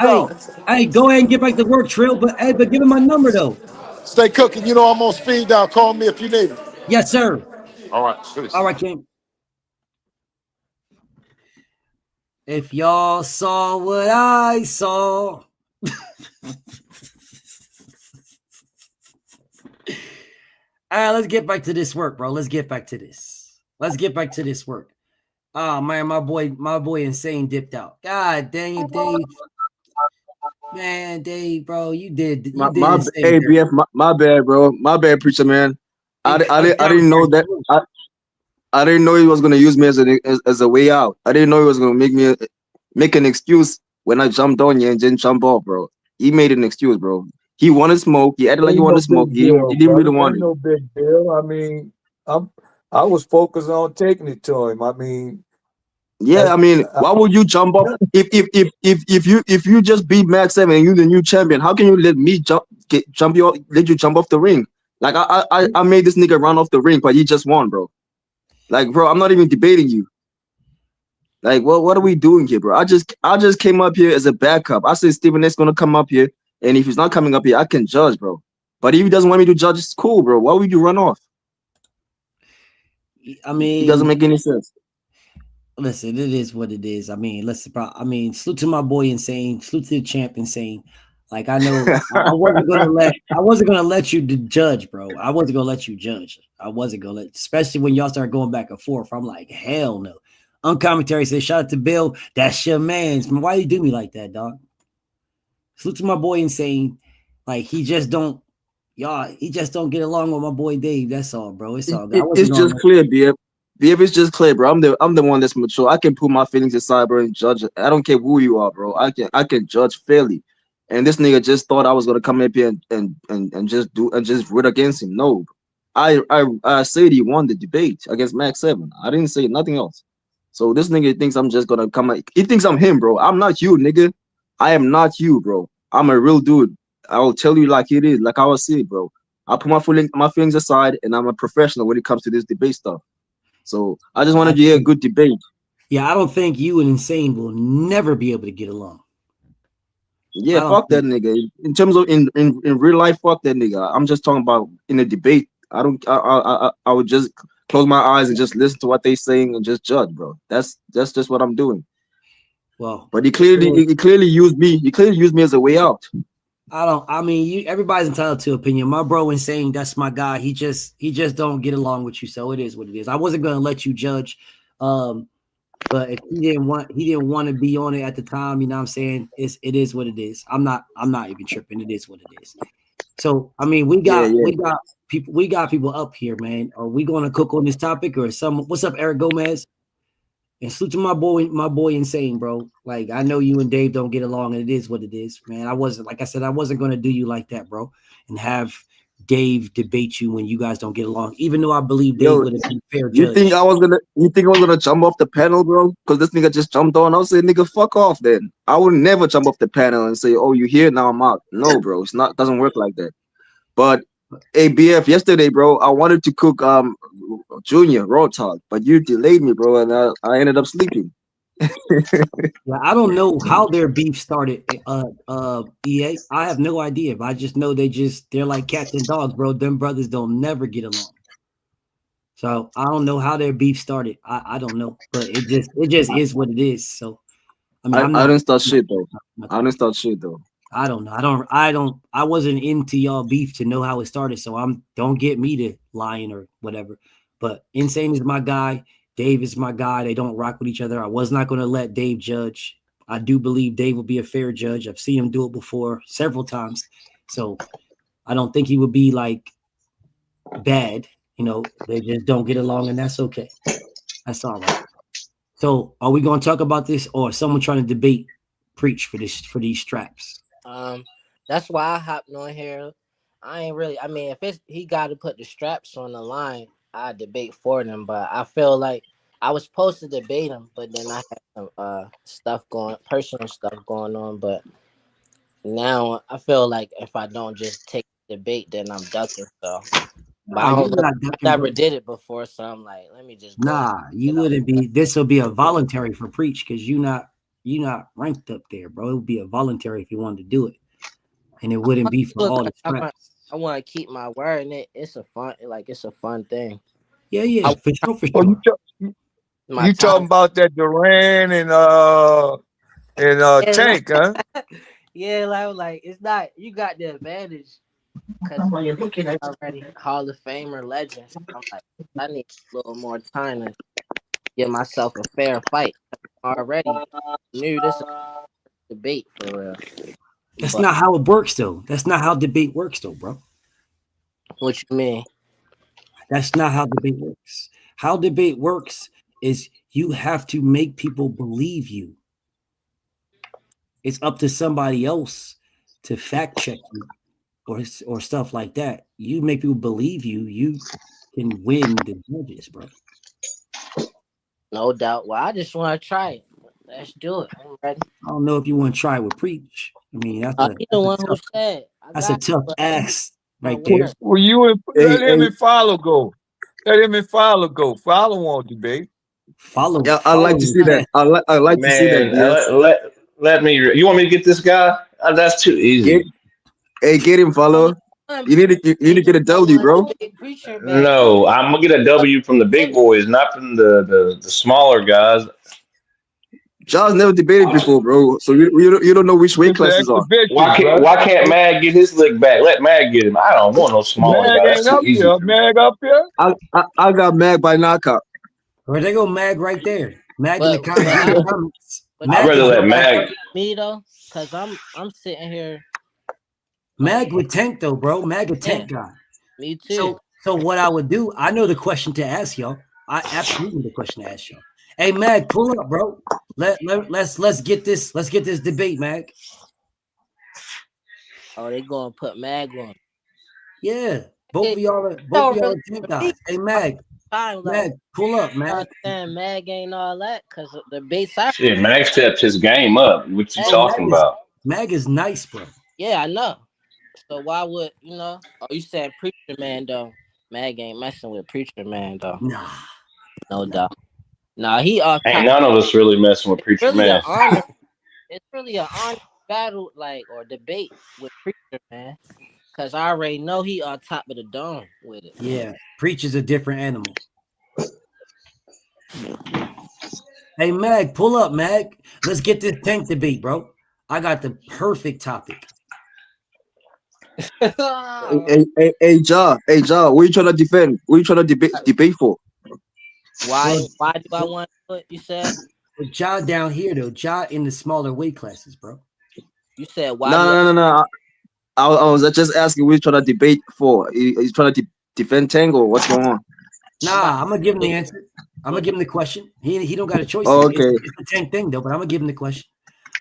Hey, doubt. go ahead and get back to work, Trill. But give him my number though. Stay cooking. You know I'm on speed dial. Call me if you need it. Yes, sir. All right. Peace. All right, King. If y'all saw what I saw. All right, let's get back to this work, bro. Let's get back to this. Let's get back to this work. Oh man, my boy Insane dipped out. God dang it, Dave. Man, Dave, bro, you did Insane hey dirty. BF, my bad, bro. My bad, preacher man. I didn't know that. I didn't know he was gonna use me as a way out. I didn't know he was gonna make an excuse when I jumped on you and didn't jump off, bro. He made an excuse, bro. He wanted smoke. He acted like he Ain't no wanted smoke. big He deal, didn't really brother. want Ain't it. no big deal. I mean, I was focused on taking it to him. I mean, Yeah, I mean, why would you jump off if you just beat Max 7 and you're the new champion? How can you let me let you jump off the ring? Like I made this nigga run off the ring, but he just won, bro. Like, bro, I'm not even debating you. Like, what are we doing here, bro? I just came up here as a backup. I said Stephen A's gonna come up here, and if he's not coming up here, I can judge, bro. But if he doesn't want me to judge, it's cool, bro. Why would you run off? I mean, it doesn't make any sense. Listen, it is what it is. I mean, listen, bro. I mean, salute to my boy Insane. Salute to the champ Insane. Like I know I wasn't gonna let you judge, bro. I wasn't gonna let you judge. I wasn't gonna let, especially when y'all start going back and forth. I'm like, hell no. Uncommentary says, shout out to Bill. That's your man's. Why you do me like that, dog? Salute to my boy Insane. Like he just don't get along with my boy Dave. That's all, bro. It's all good. It's just clear, BF. BF is just clear, bro. I'm the one that's mature. I can put my feelings aside, bro, and judge. I don't care who you are, bro. I can judge fairly. And this nigga just thought I was gonna come up here and just root against him. No, I said he won the debate against Max 7. I didn't say nothing else. So this nigga thinks I'm just gonna come. He thinks I'm him, bro. I'm not you, nigga. I am not you, bro. I'm a real dude. I will tell you like it is, like I was saying, bro. I put my feelings aside, and I'm a professional when it comes to this debate stuff. So I just wanted to hear a good debate. Yeah, I don't think you and Insane will never be able to get along. Yeah, fuck that nigga. In terms of in real life, fuck that nigga. I'm just talking about in a debate. I would just close my eyes and just listen to what they saying and just judge, bro. That's just what I'm doing. Well, but he clearly used me. He clearly used me as a way out. Everybody's entitled to opinion. My bro Insane, that's my guy. He just don't get along with you. So it is what it is. I wasn't gonna let you judge. But if he didn't want to be on it at the time, you know what I'm saying? It is what it is. I'm not even tripping. It is what it is. So I mean, we got people up here, man. Are we gonna cook on this topic or some? What's up, Eric Gomez? And salute to my boy Insane, bro. Like I know you and Dave don't get along, and it is what it is, man. I wasn't gonna do you like that, bro, and have Dave debate you when you guys don't get along. Even though I believe Dave would have been fair judge. You think I was gonna jump off the panel, bro? Because this nigga just jumped on. I was saying, nigga, fuck off. Then I would never jump off the panel and say, oh, you here now? I'm out. No, bro, doesn't work like that. But hey, BF, yesterday, bro, I wanted to cook Junior Raw Talk, but you delayed me, bro, and I ended up sleeping. Yeah, I don't know how their beef started. EA, I have no idea. But I just know they're like cats and dogs, bro. Them brothers don't never get along. So I don't know how their beef started. I don't know, but it just is what it is. So I mean, I don't start shit though. I don't start shit though. I don't know. I wasn't into y'all beef to know how it started. So don't get me to lying or whatever. But Insane is my guy. Dave is my guy. They don't rock with each other. I was not going to let Dave judge. I do believe Dave will be a fair judge. I've seen him do it before several times. So I don't think he would be like bad. They just don't get along, and that's okay. That's all right. So are we going to talk about this, or someone trying to debate Preach for these straps? That's why I hopped on here. I ain't really. I mean, if he got to put the straps on the line, I debate for them. But I feel like I was supposed to debate him, but then I had some personal stuff going on. But now I feel like if I don't just take the debate, then I'm ducking. So, but I never did it before, so I'm like, let me just go. Nah, you wouldn't be. This will be a voluntary for Preach because you're not ranked up there, bro. It would be a voluntary if you wanted to do it, and it wouldn't be for all the straps. I want to keep my word, and it's a fun thing. Yeah, for sure. You talking about that Duran and Tank, huh? Yeah, like it's not. You got the advantage because already Hall of Famer legends. I'm like, I need a little more time to give myself a fair fight. I already knew this debate for real. That's not how it works, though. That's not how debate works, though, bro. What you mean? That's not how debate works. How debate works is you have to make people believe you. It's up to somebody else to fact check you or stuff like that. You make people believe you, you can win the judges, bro. No doubt. Well, I just want to try it. Let's do it. I'm ready. I don't know if you want to try with Preach. I mean, that's a tough ass right there. Well, let him and Follow go. Let him and Follow go. Follow won't debate. Follow. Yeah, I like to see that. I like to see that. Yes. Let me. You want me to get this guy? That's too easy. Get him, Follow. You need to get a W, bro. No, I'm gonna get a W from the big boys, not from the smaller guys. Charles never debated before, bro. So you don't know which weight classes are. Why can't Mag get his lick back? Let Mag get him. I don't want no smaller guy. That's too easy. Mag up here. I got Mag by knockout. Or they go Mag right there. Mag in the comments. I'd rather let Mag. Me though, because I'm sitting here. Mag with Tank though, bro. Mag a Tank guy. Me too. So what I would do, I know the question to ask y'all. I absolutely know the question to ask y'all. Hey Mag, pull up, bro. Let's get this debate, Mag. Oh, they gonna put Mag on. Yeah, both of y'all are Tank guys. Hey Mag. Mag, pull up, man. Mag ain't all that because the base. Shit, Mag stepped his game up. What you talking about? Mag is nice, bro. Yeah, I know. So why would Oh, you said Preacher Man though. Mag ain't messing with Preacher Man though. Nah, no doubt. Nah, he ain't none of us really messing with Preacher really Man. It's really an honor battle, or debate with Preacher Man, because I already know he on top of the dome with it. Yeah, Preacher's a different animal. Hey Mag, pull up, Mag. Let's get this Tank debate, bro. I got the perfect topic. Hey, Ja, what you trying to defend? What you trying to debate for? Why do I want to put? You said Ja down here though. Ja in the smaller weight classes, bro. You said why? No. I was just asking what you trying to debate for. You trying to defend Tango? What's going on? Nah, I'm gonna give him the answer. I'm gonna give him the question. He don't got a choice. Oh, okay. It's the Tank thing though, but I'm gonna give him the question.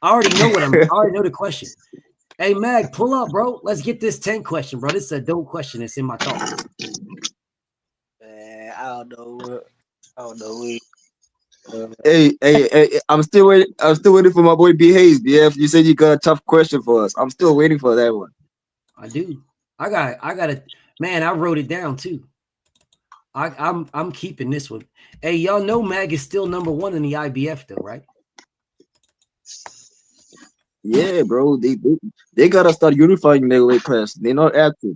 I already know the question. Hey Mag, pull up, bro. Let's get this Tank question, bro. This is a dope question. It's in my thoughts. Man, I don't know. Hey, I'm still waiting for my boy B Hayes. BF, you said you got a tough question for us. I'm still waiting for that one. I do. I got it. Man, I wrote it down too. I'm keeping this one. Hey, y'all know Mag is still number 1 in the IBF though, right? Yeah, bro. They gotta start unifying their weight class. They're not active.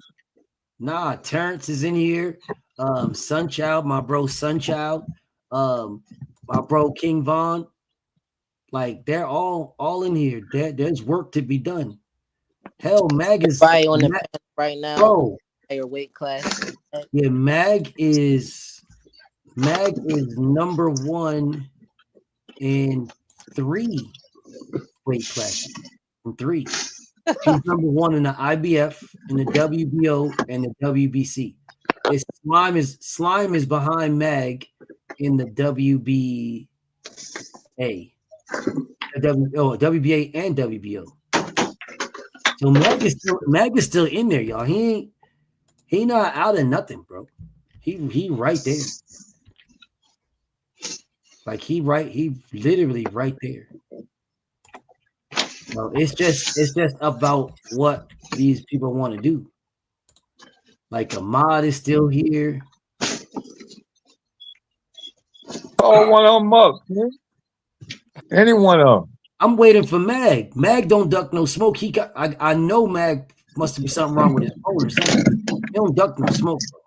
Nah, Terrence is in here. Sunchild, my bro Sunchild, my bro King Von. Like they're all in here. There's work to be done. Hell, Mag is Everybody on the panel right now, bro. your weight class. Yeah, Mag is number 1 in 3 weight classes. In 3. He's number 1 in the IBF, in the WBO, and the WBC. Slime is behind Mag in the WBA. WBA and WBO. So Mag is still in there, y'all. He not out of nothing, bro. He right there. Like he literally right there. So it's just about what these people want to do. Like Ahmad is still here. Call one of them up, man. Any one of them. I'm waiting for Mag. Mag don't duck no smoke. I know Mag must be something wrong with his phone or something. He don't duck no smoke, bro.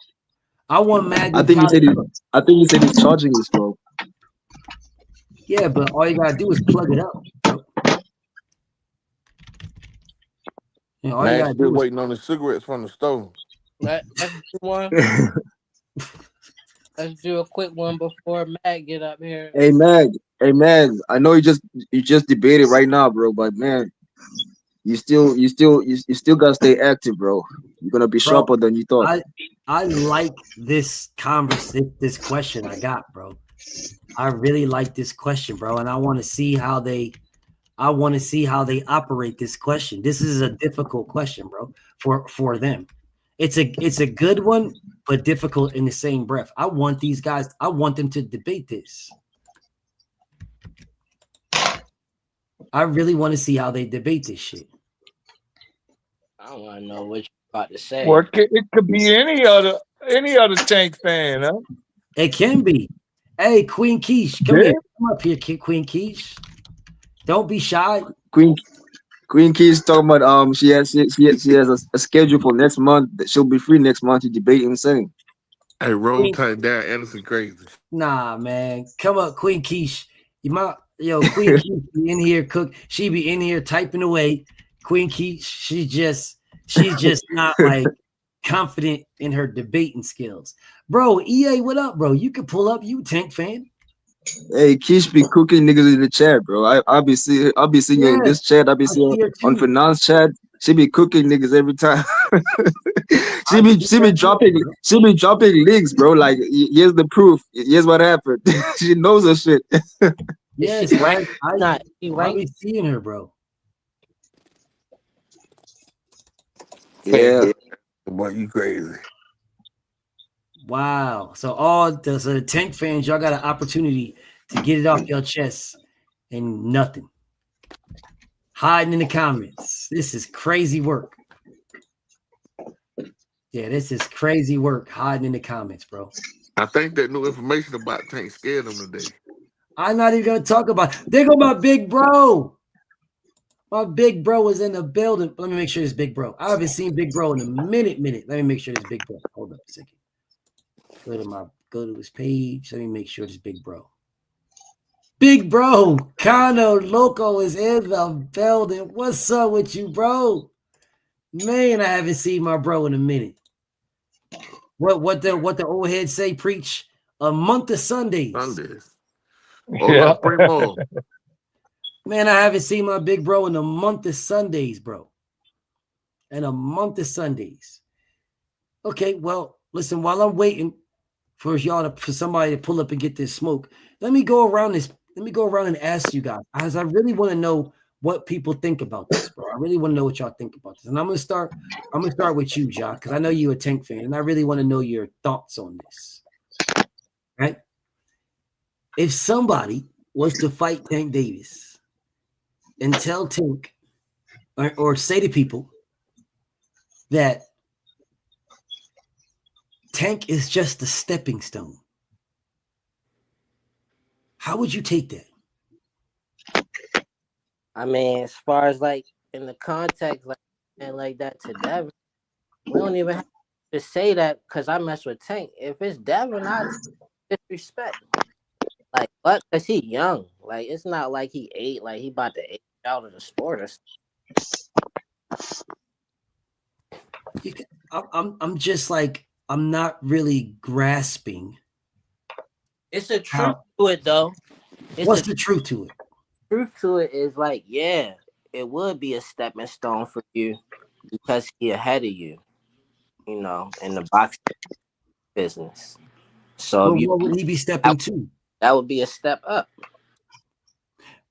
I want Mag. I think he said he's charging his phone. Yeah, but all you gotta do is plug it up, bro. You know, all you Man, gotta still do is waiting on the cigarettes from the stove. Let's do one. Let's do a quick one before Matt get up here. Hey man, I know you just debated right now, bro, but man, you still gotta stay active, bro. You're gonna be sharper than you thought. I like this this question I got, bro. I really like this question, bro, and I want to see how they operate this question. This is a difficult question, bro, for them. It's a good one, but difficult in the same breath. I want these guys, I want them to debate this. I really want to see how they debate this shit. I don't want to know what you're about to say. Well, it could be any other Tank fan, huh? It can be. Hey, Queen Keish, come here. Come up here, Queen Keish. Don't be shy. Queen Key's talking about she has a schedule for next month that she'll be free next month to debate Insane. Hey, roll tight down, Anderson crazy. Nah, man. Come up, Queen Keish. Queen Keish be in here she be in here typing away. Queen Keish, she's just not like confident in her debating skills. Bro, EA, what up, bro? You can pull up, you Tank fan. Hey, Keish be cooking niggas in the chat, bro. I'll be seeing her in this chat. I'll be seeing her on Finance chat. She be cooking niggas every time. she be dropping links, bro. Like, here's the proof. Here's what happened. She knows her shit. Yes, right. I be seeing her, bro. Yeah. Boy, you crazy. Wow. So the Tank fans, y'all got an opportunity to get it off your chest and nothing. Hiding in the comments. This is crazy work. Yeah, this is crazy work. Hiding in the comments, bro. I think that new information about Tank scared them today. I'm not even gonna talk about it. There go my big bro. My big bro is in the building. Let me make sure this big bro. I haven't seen big bro in a minute. Let me make sure this big bro. Hold up a second. Go to his page. Let me make sure this big bro. Big bro, Kano Loco is in the building. What's up with you, bro? Man, I haven't seen my bro in a minute. What the old heads say, preach a month of Sundays. Yeah. Primo. Man, I haven't seen my big bro in a month of Sundays, bro. And a month of Sundays. Okay, well, listen, while I'm waiting for somebody to pull up and get this smoke, let me go around and ask you guys, as I really want to know what people think about this, bro. I really want to know what y'all think about this. And I'm gonna start with you, Jacques, because I know you're a Tank fan, and I really want to know your thoughts on this. Right? If somebody was to fight Tank Davis and tell Tank or say to people that Tank is just a stepping stone, how would you take that? I mean, as far as like in the context, like and like that to Devin, we don't even have to say that because I mess with Tank. If it's Devin, I disrespect. Like what? Cause he young. Like it's not like he ate. Like he about to age out of the sport or something. I'm just like I'm not really grasping. It's a truth to it though. What's the truth to it? Truth to it is like, yeah, it would be a stepping stone for you because he ahead of you, you know, in the boxing business. So Well, if you, what would he be stepping to? That would be a step up.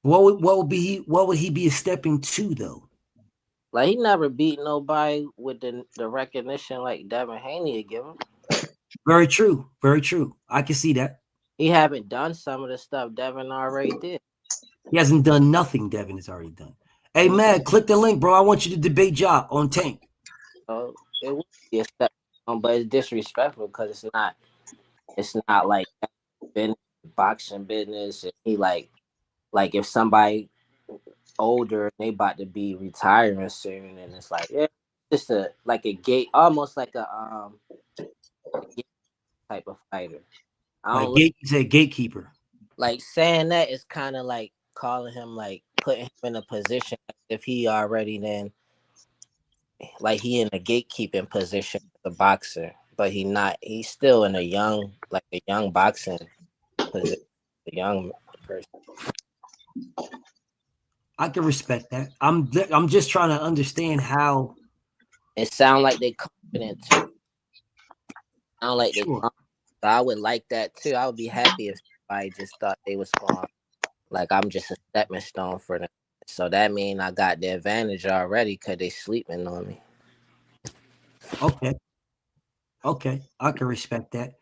What would he be stepping to though? Like he never beat nobody with the recognition like Devin Haney would give him. Very true. Very true. I can see that. He haven't done some of the stuff Devin already did. He hasn't done nothing Devin has already done. Hey, man, click the link, bro. I want you to debate Ja on Tank. So it would be a step, but it's disrespectful because it's not like business, boxing business. And he like if somebody older they about to be retiring soon, and it's like just a gate, almost like a gate type of fighter. You said gatekeeper. Like saying that is kind of like calling him like putting him in a position if he already then like he in a gatekeeping position as a boxer, but he's still in a young boxing position, a young person. I can respect that. I'm just trying to understand how it sound like they confident too. Sound like they confident. So I would like that too. I would be happy if somebody just thought they was going like I'm just a stepping stone for them. So that mean I got the advantage already because they sleeping on me. Okay, I can respect that.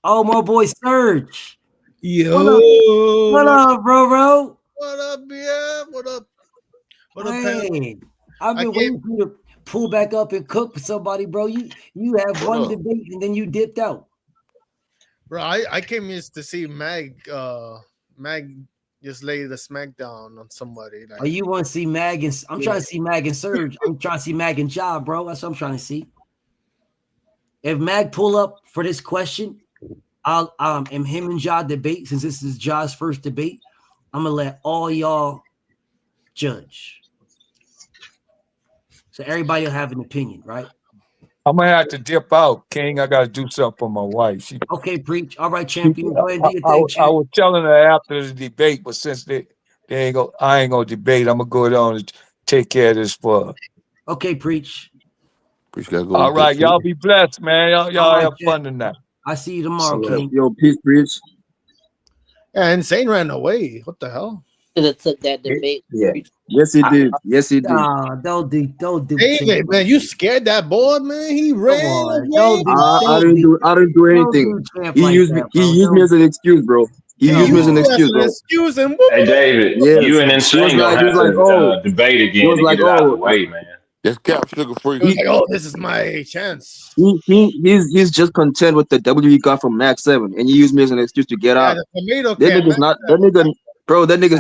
Oh, my boy Serge. Yo, what up, bro? What up, BF? What up? What up, hey, I've been waiting for you to pull back up and cook for somebody, bro. You have one debate and then you dipped out. Bro, I came here to see Mag just lay the smackdown on somebody. Like, oh, you want to see Mag and I'm trying to see Mag and Serge. I'm trying to see Mag and Ja, bro. That's what I'm trying to see. If Mag pull up for this question, I'll him and Ja debate. Since this is Ja's first debate, I'm gonna let all y'all judge. So everybody will have an opinion, right? I'm gonna have to dip out, King. I gotta do something for my wife. Okay, preach. All right, champion. Go ahead and do your thing, I was telling her after the debate, but since they ain't go, I ain't gonna debate. I'm gonna go down and take care of this for her. Okay, preach. All right, y'all be blessed, man. Y'all have fun tonight. I see you tomorrow, King. Yo, peace, preach. Yeah, Insane ran away. What the hell? Should have took that debate. Yeah. Yes, he did. Yes, he did. Don't do. Hey, man, you scared that boy, man? He ran away. I didn't do anything. He used me as an excuse, bro. He used me as an excuse, bro. Hey, David, you and Insane gonna have to debate again to get it out of the way, man. Just cap sugar free. Like, oh, this is my chance. He's just content with the W he got from Max 7, and he used me as an excuse to get out. That nigga's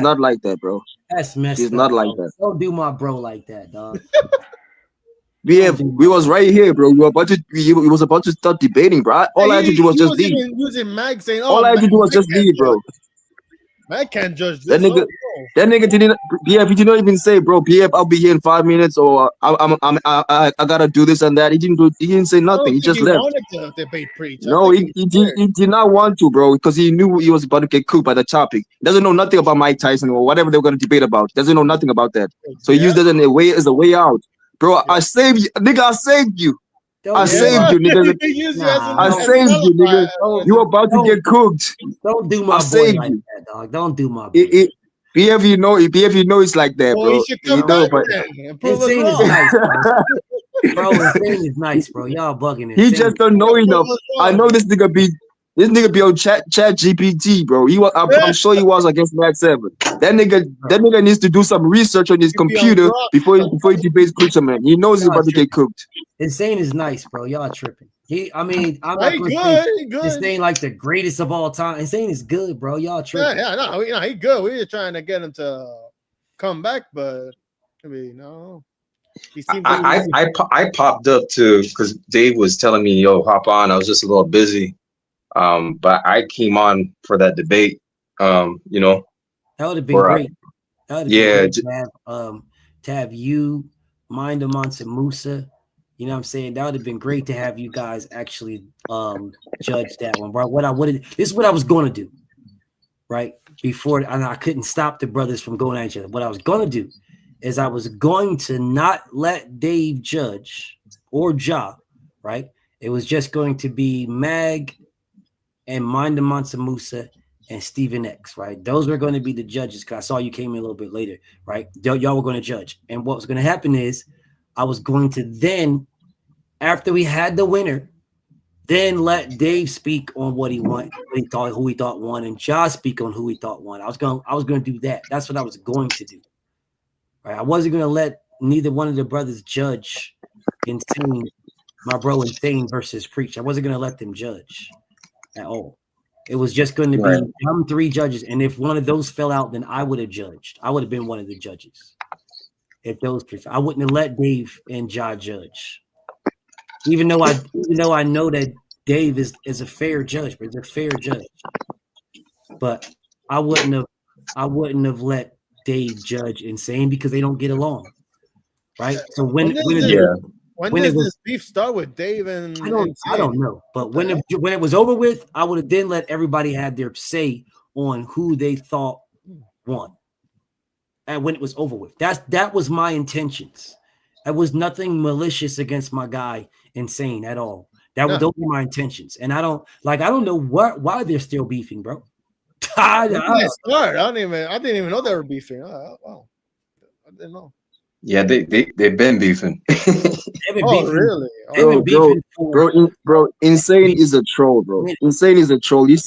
not like that, bro. That's messed He's up. not like that. Don't do my bro like that, dog. We was right here, bro. We was about to start debating, bro. All I had to do was just leave. Using Mag saying, all I had to do was just leave, bro. Mag can't judge this. That nigga didn't. BF, he did not even say, bro. BF, I'll be here in 5 minutes, or I gotta do this and that. He didn't say nothing. He just left. Wanted to debate preach. No, he did not want to, bro, because he knew he was about to get cooked by the topic. Doesn't know nothing about Mike Tyson or whatever they were gonna debate about. Doesn't know nothing about that. So he used it as a way out, bro. I saved you, nigga. I saved you. I saved you, nigga. I saved you, nigga. You were about to get cooked. Don't do my boy like that, dog. Don't do my boy. BF, you know it's like that, bro. He should come back then. Insane is nice, bro. Insane is nice, bro. Y'all bugging it. He just don't know enough. I know this nigga be on chat GPT, bro. I'm sure he was against Max 7. That nigga needs to do some research on his computer before he debates Preacher Man. He knows he's about to get cooked. Insane is nice, bro. Y'all tripping. I'm not gonna say Insane like the greatest of all time. Insane is good, bro. Y'all tripping. Yeah, no, he good. We just trying to get him to come back, but I mean, no. He seems like I popped up to because Dave was telling me, "Yo, hop on." I was just a little busy, but I came on for that debate. You know, that would have been great. That would have yeah, been great to have you, Mind Amonsa Musa. You know what I'm saying? That would have been great to have you guys actually judge that one, bro. This is what I was going to do, right? Before, and I couldn't stop the brothers from going at each other. What I was going to do is I was going to not let Dave judge or Ja, right? It was just going to be Mag and Mind Amonsa Musa and Stephen X, right? Those were going to be the judges because I saw you came in a little bit later, right? Y'all were going to judge. And what was going to happen is I was going to then, after we had the winner, then let Dave speak on what he wanted, who he thought won, and Josh speak on who he thought won. I was going to do that. That's what I was going to do. Right? I wasn't going to let neither one of the brothers judge Insane, my bro Insane versus Preach. I wasn't going to let them judge at all. It was just going to be them 3 judges, and if one of those fell out, then I would have judged. I would have been one of the judges. If those 3, I wouldn't have let Dave and Ja judge. Even though I know that Dave is a fair judge, but it's a fair judge. But I wouldn't have let Dave judge Insane because they don't get along. Right? So when does this beef start with Dave and I don't know. But when it was over with, I would have then let everybody have their say on who they thought won. And when it was over with. That was my intentions. That was nothing malicious against my guy Insane at all. Those were my intentions. And I don't know why they're still beefing, bro. I didn't even know they were beefing. Wow. I didn't know. Yeah, they've been beefing. Really? Bro, Insane is a troll, bro. Insane is a troll. You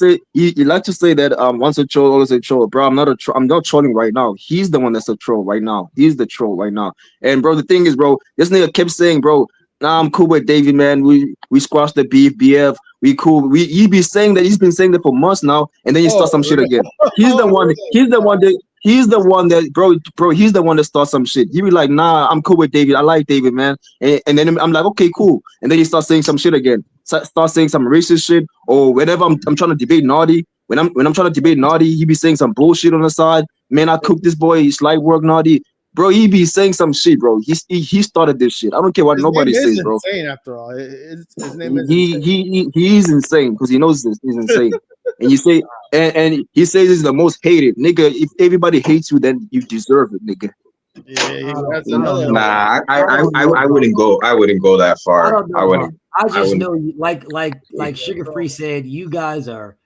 like to say that once a troll, always a troll. Bro, I'm not trolling right now. He's the one that's a troll right now. He's the troll right now. And bro, the thing is, bro, this nigga kept saying, bro, nah, I'm cool with David, man. We squashed the beef, BF. We cool. He's been saying that for months now, and then you start some shit again. He's the one that starts some shit. He be like, nah, I'm cool with David. I like David, man. And then I'm like, okay, cool. And then he starts saying some shit again. Start saying some racist shit, or whenever I'm trying to debate Naughty. When I'm trying to debate Naughty, he be saying some bullshit on the side. Man, I cooked this boy. He's light work, Naughty. Bro, he be saying some shit, bro. He started this shit. I don't care what nobody says, bro. Insane after all. His name is he's insane because he knows this. He's insane. And you say and he says he's the most hated. Nigga, if everybody hates you, then you deserve it, nigga. Nah, I wouldn't go. I wouldn't go that far. I wouldn't. I just know, like Sugar Free said, you guys are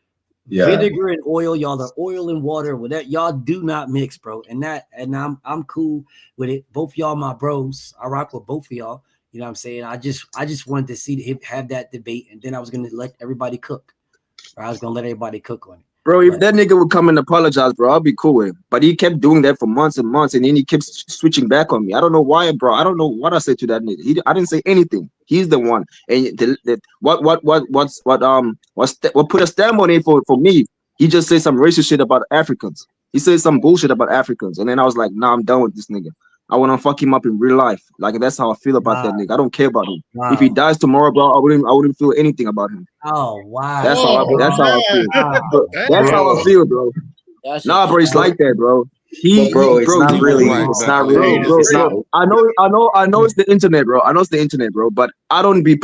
vinegar and oil. Y'all are oil and water. With that, y'all do not mix, bro. And I'm cool with it. Both y'all, my bros. I rock with both of y'all. You know what I'm saying? I just wanted to see him have that debate, and then I was gonna let everybody cook. Or I was gonna let everybody cook on it. Bro, if that nigga would come and apologize, bro, I'll be cool with him. But he kept doing that for months and months, and then he kept switching back on me. I don't know why, bro. I don't know what I said to that nigga. I didn't say anything. He's the one. And what put a stamp on it for me? He just said some racist shit about Africans. He said some bullshit about Africans, and then I was like, nah, I'm done with this nigga. I want to fuck him up in real life. Like, that's how I feel about that nigga. I don't care about him. Wow. If he dies tomorrow, bro, I wouldn't feel anything about him. Oh wow. That's how I feel. That's how I feel, bro. Nah, bro, it's like that, bro. It's not really. It's not really. It's not. I know it's the internet, bro. I know it's the internet, bro. But I don't be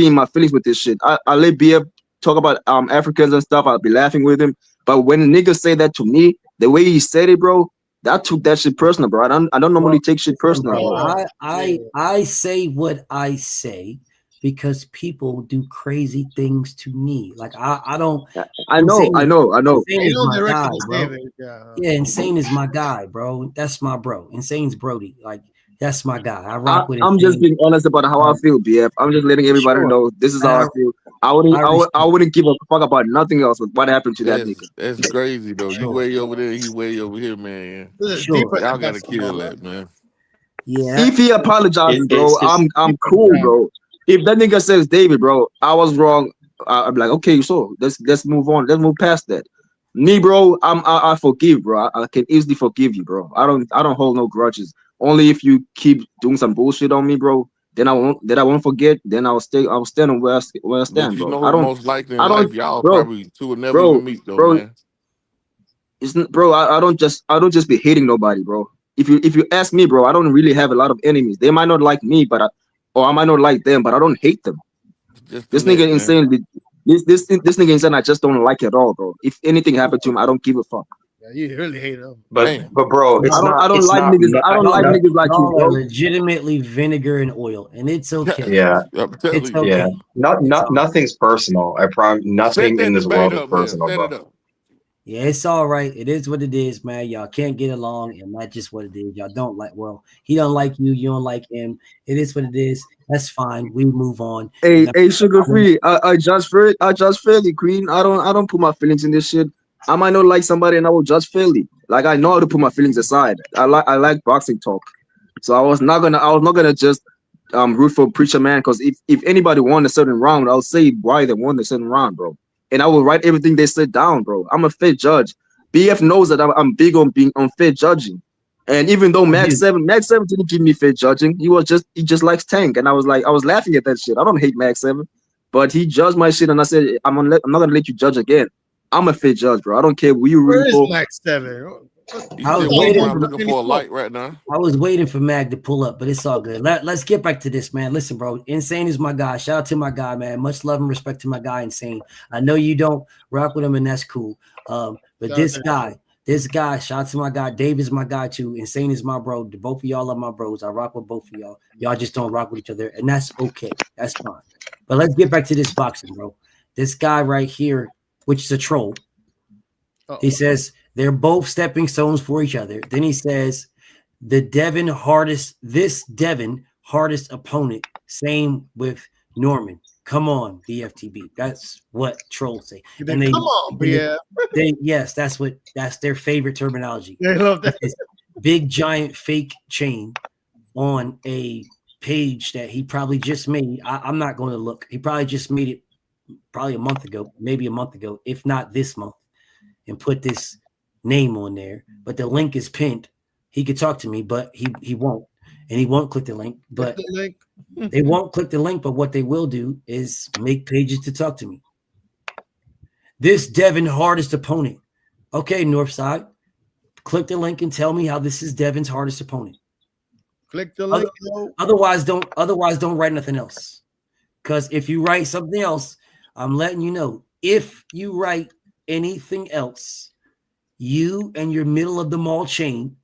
in my feelings with this shit. I let BF talk about Africans and stuff. I'll be laughing with him. But when niggas say that to me, the way he said it, bro, that took that shit personal, bro. I don't normally take shit personal, bro. I say what I say because people do crazy things to me. Like I don't. I know. Insane is my guy, bro. Yeah, Insane is my guy, bro. That's my bro. Insane's Brody. Like that's my guy. I rock with him. I'm just being honest about how I feel, BF. I'm just letting everybody know this is how I feel. I wouldn't give a fuck about nothing else with what happened to that nigga. That's crazy though. You way over there, he way over here, man. Y'all gotta kill that, man. Yeah. If he apologizes, bro, I'm cool, bro. If that nigga says, David, bro, I was wrong, I'm like, okay, so let's move on. Let's move past that. Me, bro, I forgive, bro. I can easily forgive you, bro. I don't hold no grudges. Only if you keep doing some bullshit on me, bro, then I won't forget. Then I'll stand on where I But stand, you bro. know, most likely in I don't, life, y'all bro, probably two will never bro, even meet, though, bro. man. Bro, I don't just be hating nobody, bro. If you ask me, bro, I don't really have a lot of enemies. They might not like me, or I might not like them, but I don't hate them. Just This nigga connect, man. insane. This nigga insane. I just don't like it at all, bro. If anything happened to him, I don't give a fuck. Yeah, you really hate him. But bro, I don't it's like not. niggas. I don't like Not niggas like you, Y'all are bro. legitimately vinegar and oil, and it's okay. yeah, I'm It's telling you. yeah. okay. It's all right. Nothing's personal. I promise. Set Nothing in that this debate world is up, man. personal, Set bro. it up. Yeah, it's all right. It is what it is, man. Y'all can't get along, and that's just what it is. Y'all don't like. Well, he don't like you. You don't like him. It is what it is. That's fine. We move on. Hey, sugar free. I judge fairly, Queen. I don't put my feelings in this shit. I might not like somebody, and I will judge fairly. Like I know how to put my feelings aside. I like boxing talk, so I was not gonna just root for Preacher Man, because if anybody won a certain round, I'll say why they won a certain round, bro. And I will write everything they said down, bro. I'm a fair judge. BF knows that I'm big on being on fair judging. And even though Max 7 didn't give me fair judging, he just likes Tank. And I was laughing at that shit. I don't hate Max 7, but he judged my shit, and I said, I'm not gonna let you judge again. I'm a fair judge, bro. I don't care who you Where rooting is for. Max 7? He's I was still walking waiting. around looking for a light right now. I was waiting for Mag to pull up, but it's all good. Let's get back to this, man. Listen, bro. Insane is my guy. Shout out to my guy, man. Much love and respect to my guy, Insane. I know you don't rock with him, and that's cool. But this guy, shout out to my guy. Dave is my guy too. Insane is my bro. Both of y'all are my bros. I rock with both of y'all. Y'all just don't rock with each other, and that's okay. That's fine. But let's get back to this boxing, bro. This guy right here, which is a troll. He says they're both stepping stones for each other. Then he says this Devin hardest opponent. Same with Norman. Come on, BFTB. That's what trolls say. And come on, BF. That's their favorite terminology. They love that. Big giant fake chain on a page that he probably just made. I'm not going to look. He probably just made it probably maybe a month ago, if not this month, and put this name on there. But the link is pinned. He could talk to me, but he won't. And he won't click the link. But they won't click the link, but what they will do is make pages to talk to me. This Devin hardest opponent. Okay, Northside. Click the link and tell me how this is Devin's hardest opponent. Click the link. Otherwise, don't write nothing else. Because if you write something else, I'm letting you know. If you write anything else, you and your middle of the mall chain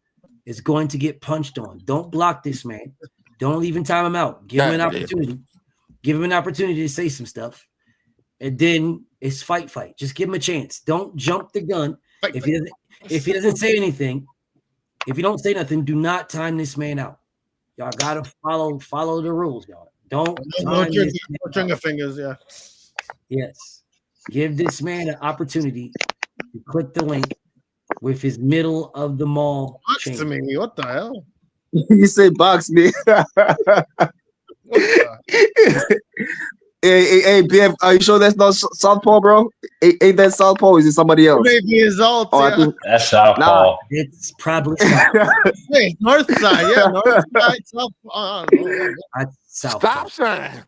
is going to get punched on. Don't block this man. Don't even time him out. Give him an opportunity. Give him an opportunity to say some stuff. And then it's fight. Just give him a chance. Don't jump the gun. If he doesn't say anything, if you don't say nothing, do not time this man out. Y'all gotta follow the rules, y'all. Don't trigger fingers, yeah. Yes. Give this man an opportunity to click the link with his middle of the mall chain. To me, what the hell? You say box me. Hey, BF, are you sure that's not Southpaw, bro? Ain't that Southpaw? Is it somebody else? Maybe it's all. That's Southpaw. It's probably Southpaw. Hey, north side, yeah, north side, Southpaw. Stop sign.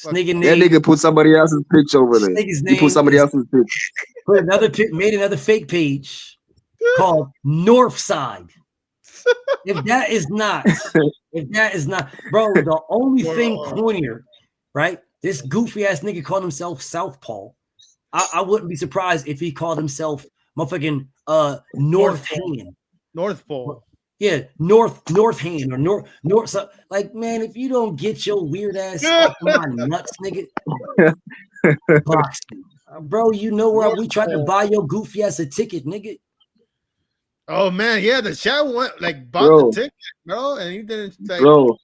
That nigga put somebody else's picture over there. He put somebody else's picture. Made another fake page called Northside. If that is not, bro, the only thing cornier, right? This goofy ass nigga called himself Southpaw. I wouldn't be surprised if he called himself motherfucking North Hand. North Pole. Yeah, North Hand or North. So, like, man, if you don't get your weird ass off my nuts, nigga, boxing. Bro, you know where we tried to buy your goofy ass a ticket, nigga. Oh man, yeah, the chat went bought the ticket, bro, and he didn't like. Bro,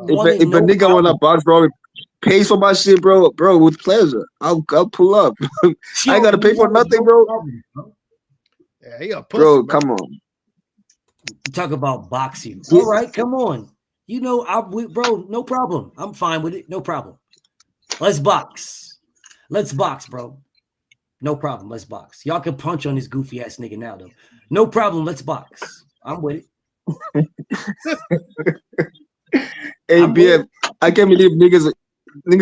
if a nigga wanna box, bro, pays for my shit, bro, with pleasure. I'll pull up. I ain't gotta pay for nothing, bro. Yeah, he a pussy, bro. Come on. You talk about boxing. All right, come on. You know, bro, no problem. I'm fine with it. No problem. Let's box, bro. No problem. Let's box. Y'all can punch on this goofy ass nigga now, though. No problem. Let's box. I'm with it. Hey, BF, I can't believe niggas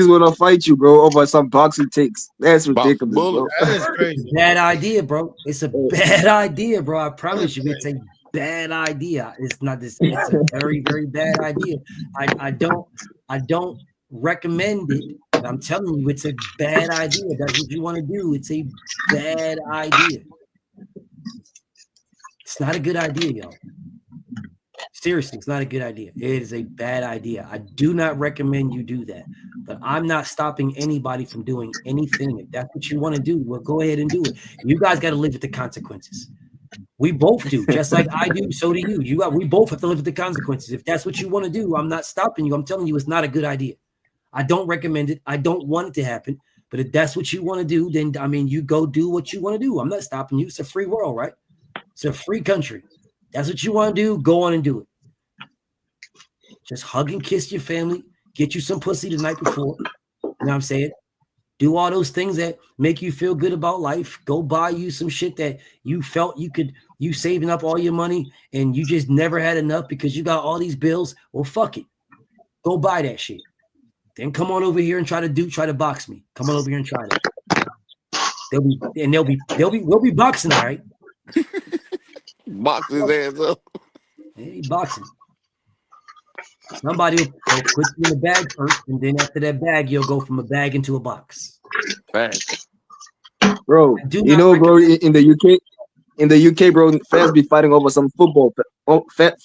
wanna fight you, bro, over some boxing takes. That's ridiculous, bro. That is crazy. Bad idea, bro. It's a bad idea, bro. I promise you, it's a bad idea. It's not this. It's a very, very bad idea. I don't recommend it. But I'm telling you, it's a bad idea. That's what you want to do. It's a bad idea. It's not a good idea, y'all. Seriously, it's not a good idea. It is a bad idea. I do not recommend you do that. But I'm not stopping anybody from doing anything. If that's what you want to do, well, go ahead and do it. You guys got to live with the consequences. We both do, just like I do. So do you. We both have to live with the consequences. If that's what you want to do, I'm not stopping you. I'm telling you, it's not a good idea. I don't recommend it. I don't want it to happen. But if that's what you want to do, then I mean, you go do what you want to do. I'm not stopping you. It's a free world, right? It's a free country. That's what you want to do. Go on and do it. Just hug and kiss your family. Get you some pussy the night before. You know what I'm saying? Do all those things that make you feel good about life. Go buy you some shit that you felt you saving up all your money and you just never had enough because you got all these bills. Well, fuck it. Go buy that shit. Then come on over here and try to box me. Come on over here and try that. We'll be boxing, all right? Box his ass up. Hey, boxing. Somebody will put you in a bag first, and then after that bag, you'll go from a bag into a box. Thanks. Bro, you know, bro, in the UK, bro, fans be fighting over some football.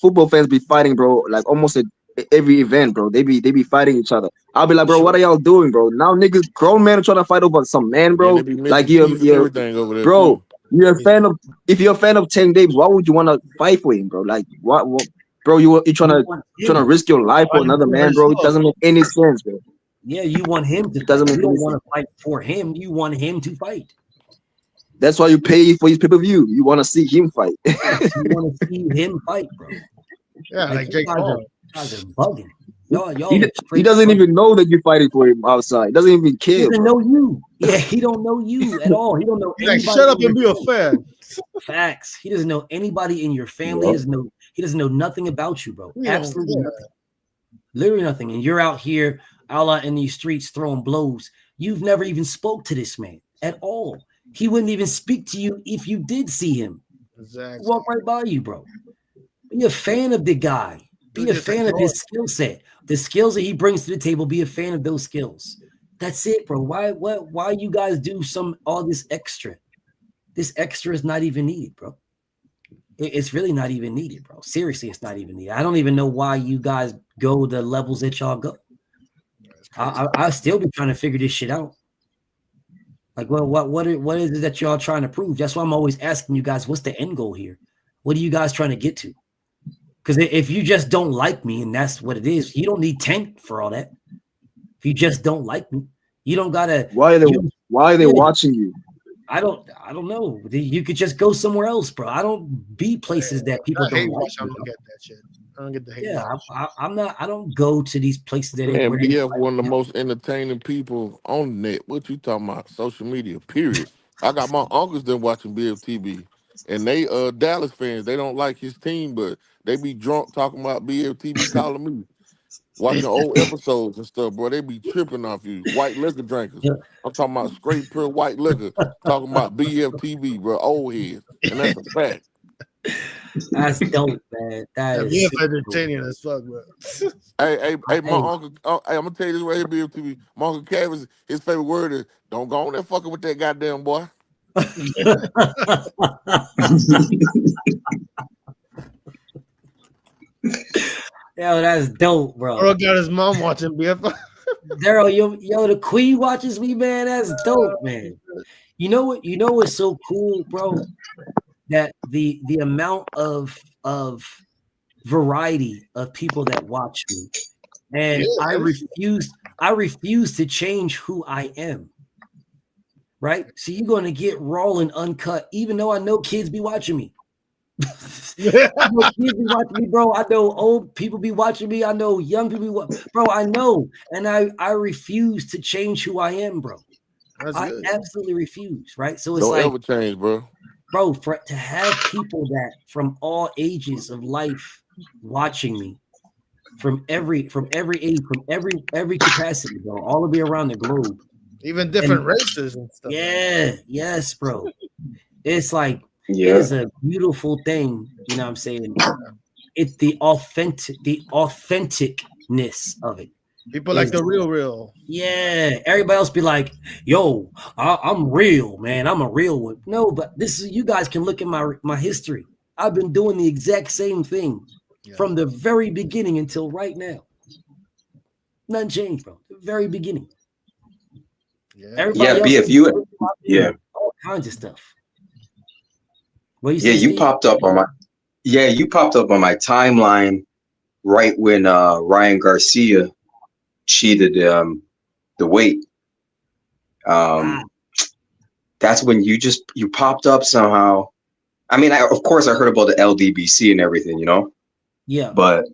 Football fans be fighting, bro, like almost at every event, bro. They be fighting each other. I'll be like, bro, what are y'all doing, bro? Now niggas, grown men are trying to fight over some man, bro. Yeah, they be like missing teeth and everything over there, bro. too. If you're a fan of Tank Davis, why would you want to fight for him, bro? Like, what bro? You trying to risk your life for another man, bro? It doesn't make any sense, bro. Yeah, you want him to. Doesn't make you don't any want to fight for him. You want him to fight. That's why you pay for his pay-per-view. You want to see him fight. You want to see him fight, bro. Yeah, like Jake Paul. Guys are bugging. Y'all he doesn't even know that you're fighting for him outside. He doesn't even care. He doesn't know you. Yeah, he don't know you at all. He don't know He's like, anybody. shut up and be a fan. Facts. He doesn't know anybody in your family. He doesn't know nothing about you, bro. Absolutely nothing. Literally nothing. And you're out here, out in these streets throwing blows. You've never even spoke to this man at all. He wouldn't even speak to you if you did see him. Exactly. Walk right by you, bro. Be a fan of the guy. Be a fan of his skill set. The skills that he brings to the table, be a fan of those skills. That's it, bro. Why you guys do all this extra? This extra is not even needed, bro. It's really not even needed, bro. Seriously, it's not even needed. I don't even know why you guys go the levels that y'all go. I still be trying to figure this shit out. Like, well, what is it that y'all trying to prove? That's why I'm always asking you guys, what's the end goal here? What are you guys trying to get to? Because if you just don't like me, and that's what it is, you don't need Tank for all that. If you just don't like me, you don't gotta. Why are they watching you? I don't know. You could just go somewhere else, bro. I don't be places that people don't like. I don't get that shit. I don't get the hate. Yeah, I'm not. I don't go to these places that. Man, BF one of the most entertaining people on the net. What you talking about? Social media, period. I got my uncles that watching BFTB, and they Dallas fans. They don't like his team, but they be drunk talking about BFTB, calling me, watching old episodes and stuff, bro. They be tripping off you. White liquor drinkers. I'm talking about straight pure white liquor. Talking about BFTB, bro. Old heads, and that's a fact. That's dope, man. That is entertaining as fuck, bro. Hey, my uncle. Hey, I'm gonna tell you this right here, BFTB. My uncle Cavis, his favorite word is "Don't go on there fucking with that goddamn boy." Yo, that's dope, bro. Earl got his mom watching BF. Daryl, yo, the queen watches me, man. That's dope, man. You know what? You know what's so cool, bro? That the amount of variety of people that watch me, and I refuse to change who I am. Right? So you're going to get raw and uncut, even though I know kids be watching me. I know kids be watching me, bro. I know old people be watching me. I know young people bro. I know, and I refuse to change who I am, bro. That's I good. absolutely refuse, right? So it's Don't like, ever change, bro. bro, to have people that from all ages of life watching me, from every age, from every capacity, bro, all the way around the globe. Even And different races and stuff. yeah, yes, bro. It's like it Yeah. is a beautiful thing, you know what I'm saying? It's the authenticness of it. People like Is the real. yeah, everybody else be like, "Yo, I'm real, man. I'm a real one." No, but this is you guys can look at my history. I've been doing the exact same thing from the very beginning until right now. Nothing changed, bro. The very beginning. Everybody Yeah, else, BF, yeah, all kinds of stuff. What you yeah, say, you Steve? popped up on my timeline right when Ryan Garcia cheated the weight. Wow. That's when you popped up somehow. I mean, of course I heard about the LDBC and everything, you know, Yeah. but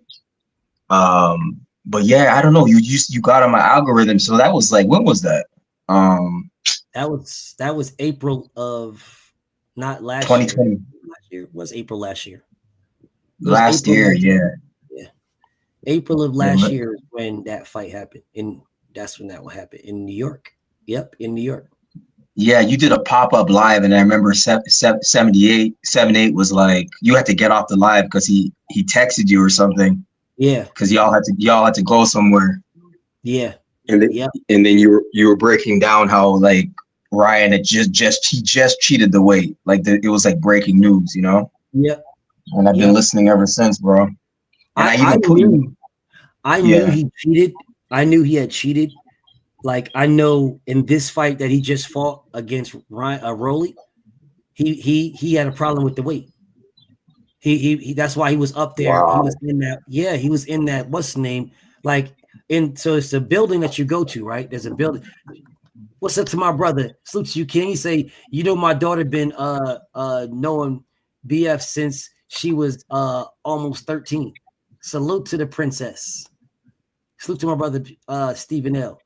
yeah, I don't know. You got on my algorithm, so that was like, when was that? That was April of not last year. 2020. Last year was April last year. It was Last April year, of, yeah. April of Yeah, last year is when that fight happened, and that's when that will happen in New York. Yep, in New York. yeah, you did a pop-up live, and I remember 78 was like, you had to get off the live because he texted you or something. Yeah. Because y'all had to go somewhere. Yeah. And then you were breaking down how like Ryan had just cheated the weight. Like it was like breaking news, you know? Yep. And I've been listening ever since, bro. And I even put you. I knew he cheated. I knew he had cheated. Like I know in this fight that he just fought against Ryan Rolly, he had a problem with the weight. He that's why he was up there. Wow. He was in that. Yeah, he was in that. What's the name? Like so it's a building that you go to, right? There's a building. What's up to my brother? Salute to you, King. He say, you know, my daughter been knowing BF since she was almost 13. Salute to the princess. Salute to my brother Stephen L.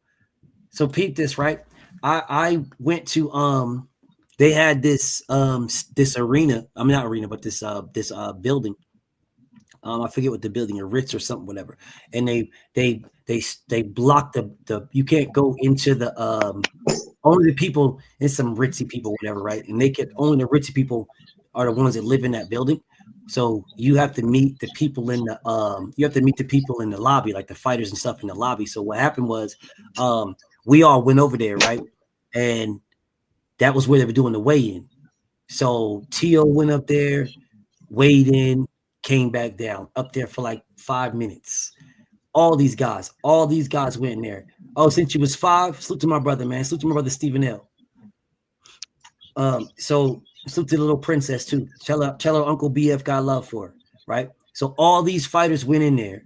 So peep this, right? I went to they had this arena. I'm not arena, but this building. I forget what the building, a Ritz or something, whatever. And they blocked the you can't go into the only the people and some ritzy people, whatever, right? And only the ritzy people are the ones that live in that building. So you have to meet the people in the lobby, like the fighters and stuff in the lobby. So what happened was we all went over there, right? And that was where they were doing the weigh-in. So Tio went up there, weighed in, came back down, up there for like 5 minutes. All these guys went in there. Oh, since you was 5, salute to my brother, man. Salute to my brother Stephen L. So salute to the little princess too. Tell her Uncle BF got love for her, right? So all these fighters went in there,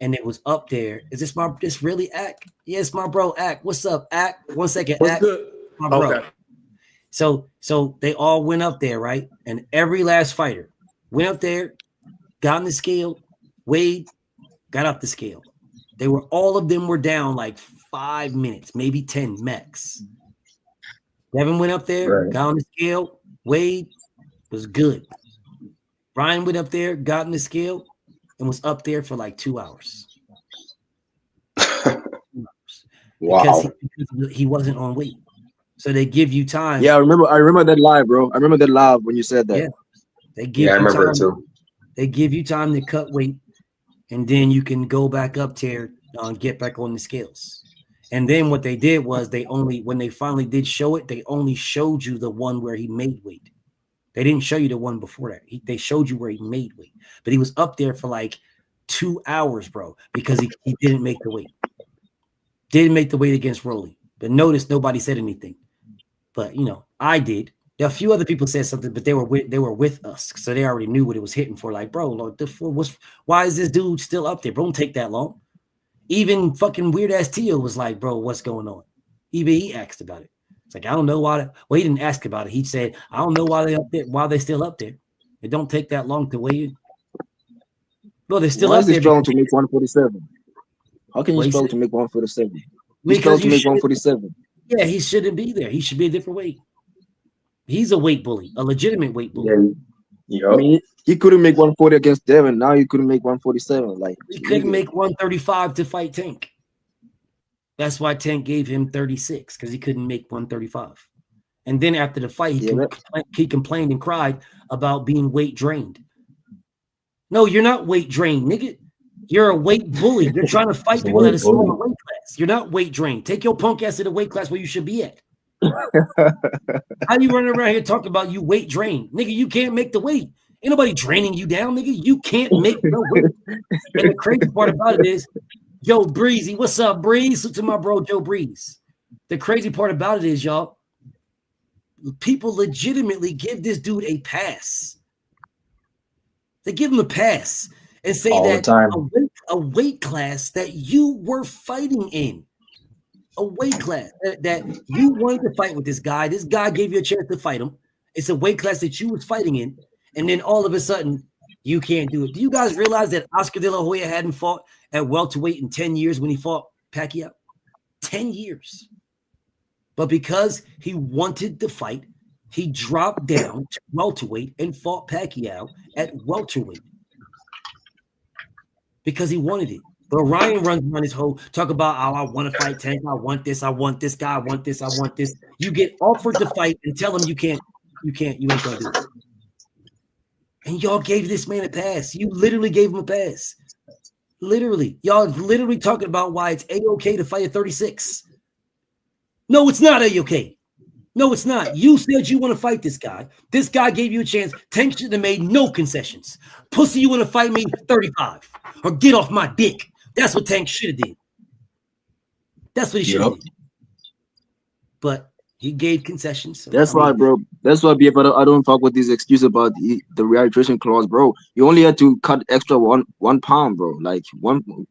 and it was up there. Is this really Ack? Yes, my bro Ack. What's up, Ack? 1 second, What's Ack. good? My bro. Okay. So they all went up there, right? And every last fighter went up there, got on the scale, weighed, got up the scale. All of them were down like 5 minutes, maybe 10 max. Devin went up there, got on the scale, weighed, was good. Brian went up there, got on the scale, and was up there for like 2 hours. Wow. Because he wasn't on weight. So they give you time. Yeah, I remember that live, bro. I remember that live when you said that. Yeah. They give I you remember time. it too. They give you time to cut weight, and then you can go back up there and get back on the scales. And then what they did was when they finally did show it, they only showed you the one where he made weight. They didn't show you the one before that. They showed you where he made weight, but he was up there for like 2 hours, bro, because he didn't make the weight. Didn't make the weight against Rolly. But notice nobody said anything. But I did. There are a few other people said something, but they were with us, so they already knew what it was hitting for. Like, bro, why is this dude still up there? Bro, don't take that long. Even fucking weird ass Tio was like, bro, what's going on? Even he asked about it. It's like, I don't know why. Well, he didn't ask about it. He said, I don't know why they up there. Why they still up there? It don't take that long to weigh in. Well, they're still Why up is he there. strong to make 147? How can you struggle to make 147? He's strong to make 147. Yeah, he shouldn't be there. He should be a different weight. He's a weight bully, a legitimate weight bully. Yeah. I mean, he couldn't make 140 against Devin. Now he couldn't make 147. Like, He couldn't nigga. make 135 to fight Tank. That's why Tank gave him 36 because he couldn't make 135. And then after the fight, he complained and cried about being weight drained. No, you're not weight drained, nigga. You're a weight bully. You're trying to fight people at a smaller weight class. You're not weight drained. Take your punk ass to the weight class where you should be at. How you running around here talking about you weight drained? Nigga, you can't make the weight. Ain't nobody draining you down, nigga. You can't make the weight. And the crazy part about it is, Joe Breezy, what's up, Breeze? Look to my bro, Joe Breeze. The crazy part about it is, y'all, people legitimately give this dude a pass. They give him a pass and say All the that time. a weight class that you were fighting in, a weight class that you wanted to fight with this guy gave you a chance to fight him. It's a weight class that you was fighting in, and then all of a sudden you can't do it. Do you guys realize that Oscar De La Hoya hadn't fought at welterweight in 10 years when he fought Pacquiao? 10 years. But because he wanted to fight, he dropped down to welterweight and fought Pacquiao at welterweight because he wanted it. But Ryan runs on his whole talk about, oh, I want to fight Tank. I want this. I want this guy. I want this. I want this. You get offered to fight and tell him you ain't going to do it. And y'all gave this man a pass. You literally gave him a pass. Literally. Y'all literally talking about why it's A-okay to fight at 36. No, it's not A-okay. No, it's not. You said you want to fight this guy. This guy gave you a chance. Tank should have made no concessions. Pussy, you want to fight me? 35. Or get off my dick. That's what Tank should have did. That's what he should have did. But he gave concessions. So That's why, bro. That's why, BF, I don't fuck with this excuse about the rehydration clause, bro. You only had to cut extra one pound, bro. Like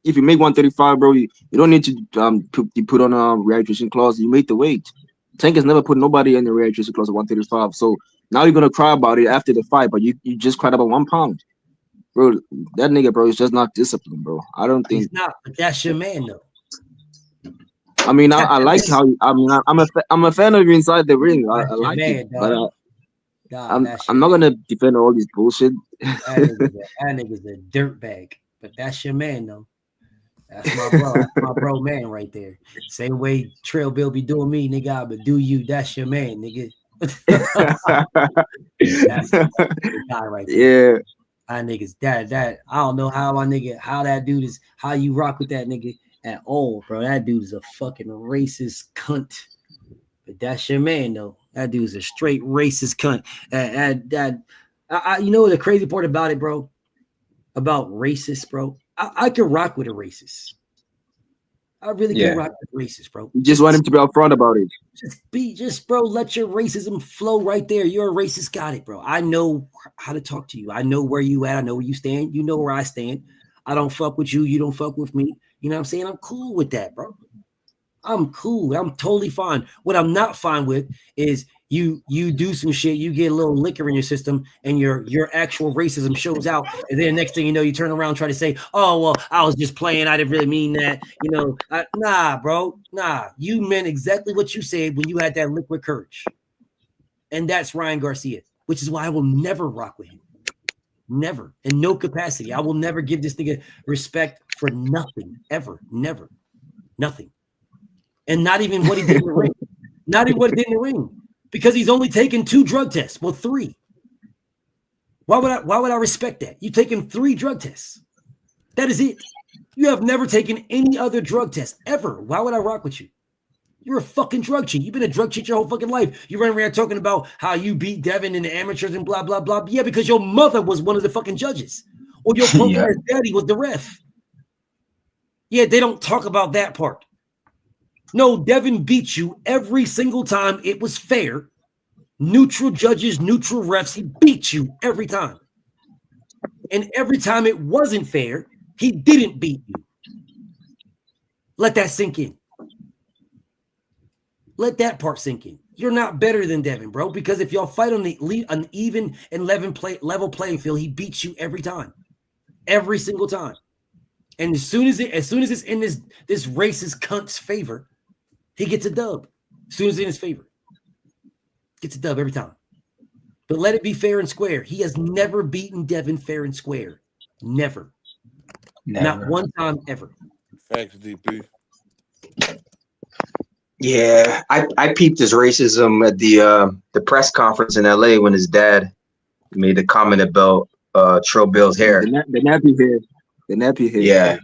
if you make 135, bro, you don't need to put on a rehydration clause. You make the weight. Tank has never put nobody in the rehydration clause of 135. So now you're gonna cry about it after the fight, but you just cried about 1 pound. Bro, that nigga, bro, is just not disciplined, bro. I don't think he's not, but that's your man, though. I mean, I like how I'm a fan of you inside the ring. I like it, but I'm not gonna defend all this bullshit. That nigga's a dirtbag, but that's your man, though. That's my bro. That's my bro, man, right there. Same way Trail Bill be doing me, nigga. But do you? That's your man, nigga. That's the guy right there. Yeah. That nigga's that. I don't know how that dude is. How you rock with that nigga at all, bro? That dude is a fucking racist cunt. But that's your man, though. That dude's a straight racist cunt. You know the crazy part about it, bro? About racist, bro. I can rock with a racist. I really can rock with racist, bro. You just want him to be upfront about it. Just bro, let your racism flow right there. You're a racist, got it, bro. I know how to talk to you. I know where you at. I know where you stand. You know where I stand. I don't fuck with you. You don't fuck with me. You know what I'm saying? I'm cool with that, bro. I'm cool. I'm totally fine. What I'm not fine with is you do some shit, you get a little liquor in your system, and your actual racism shows out. And then next thing you know, you turn around and try to say, oh, well, I was just playing. I didn't really mean that. You know, nah, bro. Nah. You meant exactly what you said when you had that liquid courage. And that's Ryan Garcia, which is why I will never rock with him. Never. In no capacity. I will never give this nigga respect for nothing. Ever. Never. Nothing. And not even what he did in the ring. Not even what he did in the ring. Because he's only taken 2 drug tests. Well, 3. Why would I respect that? You've taken 3 drug tests. That is it. You have never taken any other drug test ever. Why would I rock with you? You're a fucking drug cheat. You've been a drug cheat your whole fucking life. You run around talking about how you beat Devin in the amateurs and blah, blah, blah. Yeah, because your mother was one of the fucking judges. Or your punk ass daddy was the ref. Yeah, they don't talk about that part. No, Devin beat you every single time it was fair. Neutral judges, neutral refs, he beat you every time. And every time it wasn't fair, he didn't beat you. Let that sink in. Let that part sink in. You're not better than Devin, bro, because if y'all fight on an even and level playing field, he beats you every time. Every single time. And as soon as it's in this racist cunt's favor, he gets a dub. As soon as it's in his favor. Gets a dub every time. But let it be fair and square. He has never beaten Devin fair and square. Never. Not one time ever. Facts, DP. Yeah, I peeped his racism at the press conference in LA when his dad made the comment about Trill Bill's hair. The nappy hair. The nappy hair. Yeah.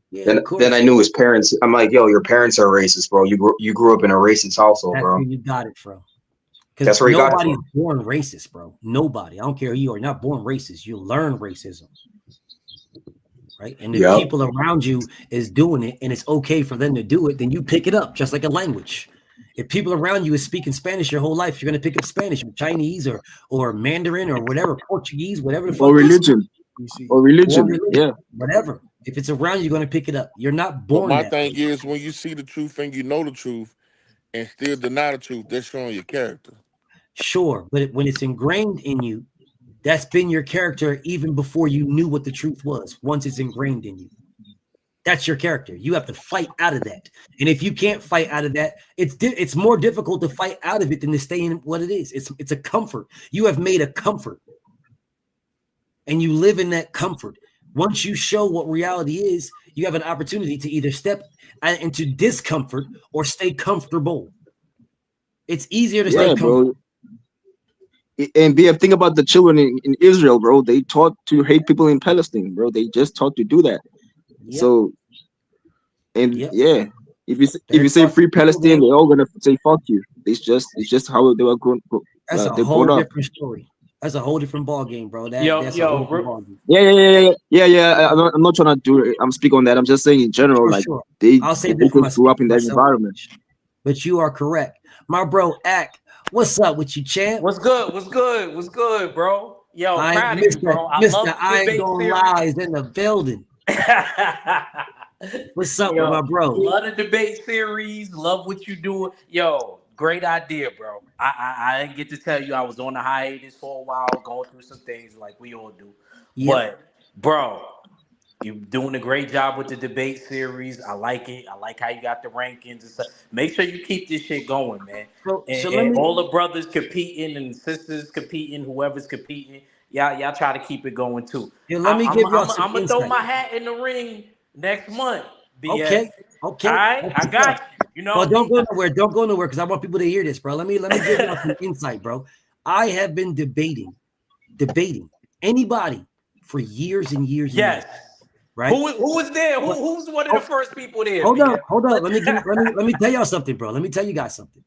Yeah, Then I knew his parents. I'm like, yo, your parents are racist, bro. You grew up in a racist household, That's bro. where you got it from. That's Because where you got it nobody is from. born racist, bro. Nobody. I don't care who you are. Not born racist. You learn racism. Right? And if Yep. people around you is doing it and it's okay for them to do it, then you pick it up just like a language. If people around you is speaking Spanish your whole life, you're going to pick up Spanish or Chinese or Mandarin or whatever, Portuguese, whatever the fuck. Or religion. Or religion. Yeah. Whatever. If it's around you, you're going to pick it up. You're not But born my that thing way. is, when you see the truth and you know the truth and still deny the truth, that's showing your character. Sure, but when it's ingrained in you, that's been your character even before you knew what the truth was. Once it's ingrained in you, that's your character. You have to fight out of that. And if you can't fight out of that, it's more difficult to fight out of it than to stay in what it is. It's a comfort. You have made a comfort, and you live in that comfort. Once you show what reality is, you have an opportunity to either step into discomfort or stay comfortable. It's easier to stay comfortable. Bro. And BF, think about the children in Israel, bro. They taught to hate people in Palestine, bro. They just taught to do that. Yep. So, and Yep. yeah, if you say free Palestine, they're all gonna say fuck you. It's just how they were grown. That's a they whole brought up. different story. That's a whole different ball game, bro. That's a whole different ball game. Yeah. I'm not trying to do it. I'm speaking on that. I'm just saying in general, For like sure. they I'll say just grew up in that myself. environment. But you are correct, my bro. Ack, what's up with you, champ? What's good? What's good? What's good, bro? Yo, proud of you, bro. I love the I ain't debate gonna series. lie, is in the building. What's up with my bro? Love the debate series. Love what you doing. Yo, great idea, bro. I didn't get to tell you I was on a hiatus for a while, going through some things like we all do. Yep. But, bro, you're doing a great job with the debate series. I like it. I like how you got the rankings and stuff. Make sure you keep this shit going, man. And all the brothers competing and sisters competing, whoever's competing, y'all try to keep it going too. Yeah, let me give y'all some I'm gonna throw insight. my hat in the ring next month. BS. Okay. All right, I got you. You know, well, don't go nowhere. Don't go nowhere because I want people to hear this, bro. Let me give y'all some insight, bro. I have been debating anybody for years and years. Yes. And years, right? Who was there? Who's one of the first people there? Hold up. Let me tell y'all something, bro. Let me tell you guys something.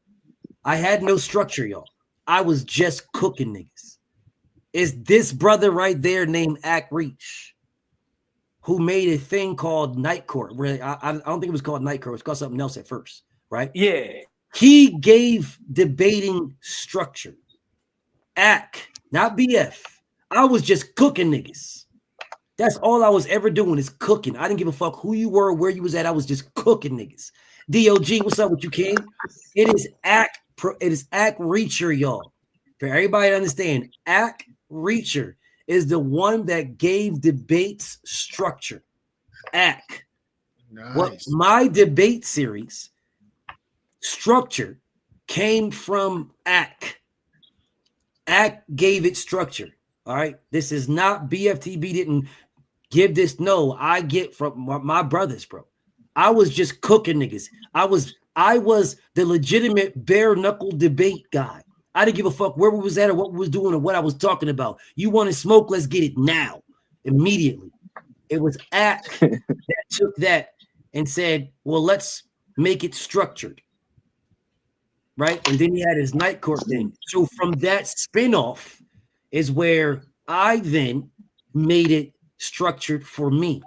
I had no structure, y'all. I was just cooking niggas. It's this brother right there named Ack Reach, who made a thing called Night Court. Where I don't think it was called Night Court. It was called something else at first, right? Yeah. He gave debating structure. Ack, not BF. I was just cooking niggas. That's all I was ever doing is cooking. I didn't give a fuck who you were, where you was at. I was just cooking niggas. DOG, what's up with you, King? It is Ack Reacher, y'all. For everybody to understand, Ack Reacher is the one that gave debates structure. Ack. Nice. What my debate series structure came from Ack. Ack gave it structure. All right. This is not BFTB didn't give this. No, I get from my brothers, bro. I was just cooking niggas. I was the legitimate bare knuckle debate guy. I didn't give a fuck where we was at or what we was doing or what I was talking about. You want to smoke? Let's get it now, immediately. It was Ack that took that and said, well, let's make it structured. Right? And then he had his Night Court thing. So from that spinoff is where I then made it structured for me.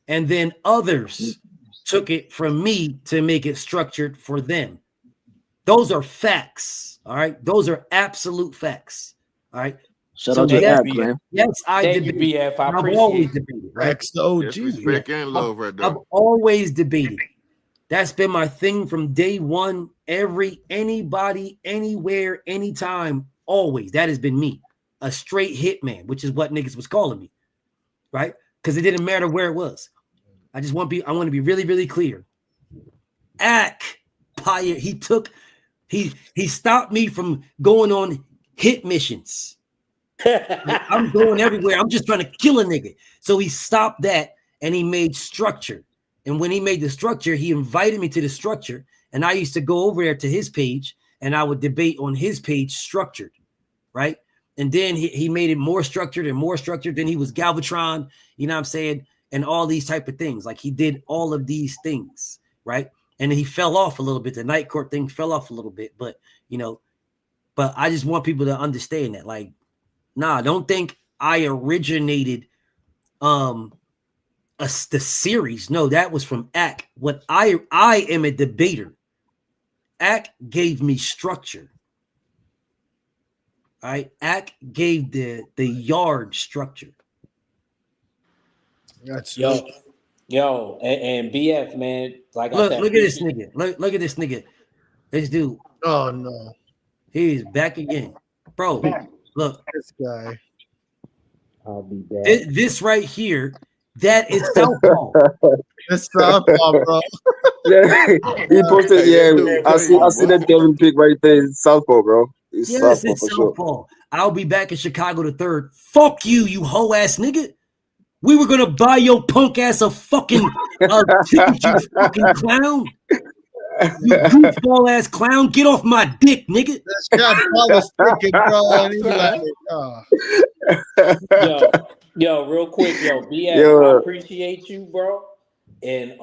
And then others took it from me to make it structured for them. Those are facts. All right. Those are absolute facts. All right. Shout out to Ack, man. Yes, I Thank debate. you, BF. I I've appreciate always it. debated, right? Ack's the OG. That's respect and love right there. I've always debated. That's been my thing from day one. Anybody, anywhere, anytime, always. That has been me. A straight hitman, which is what niggas was calling me, right? Because it didn't matter where it was. I want to be really, really clear. Ack He stopped me from going on hit missions. Like, I'm going everywhere. I'm just trying to kill a nigga. So he stopped that and he made structure. And when he made the structure, he invited me to the structure. And I used to go over there to his page and I would debate on his page structured, right? And then he made it more structured and more structured. Then he was Galvatron, you know what I'm saying? And all these type of things. Like he did all of these things, right? And he fell off a little bit. The night court thing fell off a little bit. But, but I just want people to understand that, like, nah, don't think I originated the series. No, that was from AK. What I am a debater. AK gave me structure. All right, AK gave the yard structure. That's yo, and BF, man. Like look, I said, look at this nigga. Look at this nigga. This dude. Oh no, he's back again, bro. Look, this guy. I'll be back. This right here, that is Southpaw. It's Southpaw, bro. Yeah, he posted. Yeah, I see that Devin pick right there. It's Southpaw, bro. It's Yes, Southpaw it's for Southpaw. sure. I'll be back in Chicago the 3rd. Fuck you, you hoe ass nigga. We were gonna buy your punk ass a fucking ticket, you fucking clown. You goofball ass clown. Get off my dick, nigga. This guy was thinking, bro, and he like, Yo, real quick, BF, Yo. I appreciate you, bro. And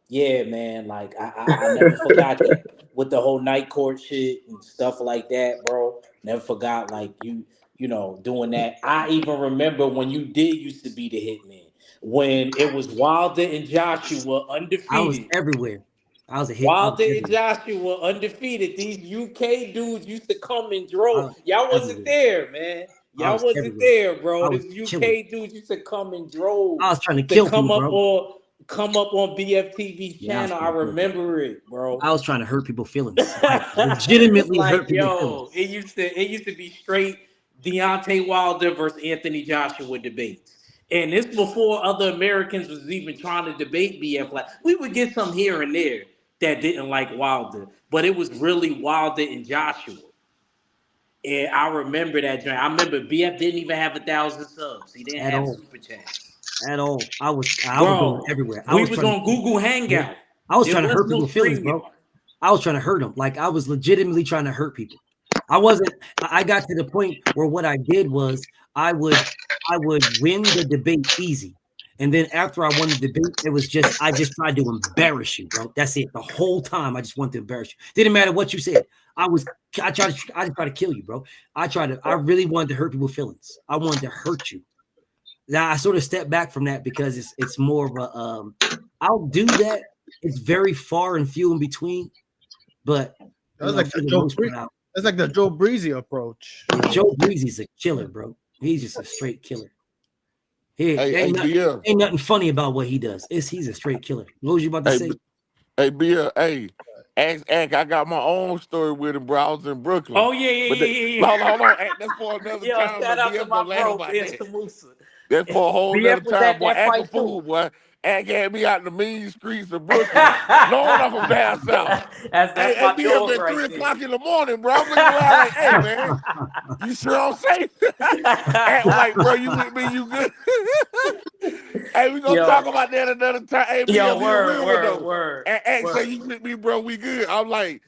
yeah, man, like I never forgot that with the whole night court shit and stuff like that, bro. Never forgot like you doing that. I even remember when you did used to be the hitman when it was Wilder and Joshua undefeated. I was everywhere. I was a hit. Wilder and Joshua undefeated. These UK dudes used to come and drove. Y'all wasn't there, man. Y'all wasn't there, bro. These UK dudes used to come and drove. I was trying to kill people, bro. Come up on BFTV's channel. I remember it, bro. I was trying to hurt people's feelings. Legitimately like, hurt people's feelings. It used to be straight Deontay Wilder versus Anthony Joshua debates. And this before other Americans was even trying to debate BF. Like, we would get some here and there that didn't like Wilder, but it was really Wilder and Joshua. And I remember that joint. I remember BF didn't even have 1,000 subs. He didn't have super chats at all. I was going everywhere. We was on Google Hangout. I was trying to hurt people's feelings, bro. I was trying to hurt them. Like, I was legitimately trying to hurt people. I got to the point where what I did was I would win the debate easy. And then after I won the debate, I just tried to embarrass you, bro. That's it. The whole time I just wanted to embarrass you. Didn't matter what you said. I tried to kill you, bro. I really wanted to hurt people's feelings. I wanted to hurt you. Now I sort of stepped back from that because it's more of a I'll do that. It's very far and few in between. But that's like the Joe Breezy approach. Yeah, Joe Breezy's a killer, bro. He's just a straight killer. Ain't nothing funny about what he does. He's a straight killer. What was you about to say? Hey, Bill, I got my own story with him, bro. I was in Brooklyn. Oh, yeah. Hold on. That's for another time. Shout out to my bro, Musa. That's for a whole other time, boy. Act a fool, boy. Act had me out in the mean streets of Brooklyn. Long enough from down south. That's my be up at 3 o'clock in the morning, bro. I'm looking around like, hey, man, you sure I'm safe? Act like, bro, you with me, you good? Hey, we gonna talk about that another time. Hey, word. Act say you with me, bro, we good. I'm like,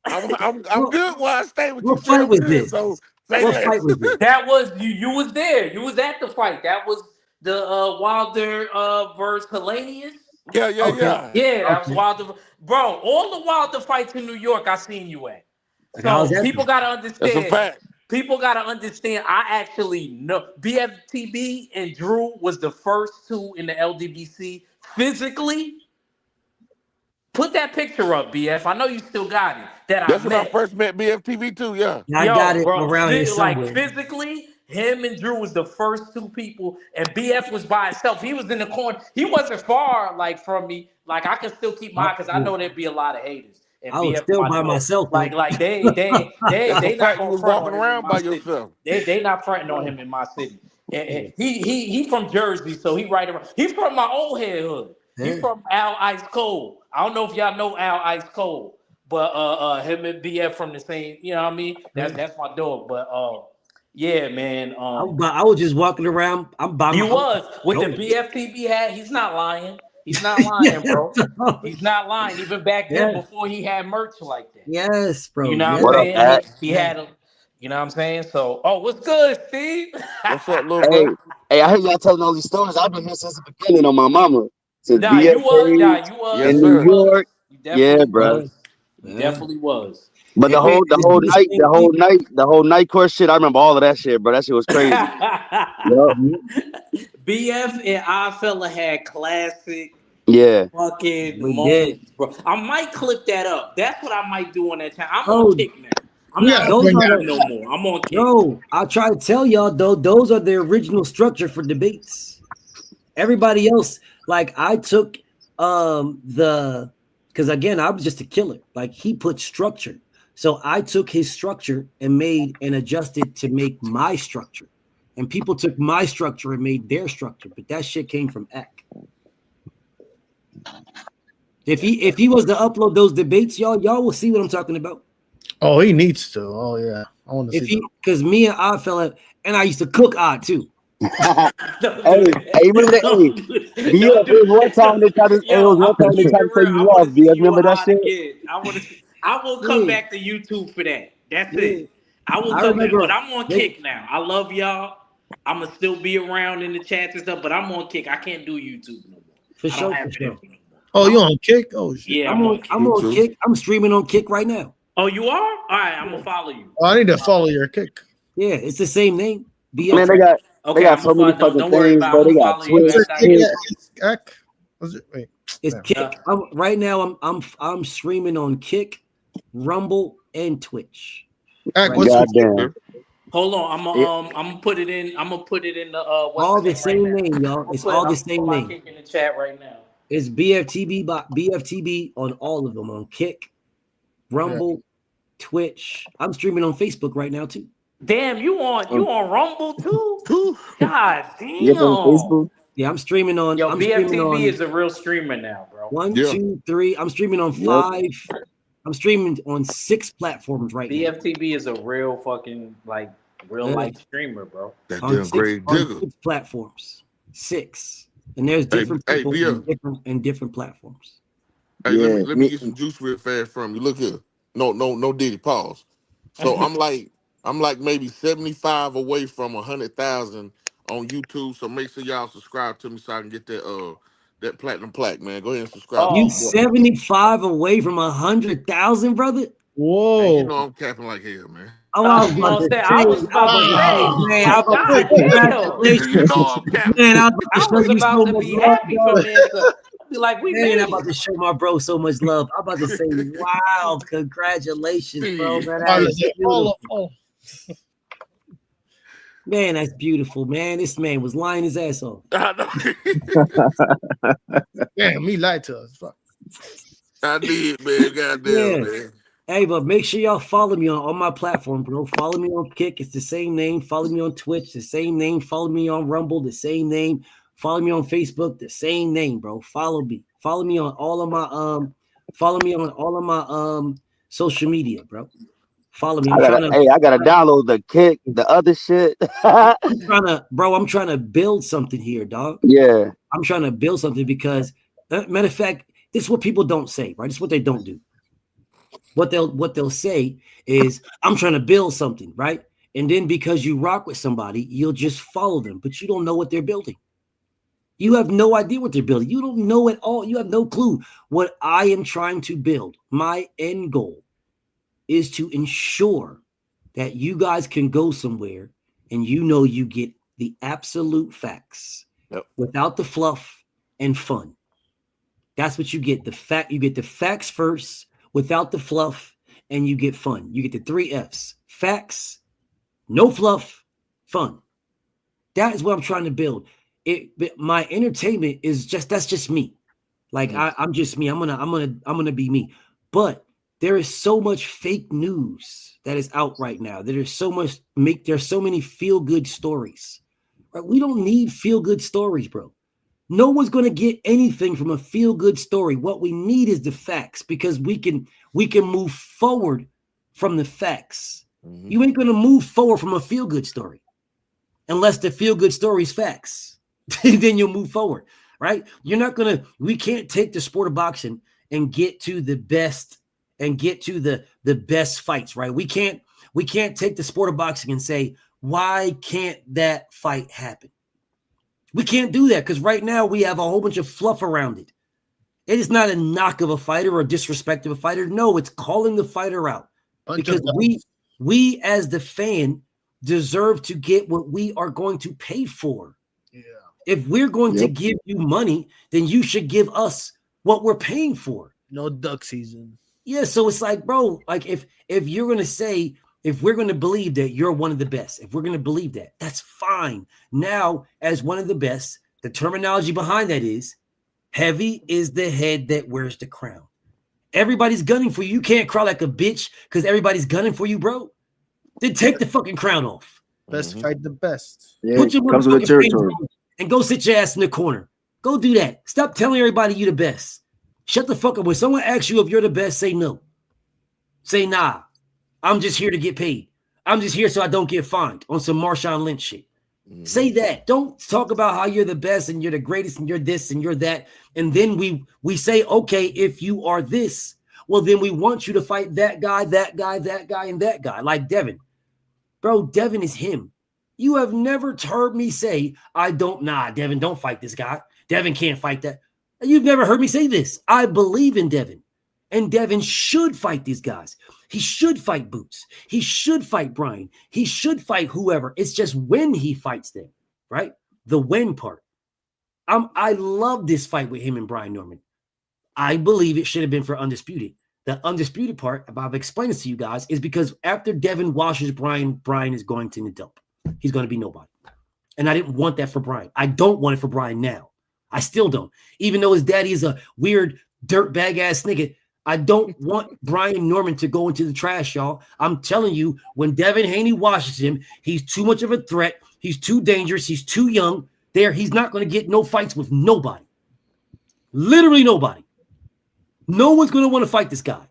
I'm good while I stay with you. What fight was this? So, what fight was this? That was you was there. You was at the fight. That was the Wilder versus Hellenius. Yeah. Yeah, that was Wilder. Bro, all the Wilder fights in New York, I seen you at. So people gotta understand. That's a fact. People gotta understand. I actually know BFTB and Drew was the first two in the LDBC physically. Put that picture up, BF. I know you still got it. That's when I first met BFTV too. Yeah, I got it around here somewhere. Like physically. Him and Drew was the first two people, and BF was by himself. He was in the corner. He wasn't far, like, from me. Like, I can still keep mine because I know there'd be a lot of haters. And I was still by myself. Like they not was walking around by yourself. They not fronting on him in my city. And he from Jersey, so he right around. He's from my old head hood. He's from Al Ice Cold. I don't know if y'all know Al Ice Cold, But him and BF from the same, you know what I mean? That's my dog. But yeah, man. I was just walking around. I'm by You my. was with the Yo. BFTB hat. He's not lying. He's not lying, Yes, bro. bro. He's not lying. Even back then, Yes, before he had merch like that. yes, You bro. know what Yes, I'm What up, saying? At? He yes. had a, you know what I'm saying? So, oh, what's good, Steve? What's up, little Hey, bro? hey, I heard y'all telling all these stories. I've been here since the beginning on my mama. Since Nah, you was, BFK nah, you was, Yes, in you New sir. was, York. you Yeah, definitely bro. was, you Yeah. definitely was. But Hey man, the it's whole been the night, same thing. the whole night course shit. I remember all of that shit, bro. That shit was crazy. Yup. BF and I fella had classic Yeah. fucking We did. moments, bro. I might clip that up. That's what I might do on that channel. I'm on Oh, kick now. I'm We not gotta on those bring are that YouTube the no more. I'm on kick. bro. I try to tell y'all though. Those are the original structure for debates. Everybody else, like I took the because again, I was just a killer. Like he put structure. So I took his structure and made and adjusted to make my structure. And people took my structure and made their structure, but that shit came from Eck. If he was to upload those debates, y'all will see what I'm talking about. Oh, he needs to. Oh yeah, I want to If see he because me and Odd fella and I used to cook Odd too. Don't Hey, do hey, remember that. that? Hey, Don't do that. BF, Don't it was do one time they tried to. Hey, it Yo, was one I'm gonna time they keep tried it to say real. you I want lost. to see BF, you remember and that Odd shit? again. I will come Yeah, back to YouTube for that. That's yeah. it. I will I come back, but remember I'm on they kick now. I love y'all. I'ma still be around in the chats and stuff, but I'm on kick. I can't do YouTube no more. for I don't sure, have for it in sure. me no more. Oh, I'm you on kick? Oh shit. Yeah, I'm on kick. You on too. Kick. I'm streaming on Kick right now. Oh, you are? All right, I'm gonna follow you. Oh, I need to Follow follow you. your kick. Yeah, it's the same name. Man, BFT. Okay. they Okay, got I'm so gonna many follow. Don't, fucking don't worry things, about it. bro. I'm They gonna got follow you What's your Twitch, after I kick? get Kick. this At? one. It's Eck. Was it? Wait. It's No. Kick. Right now I'm streaming on Kick, Rumble, and Twitch. Eck, Right what's now. your kick? Goddamn. Hold on, Yeah. I'm gonna put it in. I'm gonna put it in the what's the All the name right same now. name, y'all. It's all the I'm gonna put same my name. kick in the chat right now. It's BFTB by BFTB on all of them on Kick, Yeah. Rumble, Twitch. I'm streaming on Facebook right now too. Damn, you on Rumble too? Whew. God Yep, on damn. Facebook. Yeah, I'm streaming on. Yo, I'm streaming BFTB on is a real streamer now, bro. one, Yeah. 2, 3. I'm streaming on Yep. 5. I'm streaming on 6 platforms right now. BFTB is a real fucking like real Yeah. life streamer, bro. That On damn 6 grave digger. platforms. 6. And there's Hey, different hey, people BF. in different platforms. Hey, Yeah. let me get some juice real fast from you. Look here. No Diddy. Pause. So I'm like maybe 75 away from 100,000 on YouTube. So make sure y'all subscribe to me so I can get that platinum plaque, man. Go ahead and subscribe to You my Oh, boy. 75 away from 100,000, brother? Man, you Whoa. know I'm capping like hell, man. Oh, I I was was about gonna to say, I say, was about to say, man, I was about to say God damn. You congratulations. know I'm capping. Man, I was about to I show was you so about to much be love, happy dog. from this. Be like, we Man, I'm made about it. to show my bro so much love. I'm about to say, wow, congratulations, bro. Shit. Man, I that was is say, beautiful. follow. Man, that's beautiful, man. This man was lying his ass off. I know. Damn, he lied to us. Fuck. I did, man. Yeah. Goddamn, man. Hey, but make sure y'all follow me on my platform, bro. Follow me on Kick. It's the same name. Follow me on Twitch. The same name. Follow me on Rumble. The same name. Follow me on Facebook. The same name, bro. Follow me. Follow me on all of my social media, bro. Follow me. I gotta download the Kick, the other shit. I'm trying to build something here, dog. Yeah. I'm trying to build something because matter of fact, this is what people don't say, right? This is what they don't do. What they'll say is, I'm trying to build something, right? And then because you rock with somebody, you'll just follow them, but you don't know what they're building. You have no idea what they're building. You don't know at all. You have no clue what I am trying to build. My end goal is to ensure that you guys can go somewhere and you get the absolute facts without the fluff and fun. That's what you get. You get the facts first without the fluff, and you get fun. You get the 3 F's: facts, no fluff, fun. That is what I'm trying to build. My entertainment is that's just me. Like I'm just me. I'm gonna be me. But there is so much fake news that is out right now. There's so many feel good stories. Right? We don't need feel good stories, bro. No one's going to get anything from a feel-good story. What we need is the facts, because we can move forward from the facts. Mm-hmm. You ain't going to move forward from a feel-good story unless the feel-good story is facts. Then you'll move forward, right? You're not going to, we can't take the sport of boxing and get to the best and get to the best fights, right? We can't take the sport of boxing and say, why can't that fight happen? We can't do that because right now we have a whole bunch of fluff around it. It is not a knock of a fighter or a disrespect of a fighter. No, it's calling the fighter out because we as the fan deserve to get what we are going to pay for. Yeah. If we're going to give you money, then you should give us what we're paying for. No duck season. Yeah, so it's like, bro, like if you're going to say, if we're going to believe that you're one of the best, if we're going to believe that, that's fine. Now, as one of the best, the terminology behind that is heavy is the head that wears the crown. Everybody's gunning for you. You can't cry like a bitch because everybody's gunning for you, bro. Then take the fucking crown off. Best fight the best. Yeah, put your comes with the territory. And go sit your ass in the corner. Go do that. Stop telling everybody you the best. Shut the fuck up. When someone asks you if you're the best, say no. Say nah. I'm just here to get paid. I'm just here so I don't get fined on some Marshawn Lynch shit. Mm-hmm. Say that. Don't talk about how you're the best and you're the greatest and you're this and you're that. And then we say, okay, if you are this, well, then we want you to fight that guy, that guy, that guy, and that guy. Like Devin. Bro, Devin is him. You have never heard me say, Devin, don't fight this guy. Devin can't fight that. You've never heard me say this. I believe in Devin. And Devin should fight these guys. He should fight Boots. He should fight Brian. He should fight whoever. It's just when he fights them, right? The when part. I love this fight with him and Brian Norman. I believe it should have been for Undisputed. The Undisputed part, I've explained this to you guys, is because after Devin washes Brian, Brian is going to the dump. He's going to be nobody. And I didn't want that for Brian. I don't want it for Brian now. I still don't. Even though his daddy is a weird dirtbag ass nigga, I don't want Brian Norman to go into the trash, y'all. I'm telling you, when Devin Haney washes him, he's too much of a threat. He's too dangerous. He's too young. He's not going to get no fights with nobody. Literally nobody. No one's going to want to fight this guy.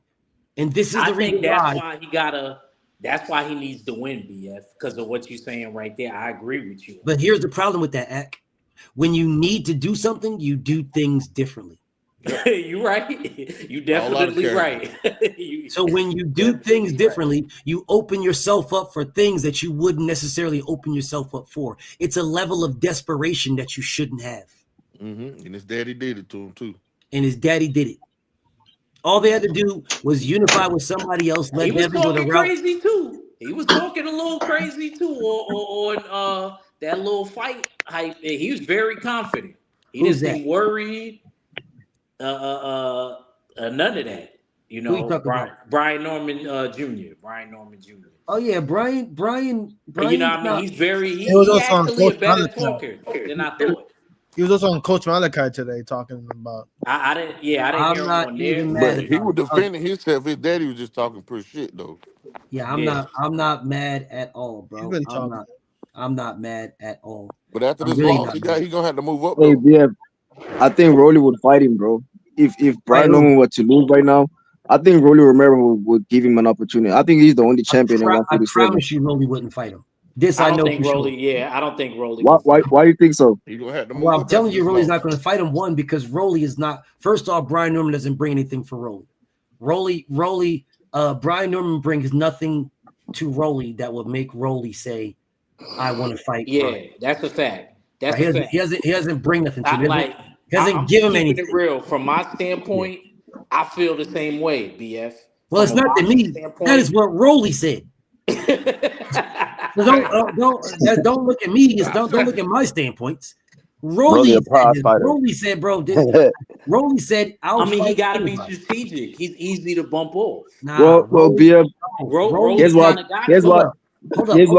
And this is the reason why. That's why he needs to win, BF, because of what you're saying right there. I agree with you. But here's the problem with that, Ak. When you need to do something, you do things differently. You're right. You definitely right. So when you do things differently, you open yourself up for things that you wouldn't necessarily open yourself up for. It's a level of desperation that you shouldn't have. Mm-hmm. And his daddy did it to him too. And his daddy did it. All they had to do was unify with somebody else. He was talking crazy too. He was talking a little crazy too on that little fight hype. He was very confident. He didn't seem worried. None of that. You know, Brian Norman Jr. Brian Norman Jr. Oh yeah, Brian. You know, I mean, he's actually a better talker than I thought. He was also on Coach Malachi today talking about. I didn't hear him on there. But he was defending himself. His daddy was just talking pretty shit though. Yeah, I'm not mad at all, bro. I'm not mad at all. But after this really loss, he gonna have to move up. Hey, BF, I think Rolly would fight him, bro. If Brian Norman were to lose right now, I think Rolly Romero would give him an opportunity. I think he's the only champion in 147. I promise you, Rolly wouldn't fight him. I don't think Rolly. Why do you think so? He gonna have to move I'm telling you, Rolly's not going to fight him. One, because Rolly is not. First off, Brian Norman doesn't bring anything for Rolly. Brian Norman brings nothing to Rolly that would make Rolly say, "I want to fight." Yeah, Brian. That's a fact. He doesn't bring nothing to him. He doesn't give him anything. Real from my standpoint, I feel the same way, BF. Well, it's not to me. That is what Rolly said. So don't look at me. Don't look at my standpoints. Rolly said, bro. Rolly said, he got to be strategic. He's easy to bump off. Well, BF. Here's why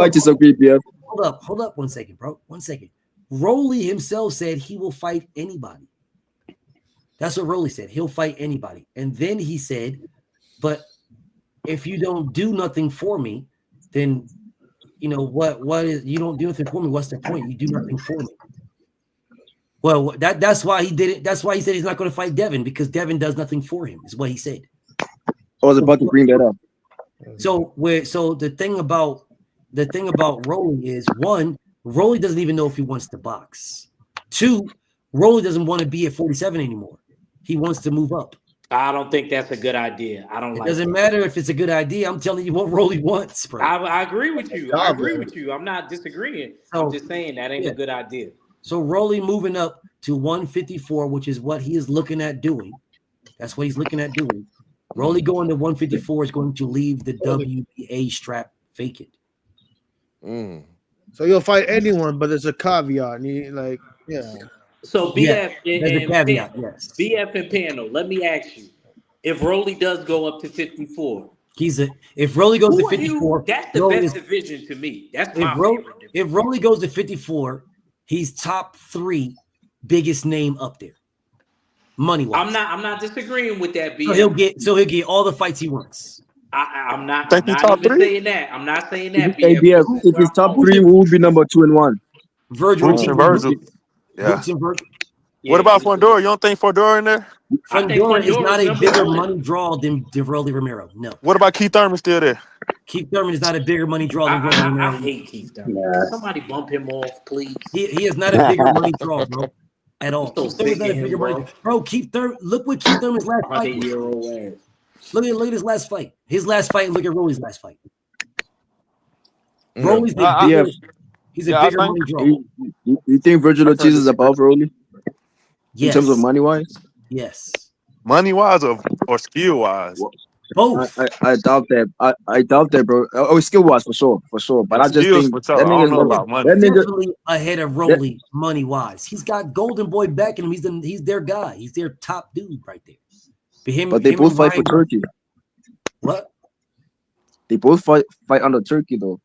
I disagree, BF. Hold up 1 second, bro. 1 second. Rolly himself said he will fight anybody. That's what Rolly said. He'll fight anybody. And then he said, but if you don't do nothing for me, then you know what is you don't do nothing for me. What's the point? You do nothing for me. Well, that's why he did it. That's why he said he's not going to fight Devin, because Devin does nothing for him, is what he said. I was about to bring that up. So the thing about Rolly is, one, Rolly doesn't even know if he wants to box. Two, Rolly doesn't want to be at 47 anymore. He wants to move up. I don't think that's a good idea. I don't It like doesn't that. matter if it's a good idea. I'm telling you what Rolly wants, bro. I agree with you. I agree with you. I'm not disagreeing. I'm just saying that ain't a good idea. So Rolly moving up to 154, which is what he is looking at doing. That's what he's looking at doing. Rolly going to 154 is going to leave the WBA strap vacant. So you'll fight anyone, but there's a caveat. So BF yes. BF and panel. Let me ask you: if Rolly does go up to 54, if Rolly goes to 54, that's the best division to me. That's my favorite division. If Rolly goes to 54, he's top 3 biggest name up there, money wise. I'm not disagreeing with that. BF. So he'll get all the fights he wants. I'm not even saying that. I'm not saying that. BF, if he's top 3, who would be number 2 and 1? Virgil. Yeah. Virgil. What about Fondora? You don't think Fondora in there? Fondora is not a bigger money draw than Rolly Romero. No. What about Keith Thurman still there? Keith Thurman is not a bigger money draw than Rolly Romero. I hate Keith Thurman. Can somebody bump him off, please? He is not a bigger money draw, bro. At all. So Keith Thurman's not a bigger money. Bro, Keith Thurman. Look what Keith Thurman's last fight. Look at his last fight. His last fight. Look at Rolly's last fight. Rolly's the biggest. He's a bigger money draw. You think Virgil Ortiz is above Rolly? Yes. In terms of money wise? Yes. Money wise or skill wise? Both. I doubt that. I doubt that, bro. Oh, skill wise for sure. But I just think that nigga definitely ahead of Rolly money wise. He's got Golden Boy backing him. He's their guy. He's their top dude right there. But they both fight for Turkey. What? They both fight under Turkey though.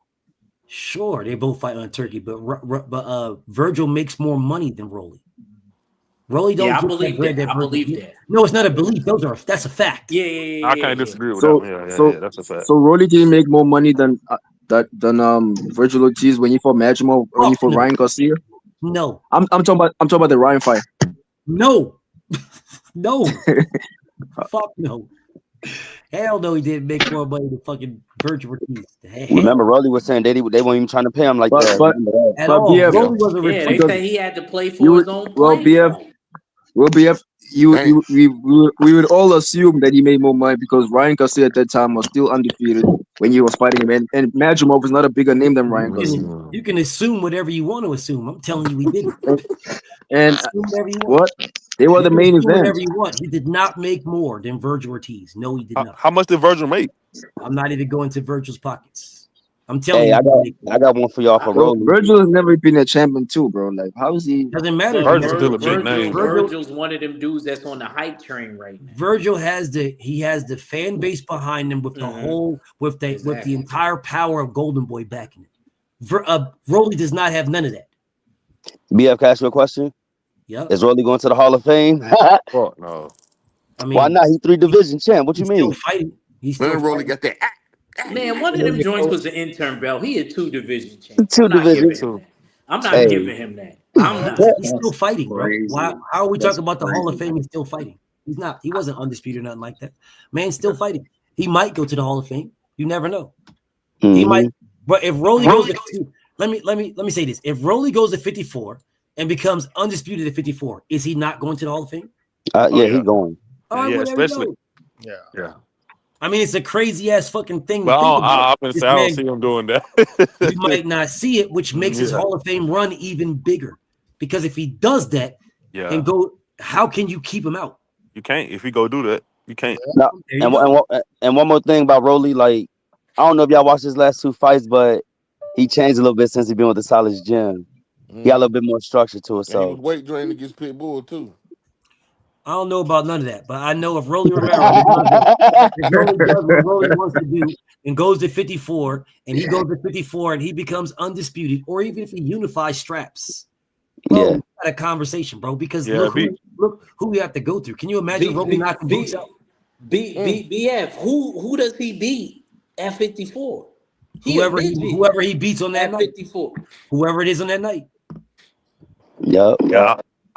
Sure, they both fight on Turkey, but Virgil makes more money than Rolly. Rolly don't. I believe that. I believe that. No, it's not a belief. That's a fact. Yeah. I can't disagree with that. Yeah, that's a fact. So Rolly didn't make more money than Virgil Ortiz when he fought Majimov, when he fought Ryan Garcia. No, I'm talking about the Ryan fight. No, no, fuck no. Hell no, he didn't make more money than fucking Virgil Ortiz. Remember, Rolly was saying they weren't even trying to pay him like that. BF, Rolly wasn't they say he had to play for his own play. BF, we would all assume that he made more money because Ryan Garcia at that time was still undefeated when he was fighting him, and Majimov is not a bigger name than Ryan Garcia. You can assume whatever you want to assume. I'm telling you, he didn't. And what? They were the main event. Whatever you want. He did not make more than Virgil Ortiz. No, he did not. How much did Virgil make? I'm not even going to Virgil's pockets. I'm telling you. I got one for y'all for Rolly. Virgil has never been a champion too, bro. Like, how is he? Doesn't matter. Virgil's one of them dudes that's on the hype train right now. Virgil has the fan base behind him with the whole with the entire power of Golden Boy backing him. Rolly does not have none of that. BF, can I ask you a question? Yeah. Is Rolly going to the Hall of Fame? Fuck no. I mean, why not? He 3 division champ. What you mean? Still fighting. He's still Rolly got that. Man, one of them joints was an intern belt. He had 2 division champ. I'm not giving him that. I'm not. He's still fighting, bro. How are we talking about the Hall of Fame? He's still fighting. He's not. He wasn't undisputed or nothing like that. Man's still fighting. He might go to the Hall of Fame. You never know. He might. But if Rolly goes to, let me say this: if Rolly goes to 54 and becomes undisputed at 54, is he not going to the Hall of Fame? He's going. Especially. Yeah. I mean, it's a crazy ass fucking thing. Well, I don't see him doing that. You might not see it, which makes his Hall of Fame run even bigger. Because if he does that and go, how can you keep him out? You can't. If he go do that, you can't. No. And one more thing about Rolly, like, I don't know if y'all watched his last 2 fights, but he changed a little bit since he been with the Solid Gym. He got a little bit more structure to it. So he was weight training against Pitbull too. I don't know about none of that, but I know if Rolly Romero does what Rolly wants to do and goes to 54, and he goes to 54 and he becomes undisputed, or even if he unifies straps, bro, we got a conversation, bro. Because look who we have to go through. Can you imagine Rolly knocking boots out? BF, who does he beat at 54? Whoever he beats on that night. 54. Whoever it is on that night. Yeah.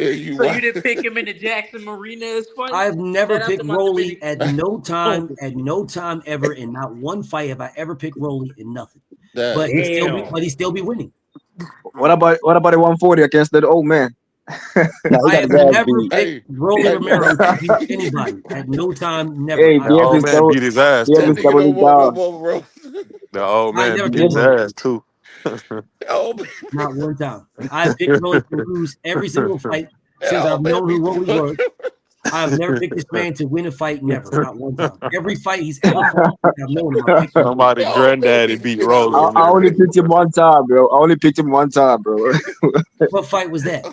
you So you wild. didn't pick him in the Jackson Marina as fight? I've never Shout out to picked my Rolly Dominican. at no time ever in not one fight have I ever picked Rolly in nothing. That But he still be winning. What about the 140 against the old man? No, he I got have his ass never beat. picked hey, Rolly hey, Romero to beat anybody at no time, never. Hey, The old man beat his ass that Devin too. said nigga what he don't want no dog. more, bro. The old I man never beat picked his Devin, Rolly, ass too. Oh, not one time. I picked Rolly to lose every single fight Since I've man, known who Rolly was, I've never picked this man to win a fight. Never, not one time. Every fight he's ever fought, I've known him. I picked him. Somebody granddaddy beat Rolly I in there. only picked him one time, bro. I only picked him one time, bro. What fight was that?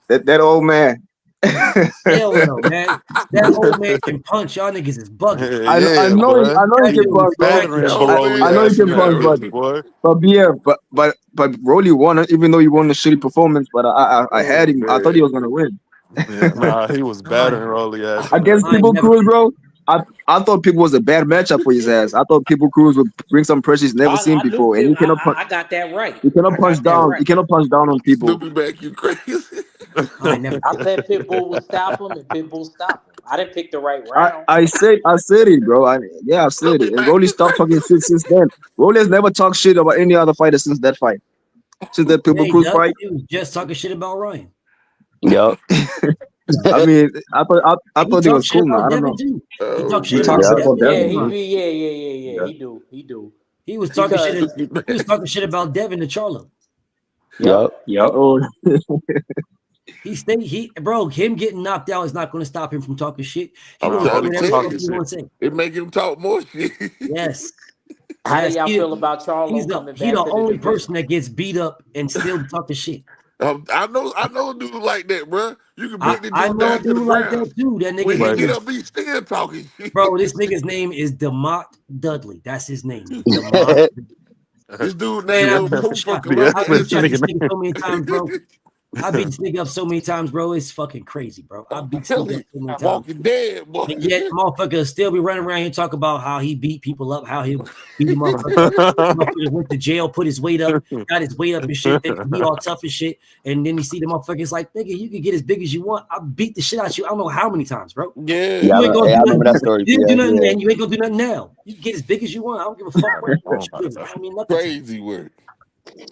that old man. Hell no, man. That old man can punch. Y'all niggas is bugging. I Yeah, know boy. he can punch, bro. Battering Rolly I know he ass can in punch, that boy. but Rolly won it, even though he won a shitty performance. But I had Oh, him. I thought he was gonna win. yeah, nah, he was battering Rolly ass in that Against fight. People Cruz, bro. I thought People was a bad matchup for his ass. I thought People Cruz would bring some pressure he's never seen I knew before, and he cannot punch. I got that right. He cannot I punch got that down. right. He cannot punch down on People. Snoopy back, you crazy. I never. I said Pitbull would stop him, and Pitbull stopped him. I didn't pick the right round. I said it, bro. I said it. And Rolly stopped talking shit since then. Rolly has never talked shit about any other fighter since that fight. Since that Yeah, People he Cruz does. fight. He was just talking shit about Ryan. Yep. I mean, I thought And he talked was shit cool now. about I don't Devin know. too. He Oh, talked He shit talks about about Devin. Yeah, Devin. yeah. He do. He was talking shit. Because He was talking shit about Devin to Charlo. Yep. Oh, Him getting knocked out is not going to stop him from talking shit. He I'm going to say trying to whatever the tell fuck you, he want to say. it make him talk more shit. Yes. how do Yes. y'all feel about Charlo He's coming the back to the only debate? person that gets beat up and still talking shit. I know a dude like that, bro. You can break the I dude know a down to the dude like ground. that too. That When nigga's he name get is, up, he still talking shit. bro. This nigga's name is DeMott Dudley. That's his name. DeMott. This dude Man, named I Lil beat the Pooh from shot. Columbia, I beat Mississippi. this nigga so many times, bro. I beat this nigga up so many times, bro. It's fucking crazy, bro. I beat this nigga up so many times. Walking Dead, boy. And yet, motherfucker still be running around here talk about how he beat people up, how he beat him up. Motherfucker went to jail, put his weight up, got his weight up and shit. Thinking he all tough and shit. And then you see the motherfuckers like, nigga, you can get as big as you want. I beat the shit out of you. I don't know how many times, bro. Yeah. Yeah, You ain't gonna I do remember that nothing. story. You didn't do nothing Yeah. then. You ain't gonna do nothing now. You can get as big as you want. I don't give a fuck what you do. I don't mean nothing. Crazy work.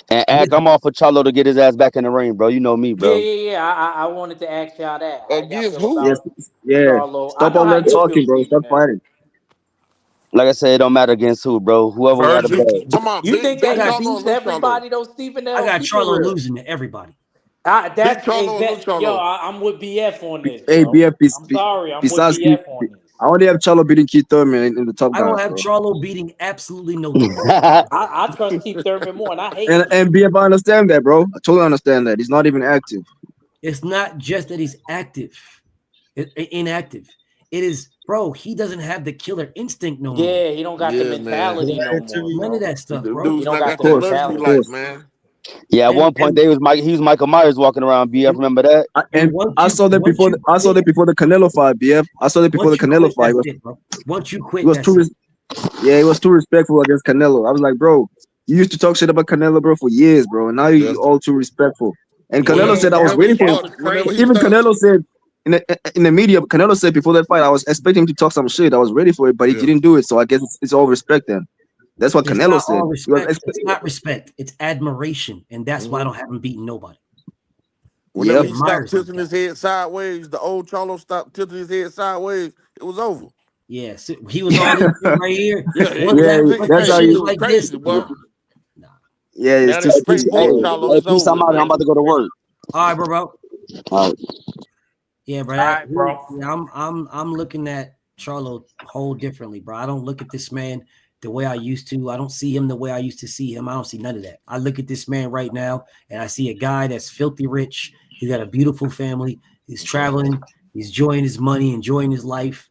And Ack, I'm all for Charlo to get his ass back in the ring, bro. You know me, bro. Yeah. I wanted to ask y'all that. How y'all Against feel who? yes, about yeah. Charlo? I Stop know all how that you feel, talking, bro. Stephen Stop A. fighting. Like I said, it don't matter against who, bro. Whoever got a Virgil. bad. Talking about You think I big that he got Charlo or beats little Charlo? everybody though, Stephen I L? got Keep it Charlo real. losing to everybody. Big Charlo or little Charlo? I'm with BF on this, Hey, bro. BF, I'm sorry, I'm with besides Keith, BF on this. I only have Charlo beating Keith Thurman in the top I don't guys, have bro. Charlo beating absolutely nobody. I trust Keith Thurman more, and I hate And Keith. and BF, I understand that, bro. I totally understand that. He's not even active. It's not just that he's inactive. It is, bro, he doesn't have the killer instinct no more. Yeah, he don't got the Yeah, man. mentality no more, None of bro. that stuff, Them bro. He dudes don't not got got the that Of luxury mentality. life, course. man. Yeah, at one point he was Michael Myers walking around. BF, remember that? And I saw that before. I saw that before the Canelo fight, BF. I saw that before the Once you Canelo quit, fight. that's it, bro. Once you He quit, was that's too. it. Yeah, he was too respectful against Canelo. I was like, bro, you used to talk shit about Canelo, bro, for years, bro, and now Yeah. you all too respectful. And Canelo Yeah, said I was that Whenever he waiting for him. that start, was whenever crazy. he Even start, Canelo said in the media, Canelo said before that fight, I was expecting him to talk some shit. I was ready for it, but he yeah. didn't do it. So I guess it's all respect then. That's what It's Canelo not said. all He was respect. It's not respect. It's admiration, and that's why I Mhm. don't have him beating nobody. Whenever Yep. He he stopped admires like tilting that. his head sideways, the old Charlo stopped tilting his head sideways. It was over. Yeah, so he was all this shit right here. Yeah, he Once was Yeah, that sitting that's how crazy. shit It is you. was like this, crazy, boy. nah. Yeah, it's Now that just straight Hey, bull Charlo, it's peace. over I'm with, out. I'm man. about to go to work. All right, bro. All right. Yeah, bro. All right, bro. Yeah, I'm looking at Charlo whole differently, bro. I don't look at this man the way I used to. I don't see him the way I used to see him. I don't see none of that. I look at this man right now, and I see a guy that's filthy rich. He's got a beautiful family. He's traveling. He's enjoying his money, enjoying his life.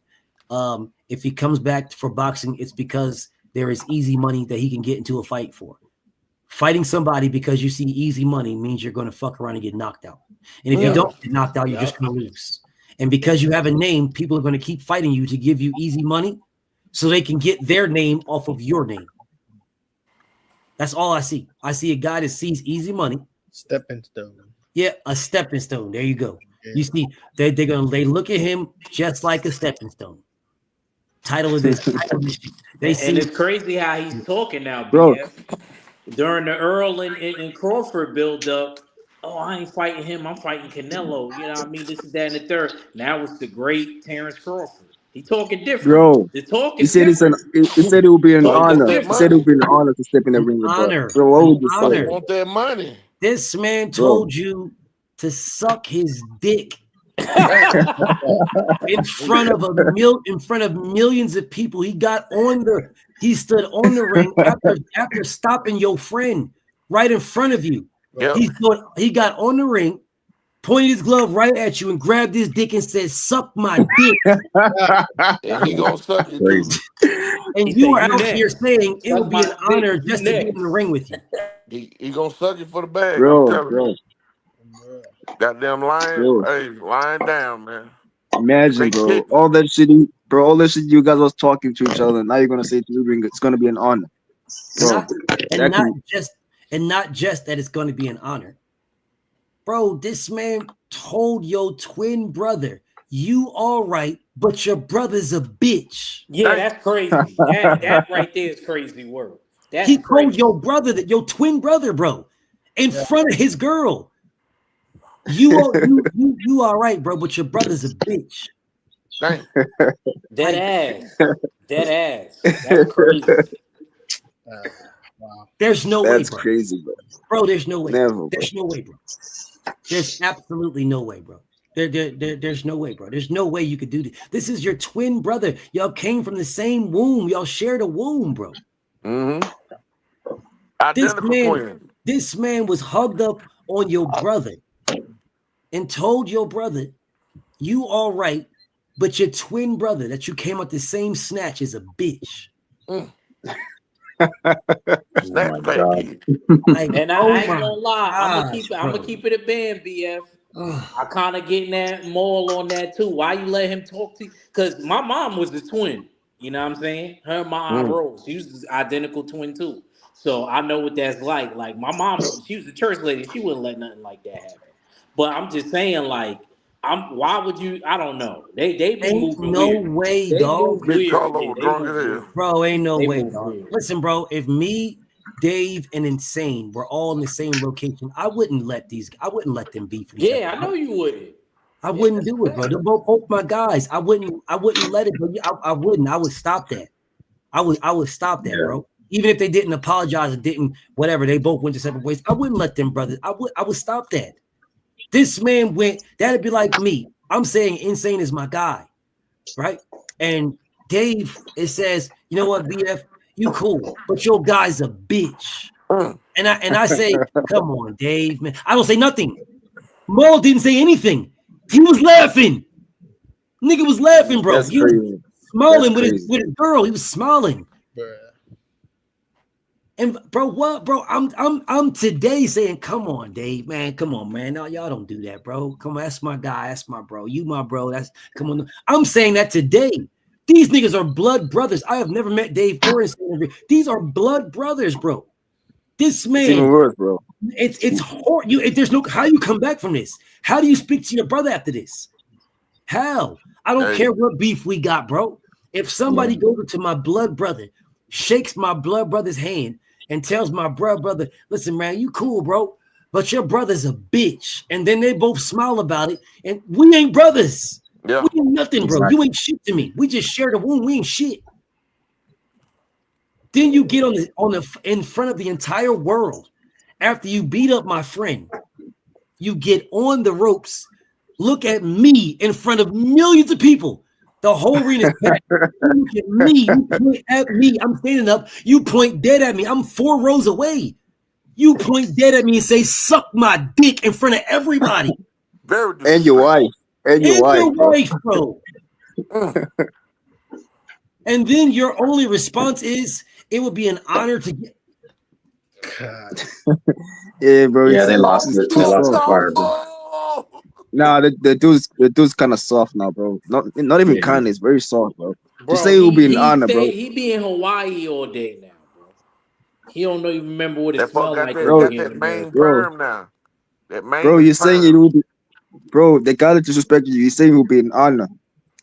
If he comes back for boxing, it's because there is easy money that he can get into a fight for. Fighting somebody because you see easy money means you're going to fuck around and get knocked out. And if you don't get knocked out, you're just going to lose. And because you have a name, people are going to keep fighting you to give you easy money so they can get their name off of your name. That's all I see. I see a guy that sees easy money. Stepping stone. Yeah, a stepping stone. There you go. Yeah. You see, they look at him just like a stepping stone. Title of this. Title of this shit. And it's crazy how he's talking now, Bro. BF. During the Earl and Crawford build up, oh, I ain't fighting him, I'm fighting Canelo. You know what I mean? This is that and the third. Now it's the great Terrence Crawford. He talking different. Bro, The talk he is said different. he said it would be an So he want honor. that He said it money. would be an honor to step in the ring with bro. Honor. Bro, what would you So he say? want that money. This man Bro. told you to suck his dick in front of millions of people. He stood on the ring after stopping your friend right in front of you. Yep. He got on the ring, pointed his glove right at you, and grabbed his dick and said, "Suck my dick." And he gonna suck you too. And you are out here saying it would be an honor just to be in the ring with you. He gonna suck you for the bag. Bro, I'm telling bro. you. Goddamn lying. Hey, lying down, man. Imagine, bro, all that shit you guys was talking to each other. Now you're gonna say to the ring, it's gonna be an honor, bro. Not just that it's gonna be an honor, bro. This man told your twin brother, "You all right, but your brother's a bitch." Yeah, that's crazy. That right there is crazy work. He told your brother, that your twin brother, bro, in front of his girl. You all right, bro, but your brother's a bitch. Dead ass. That's crazy. Wow. There's no way, That's bro. crazy, bro. Bro, there's no way. Never, There's no way, bro. There's absolutely no way, bro. There's no way, bro. There's no way you could do this. This is your twin brother. Y'all came from the same womb. Y'all shared a womb, bro. Mm-hmm. This man was hugged up on your brother and told your brother, "You all right, but your twin brother that you came out the same snatch is a bitch." Snatch baby. And I ain't gonna lie, I'm gonna keep it a band, BF. I kind of getting that moral on that too. Why you let him talk to you? Because my mom was the twin. You know what I'm saying? Her and my aunt Rose, she was the identical twin too. So I know what that's like. Like my mom, she was a church lady. She wouldn't let nothing like that happen. But I'm just saying, like, why would you? I don't know. They be Ain't moving no weird. way, They dog. move weird. Yeah, they move weird. Bro, ain't no They way, move dog. weird. Listen, bro, if me, Dave, and Insane were all in the same location, I wouldn't let them beef with each other. Yeah, I know you wouldn't. I wouldn't do it, bro. They're both my guys. I wouldn't let it, bro. I wouldn't. I would stop that. I would stop that, bro. Even if they didn't apologize or didn't whatever, they both went to separate ways. I wouldn't let them brothers. I would stop that. This man went. That'd be like me. I'm saying Insane is my guy, right? And Dave, it says, "You know what, BF, you cool, but your guy's a bitch." And I say, "Come on, Dave, man." I don't say nothing. Maul didn't say anything. He was laughing. Nigga was laughing, bro. That's He was crazy. smiling with his girl. He was smiling. Bruh. And bro, what, bro? I'm today saying, "Come on, Dave, man, come on, man. No, y'all don't do that, bro. Come on, that's my guy, that's my bro. You my bro. Come on." I'm saying that today. These niggas are blood brothers. I have never met Dave or Insane. These are blood brothers, bro. This man, it's even worse, bro. It's hard. There's no how you come back from this. How do you speak to your brother after this? How? I don't care what beef we got, bro. If somebody goes to my blood brother, shakes my blood brother's hand, and tells my brother, "Listen, man, you cool, bro, but your brother's a bitch," and then they both smile about it, and we ain't brothers. Yeah. We ain't nothing, bro. You ain't shit to me. We just shared a womb. We ain't shit. Then you get in front of the entire world after you beat up my friend. You get on the ropes. Look at me in front of millions of people. The whole arena is packed. You look at me. You point at me. I'm standing up. You point dead at me. I'm 4 rows away. You point dead at me and say, "Suck my dick" in front of everybody. And your wife. And your wife, bro. And then your only response is, "It would be an honor to get." God. Yeah, bro. Yeah, they lost it. They lost the fire, bro. Nah, the dude's kind of soft now, bro. Not even kind. It's very soft, bro. Just say it will be an honor, bro. He be in Hawaii all day now, bro. He don't even remember what it That fuck smelled got like. that main perm now. That main Bro, you're perm. saying it will be, bro. They gotta disrespect you. You're saying it will be an honor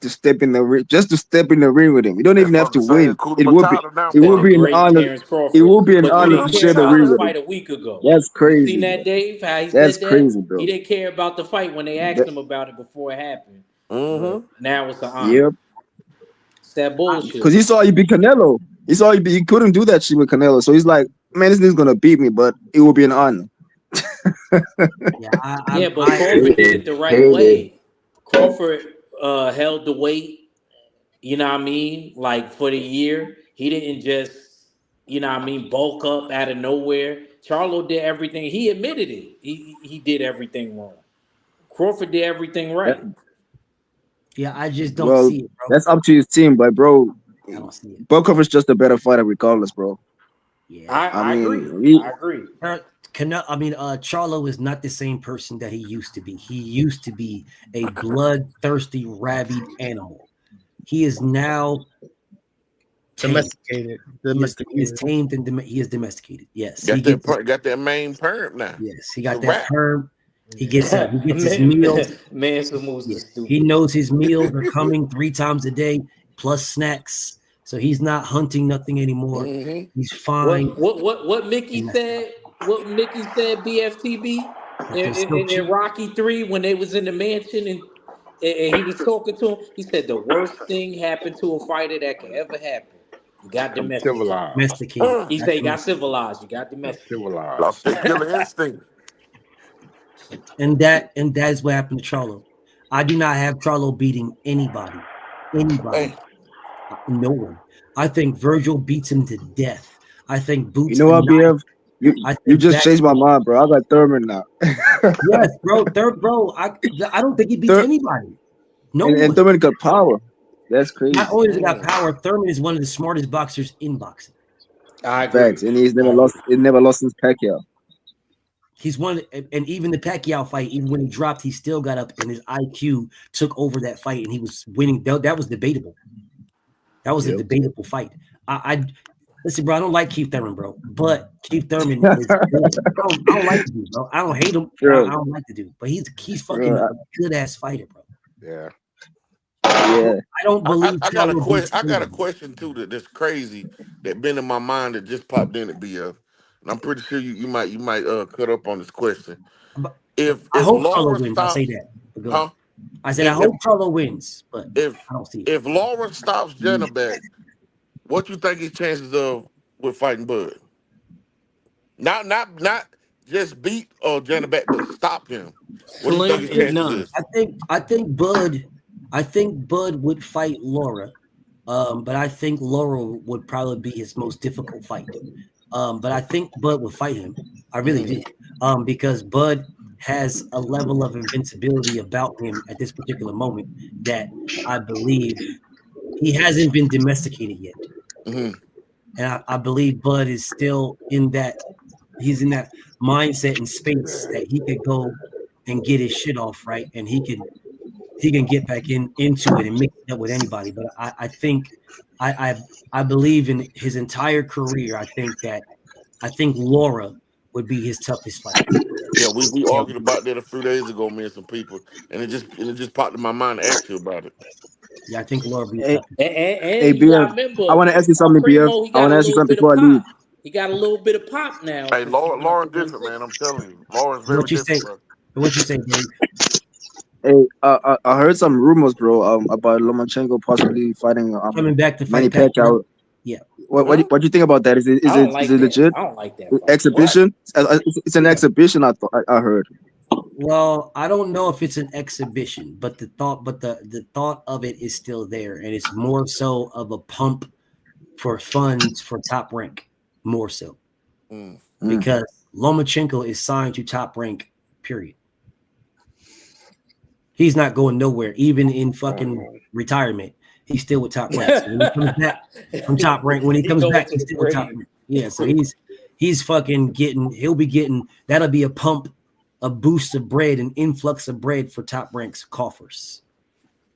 to step in the ring, just to step in the ring with him. You don't even have to win. It will be an honor. It will be an honor to share the ring with him. A week ago. That's crazy. You seen that, Dave? How he That's said that? crazy, bro. He didn't care about the fight when they asked him about it before it happened. Mm-hmm. Now it's an honor. Yep. It's that bullshit. Because he saw you beat Canelo. He couldn't do that shit with Canelo. So he's like, "Man, this nigga's gonna beat me, but it will be an honor." Yeah, but Crawford did it the right way. Crawford held the weight, you know what I mean, like for the year. He didn't just, you know what I mean, bulk up out of nowhere. Charlo did everything. He admitted it. He did everything wrong. Crawford did everything right. Yeah, I just don't Well, see it, bro. that's up to his team, but bro, I don't see it. Volkov is just a better fighter regardless, bro. Yeah, I agree. I agree. Charlo is not the same person that he used to be. He used to be a bloodthirsty, rabid animal. He is now tamed. Domesticated. He is tamed and he is domesticated. Yes, he Got gets. got that main perm now. Yes, he It's a got that wrap. perm. He gets his meals. Manson moves Yeah. is stupid. He knows his meals are coming 3 times a day plus snacks. So he's not hunting nothing anymore. He's fine. What Mickey said? What Mickey said? BFTB in Rocky 3 when they was in the mansion and he was talking to him. He said the worst thing happened to a fighter that could ever happen. You got domesticated. He said you got civilized. You got domesticated. Lost that killer instinct. And that's what happened to Charlo. I do not have Charlo beating anybody. Anybody. No one. I think Virgil beats him to death. I think Boots. You know what, BF? You just changed my mind, bro. I got Thurman now. Yes, bro. I don't think he beats anybody. No one. And Thurman got power. That's crazy. Not only does he got power, Thurman is one of the smartest boxers in boxing. I agree. Facts, and he's never lost. He never lost since Pacquiao. He's one, and even the Pacquiao fight, even when he dropped, he still got up, and his IQ took over that fight, and he was winning. That was debatable. That was a debatable fight. I listen, bro. I don't like Keith Thurman, bro, but Keith Thurman is. I don't like the dude, bro. I don't hate him. I don't like the dude, but he's fucking a good ass fighter, bro. Yeah. Yeah. I don't believe. I got a question. I got a question too that's crazy that been in my mind that just popped in at BF, and I'm pretty sure you might cut up on this question. If I hope Laura Charlo wins, stops, I say that. huh? I said I hope Charlo wins, but if I don't see it. if Laura stops Janabek, what you think his chances of with fighting Bud? Not just beat Janabek, but stop him. What do you think his chances is? I think Bud would fight Laura, but I think Laura would probably be his most difficult fight. But I think Bud would fight him. I really do, because Bud has a level of invincibility about him at this particular moment that I believe he hasn't been domesticated yet. And I believe Bud is still in that. He's in that mindset and space that he could go and get his shit off, right? And he can get back into it and mix it up with anybody. But I think I believe in his entire career. I think Laura would be his toughest fight. Yeah, we argued about that a few days ago, me and some people, and it just popped in my mind to ask you about it. Yeah, I think Laura be Hey, tough. And BF, you gotta remember, I want to ask you something, BF. Primo, he I got want a to ask you little something bit of before I leave. pop. He got a little bit of pop now. Hey, Laura different, man. I'm telling you, Laura's very What you say? different, bro. What you say, Dave? Hey, I heard some rumors, bro, about Lomachenko possibly fighting Coming back to Manny fight Pacquiao. Yeah. What do you think about that? Is it I don't like that. legit? I don't like that fight. Exhibition? It's an exhibition. I heard. Well, I don't know if it's an exhibition, but the thought of it is still there, and it's more so of a pump for funds for Top Rank, more so, because Lomachenko is signed to Top Rank. Period. He's not going nowhere, even in fucking retirement. He's still with Top Rank. So when he comes back from Top Rank, he's still with Top Rank. Yeah, so he's fucking he'll be getting, that'll be a pump, a boost of bread, an influx of bread for Top Rank's coffers.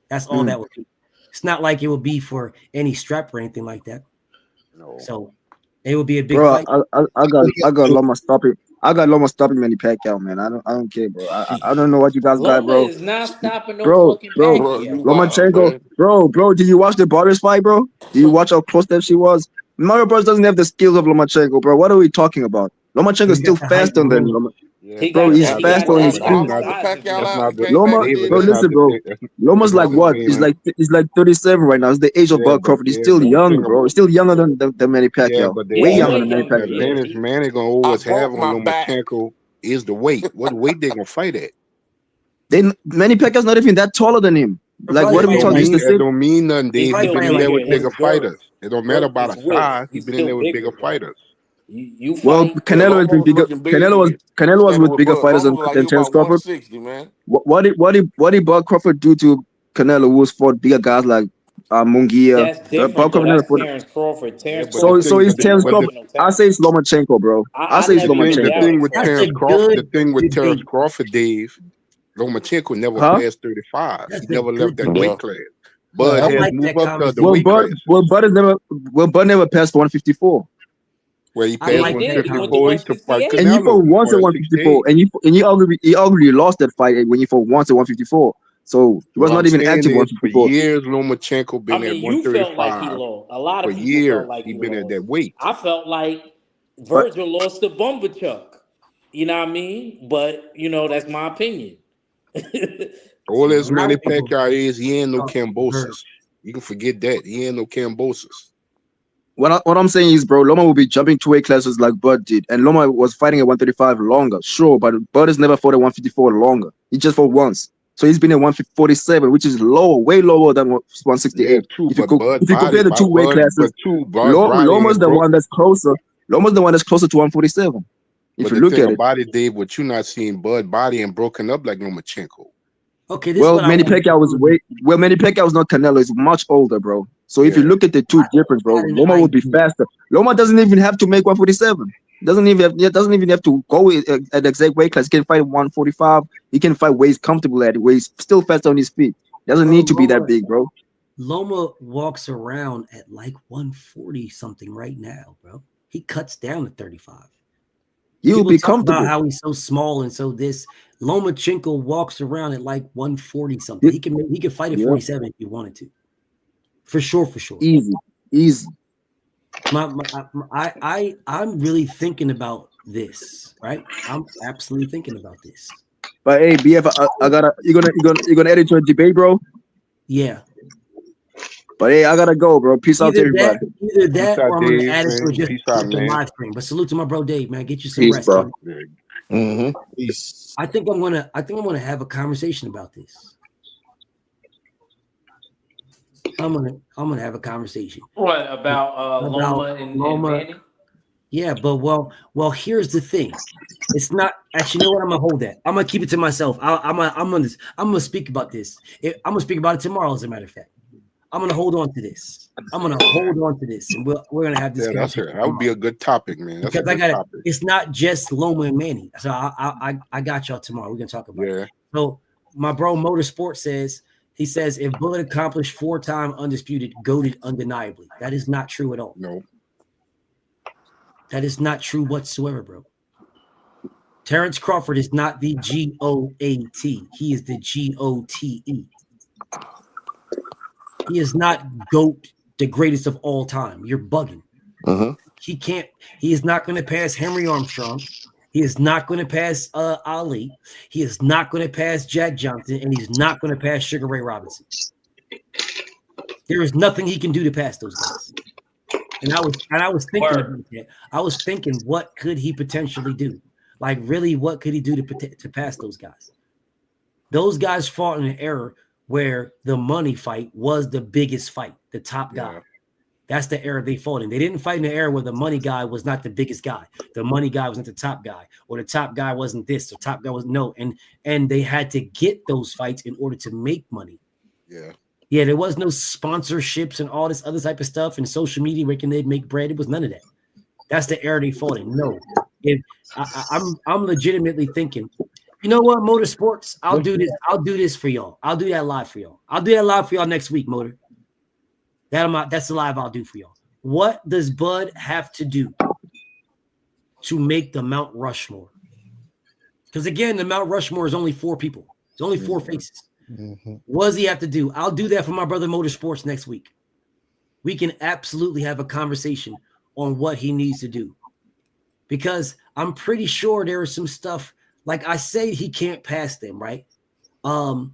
That's all that would be. It's not like it would be for any strap or anything like that. No. So it would be a big fight. I got Loma stopping. I got Loma stopping Manny Pacquiao, man. I don't care, bro. I don't know what you guys got, bro. Loma is not stopping no fucking Pacquiao. Lomachenko, bro. Did you watch the Brothers fight, bro? Did you watch how close that she was? Mario Bros doesn't have the skills of Lomachenko, bro. What are we talking about? Lomachenko is still faster than Loma. Bro, he's faster on his feet. Loma, bro, listen, bro. Loma's like what? He's like 37 right now. It's the age of Bud Crawford. He's still young, bro. He's still younger than Manny Pacquiao. Way younger than Manny Pacquiao. Manny gonna always have on Lomachenko is the weight. What weight they gonna fight at? Manny Pacquiao's not even that taller than him. Like, what That are we don't talking? It's mean the that same. don't mean nothing, He's Dave. He still been in there bigger. with It's bigger girth. fighters. It don't matter Girth about is a width. size. He He's been in still there with bigger, bigger bro. fighters. You Well, fight. Yeah, Canelo has been Lomo's bigger. looking big again. Canelo was Standing with with bigger Bud. fighters Lomo look like he than Terence about Crawford. 160, man. What did Bud Crawford do to Canelo, who was fought bigger guys like Munguia? That's Bud different though. Crawford never That's fought. Terrence Crawford. Yeah, Terrence but the Crawford So thing, is it's but Terence Crawford. generational I talent. say it's Lomachenko, bro. I I say it's never the even the Lomachenko. thing doubted with Terrence That's a Terrence Crawford. Crawford, the good thing with Terrence debate. Crawford, Dave, Lomachenko never Huh? passed 35. That's He a never left good that debate. Yeah. weight class. I Bud has like moved that up to the Well, weight conversation. Bud, classes Bud never passed 154, where he I Yeah, passed he like that did. He went to 154. He took fight 168. and you fought Canelo once at 154, 168. and you arguably lost that fight when you fought once at 154. So he was What I'm not even saying active is, for 154. years, Lomachenko I been at mean, you felt like he 135. lost. A lot For of people felt years, like he he been at lost. that weight. I felt like But Virgil lost to Chuck. You know what I mean? But that's my opinion. All a as lot Manny of people Pacquiao is, he ain't no thought Bird. Cambosis. You can forget that. He ain't no Cambosis. what I'm saying is, bro, Loma will be jumping two weight classes like Bud did, and Loma was fighting at 135 longer, sure, but Bud has never fought at 154 longer. He just fought once, so he's been at 147, which is lower, way lower than Yeah, 168. true, If you but Bud if you body, compare the two weight classes, Bud body Loma's ain't the broke. one that's closer. Loma's the one that's closer to 147. If But you the look thing at it. about it, Dave, what you not seeing, Bud body ain't broken up like Lomachenko. Okay, this is Well, what I Manny want Pacquiao to do. Manny Pacquiao was not Canelo. He's much older, bro. So if you Yeah. look at the two difference, bro, I had an Loma will be idea. faster. Loma doesn't even have to make 147. Doesn't even have to go at the exact weight class. He can fight 145. He can fight ways comfortable at it, where he's still fast on his feet. Doesn't Bro, need to be that big, bro. Loma walks around at like 140 something right now, bro. He cuts down to 35. He will People be talk about comfortable. how he's so small and so this. Lomachenko walks around at like 140 something. He can fight at 47 if he wanted to. For sure. Easy. I'm really thinking about this, right? I'm absolutely thinking about this. But hey, BF, I gotta you're gonna edit your debate, bro. Yeah. But hey, I gotta go, bro. Peace out to Either everybody. that, or I'm gonna add it to man. just Peace out, the man. live stream. But salute to my bro Dave, man. Get you some Peace, rest, bro. King. Mm-hmm. Peace. I think I'm gonna have a conversation about this. I'm gonna have a conversation. What about Loma and Manny? Yeah, but well, here's the thing. It's not actually. You know what? I'm gonna hold that. I'm gonna keep it to myself. I'm gonna speak about this. I'm gonna speak about it tomorrow. As a matter of fact, I'm gonna hold on to this. I'm gonna hold on to this, and we're gonna have this Yeah, that's conversation. it. That would be a good topic, man. That's Because a good topic. it's not just Loma and Manny. So I got y'all tomorrow. We're gonna talk about it. So my bro Motorsport says if Bullet accomplished 4-time undisputed, goated undeniably. That is not true at all. No. That is not true whatsoever, bro. Terrence Crawford is not the GOAT. He is the GOTE. He is not GOAT, the greatest of all time. You're bugging. He is not going to pass Henry Armstrong. He is not going to pass Ali. He is not going to pass Jack Johnson, and he's not going to pass Sugar Ray Robinson. There is nothing he can do to pass those guys. And I was thinking about that. I was thinking, what could he potentially do? Like, really, what could he do to pass those guys? Those guys fought in an era where the money fight was the biggest fight, the top guy. That's the era they fought in. They didn't fight in an era where the money guy was not the biggest guy. The money guy wasn't the top guy, or the top guy wasn't this, or top guy was no. And they had to get those fights in order to make money. Yeah, there was no sponsorships and all this other type of stuff and social media where they make bread. It was none of that. That's the era they fought in. No, if I'm legitimately thinking, you know what, Motorsports, I'll do this. I'll do this for y'all. I'll do that live for y'all. I'll do that live for y'all next week, Motor. That's the live I'll do for y'all. What does Bud have to do to make the Mount Rushmore? Because again, the Mount Rushmore is only 4 people. It's only 4 faces. What does he have to do? I'll do that for my brother Motorsports next week. We can absolutely have a conversation on what he needs to do. Because I'm pretty sure there is some stuff, like I say, he can't pass them, right? But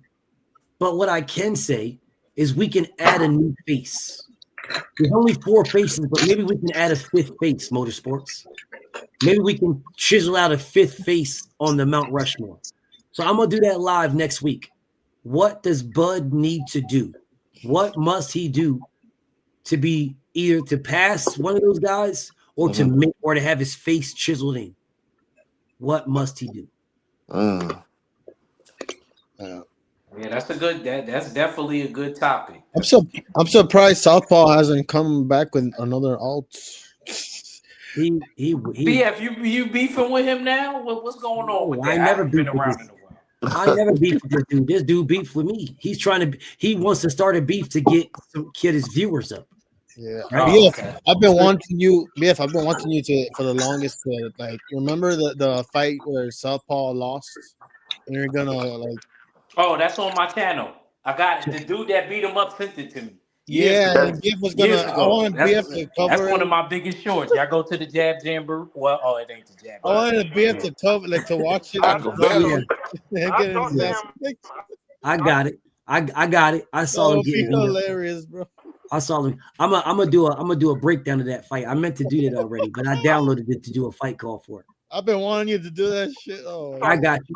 what I can say is we can add a new face. There's only 4 faces, but maybe we can add a 5th face, Motorsports. Maybe we can chisel out a 5th face on the Mount Rushmore. So I'm going to do that live next week. What does Bud need to do? What must he do to be either to pass one of those guys or to make or to have his face chiseled in? What must he do? Yeah, that's a good. That's definitely a good topic. I'm surprised Southpaw hasn't come back with another alt. He BF, you beefing with him now? What's going on with that? I never haven't been beefed with around this. in a while. I never beefed with this dude. This dude beefed with me. He wants to start a beef to get his viewers up. Yeah, Right? BF, I've been wanting you to for the longest to like remember the fight where Southpaw lost, and you're gonna like. Oh, that's on my channel. I got it. The dude that beat him up sent it to me. Yeah, and BF was gonna. I wanted BF to cover. That's one of my biggest shorts. Y'all go to the Jab Jamboree. Well, it ain't the Jab. I wanted BF to cover, like to watch it. I got it. I got it. I saw him getting hilarious, bro. I saw him. I'm gonna do a breakdown of that fight. I meant to do that already, but I downloaded it to do a fight call for it. I've been wanting you to do that shit. Oh, I got you.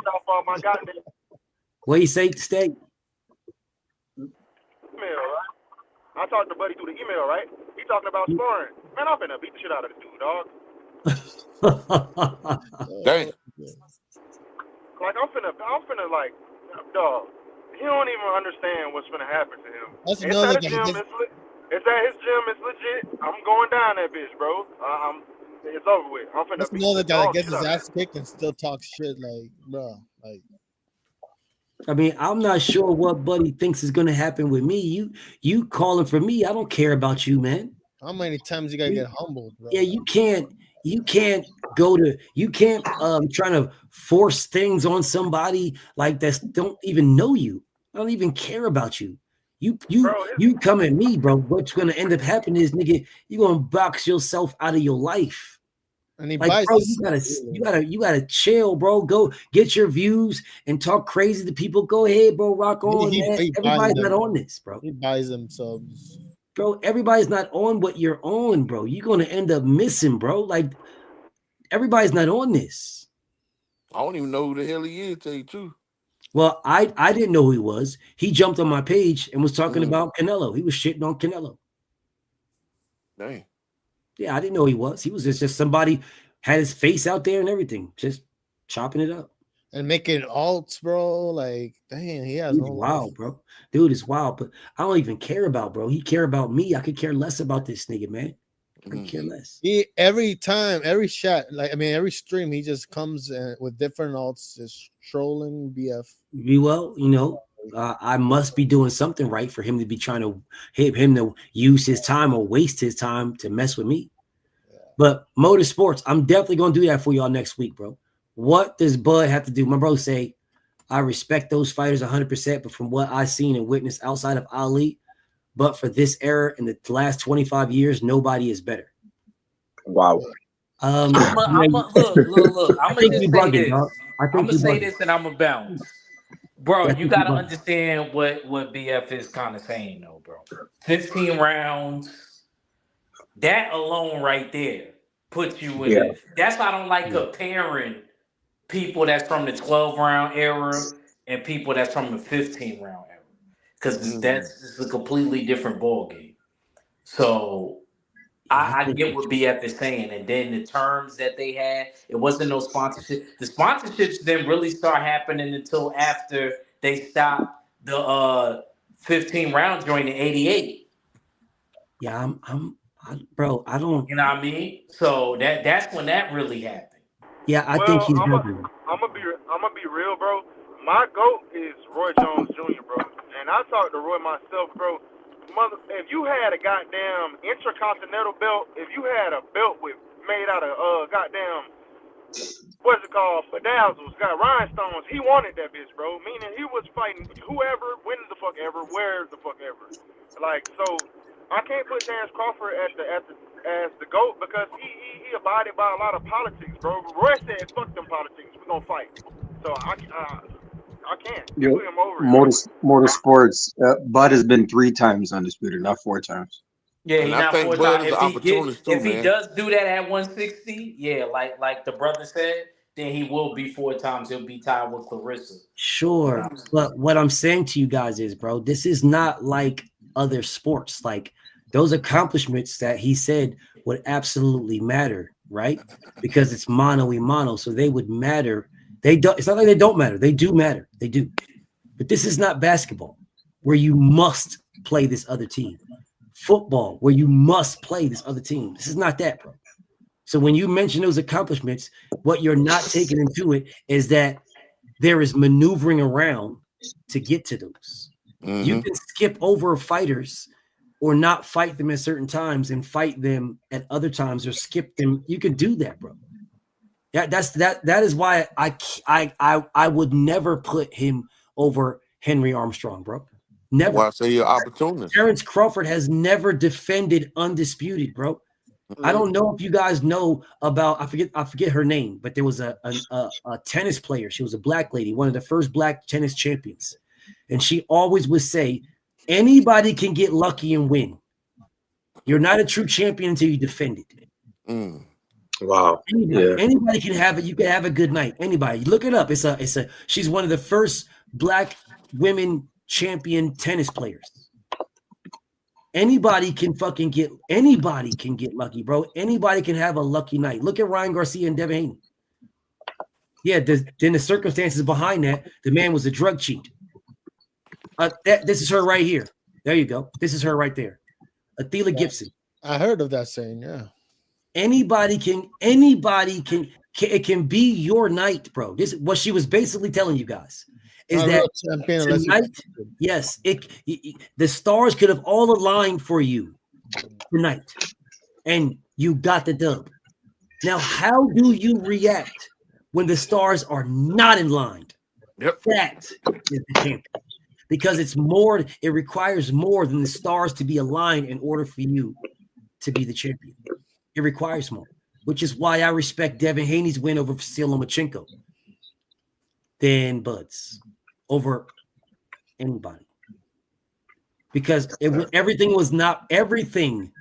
What you say, Stay? I talked to Buddy through the email, right? He talking about sparring. Man, I'm finna beat the shit out of the dude, dog. Dang. Like I'm finna like, dog. He don't even understand what's finna happen to him. That's It's another at his guy. gym. It's at his gym. It's legit. I'm going down that bitch, bro. It's over with. I'm finna That's beat another the guy that dog gets shit his out of ass kicked and still talks shit. Like, bro, like. I mean, I'm not sure what Buddy thinks is going to happen with me. You calling for me? I don't care about you, man. How many times you gotta get humbled, bro? Yeah, you can't trying to force things on somebody like that don't even know you. I don't even care about you. You come at me, bro. What's gonna end up happening is, nigga, you're gonna box yourself out of your life. And he Like, buys bro, you gotta chill, bro. Go get your views and talk crazy to people. Go ahead, bro. Rock on, man. Everybody's not on this, bro. He buys them subs. Bro, everybody's not on what you're on, bro. You're gonna end up missing, bro. Like, everybody's not on this. I don't even know who the hell he is, tell you the truth. Well, I didn't know who he was. He jumped on my page and was talking about Canelo. He was shitting on Canelo. Dang. Yeah, I didn't know who he was. He was just somebody had his face out there and everything, just chopping it up. And making alts, bro. Like, dang, he has He's no wild, life. bro. Dude is wild, but I don't even care about, bro. He care about me. I could care less about this nigga, man. I could care less. He every time, every shot, like every stream, he just comes with different alts, just trolling BF. Well, I must be doing something right for him to be trying to to use his time or waste his time to mess with me. Yeah. But Motorsports, I'm definitely gonna do that for y'all next week, bro. What does Bud have to do? My bro say, I respect those fighters 100%, but from what I've seen and witnessed outside of Ali, but for this era in the last 25 years, nobody is better. Wow. Look. I'm gonna just say this. I'm gonna say this, and I'm gonna bounce, bro. You gotta understand what BF is kind of saying, though, bro. 15 rounds, that alone right there puts you in it. That's why I don't like comparing people that's from the 12-round era and people that's from the 15-round era, because that's a completely different ballgame. So I get what BF is saying, and then the terms that they had, it wasn't no sponsorship. The sponsorships didn't really start happening until after they stopped the 15-round joint in '88. Yeah, bro. I don't. You know what I mean? So that's when that really happened. Yeah, I think he's I'm gonna be real, bro. My GOAT is Roy Jones Jr., bro. And I talked to Roy myself, bro. If you had a goddamn intercontinental belt, if you had a belt made out of goddamn what's it called, bedazzles, got rhinestones, he wanted that bitch, bro. Meaning he was fighting whoever, when the fuck ever, where the fuck ever. Like, so I can't put Terrence Crawford as the GOAT because he abided by a lot of politics, bro. Roy said, "Fuck them politics, we're gonna fight." So I can't put him over. Motorsports. Bud has been 3 times undisputed, not 4 times. Yeah, And he I not think four Bud time. is an opportunist too, If he man. does do that at 160, yeah, like the brother said, then he will be 4 times. He'll be tied with Clarissa. Sure. But what I'm saying to you guys is, bro, this is not like other sports. Like those accomplishments that he said would absolutely matter, right? Because it's mano y mano. So they would matter. They don't, it's not like they don't matter. They do matter. They do. But this is not basketball where you must play this other team. Football where you must play this other team. This is not that, bro. So when you mention those accomplishments, what you're not taking into it is that there is maneuvering around to get to those. You can skip over fighters or not fight them at certain times and fight them at other times or skip them. You can do that, bro. That is why I would never put him over Henry Armstrong, bro. Never. Well, I say you're opportunist. Terrence Crawford has never defended undisputed, bro. I don't know if you guys know about I forget her name, but there was a tennis player. She was a black lady, one of the first black tennis champions. And she always would say, anybody can get lucky and win. You're not a true champion until you defend it. Wow. Anybody can have it. You can have a good night. Anybody. Look it up. She's one of the first black women champion tennis players. Anybody can get lucky, bro. Anybody can have a lucky night. Look at Ryan Garcia and Devin Haney. Yeah, then the circumstances behind that, the man was a drug cheat. This is her right here. There you go. This is her right there. Athela Gibson. I heard of that saying, yeah. Anybody can it can be your night, bro. This is what she was basically telling you guys. Is that tonight, yes, the stars could have all aligned for you tonight, and you got the dub. Now, how do you react when the stars are not in line? Yep. That is the champion. Because it requires more than the stars to be aligned in order for you to be the champion. It requires more, which is why I respect Devin Haney's win over Vasyl Lomachenko than Bud's over anybody. Because everything was not everything.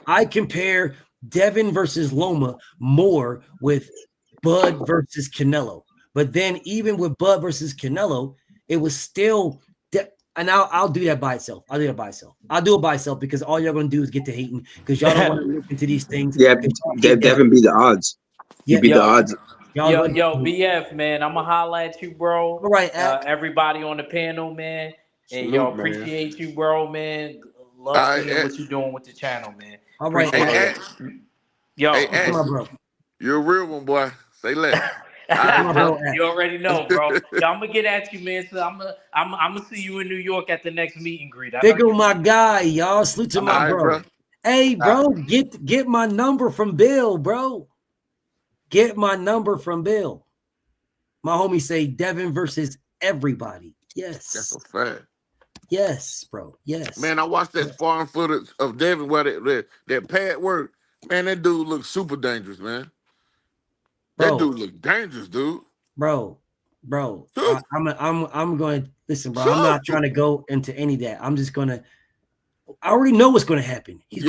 I compare Devin versus Loma more with Bud versus Canelo. But then even with Bud versus Canelo, it was still and I'll do that by itself. I'll do it by itself because all y'all gonna do is get to hating because y'all don't want to look into these things. Yeah, Devin beat the odds. He beat the odds. Yo, BF, man, I'm gonna holla at you, bro. All right, everybody on the panel, man. And Salute, appreciate you, bro, man. Love seeing what you're doing with the channel, man. All right, yo, hey, bro. You're a real one, boy. Say less. You already know, bro. Yo, I'm gonna get at you, man. So I'm gonna see you in New York at the next meet and greet. There go my guy, y'all. Salute to my bro. Hey, bro, get my number from Bill, bro. Get my number from Bill. My homie say Devin versus everybody. Yes, that's a fact. Yes, bro. Yes, man. I watched that farm footage of Devin where that pad work. Man, that dude looks super dangerous, man. That dude look dangerous, dude. Bro. I'm going to listen, bro. I'm not trying to go into any of that. I'm just gonna. I already know what's going to happen. He's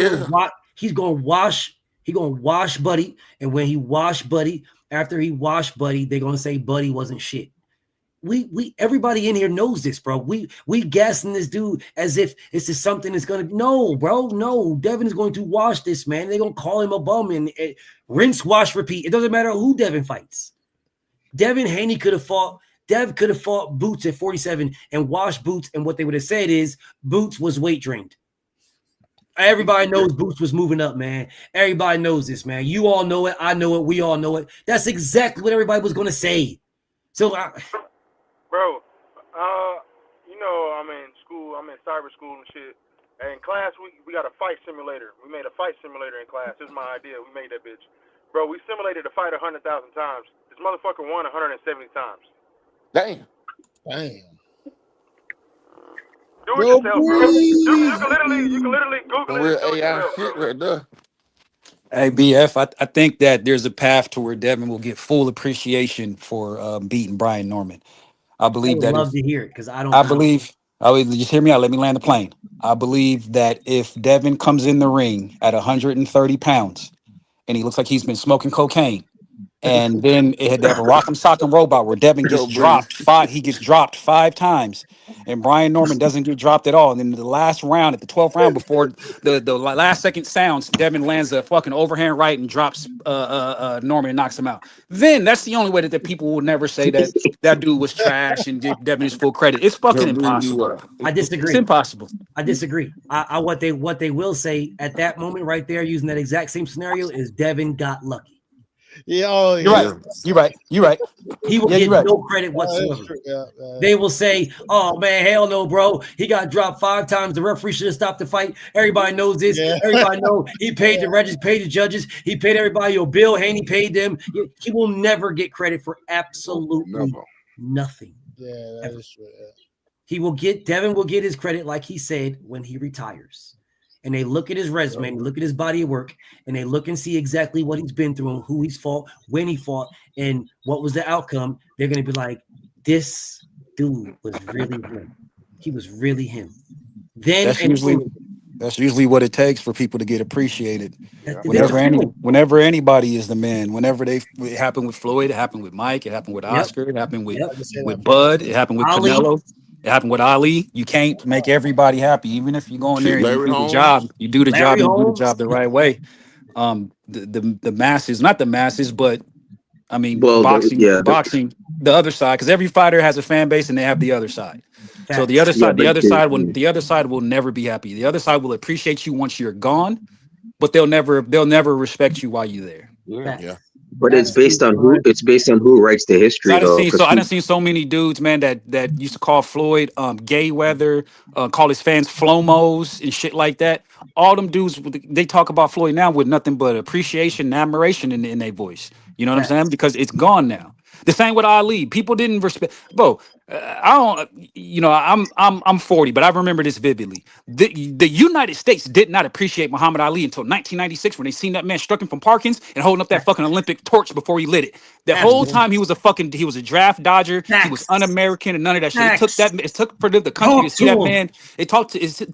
going to wash Buddy, and when he wash Buddy, after he wash Buddy, they're going to say Buddy wasn't shit. We everybody in here knows this, bro. We gassing this dude as if it's just something that's gonna no, bro. No, Devin is going to wash this man. They're gonna call him a bum and rinse, wash, repeat. It doesn't matter who Devin fights. Devin Haney could have fought Boots at 47 and washed Boots, and what they would have said is Boots was weight drained. Everybody knows Boots was moving up, man. Everybody knows this, man. You all know it. I know it. We all know it. That's exactly what everybody was gonna say. So. Bro, you know I'm in school. I'm in cyber school and shit. And in class, we got a fight simulator. We made a fight simulator in class. This is my idea. We made that bitch. Bro, we simulated a fight 100,000 times. This motherfucker won 170 times. Damn. Do it yourself, bro. You can literally Google it. Real AI shit right there. Hey, BF, I think that there's a path to where Devin will get full appreciation for beating Brian Norman. I believe I would love to hear it because I don't. I believe Just hear me out. Let me land the plane. I believe that if Devin comes in the ring at 130 pounds and he looks like he's been smoking cocaine, and then they have a rock'em sock'em robot where Devin gets Yo, Breeze. dropped he gets dropped 5 times, and Brian Norman doesn't get dropped at all. And then the last round, at the 12th round, before the last second sounds, Devin lands a fucking overhand right and drops Norman and knocks him out. Then that's the only way that the people will never say that dude was trash and give Devin his full credit. It's fucking Yo, Breeze, you impossible. right. I disagree. It's impossible. I disagree. What they will say at that moment right there, using that exact same scenario, is Devin got lucky. Yeah, oh, You're right. You're right. You're right. He will Yeah, get you're right. no credit whatsoever. Yeah. They will say, "Oh man, hell no, bro. He got dropped 5 times. The referee should have stopped the fight. Everybody knows this. Yeah. Everybody know he paid the Regis, paid the judges, he paid everybody. Yo, Bill Haney paid them. He will never get credit for absolutely nothing. Yeah, that is true. Yeah. Devin will get his credit, like he said, when he retires. And they look at his resume, and look at his body of work, and they look and see exactly what he's been through and who he's fought, when he fought, and what was the outcome. They're going to be like, this dude was really him. He was really him. Then That's usually what it takes for people to get appreciated. Yeah. Whenever anybody is the man, it happened with Floyd, it happened with Mike, it happened with Oscar, it happened with Bud, it happened with Ali. Canelo, it happened with Ali. You can't make everybody happy, even if you go in there and you do the job. You do the job, you do the job the right way. The masses, not the masses, but I mean, boxing, the other side, because every fighter has a fan base and they have the other side. So the other side, the other side will never be happy. The other side will appreciate you once you're gone, but they'll never respect you while you're there. Yeah. But it's based on who writes the history. I done seen so many dudes, man, that used to call Floyd gay weather, call his fans flomos and shit like that. All them dudes, they talk about Floyd now with nothing but appreciation and admiration in their voice. You know what I'm saying? Because it's gone now. The same with Ali. People didn't respect, bro. I don't, I'm 40, but I remember this vividly. The United States did not appreciate Muhammad Ali until 1996 when they seen that man struck him from Parkins and holding up that fucking Olympic torch before he lit it. The whole time he was a draft dodger. He was un-American and none of that shit. It took for the country to see that man. It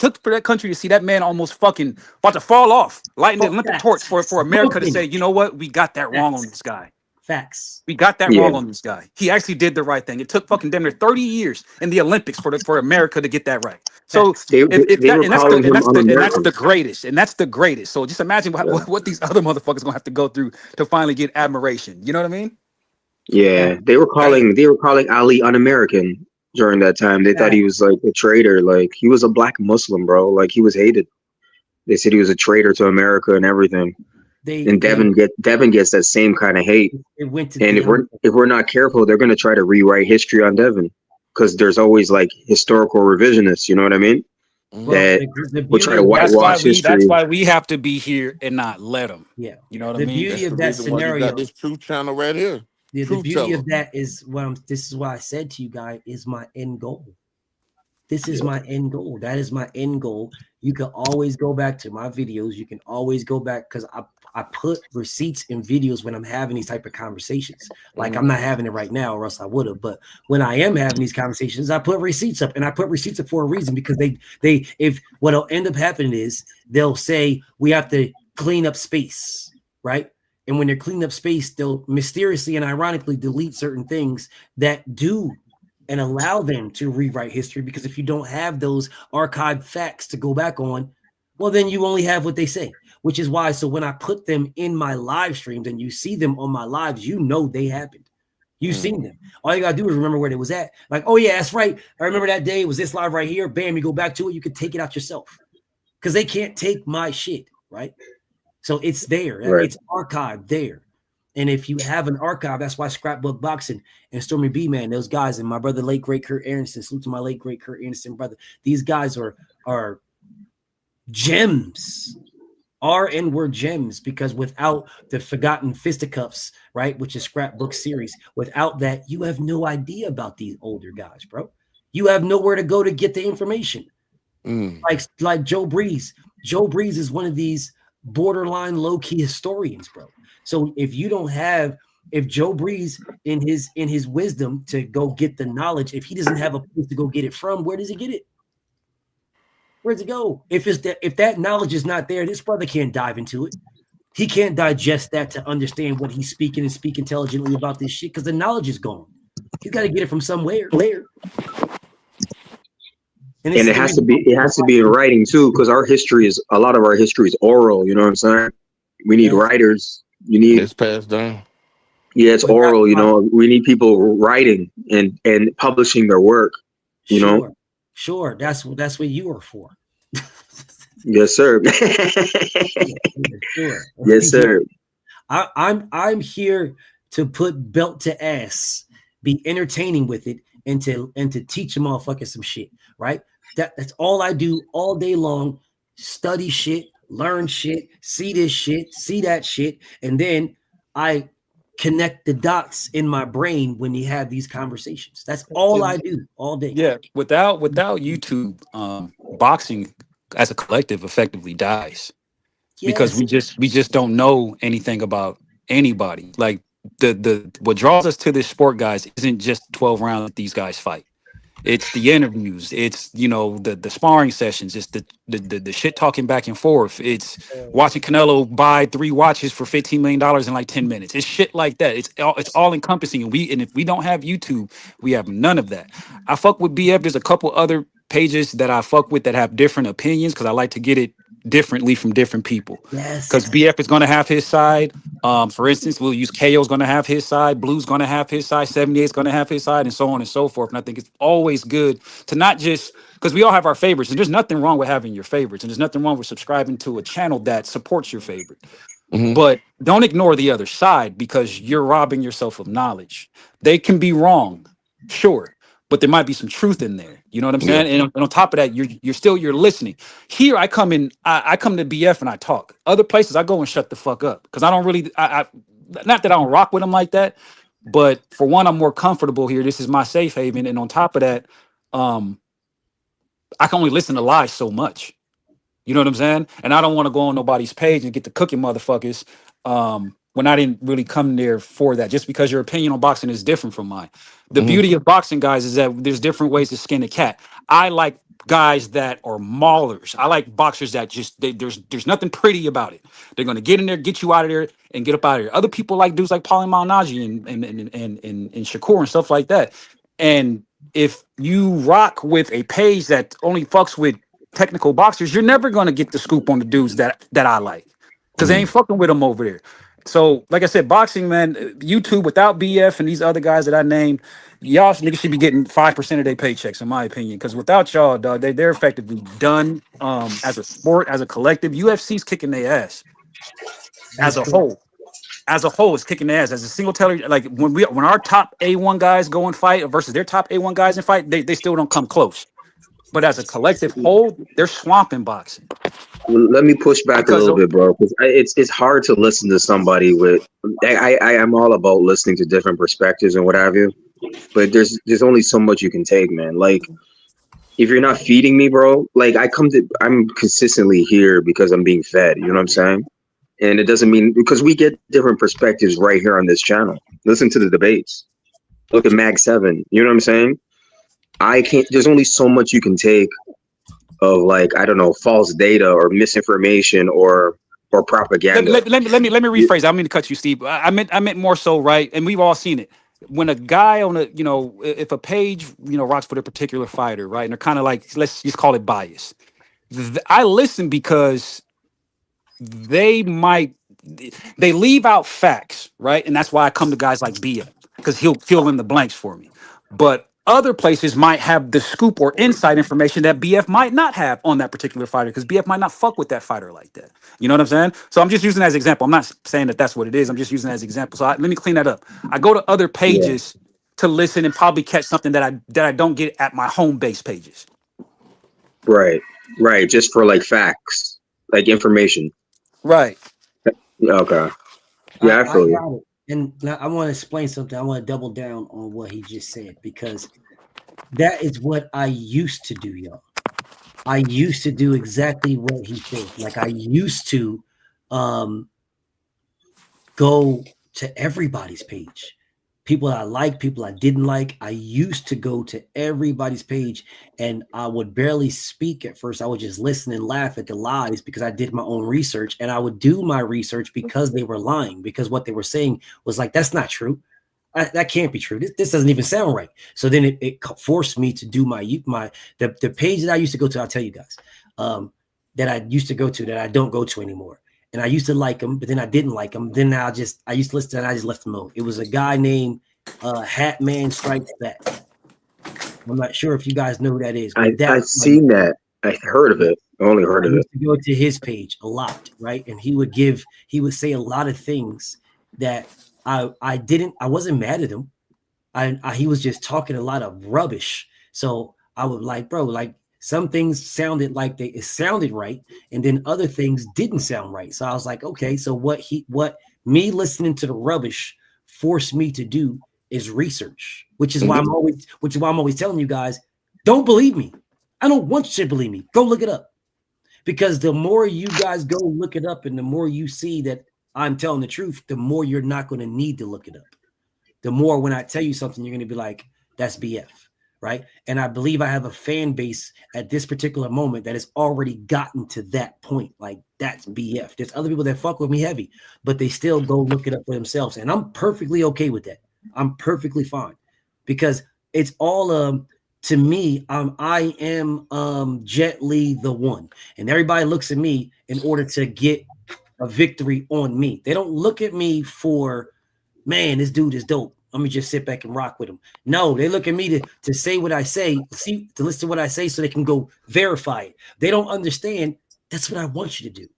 took for that country to see that man almost fucking about to fall off, lighting the Olympic torch for America to say, you know what, we got that wrong on this guy. Facts. We got that wrong on this guy. He actually did the right thing. It took fucking damn near 30 years in the Olympics for America to get that right. So that's the greatest. And that's the greatest. So just imagine what these other motherfuckers gonna have to go through to finally get admiration. You know what I mean? Yeah, they were calling Ali un-American during that time. They thought he was like a traitor. Like he was a black Muslim, bro. Like he was hated. They said he was a traitor to America and everything. Devin gets that same kind of hate. If we're not careful, they're gonna try to rewrite history on Devin because there's always like historical revisionists. You know what I mean? We'll try to whitewash history. That's why we have to be here and not let them. Yeah, you know what I mean. The beauty of that scenario. You got this truth channel right here. The beauty of that is this is why I said to you guys is my end goal. This is my end goal. That is my end goal. You can always go back to my videos. You can always go back because I put receipts in videos when I'm having these type of conversations. Like I'm not having it right now, or else I would have. But when I am having these conversations, I put receipts up, and I put receipts up for a reason because if what'll end up happening is they'll say we have to clean up space, right? And when they're cleaning up space, they'll mysteriously and ironically delete certain things that do and allow them to rewrite history, because if you don't have those archived facts to go back on, well, then you only have what they say, which is why. So when I put them in my live streams and you see them on my lives, you know they happened. You've seen them. All you got to do is remember where they was at. Like, oh, yeah, that's right. I remember that day. It was this live right here. Bam, you go back to it. You can take it out yourself because they can't take my shit, right? So it's there. Right. It's archived there. And if you have an archive, that's why Scrapbook Boxing and Stormy B, man, those guys, and my brother, late great Kurt Aronson, salute to my late great Kurt Aronson brother. These guys are gems, were gems, because without the Forgotten Fisticuffs, right, which is Scrapbook series, without that, you have no idea about these older guys, bro. You have nowhere to go to get the information. Like Joe Breeze. Joe Breeze is one of these borderline low-key historians, bro. So if Joe Breeze in his wisdom to go get the knowledge, if he doesn't have a place to go get it from, where does he get it? Where's it go? If that knowledge is not there, this brother can't dive into it. He can't digest that to understand what he's speaking and speak intelligently about this shit because the knowledge is gone. He's got to get it from somewhere. And it has to be in writing too, because a lot of our history is oral. You know what I'm saying? We need writers. It's passed down. Yeah, it's oral. You know, we need people writing and publishing their work. You know. Sure. That's what you are for. Yes, sir. Sure. Yes, sir. I'm here to put belt to ass, be entertaining with it, and to teach a motherfucker some shit, right? That's all I do all day long. Study shit, learn shit, see this shit, see that shit, and then I connect the dots in my brain when you have these conversations. That's all I do all day. Yeah, without YouTube, boxing as a collective effectively dies because we just don't know anything about anybody. Like the what draws us to this sport, guys, isn't just 12 rounds that these guys fight. It's the interviews. It's the sparring sessions. It's the shit talking back and forth. It's watching Canelo buy 3 watches for $15 million in like 10 minutes. It's shit like that. It's all encompassing. And if we don't have YouTube, we have none of that. I fuck with BF. There's a couple other pages that I fuck with that have different opinions because I like to get it differently from different people. Yes. Because BF is going to have his side. For instance, we'll use KO's going to have his side, Blue's going to have his side, 78's going to have his side, and so on and so forth. And I think it's always good to not just because we all have our favorites, and there's nothing wrong with having your favorites, and there's nothing wrong with subscribing to a channel that supports your favorite. But don't ignore the other side because you're robbing yourself of knowledge. They can be wrong, sure, but there might be some truth in there. You know what I'm saying? And on top of that, you're listening. Here I come to BF and I talk. Other places I go and shut the fuck up because I don't really I not that I don't rock with them like that, but for one, I'm more comfortable here. This is my safe haven, and on top of that, I can only listen to lies so much. You know what I'm saying? And I don't want to go on nobody's page and get the cooking motherfuckers when I didn't really come there for that. Just because your opinion on boxing is different from mine. The beauty of boxing, guys, is that there's different ways to skin a cat. I like guys that are maulers. I like boxers that just there's nothing pretty about it. They're gonna get in there, get you out of there, and get up out of here. Other people like dudes like Paulie Malignaggi and Shakur and stuff like that. And if you rock with a page that only fucks with technical boxers, you're never gonna get the scoop on the dudes that I like because they ain't fucking with them over there. So, like I said, boxing, man, YouTube without BF and these other guys that I named, y'all niggas should be getting 5% of their paychecks, in my opinion. Because without y'all, dog, they're effectively done as a sport, as a collective. UFC's kicking their ass as a whole. As a whole, it's kicking their ass. As a single teller, like when our top A1 guys go and fight versus their top A1 guys and fight, they still don't come close. But as a collective whole, they're swamping boxing. Let me push back a little bit, bro, because it's hard to listen to somebody with. I am all about listening to different perspectives and what have you, but there's only so much you can take, man. Like if you're not feeding me, bro, like I'm consistently here because I'm being fed. You know what I'm saying? And it doesn't mean because we get different perspectives right here on this channel. Listen to the debates. Look at Mag 7. You know what I'm saying? I can't. There's only so much you can take of like I don't know false data or misinformation or propaganda. Let me rephrase. I don't mean to cut you, Steve. I meant more so, right? And we've all seen it. When a guy on a if a page rocks for a particular fighter, right, and they're kind of like let's just call it bias. I listen because they leave out facts, right, and that's why I come to guys like BF because he'll fill in the blanks for me. But other places might have the scoop or inside information that BF might not have on that particular fighter because BF might not fuck with that fighter like that. You know what I'm saying? So I'm just using that as an example. I'm not saying that that's what it is. I'm just using that as an example. So let me clean that up. I go to other pages to listen and probably catch something that I don't get at my home base pages. Right. Just for like facts, like information. Right. Okay. Yeah, I feel you. And I want to explain something. I want to double down on what he just said because that is what I used to do, y'all. I used to do exactly what he said. Like I used to go to everybody's page people I like, people I didn't like. I used to go to everybody's page and I would barely speak at first. I would just listen and laugh at the lies because I did my own research, and I would do my research because they were lying, because what they were saying was like, that's not true. That can't be true. This doesn't even sound right. So then it forced me to do the page that I used to go to. I'll tell you guys that I used to go to that I don't go to anymore. And I used to like them, but then I didn't like them. Then I used to listen and I just left them alone. It was a guy named Hat Man Strikes Back. I'm not sure if you guys know who that is. But I've seen that. I heard of it. I only heard of it. I used to go to his page a lot, right? And he would say a lot of things that I wasn't mad at him. He was just talking a lot of rubbish. So I would like, bro, like some things sounded like it sounded right, and then other things didn't sound right. So I was like, okay, so what me listening to the rubbish forced me to do is research, which is why I'm always telling you guys, don't believe me. I don't want you to believe me. Go look it up. Because the more you guys go look it up and the more you see that I'm telling the truth, the more you're not going to need to look it up. The more when I tell you something, you're going to be like, that's BF, right? And I believe I have a fan base at this particular moment that has already gotten to that point. Like, that's BF. There's other people that fuck with me heavy, but they still go look it up for themselves. And I'm perfectly okay with that. I'm perfectly fine because it's all to me, I am Jet Li the one. And everybody looks at me in order to get a victory on me. They don't look at me for, man, this dude is dope. Let me just sit back and rock with him. No, they look at me to say what I say, to listen to what I say so they can go verify it. They don't understand that's what I want you to do.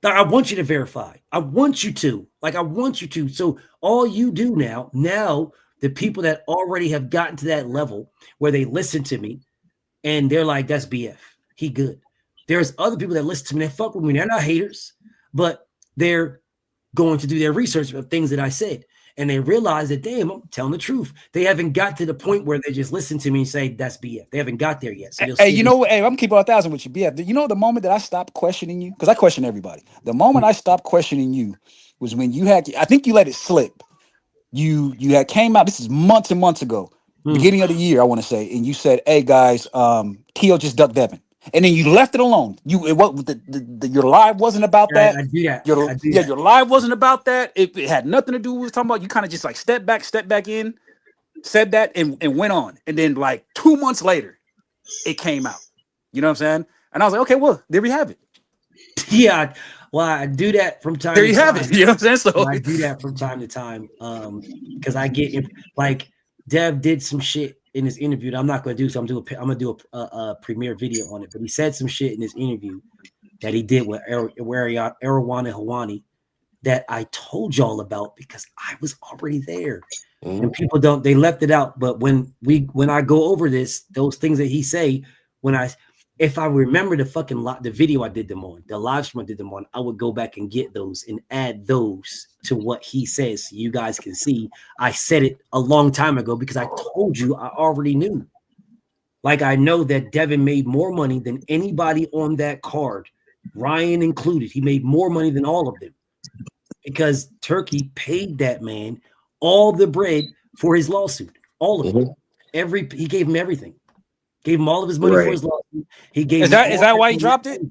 I want you to verify. I want you to. Like, I want you to. So all you do now the people that already have gotten to that level where they listen to me and they're like, that's BF. He good. There's other people that listen to me, they fuck with me. They're not haters, but they're going to do their research of things that I said. And they realize that, damn, I'm telling the truth. They haven't got to the point where they just listen to me and say, that's BF. They haven't got there yet. So hey, you know what? Hey, I'm gonna keep it 1,000 with you, BF. You know the moment that I stopped questioning you, because I question everybody. The moment I stopped questioning you was when you had, I think you let it slip. You had came out, this is months and months ago, beginning of the year, I want to say, and you said, hey guys, Keo just ducked Devin. And then you left it alone. Your live wasn't about that. I do that. Your live wasn't about that. It had nothing to do with what we were talking about. You kind of just like step back in, said that, and went on. And then like 2 months later, it came out. You know what I'm saying? And I was like, okay, well, there we have it. Yeah. Well, I do that from time there to you time. have it. You know what I'm saying? So I do that from time to time. Because I get like Dev did some shit in his interview that I'm not going to do. So I'm gonna do a premiere video on it. But he said some shit in his interview that he did with Erwan and Hawani that I told y'all about because I was already there. And people they left it out. But when I go over those things that he say, if I remember the video I did them on, the live stream I did them on, I would go back and get those and add those to what he says so you guys can see. I said it a long time ago because I told you I already knew. Like, I know that Devin made more money than anybody on that card, Ryan included. He made more money than all of them because Turkey paid that man all the bread for his lawsuit, all of it. He gave him everything. Gave him all of his money for his lawsuit. He gave. Is that why he dropped it?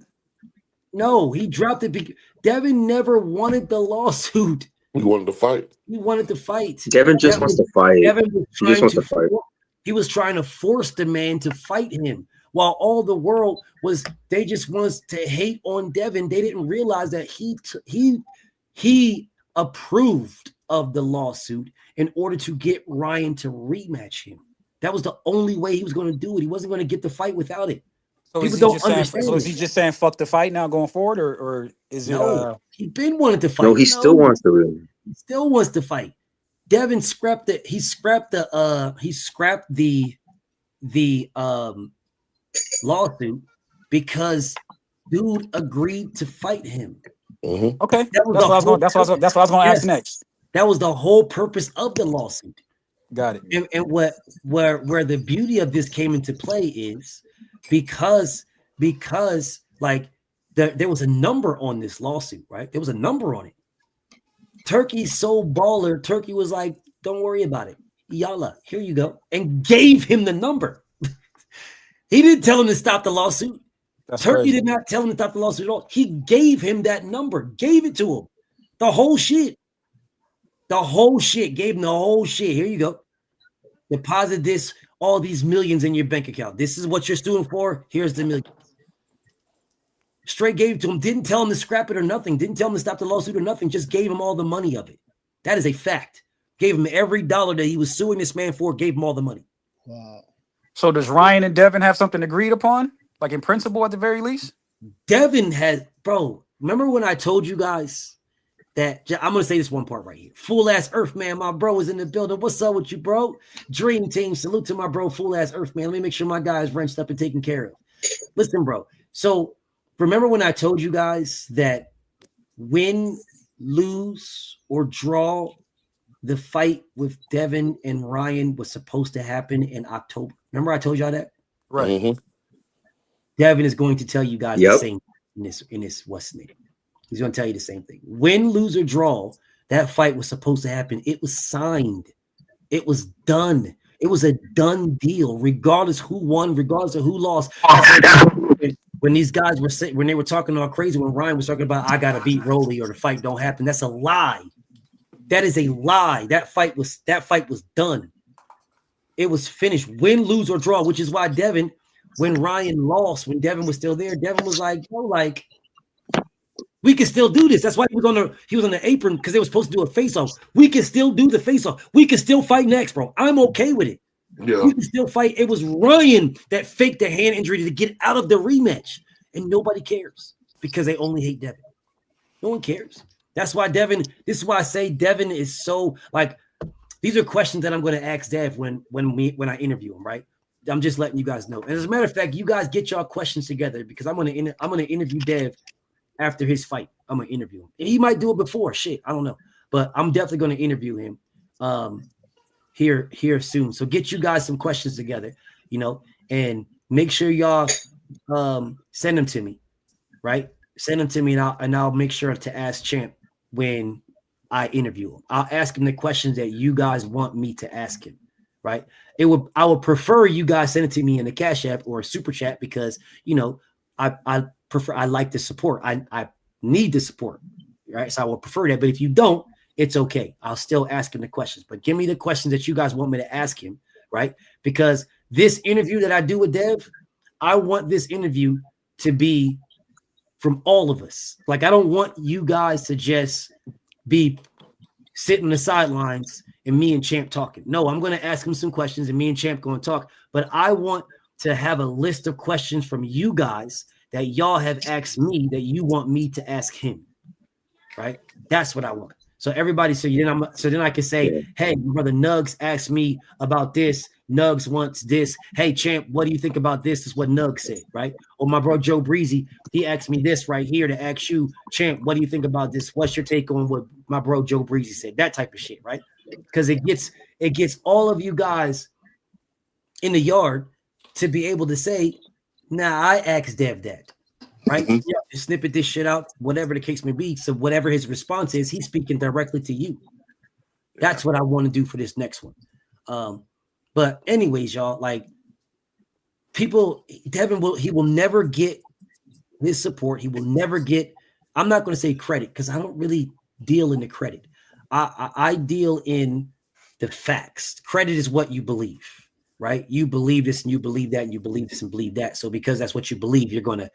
No, he dropped it. Devin never wanted the lawsuit. He wanted to fight. He wanted to fight. Devin just wants to fight. Devin was he just wants to fight. He was trying to force the man to fight him, while all the world they just wants to hate on Devin. They didn't realize that he approved of the lawsuit in order to get Ryan to rematch him. That was the only way he was going to do it. He wasn't going to get the fight without it. So people don't understand. So is he just saying fuck the fight now going forward, or is it? He been wanting to fight. No, he still wants to win. He still wants to fight. Devin scrapped it. He scrapped the lawsuit because dude agreed to fight him. Okay, that's what I was going to ask next. That was the whole purpose of the lawsuit. Got it. And where the beauty of this came into play is because like there was a number on this lawsuit, right? There was a number on it. Turkey's so baller. Turkey was like, Don't worry about it. Yalla, here you go. And gave him the number. He didn't tell him to stop the lawsuit. That's Turkey crazy. did not tell him to stop the lawsuit at all. He gave him that number, gave it to him. The whole shit. The whole shit. Gave him the whole shit. Here you go. Deposit this, all these millions in your bank account. This is what you're suing for. Here's the million. Straight gave it to him. Didn't tell him to scrap it or nothing. Didn't tell him to stop the lawsuit or nothing. Just gave him all the money of it. That is a fact. Gave him every dollar that he was suing this man for. Gave him all the money. Wow. So does Ryan and Devin have something agreed upon, like in principle at the very least? Devin has, bro. Remember when I told you guys that I'm gonna say this one part right here. Full ass Earth man, my bro is in the building. What's up with you, bro? Dream team, salute to my bro, full ass Earth man. Let me make sure my guy is wrenched up and taken care of. Listen, bro. So remember when I told you guys that win, lose, or draw, the fight with Devin and Ryan was supposed to happen in October. Remember I told y'all that? Right. Mm-hmm. Devin is going to tell you guys the same in this what's name. He's going to tell you the same thing. Win, lose, or draw, that fight was supposed to happen. It was signed. It was done. It was a done deal, regardless who won, regardless of who lost. When these guys were saying, when they were talking all crazy, when Ryan was talking about I gotta beat Rolly or the fight don't happen, that's a lie. That is a lie. That fight was done. It was finished. Win, lose, or draw, which is why Devin, when Ryan lost, when Devin was still there, Devin was like, "Yo, like, we can still do this." That's why he was on the apron because they were supposed to do a face-off. We can still do the face-off. We can still fight next, bro. I'm okay with it. Yeah. We can still fight. It was Ryan that faked the hand injury to get out of the rematch, and nobody cares because they only hate Devin. No one cares. That's why Devin. This is why I say Devin is so like. These are questions that I'm going to ask Dev when I interview him. Right. I'm just letting you guys know. And as a matter of fact, you guys get y'all questions together because I'm going to interview Dev after his fight. I'm going to interview him. And he might do it before. Shit, I don't know. But I'm definitely going to interview him here soon. So get you guys some questions together, and make sure y'all send them to me, right? Send them to me, and I'll make sure to ask Champ when I interview him. I'll ask him the questions that you guys want me to ask him, right? I would prefer you guys send it to me in the Cash App or a Super Chat because I prefer, I like the support. I need the support, right? So I would prefer that. But if you don't, it's okay. I'll still ask him the questions. But give me the questions that you guys want me to ask him, right? Because this interview that I do with Dev, I want this interview to be from all of us. Like, I don't want you guys to just be sitting on the sidelines and me and Champ talking. No, I'm going to ask him some questions and me and Champ going to talk. But I want to have a list of questions from you guys that y'all have asked me that you want me to ask him, right? That's what I want. So everybody, so then I can say, hey, brother Nugs asked me about this. Nugs wants this. Hey, Champ, what do you think about this? Is what Nugs said, right? Or my bro Joe Breezy, he asked me this right here to ask you, Champ, what do you think about this? What's your take on what my bro Joe Breezy said? That type of shit, right? Because it gets all of you guys in the yard to be able to say, nah, I asked Dev that. Right? Yeah, just snippet this shit out, whatever the case may be. So whatever his response is, he's speaking directly to you. That's what I want to do for this next one. But anyways, y'all, like Devin will never get his support. He will never get, I'm not going to say credit because I don't really deal in the credit. I deal in the facts. Credit is what you believe, right? You believe this and you believe that and you believe this and believe that. So because that's what you believe, you're going to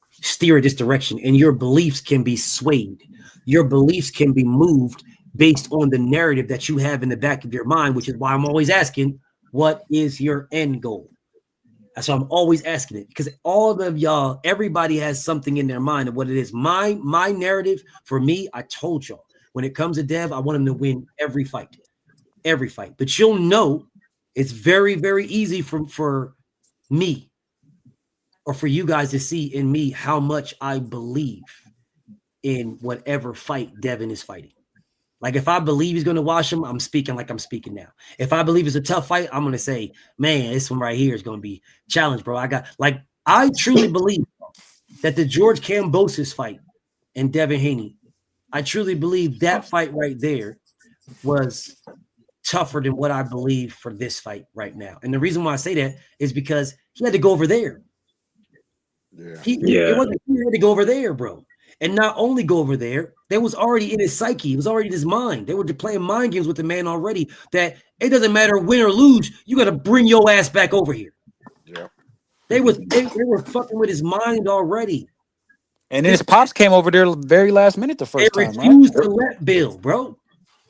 steer this direction, and your beliefs can be swayed. Your beliefs can be moved based on the narrative that you have in the back of your mind, which is why I'm always asking, what is your end goal? So I'm always asking it because all of y'all, everybody has something in their mind of what it is. My narrative for me, I told y'all, when it comes to Dev, I want him to win every fight. But you'll know it's very, very easy for me or for you guys to see in me how much I believe in whatever fight Devin is fighting. Like if I believe he's going to wash him, I'm speaking like I'm speaking now. If I believe it's a tough fight, I'm going to say, man, this one right here is going to be challenged, bro. I truly believe that the George Kambosos fight and Devin Haney, I truly believe that fight right there was tougher than what I believe for this fight right now. And the reason why I say that is because he had to go over there. It wasn't he had to go over there, bro. And not only go over there, that was already in his psyche. It was already in his mind. They were playing mind games with the man already that it doesn't matter win or lose, you got to bring your ass back over here. Yeah. They were fucking with his mind already. And then his pops came over there very last minute the first time, They refused right? to let Bill, bro.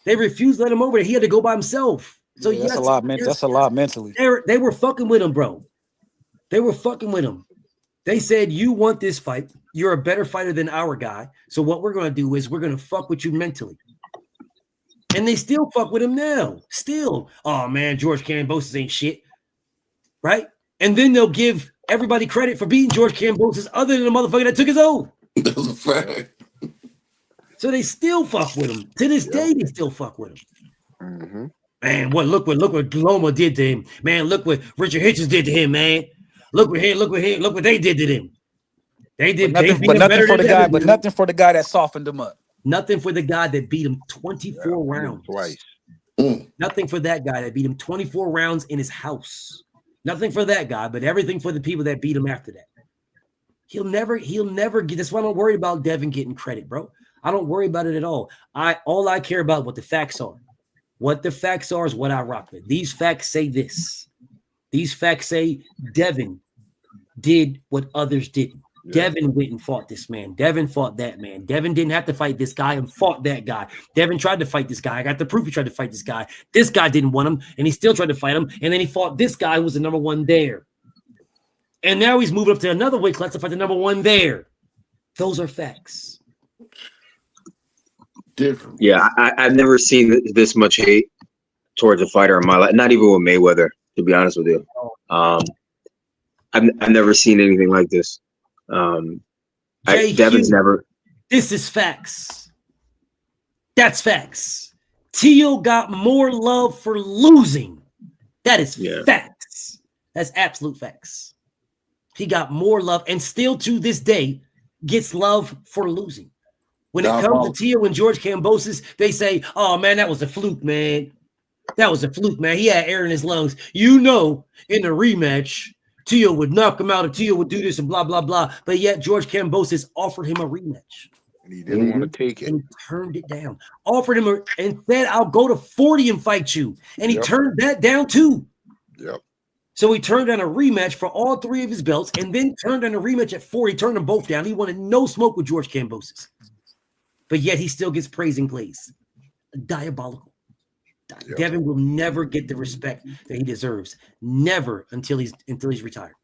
They refused to let him over there. He had to go by himself. So yeah, that's a lot. That's a lot mentally. They were fucking with him, bro. They were fucking with him. They said, "You want this fight? You're a better fighter than our guy. So what we're gonna do is we're gonna fuck with you mentally." And they still fuck with him now. Still, oh man, George Kambosos ain't shit, right? And then they'll give everybody credit for beating George Kambosos, other than the motherfucker that took his oath. That's a fact. So they still fuck with him. To this day, they still fuck with him. Mm-hmm. Man, look what Loma did to him. Man, look what Richard Hitchens did to him, man. Look what they did to him. They did nothing for the guy that softened him up. Nothing for the guy that beat him 24 rounds. Twice. Nothing for that guy that beat him 24 rounds in his house. Nothing for that guy, but everything for the people that beat him after that. He'll never get. That's why I don't worry about Devin getting credit, bro. I don't worry about it at all. All I care about what the facts are. What the facts are is what I rock with. These facts say this. These facts say Devin did what others didn't. Yeah. Devin went and fought this man. Devin fought that man. Devin didn't have to fight this guy and fought that guy. Devin tried to fight this guy. I got the proof he tried to fight this guy. This guy didn't want him, and he still tried to fight him. And then he fought this guy who was the number one there. And now he's moving up to another weight class to fight the number one there. Those are facts. Different. Yeah, I've never seen this much hate towards a fighter in my life. Not even with Mayweather, to be honest with you. I've never seen anything like this. Devin's never. This is facts. That's facts. Teal got more love for losing. That is facts. That's absolute facts. He got more love and still to this day gets love for losing. When it comes to Teal and George Kambosos, they say, oh, man, that was a fluke, man. That was a fluke, man. He had air in his lungs. You know, in the rematch, Teal would knock him out and Teal would do this and blah, blah, blah. But yet George Kambosos offered him a rematch. And he didn't want to take it. And he turned it down. Offered him and said, I'll go to 40 and fight you. And he turned that down too. Yep. So he turned down a rematch for all three of his belts and then turned down a rematch at 40. Turned them both down. He wanted no smoke with George Kambosos. But yet he still gets praise and glaze. Diabolical. Yep. Devin will never get the respect that he deserves. Never until he's retired.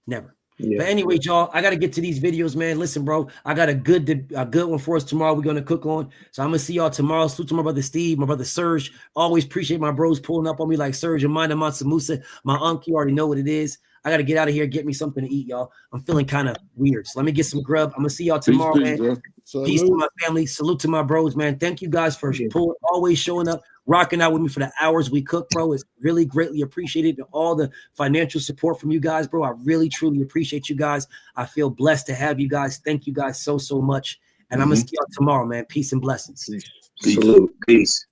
Never. Yeah. But anyway, y'all, I got to get to these videos, man. Listen, bro, I got a good one for us tomorrow. We're going to cook on. So I'm going to see y'all tomorrow. Salute to my brother Steve, my brother Serge. Always appreciate my bros pulling up on me like Serge and Mind Mansa Musa. My uncle, you already know what it is. I got to get out of here, get me something to eat, y'all. I'm feeling kind of weird. So let me get some grub. I'm going to see y'all tomorrow, man. Peace to my family. Salute to my bros, man. Thank you guys for always showing up, rocking out with me for the hours we cook, bro. It's really greatly appreciated. All the financial support from you guys, bro. I really, truly appreciate you guys. I feel blessed to have you guys. Thank you guys so much. And I'm going to see y'all tomorrow, man. Peace and blessings. Peace. Peace.